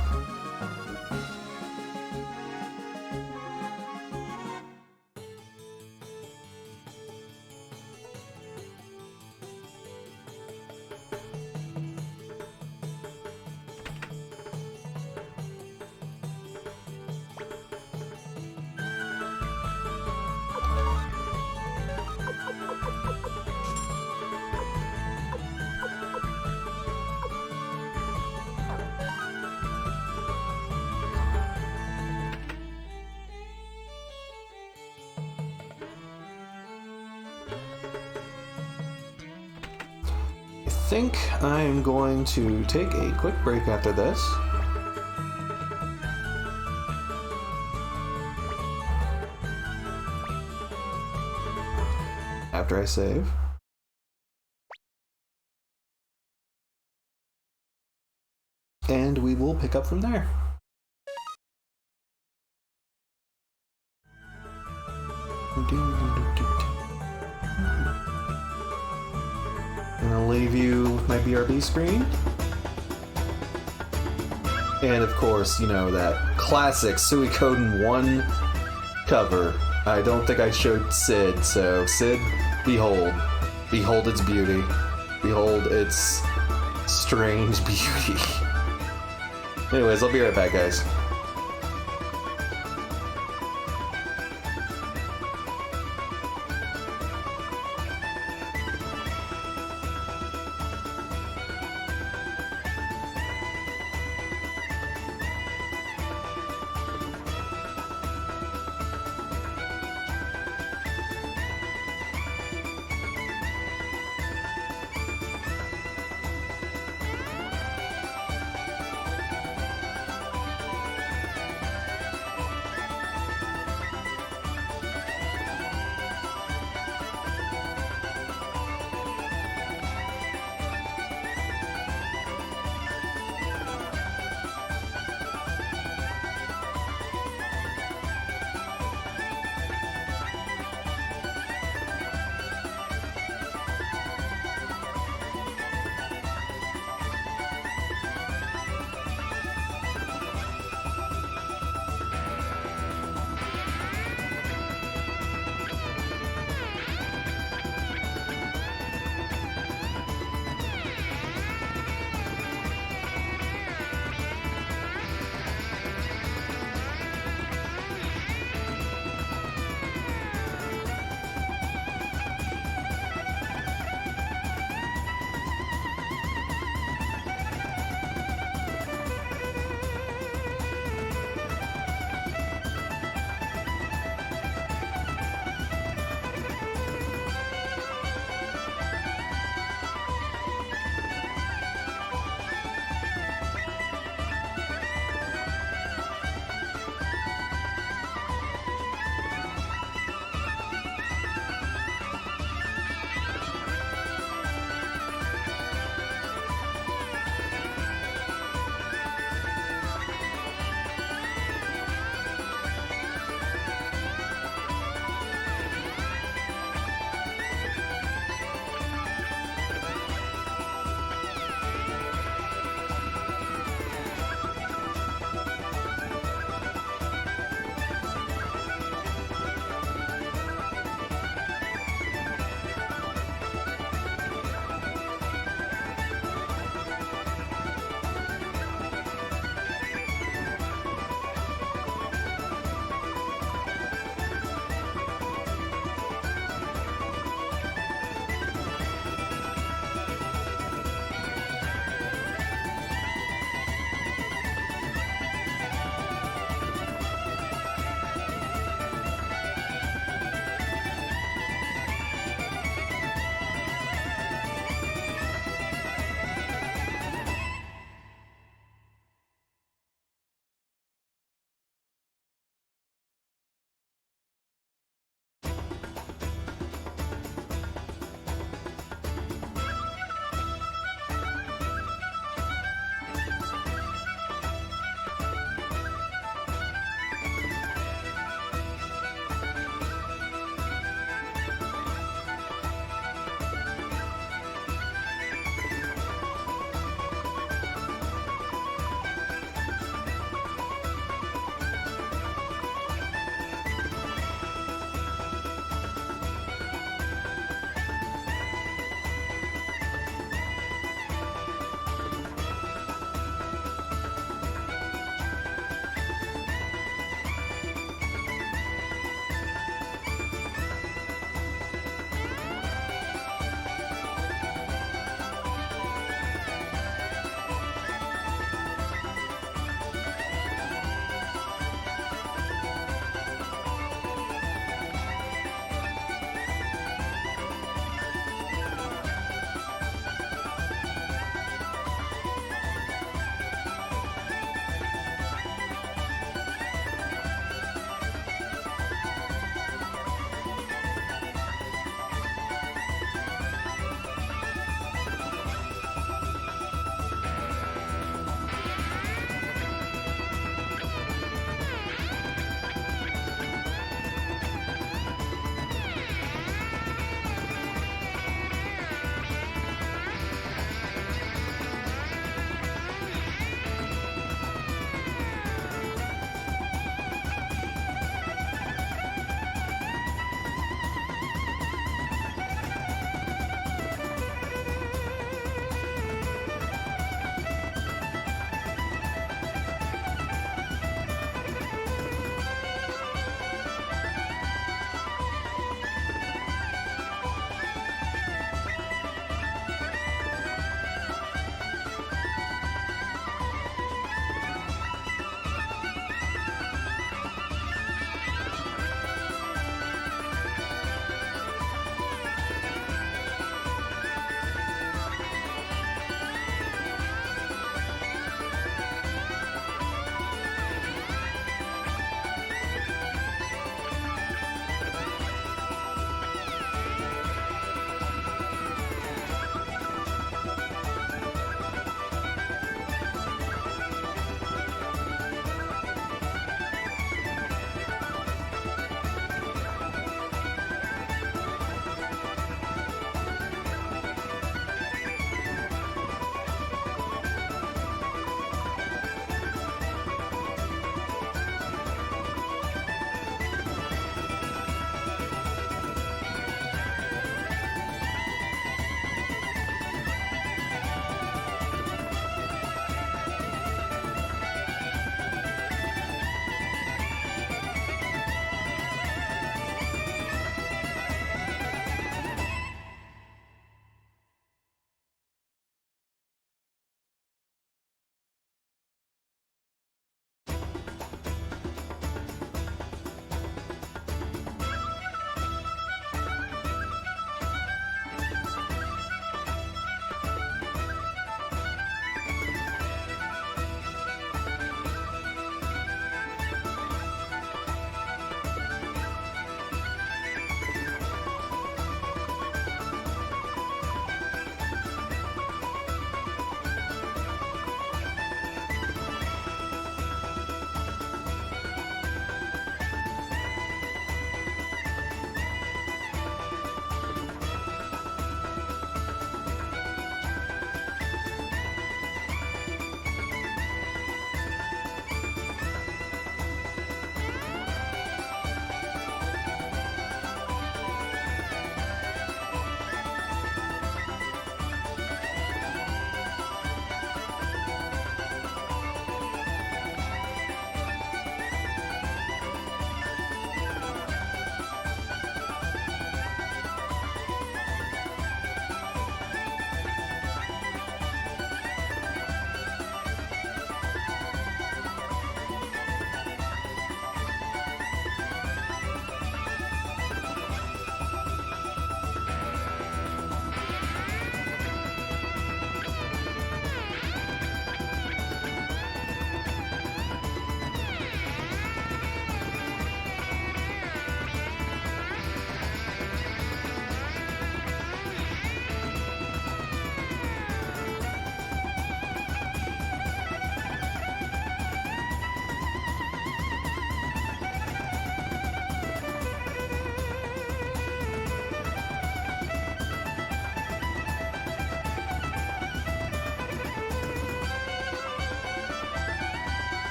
I think I'm going to take a quick break after this. After I save. And we will pick up from there. I'm gonna leave you with my BRB screen. And of course, you know, that classic Suikoden 1 cover. I don't think I showed Sid, so Sid, behold. Behold its beauty. Behold its strange beauty. Anyways, I'll be right back, guys.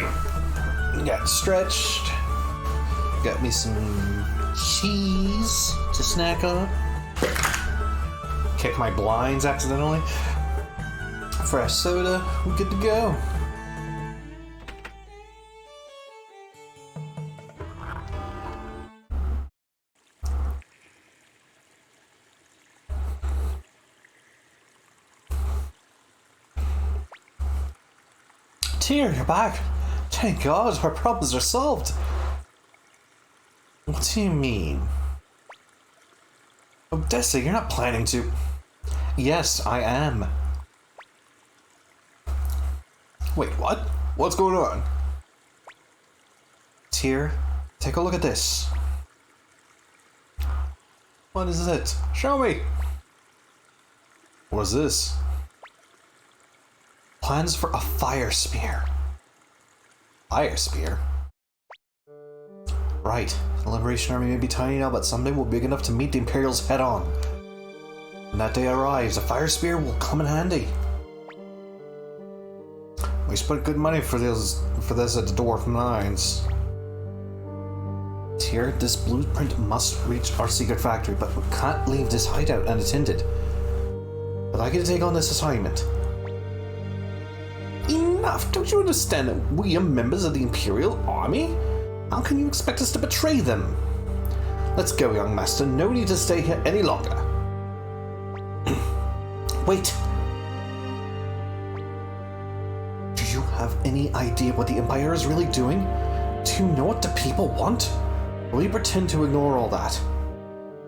Alright. Got stretched. Got me some cheese to snack on. Kick my blinds accidentally. Fresh soda. We're good to go. Tyr, you're back. Thank God, our problems are solved. What do you mean? Odessa, you're not planning to... Yes, I am. Wait, what? What's going on? Tyr, take a look at this. What is it? Show me! What is this? Plans for a fire spear. Fire spear? Right. The Liberation Army may be tiny now, but someday we'll be big enough to meet the Imperials head on. When that day arrives, a fire spear will come in handy. We spent good money for this at the Dwarf Mines. Tyr, this blueprint must reach our secret factory, but we can't leave this hideout unattended. I'd like you to take on this assignment. Enough! Don't you understand that we are members of the Imperial Army? How can you expect us to betray them? Let's go, young master. No need to stay here any longer. Wait. Do you have any idea what the Empire is really doing? Do you know what the people want? Or will you pretend to ignore all that?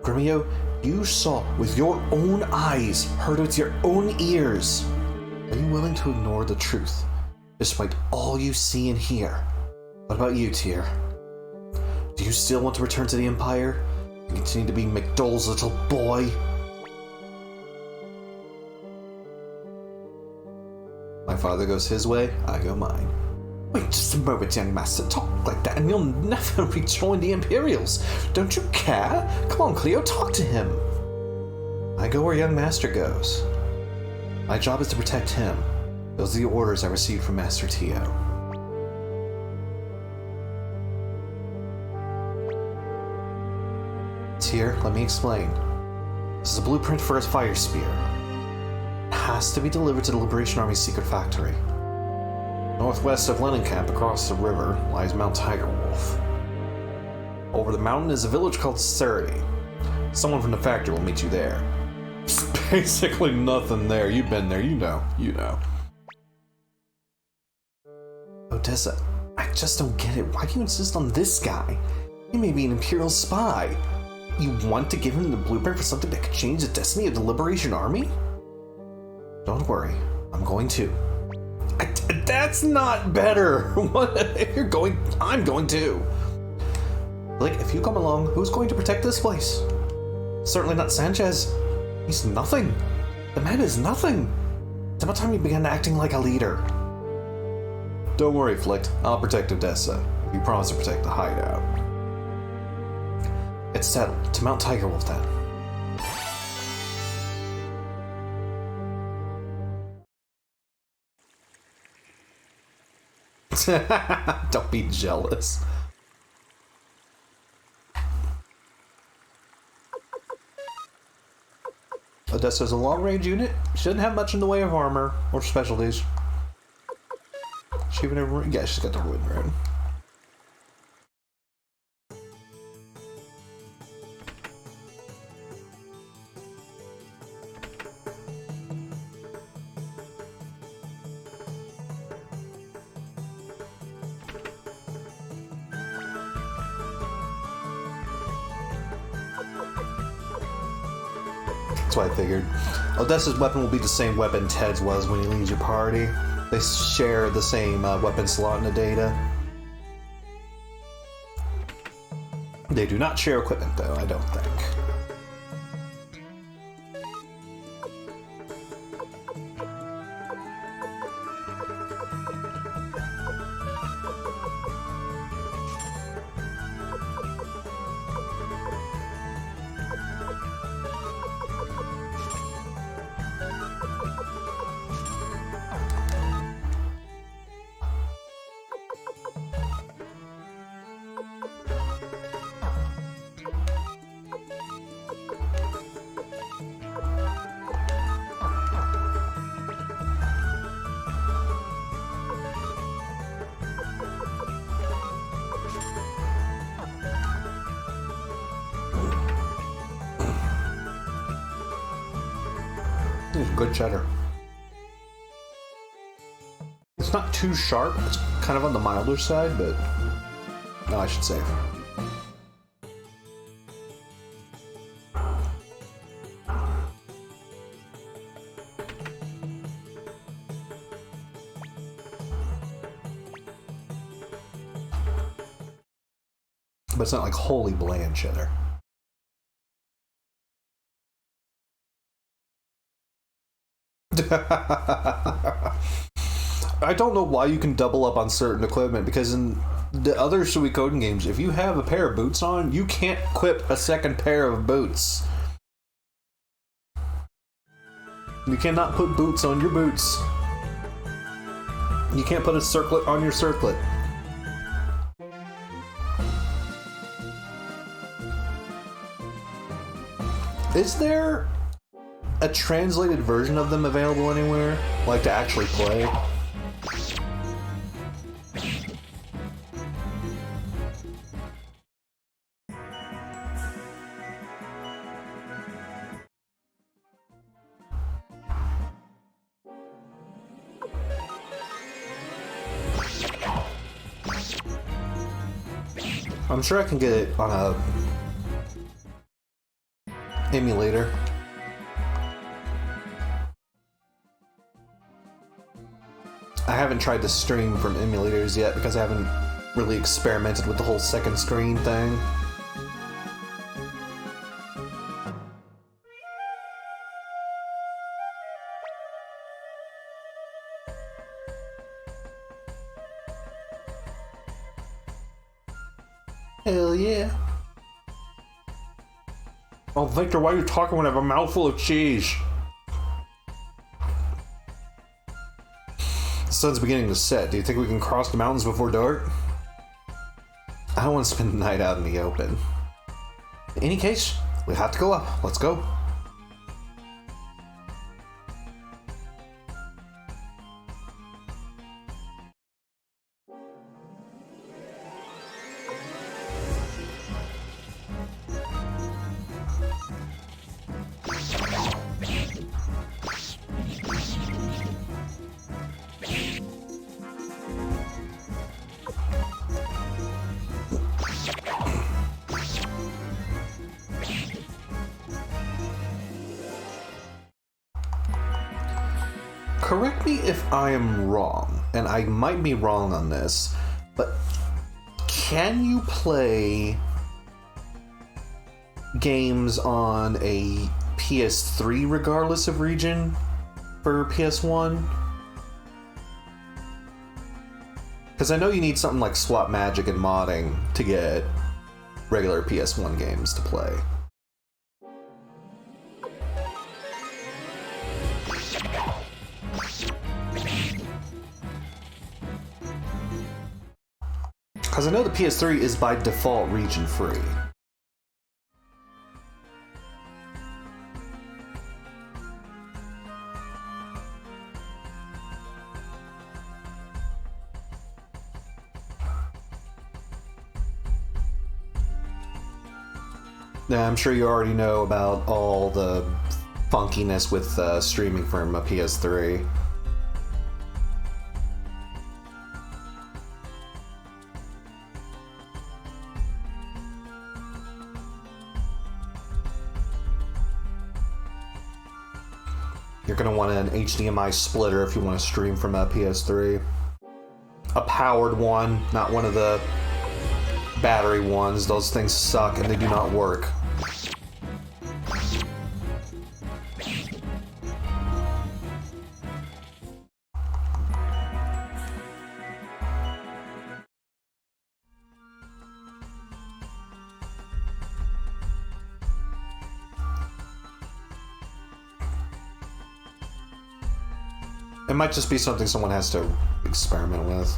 Gremio, you saw with your own eyes, heard with your own ears. Are you willing to ignore the truth, despite all you see and hear? What about you, Tyr? Do you still want to return to the Empire and continue to be McDowell's little boy? My father goes his way, I go mine. Wait just a moment, young master. Talk like that and you'll never rejoin the Imperials. Don't you care? Come on, Cleo, talk to him. I go where young master goes. My job is to protect him. Those are the orders I received from Master Tio. Tyr, let me explain. This is a blueprint for his fire spear. It has to be delivered to the Liberation Army's secret factory. Northwest of Camp, across the river, lies Mount Tiger Wolf. Over the mountain is a village called Surrey. Someone from the factory will meet you there. There's basically nothing there. You've been there, you know. Odessa, I just don't get it. Why do you insist on this guy? He may be an Imperial spy. You want to give him the blueprint for something that could change the destiny of the Liberation Army? Don't worry, I'm going to. That's not better. What? If you're going, I'm going to. Like, if you come along, who's going to protect this place? Certainly not Sanchez. He's nothing. The man is nothing. It's about time you began acting like a leader. Don't worry, Flick. I'll protect Odessa. If you promise to protect the hideout. It's settled. To Mount Tiger Wolf, then. Don't be jealous. Odessa's a long-range unit. Shouldn't have much in the way of armor or specialties. She even have, yeah, she's got the Ruin Rune. That's what I figured. Odessa's weapon will be the same weapon Ted's was when he leaves your party. They share the same weapon slot in the data. They do not share equipment, though, I don't think. It's good cheddar. It's not too sharp. It's kind of on the milder side, but no, I should say. But it's not like wholly bland cheddar. I don't know why you can double up on certain equipment, because in the other Suikoden games, if you have a pair of boots on, you can't equip a second pair of boots. You cannot put boots on your boots. You can't put a circlet on your circlet. Is there a translated version of them available anywhere? Like, to actually play? I'm sure I can get it on a emulator. I haven't tried to stream from emulators yet because I haven't really experimented with the whole second screen thing. Hell yeah. Oh, Victor, why are you talking when I have a mouthful of cheese? The sun's beginning to set. Do you think we can cross the mountains before dark? I don't want to spend the night out in the open. In any case, we have to go up. Let's go. Correct me if I am wrong, and I might be wrong on this, but can you play games on a PS3 regardless of region for PS1? Because I know you need something like swap magic and modding to get regular PS1 games to play. Because I know the PS3 is by default region free. Now, I'm sure you already know about all the funkiness with streaming from a PS3. You're going to want an HDMI splitter if you want to stream from a PS3. A powered one, not one of the battery ones. Those things suck and they do not work. It might just be something someone has to experiment with.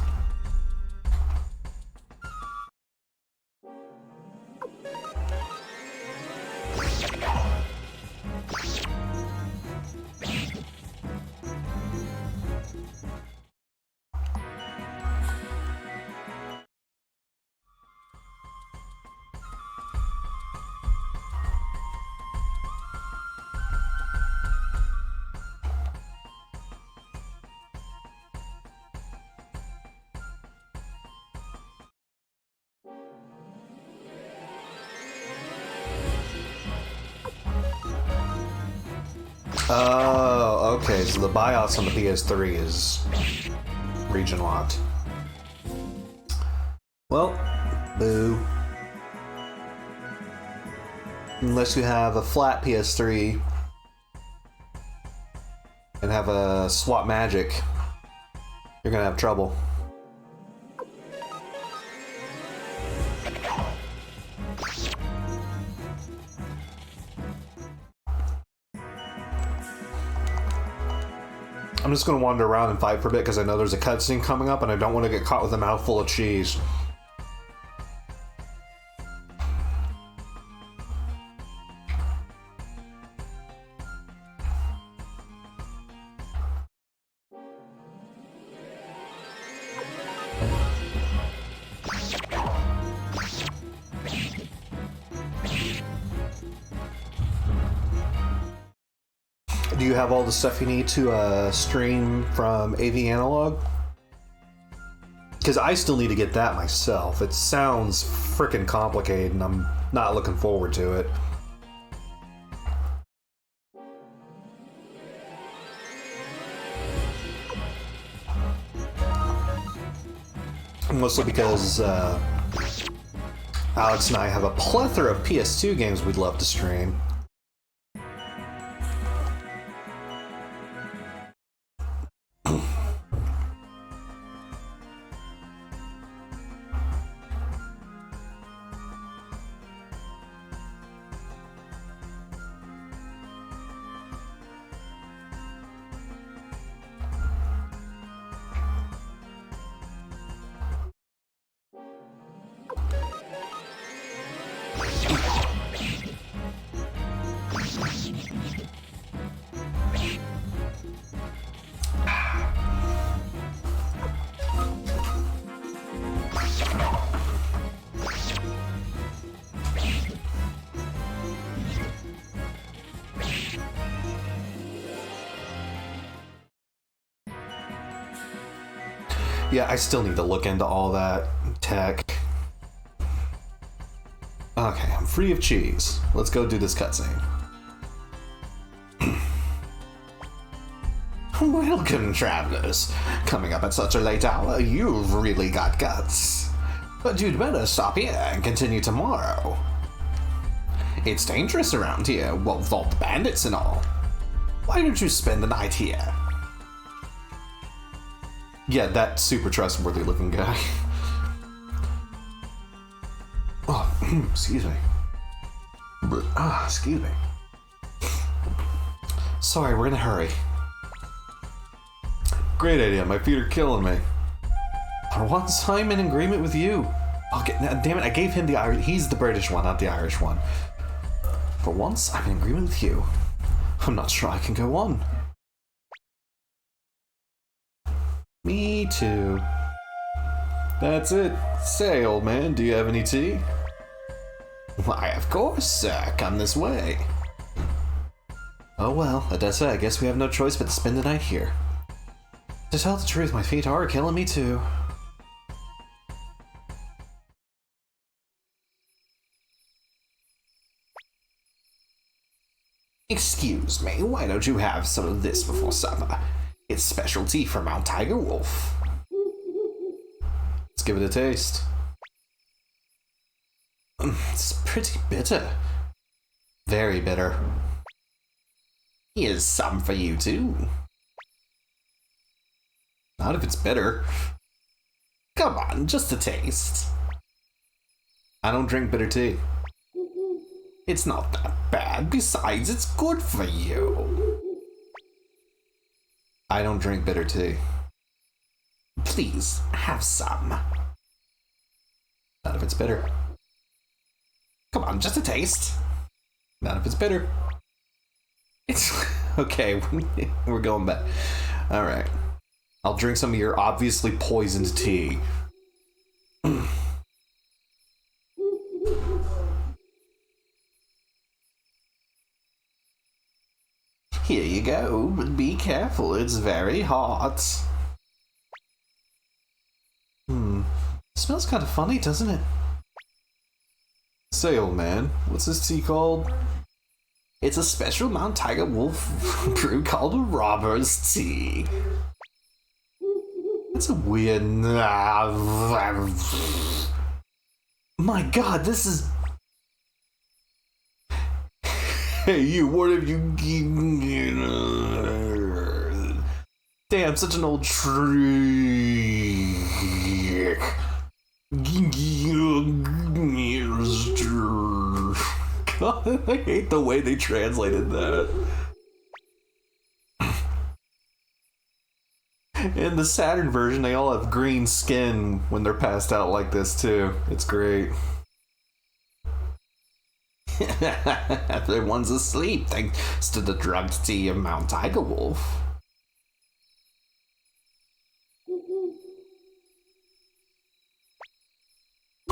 Oh, okay, so the BIOS on the PS3 is region locked. Well, boo. Unless you have a flat PS3 and have a swap magic, you're gonna have trouble. I'm just gonna wander around and fight for a bit because I know there's a cutscene coming up and I don't want to get caught with a mouthful of cheese. Do you have all the stuff you need to stream from AV Analog? Because I still need to get that myself. It sounds freaking complicated and I'm not looking forward to it. Mostly because Alex and I have a plethora of PS2 games we'd love to stream. Yeah, I still need to look into all that tech. Okay, I'm free of cheese. Let's go do this cutscene. Welcome, travelers. Coming up at such a late hour, you've really got guts. But you'd better stop here and continue tomorrow. It's dangerous around here, what with all the bandits and all. Why don't you spend the night here? Yeah, that super trustworthy looking guy. Oh, excuse me. Excuse me. Sorry, we're in a hurry. Great idea, my feet are killing me. For once, I'm in agreement with you. Okay, now, damn it, I gave him the Irish. He's the British one, not the Irish one. For once, I'm in agreement with you. I'm not sure I can go on. Me too. That's it. Say, old man, do you have any tea? Why, of course, sir. Come this way. Oh well, Odessa, I guess we have no choice but to spend the night here. To tell the truth, my feet are killing me too. Excuse me, why don't you have some of this before supper? It's specialty from Mount Tiger Wolf. Let's give it a taste. It's pretty bitter. Very bitter. Here's some for you too. Not if it's bitter. Come on, just a taste. I don't drink bitter tea. It's not that bad. Besides, it's good for you. I don't drink bitter tea. Please, have some. Not if it's bitter. Come on, just a taste. Not if it's bitter. It's okay, we're going back. Alright. I'll drink some of your obviously poisoned tea. Here you go, but be careful, it's very hot. Smells kind of funny, doesn't it? Say, old man, what's this tea called? It's a special Mount Tiger Wolf brew called a Robber's Tea. That's a weird... My god, this is... Hey, you, what have you... Damn, such an old trick. God, I hate the way they translated that. In the Saturn version, they all have green skin when they're passed out like this, too. It's great. Everyone's asleep thanks to the drugged tea of Mount Tiger Wolf.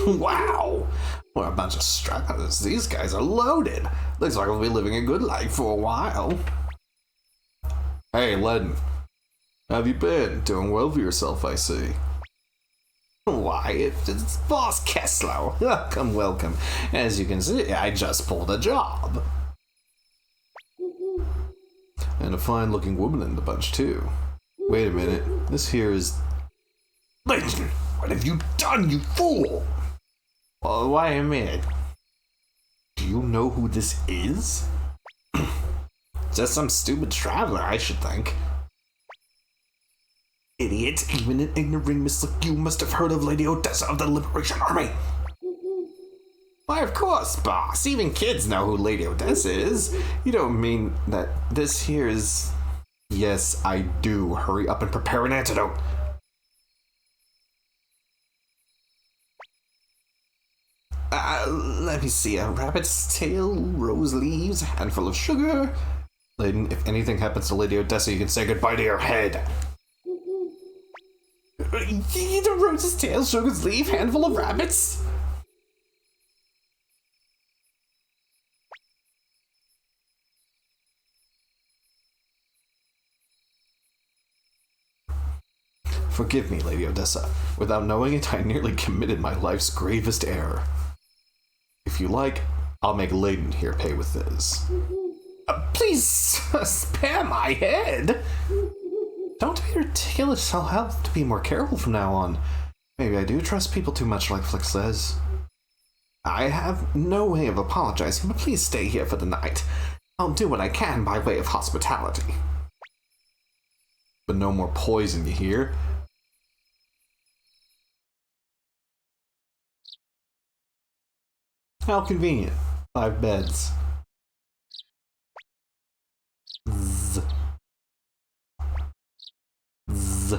Wow! What a bunch of stragglers. These guys are loaded. Looks like we'll be living a good life for a while. Hey, Len. How have you been? Doing well for yourself, I see. Why, it's Boss Kessler. Welcome, welcome. As you can see, I just pulled a job. And a fine-looking woman in the bunch, too. Wait a minute. This here is... Leighton, what have you done, you fool? Well, why a minute? Do you know who this is? Just some stupid traveler, I should think. Idiot, even an ignoramus like you must have heard of Lady Odessa of the Liberation Army. Why, of course, boss. Even kids know who Lady Odessa is. You don't mean that this here is... Yes, I do. Hurry up and prepare an antidote. Let me see. A rabbit's tail, rose leaves, a handful of sugar. Layden, if anything happens to Lady Odessa, you can say goodbye to your head. The rose's tail, sugar's leaf, handful of rabbits? Forgive me, Lady Odessa. Without knowing it, I nearly committed my life's gravest error. If you like, I'll make Layden here pay with this. Please spare my head! Don't be ridiculous. I'll have to be more careful from now on. Maybe I do trust people too much, like Flick says. I have no way of apologizing, but please stay here for the night. I'll do what I can by way of hospitality. But no more poison, you hear? How convenient. 5 beds. Z. Z.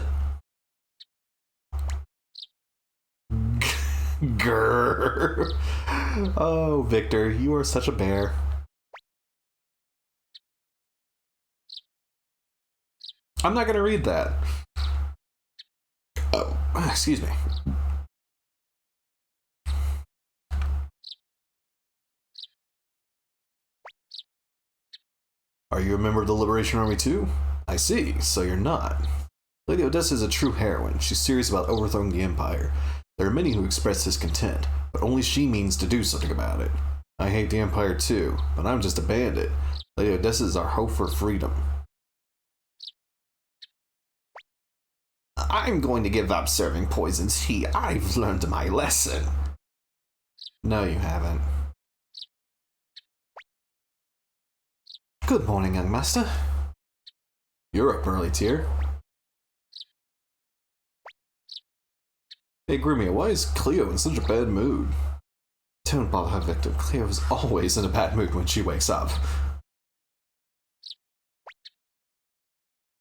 Grrr. Oh, Victor, you are such a bear. I'm not gonna read that. Oh, excuse me. Are you a member of the Liberation Army too? I see, so you're not. Lady Odessa is a true heroine. She's serious about overthrowing the Empire. There are many who express discontent, but only she means to do something about it. I hate the Empire too, but I'm just a bandit. Lady Odessa is our hope for freedom. I'm going to give up serving poison tea. I've learned my lesson. No, you haven't. Good morning, young master. You're up early, Tyr. Hey, Grimia, why is Cleo in such a bad mood? Don't bother her, Victor. Cleo is always in a bad mood when she wakes up.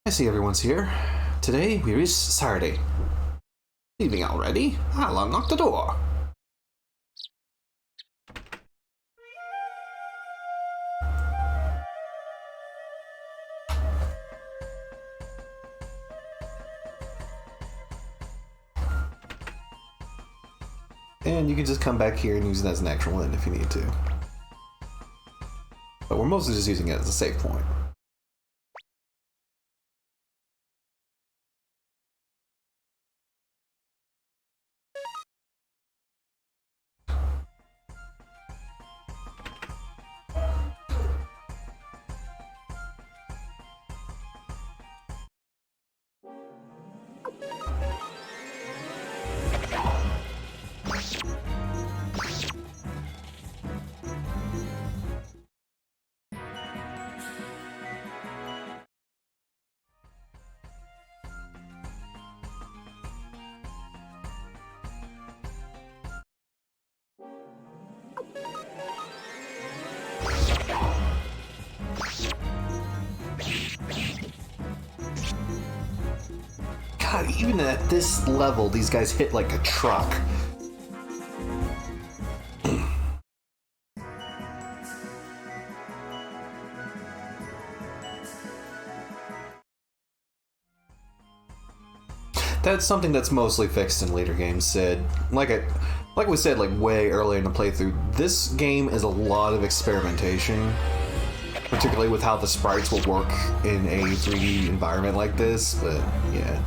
I see everyone's here. Today, we reach Saturday. Leaving already? I'll unlock the door. And you can just come back here and use it as an actual inn if you need to. But we're mostly just using it as a save point. God, even at this level, these guys hit like a truck. That's something that's mostly fixed in later games, Sid. Like we said, like way earlier in the playthrough, this game is a lot of experimentation, particularly with how the sprites will work in a 3D environment like this, but yeah.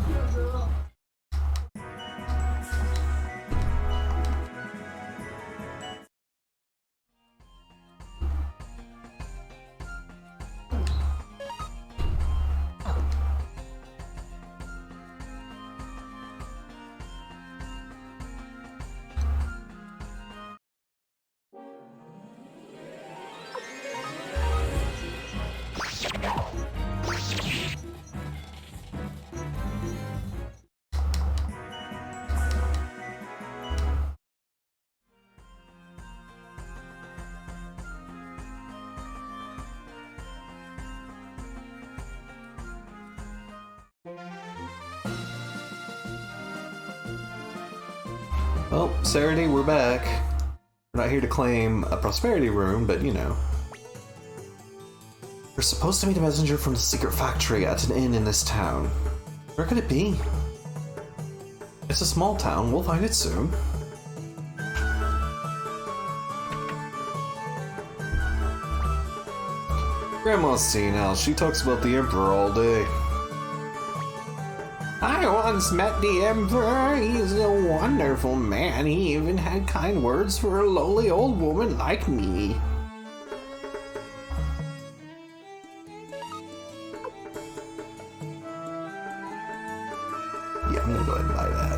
Well, Serenity, we're back. We're not here to claim a prosperity room, but you know. We're supposed to meet a messenger from the secret factory at an inn in this town. Where could it be? It's a small town, we'll find it soon. Grandma's senile, she talks about the Emperor all day. I once met the Emperor. He's a wonderful man. He even had kind words for a lowly old woman like me. Yeah, I'm gonna go ahead and buy that.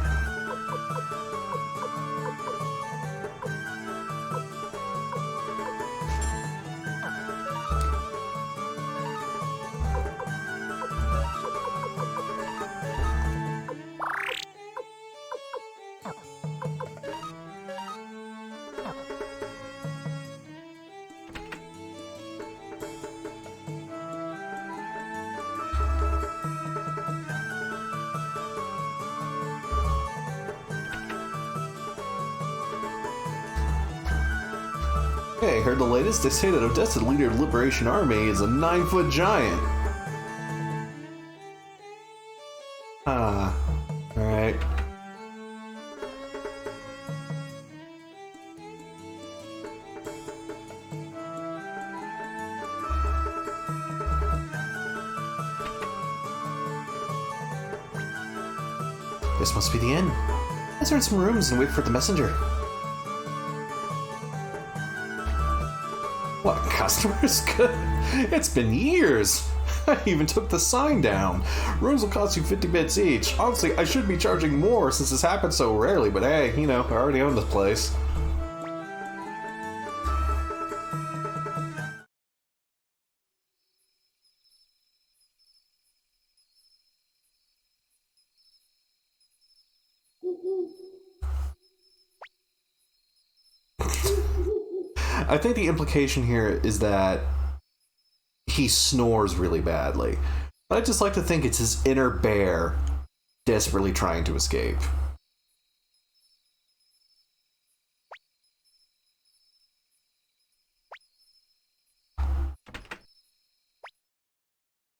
Hey, heard the latest? They say that Odessa's leader of the Liberation Army is a 9-foot giant. Ah, alright. This must be the inn. Let's rent some rooms and wait for the messenger. What, customers? It's been years! I even took the sign down. Rooms will cost you 50 bits each. Honestly, I should be charging more since this happens so rarely, but hey, you know, I already own this place. I think the implication here is that he snores really badly. But I just like to think it's his inner bear desperately trying to escape.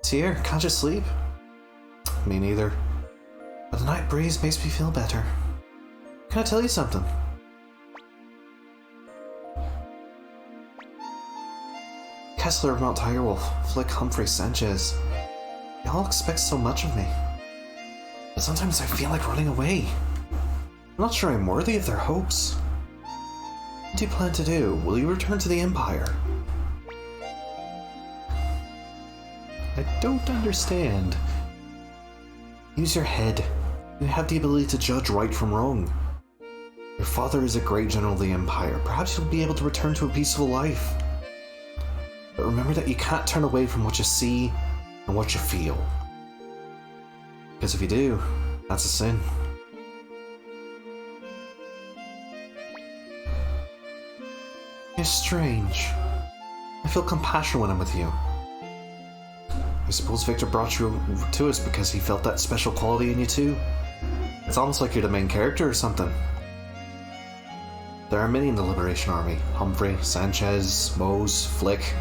It's here. Can't you sleep? Me neither. But the night breeze makes me feel better. Can I tell you something? Kessler of Mount Tirewolf, Flick, Humphrey, Sanchez. They all expect so much of me. But sometimes I feel like running away. I'm not sure I'm worthy of their hopes. What do you plan to do? Will you return to the Empire? I don't understand. Use your head. You have the ability to judge right from wrong. Your father is a great general of the Empire. Perhaps you'll be able to return to a peaceful life. But remember that you can't turn away from what you see and what you feel. Because if you do, that's a sin. You're strange. I feel compassion when I'm with you. I suppose Victor brought you to us because he felt that special quality in you too. It's almost like you're the main character or something. There are many in the Liberation Army. Humphrey, Sanchez, Mose, Flick.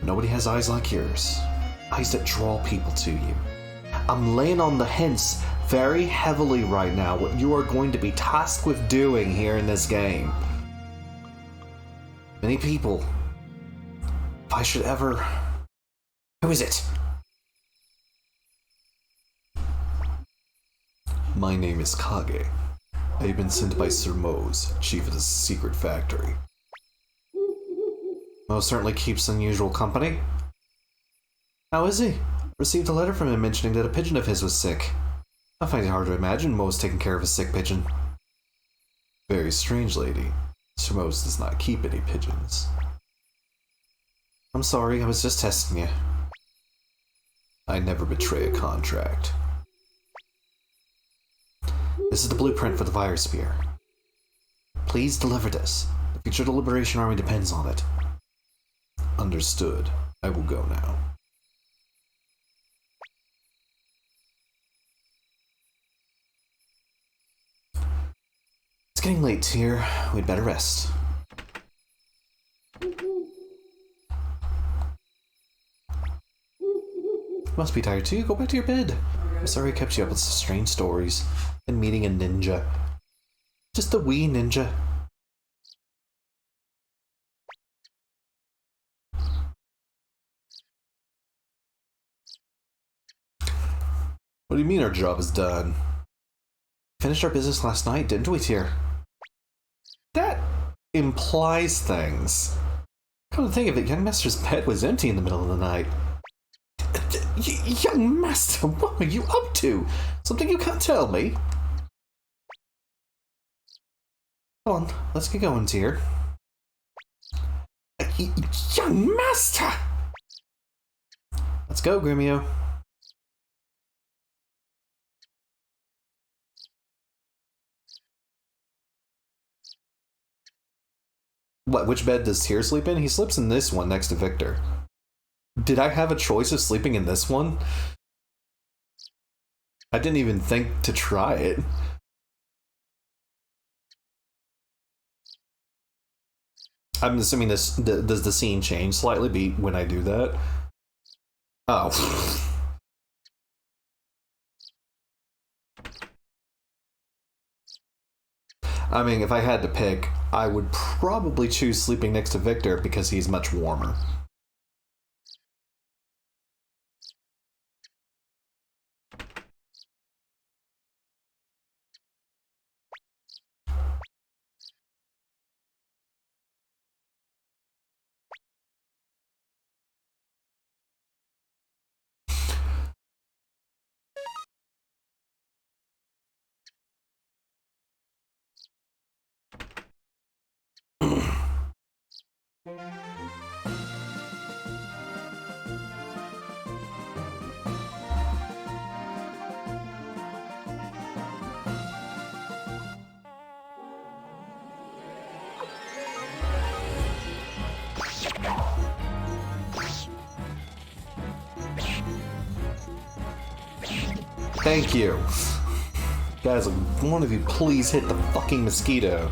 Nobody has eyes like yours. Eyes that draw people to you. I'm laying on the hints very heavily right now what you are going to be tasked with doing here in this game. Many people. If I should ever... Who is it? My name is Kage. I have been sent by Sir Mose, chief of the secret factory. Mose certainly keeps unusual company. How is he? Received a letter from him mentioning that a pigeon of his was sick. I find it hard to imagine Mose taking care of a sick pigeon. Very strange, lady. Sir Mose does not keep any pigeons. I'm sorry, I was just testing you. I never betray a contract. This is the blueprint for the virus spear. Please deliver this. The future of the Liberation Army depends on it. Understood. I will go now. It's getting late here. We'd better rest. You must be tired too. Go back to your bed. I'm sorry I kept you up with some strange stories. And meeting a ninja. Just a wee ninja. What do you mean our job is done? Finished our business last night, didn't we, Tyr? That implies things. Come to think of it, young master's bed was empty in the middle of the night. Young master, what are you up to? Something you can't tell me? Come on, let's get going, Tyr. Young master! Let's go, Gremio. What, which bed does Tyr sleep in? He sleeps in this one next to Victor. Did I have a choice of sleeping in this one? I didn't even think to try it. I'm assuming this does the scene change slightly when I do that? Oh. I mean, if I had to pick, I would probably choose sleeping next to Victor because he's much warmer. Thank you. Guys, one of you please hit the fucking mosquito.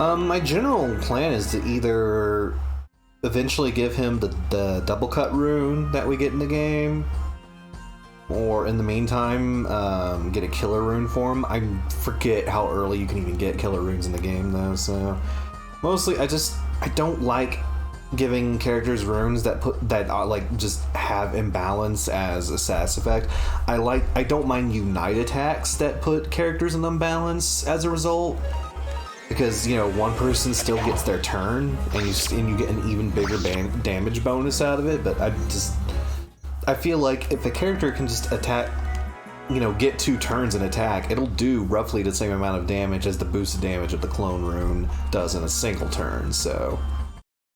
My general plan is to either eventually give him the double cut rune that we get in the game, or in the meantime, get a killer rune for him. I forget how early you can even get killer runes in the game, though. So mostly, I don't like giving characters runes that just have imbalance as a status effect. I don't mind unite attacks that put characters in imbalance as a result, because one person still gets their turn and you get an even bigger damage bonus out of it. But I feel like if a character can just attack, get 2 turns and attack, it'll do roughly the same amount of damage as the boosted damage of the clone rune does in a single turn. So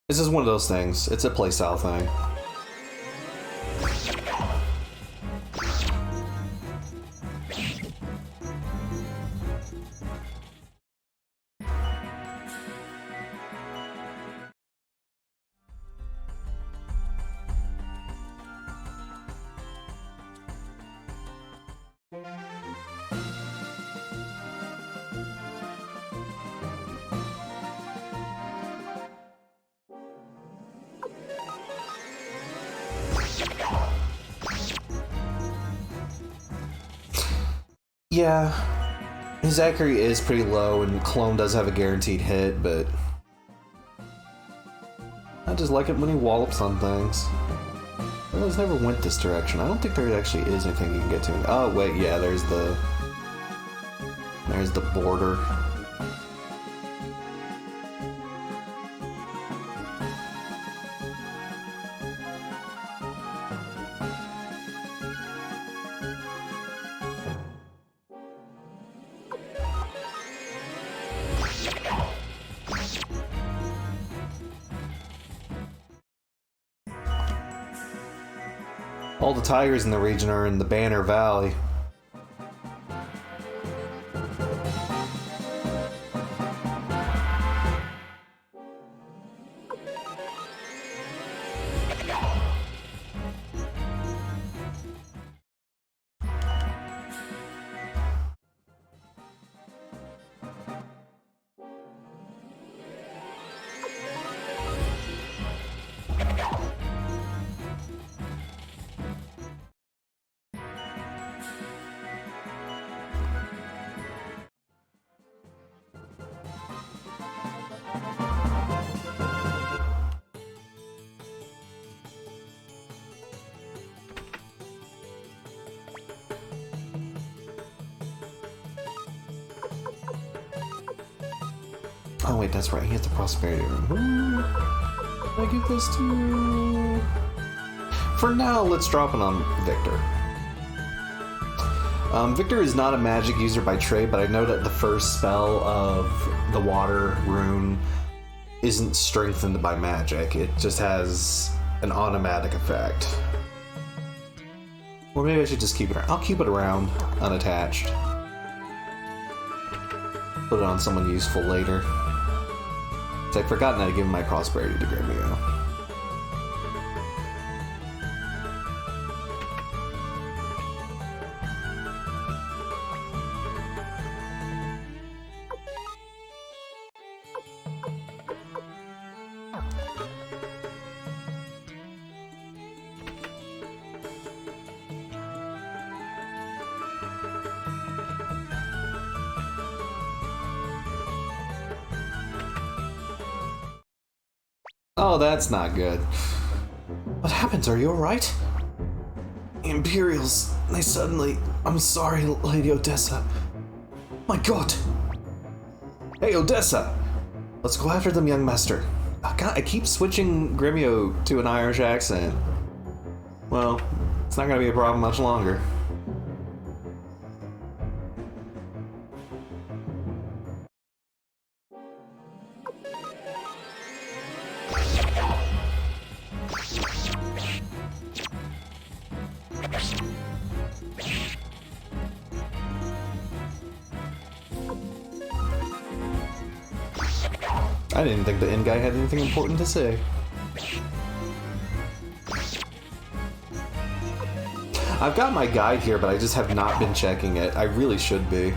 this is one of those things. It's a playstyle thing. Yeah, his accuracy is pretty low, and Clone does have a guaranteed hit, but I just like it when he wallops on things. I just never went this direction. I don't think there actually is anything you can get to. Oh wait, yeah, there's the border. All the tigers in the region are in the Banner Valley. Oh wait, that's right, he has the prosperity room. Who did I give this to? For now, let's drop it on Victor. Victor is not a magic user by trade, but I know that the first spell of the water rune isn't strengthened by magic. It just has an automatic effect. Or maybe I should just keep it around. I'll keep it around, unattached. Put it on someone useful later. I'd forgotten how to give him my prosperity to Gremio. Oh, that's not good. What happened? Are you alright? The Imperials, they suddenly... I'm sorry, Lady Odessa. My god! Hey, Odessa! Let's go after them, young master. Oh, God, I keep switching Gremio to an Irish accent. Well, it's not gonna be a problem much longer. I didn't think the end guy had anything important to say. I've got my guide here, but I just have not been checking it. I really should be.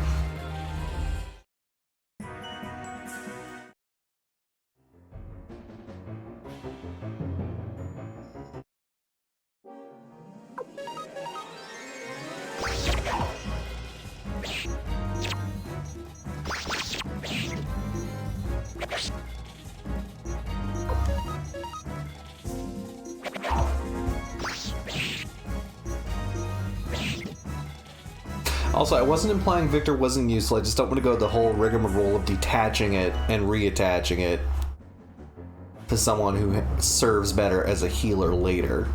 Also, I wasn't implying Victor wasn't useful. I just don't want to go the whole rigmarole of detaching it and reattaching it to someone who serves better as a healer later.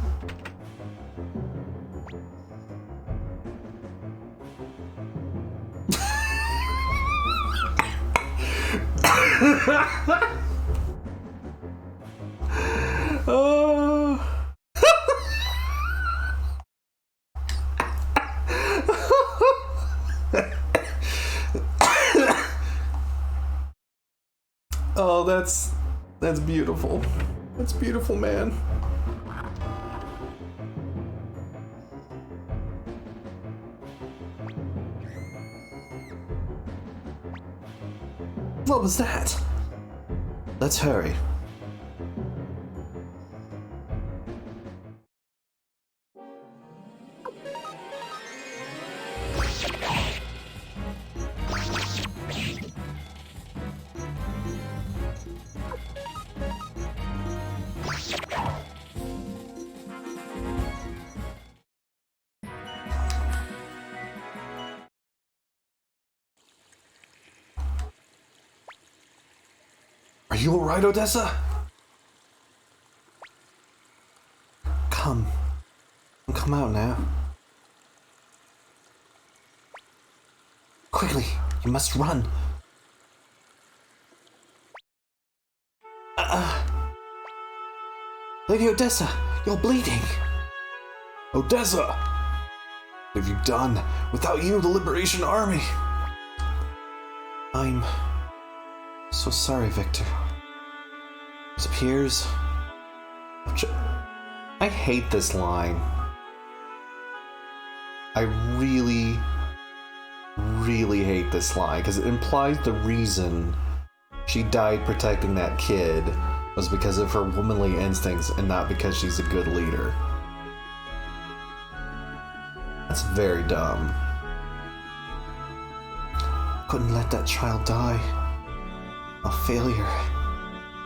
Oh, that's beautiful. That's beautiful, man. What was that? Let's hurry. Are you alright, Odessa? Come out now. Quickly, you must run. Lady Odessa, you're bleeding. Odessa! What have you done? Without you, the Liberation Army. I'm so sorry, Victor. It appears... I hate this line. I really, really hate this line, because it implies the reason she died protecting that kid was because of her womanly instincts and not because she's a good leader. That's very dumb. Couldn't let that child die. A failure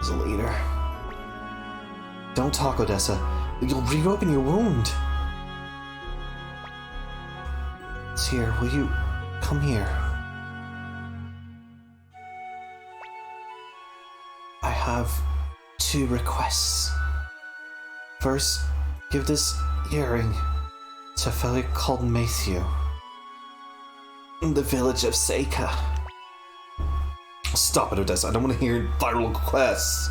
as a leader. Don't talk, Odessa. You'll reopen your wound. Tyr, will you come here? I have 2 requests. First, give this earring to a fellow called Matthew in the village of Seika. Stop it, Odessa. I don't want to hear viral requests.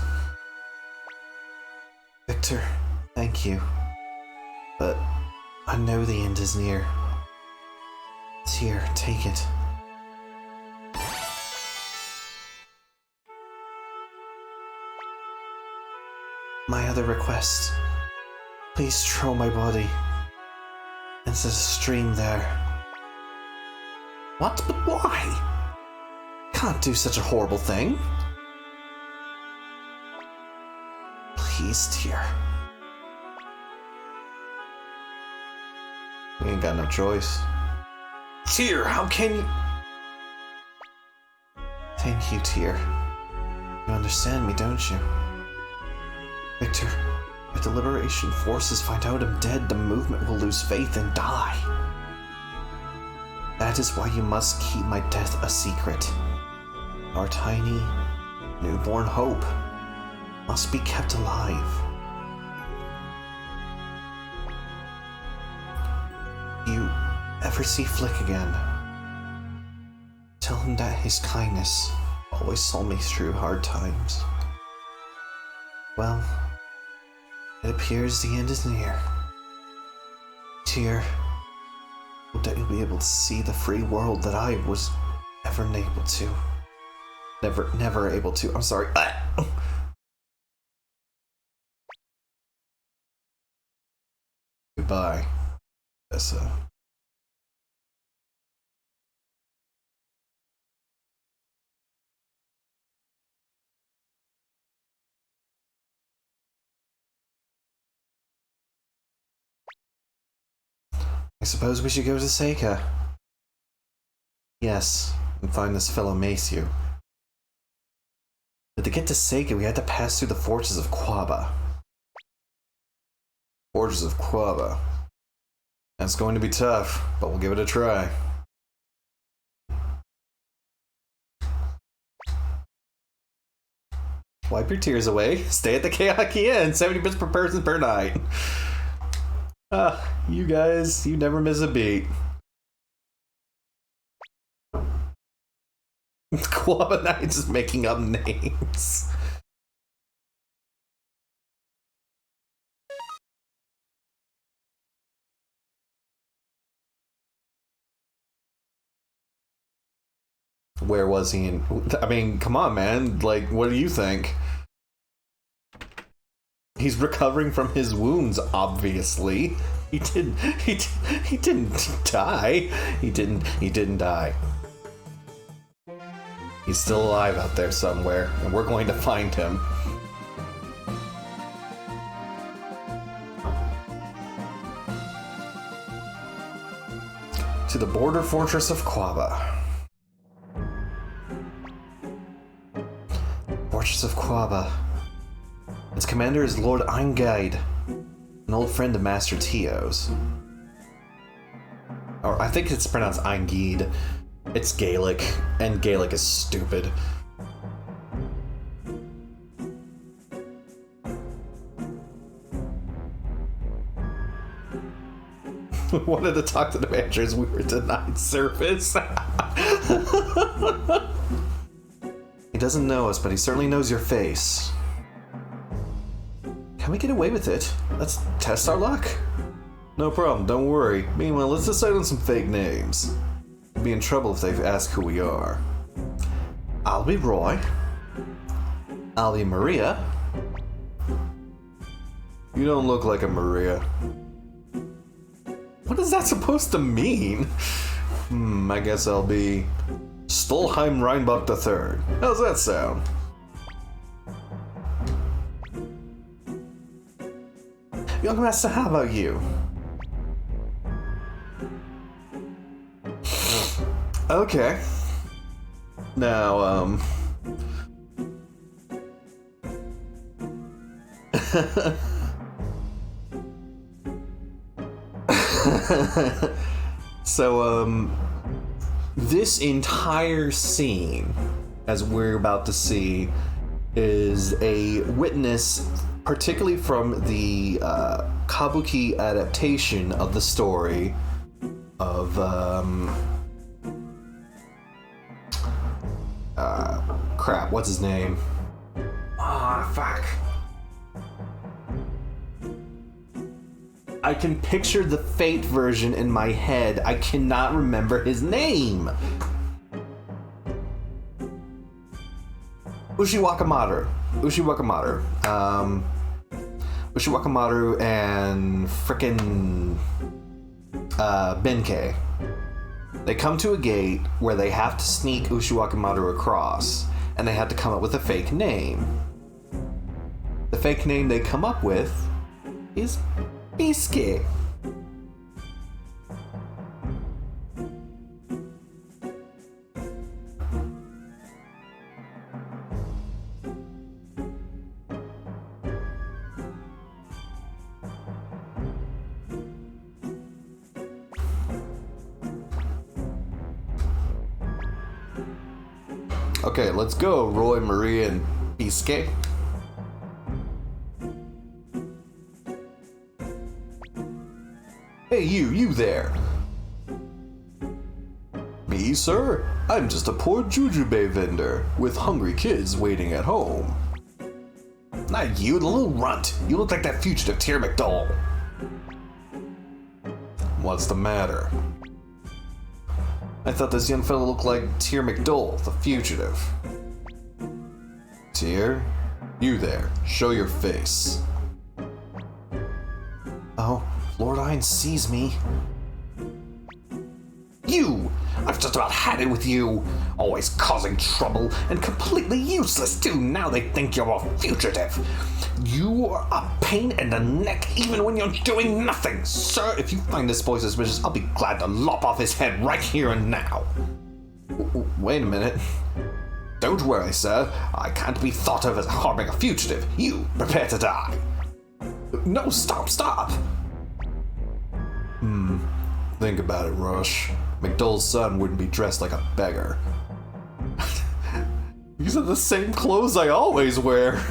Victor, thank you. But I know the end is near. It's here, take it. My other request. Please throw my body into the stream there. What? But why? Can't do such a horrible thing. Please, Tyr. We ain't got no choice. Tyr, how can you... Thank you, Tyr. You understand me, don't you? Victor, if the Liberation Forces find out I'm dead, the movement will lose faith and die. That is why you must keep my death a secret. Our tiny, newborn hope must be kept alive. You ever see Flick again? Tell him that his kindness always saw me through hard times. Well, it appears the end is near. Tyr, hope that you'll be able to see the free world that I was never able to. Never able to. I'm sorry. Goodbye, Odessa. I suppose we should go to Seika. Yes, and find this fellow Maceo. But to get to Seika, we had to pass through the fortress of Quaba. Fortress of Quaba. That's going to be tough, but we'll give it a try. Wipe your tears away. Stay at the Keihaki Inn. 70 bits per person per night. You guys, you never miss a beat. Quaba Knights is making up names. Where was he? I mean, come on, man. Like, what do you think? He's recovering from his wounds, obviously. He didn't die. He didn't die. He's still alive out there somewhere, and we're going to find him. To the border fortress of Quaba. Fortress of Quaba. Its commander is Lord Eingeid, an old friend of Master Tio's. Or I think it's pronounced Eingeid. It's Gaelic, and Gaelic is stupid. Wanted to talk to the managers, we were denied service. He doesn't know us, but he certainly knows your face. Can we get away with it? Let's test our luck. No problem, don't worry. Meanwhile, let's decide on some fake names. We'll be in trouble if they ask who we are. I'll be Roy. I'll be Maria. You don't look like a Maria. What is that supposed to mean? I guess I'll be Stolheim Reinbach III. How's that sound? Young Master, how about you? Okay. Now, so, this entire scene, as we're about to see, is a witness, particularly from the kabuki adaptation of the story of crap, what's his name? Fuck. I can picture the Fate version in my head. I cannot remember his name. Ushiwakamaru. Ushiwakamaru and frickin' Benkei. They come to a gate where they have to sneak Ushiwakamaru across, and they have to come up with a fake name. The fake name they come up with is Bisuke. Okay, let's go, Roy, Maria, and Bisuke. Hey, you there. Me, sir? I'm just a poor jujube vendor with hungry kids waiting at home. Not you, the little runt. You look like that fugitive Tyr McDowell. What's the matter? I thought this young fellow looked like Tyr McDowell, the fugitive. Tyr? You there. Show your face. Oh, Lord Ein sees me. You! I've just about had it with you. Always causing trouble and completely useless too. Now they think you're a fugitive. You are a pain in the neck even when you're doing nothing. Sir, if you find this boy suspicious, I'll be glad to lop off his head right here and now. Wait a minute. Don't worry, sir. I can't be thought of as harming a fugitive. You, prepare to die. No, stop! Think about it, Rush. McDull's son wouldn't be dressed like a beggar. These are the same clothes I always wear.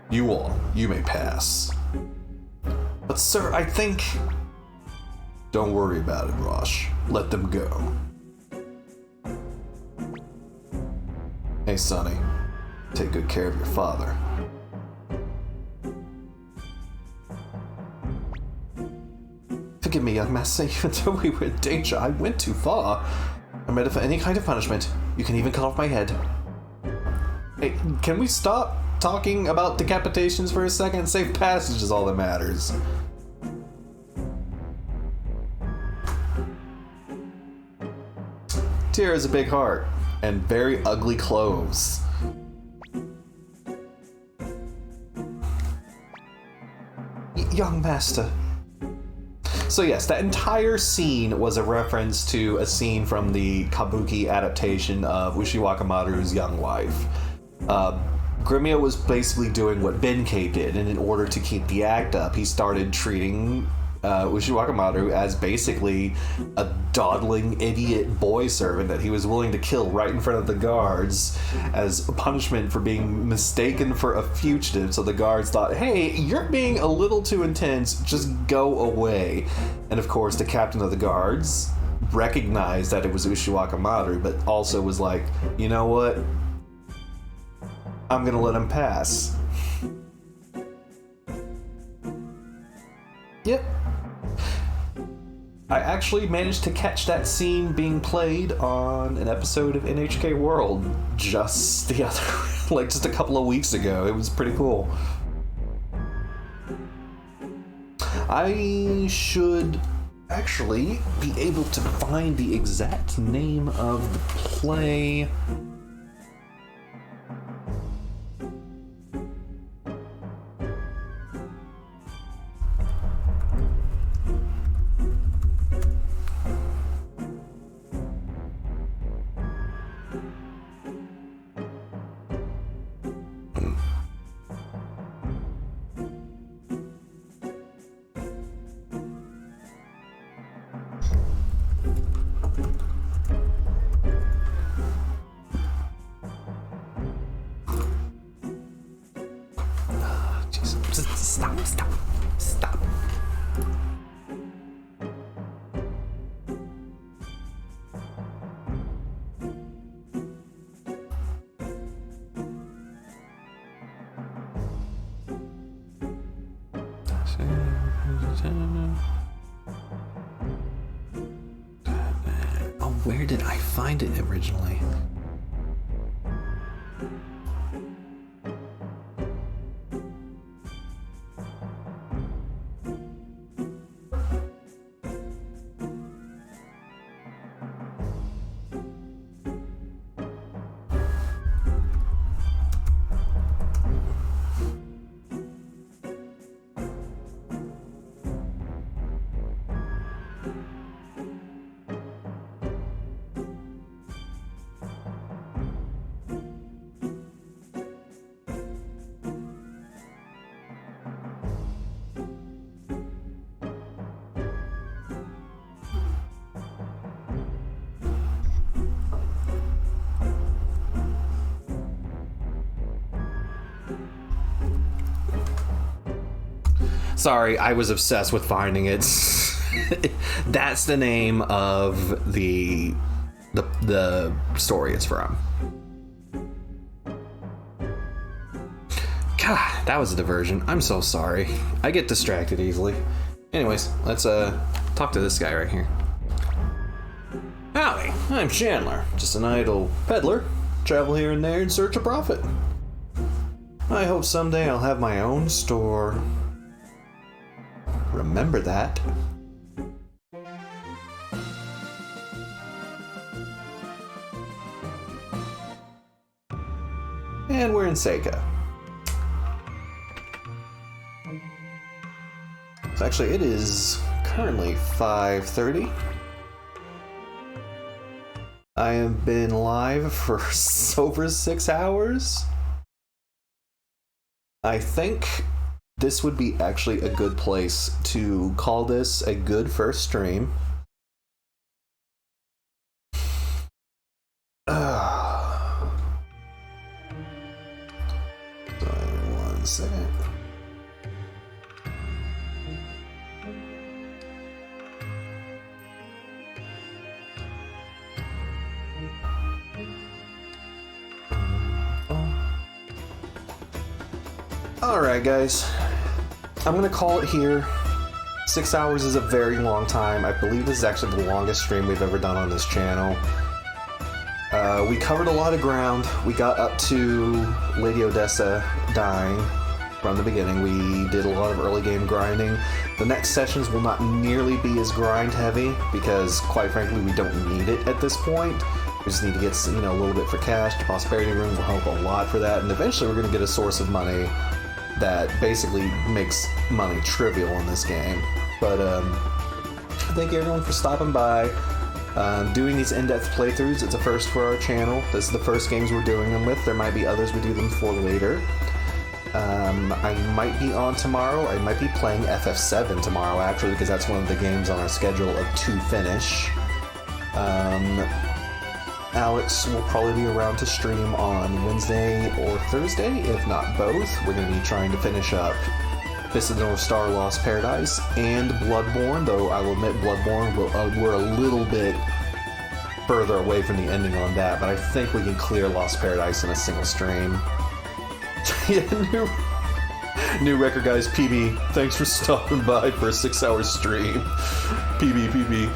You may pass. But sir, I think... Don't worry about it, Rush. Let them go. Hey, Sonny. Take good care of your father. Forgive me, young master. Even though we were in danger, I went too far. I'm ready for any kind of punishment. You can even cut off my head. Hey, can we stop talking about decapitations for a second? Safe passage is all that matters. Tyr has a big heart and very ugly clothes. Young master. So yes, that entire scene was a reference to a scene from the kabuki adaptation of Ushiwakamaru's young wife. Grimia was basically doing what Benkei did, and in order to keep the act up, he started treating Ushiwakamaru as basically a dawdling idiot boy servant that he was willing to kill right in front of the guards as a punishment for being mistaken for a fugitive. So the guards thought, hey, you're being a little too intense, just go away. And of course the captain of the guards recognized that it was Ushiwakamaru, but also was like, you know what, I'm gonna let him pass. Yep. I actually managed to catch that scene being played on an episode of NHK World just just a couple of weeks ago. It was pretty cool. I should actually be able to find the exact name of the play. Stop. Oh, where did I find it originally? Sorry, I was obsessed with finding it. That's the name of the story it's from. God, that was a diversion. I'm so sorry. I get distracted easily. Anyways, let's talk to this guy right here. Howdy, I'm Chandler, just an idle peddler. Travel here and there in search of profit. I hope someday I'll have my own store. Remember that. And we're in Seika. So actually it is currently 5:30. I have been live for over 6 hours. I think this would be actually a good place to call this a good first stream. Sorry, 1 second. Alright guys, I'm gonna call it here. 6 hours is a very long time. I believe this is actually the longest stream we've ever done on this channel. We covered a lot of ground. We got up to Lady Odessa dying from the beginning. We did a lot of early game grinding. The next sessions will not nearly be as grind heavy because, quite frankly, we don't need it at this point. We just need to get, a little bit for cash. The prosperity room will help a lot for that, and eventually we're going to get a source of money that basically makes money trivial in this game. But thank you everyone for stopping by. Doing these in-depth playthroughs, it's a first for our channel. This is the first games we're doing them with. There might be others we do them for later. I might be on tomorrow. I might be playing FF7 tomorrow, actually, because that's one of the games on our schedule to finish. Alex will probably be around to stream on Wednesday or Thursday, if not both. We're going to be trying to finish up Fist of the North Star, Lost Paradise, and Bloodborne, though I will admit Bloodborne, we're a little bit further away from the ending on that, but I think we can clear Lost Paradise in a single stream. Yeah, new record guys, PB, thanks for stopping by for a 6-hour stream. PB.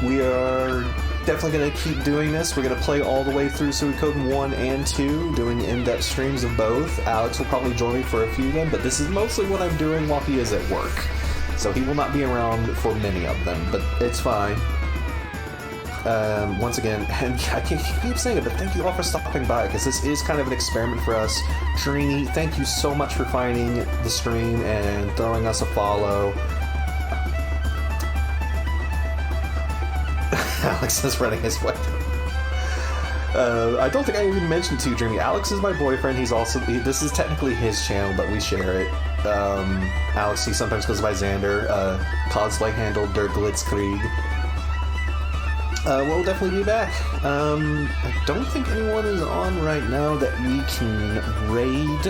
We are definitely going to keep doing this. We're going to play all the way through Suikoden 1 and 2, doing in-depth streams of both. Alex will probably join me for a few of them, but this is mostly what I'm doing while he is at work. So he will not be around for many of them, but it's fine. Once again, and I can't keep saying it, but thank you all for stopping by, because this is kind of an experiment for us. Trini, thank you so much for finding the stream and throwing us a follow. Alex is running his way. I don't think I even mentioned to you, Dreamy. Alex is my boyfriend. This is technically his channel, but we share it. Alex, he sometimes goes by Xander. Cosplay handle Der Glitzkrieg. We'll definitely be back. I don't think anyone is on right now that we can raid.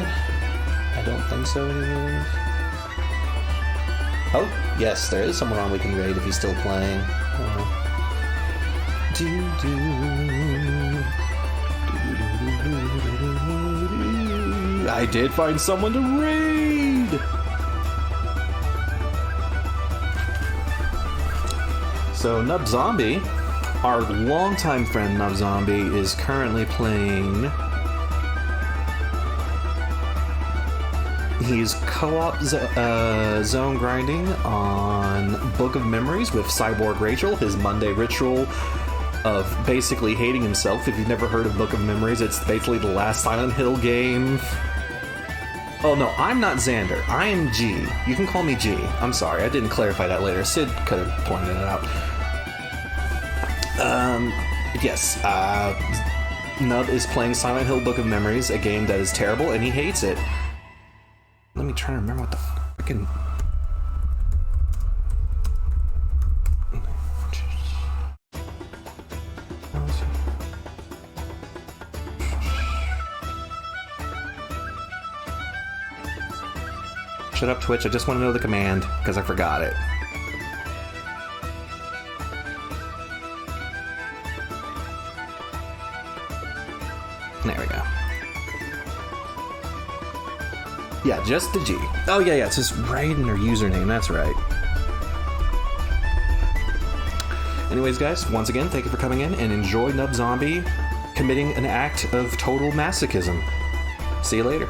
I don't think so anymore. Oh, yes, there is someone on we can raid if he's still playing. I did find someone to raid! So Nub Zombie, our longtime friend Nub Zombie, is currently playing... He's co-op zone grinding on Book of Memories with Cyborg Rachel, his Monday ritual of basically hating himself. If you've never heard of Book of Memories, it's basically the last Silent Hill game. Oh no, I'm not Xander. I am G. You can call me G. I'm sorry, I didn't clarify that later. Sid could have pointed it out. Yes, Nub is playing Silent Hill Book of Memories, a game that is terrible, and he hates it. Let me try to remember what the frickin'... Shut up, Twitch. I just want to know the command, because I forgot it. There we go. Yeah, just the G. Oh, yeah, it's just right in her username. That's right. Anyways, guys, once again, thank you for coming in, and enjoy Nub Zombie committing an act of total masochism. See you later.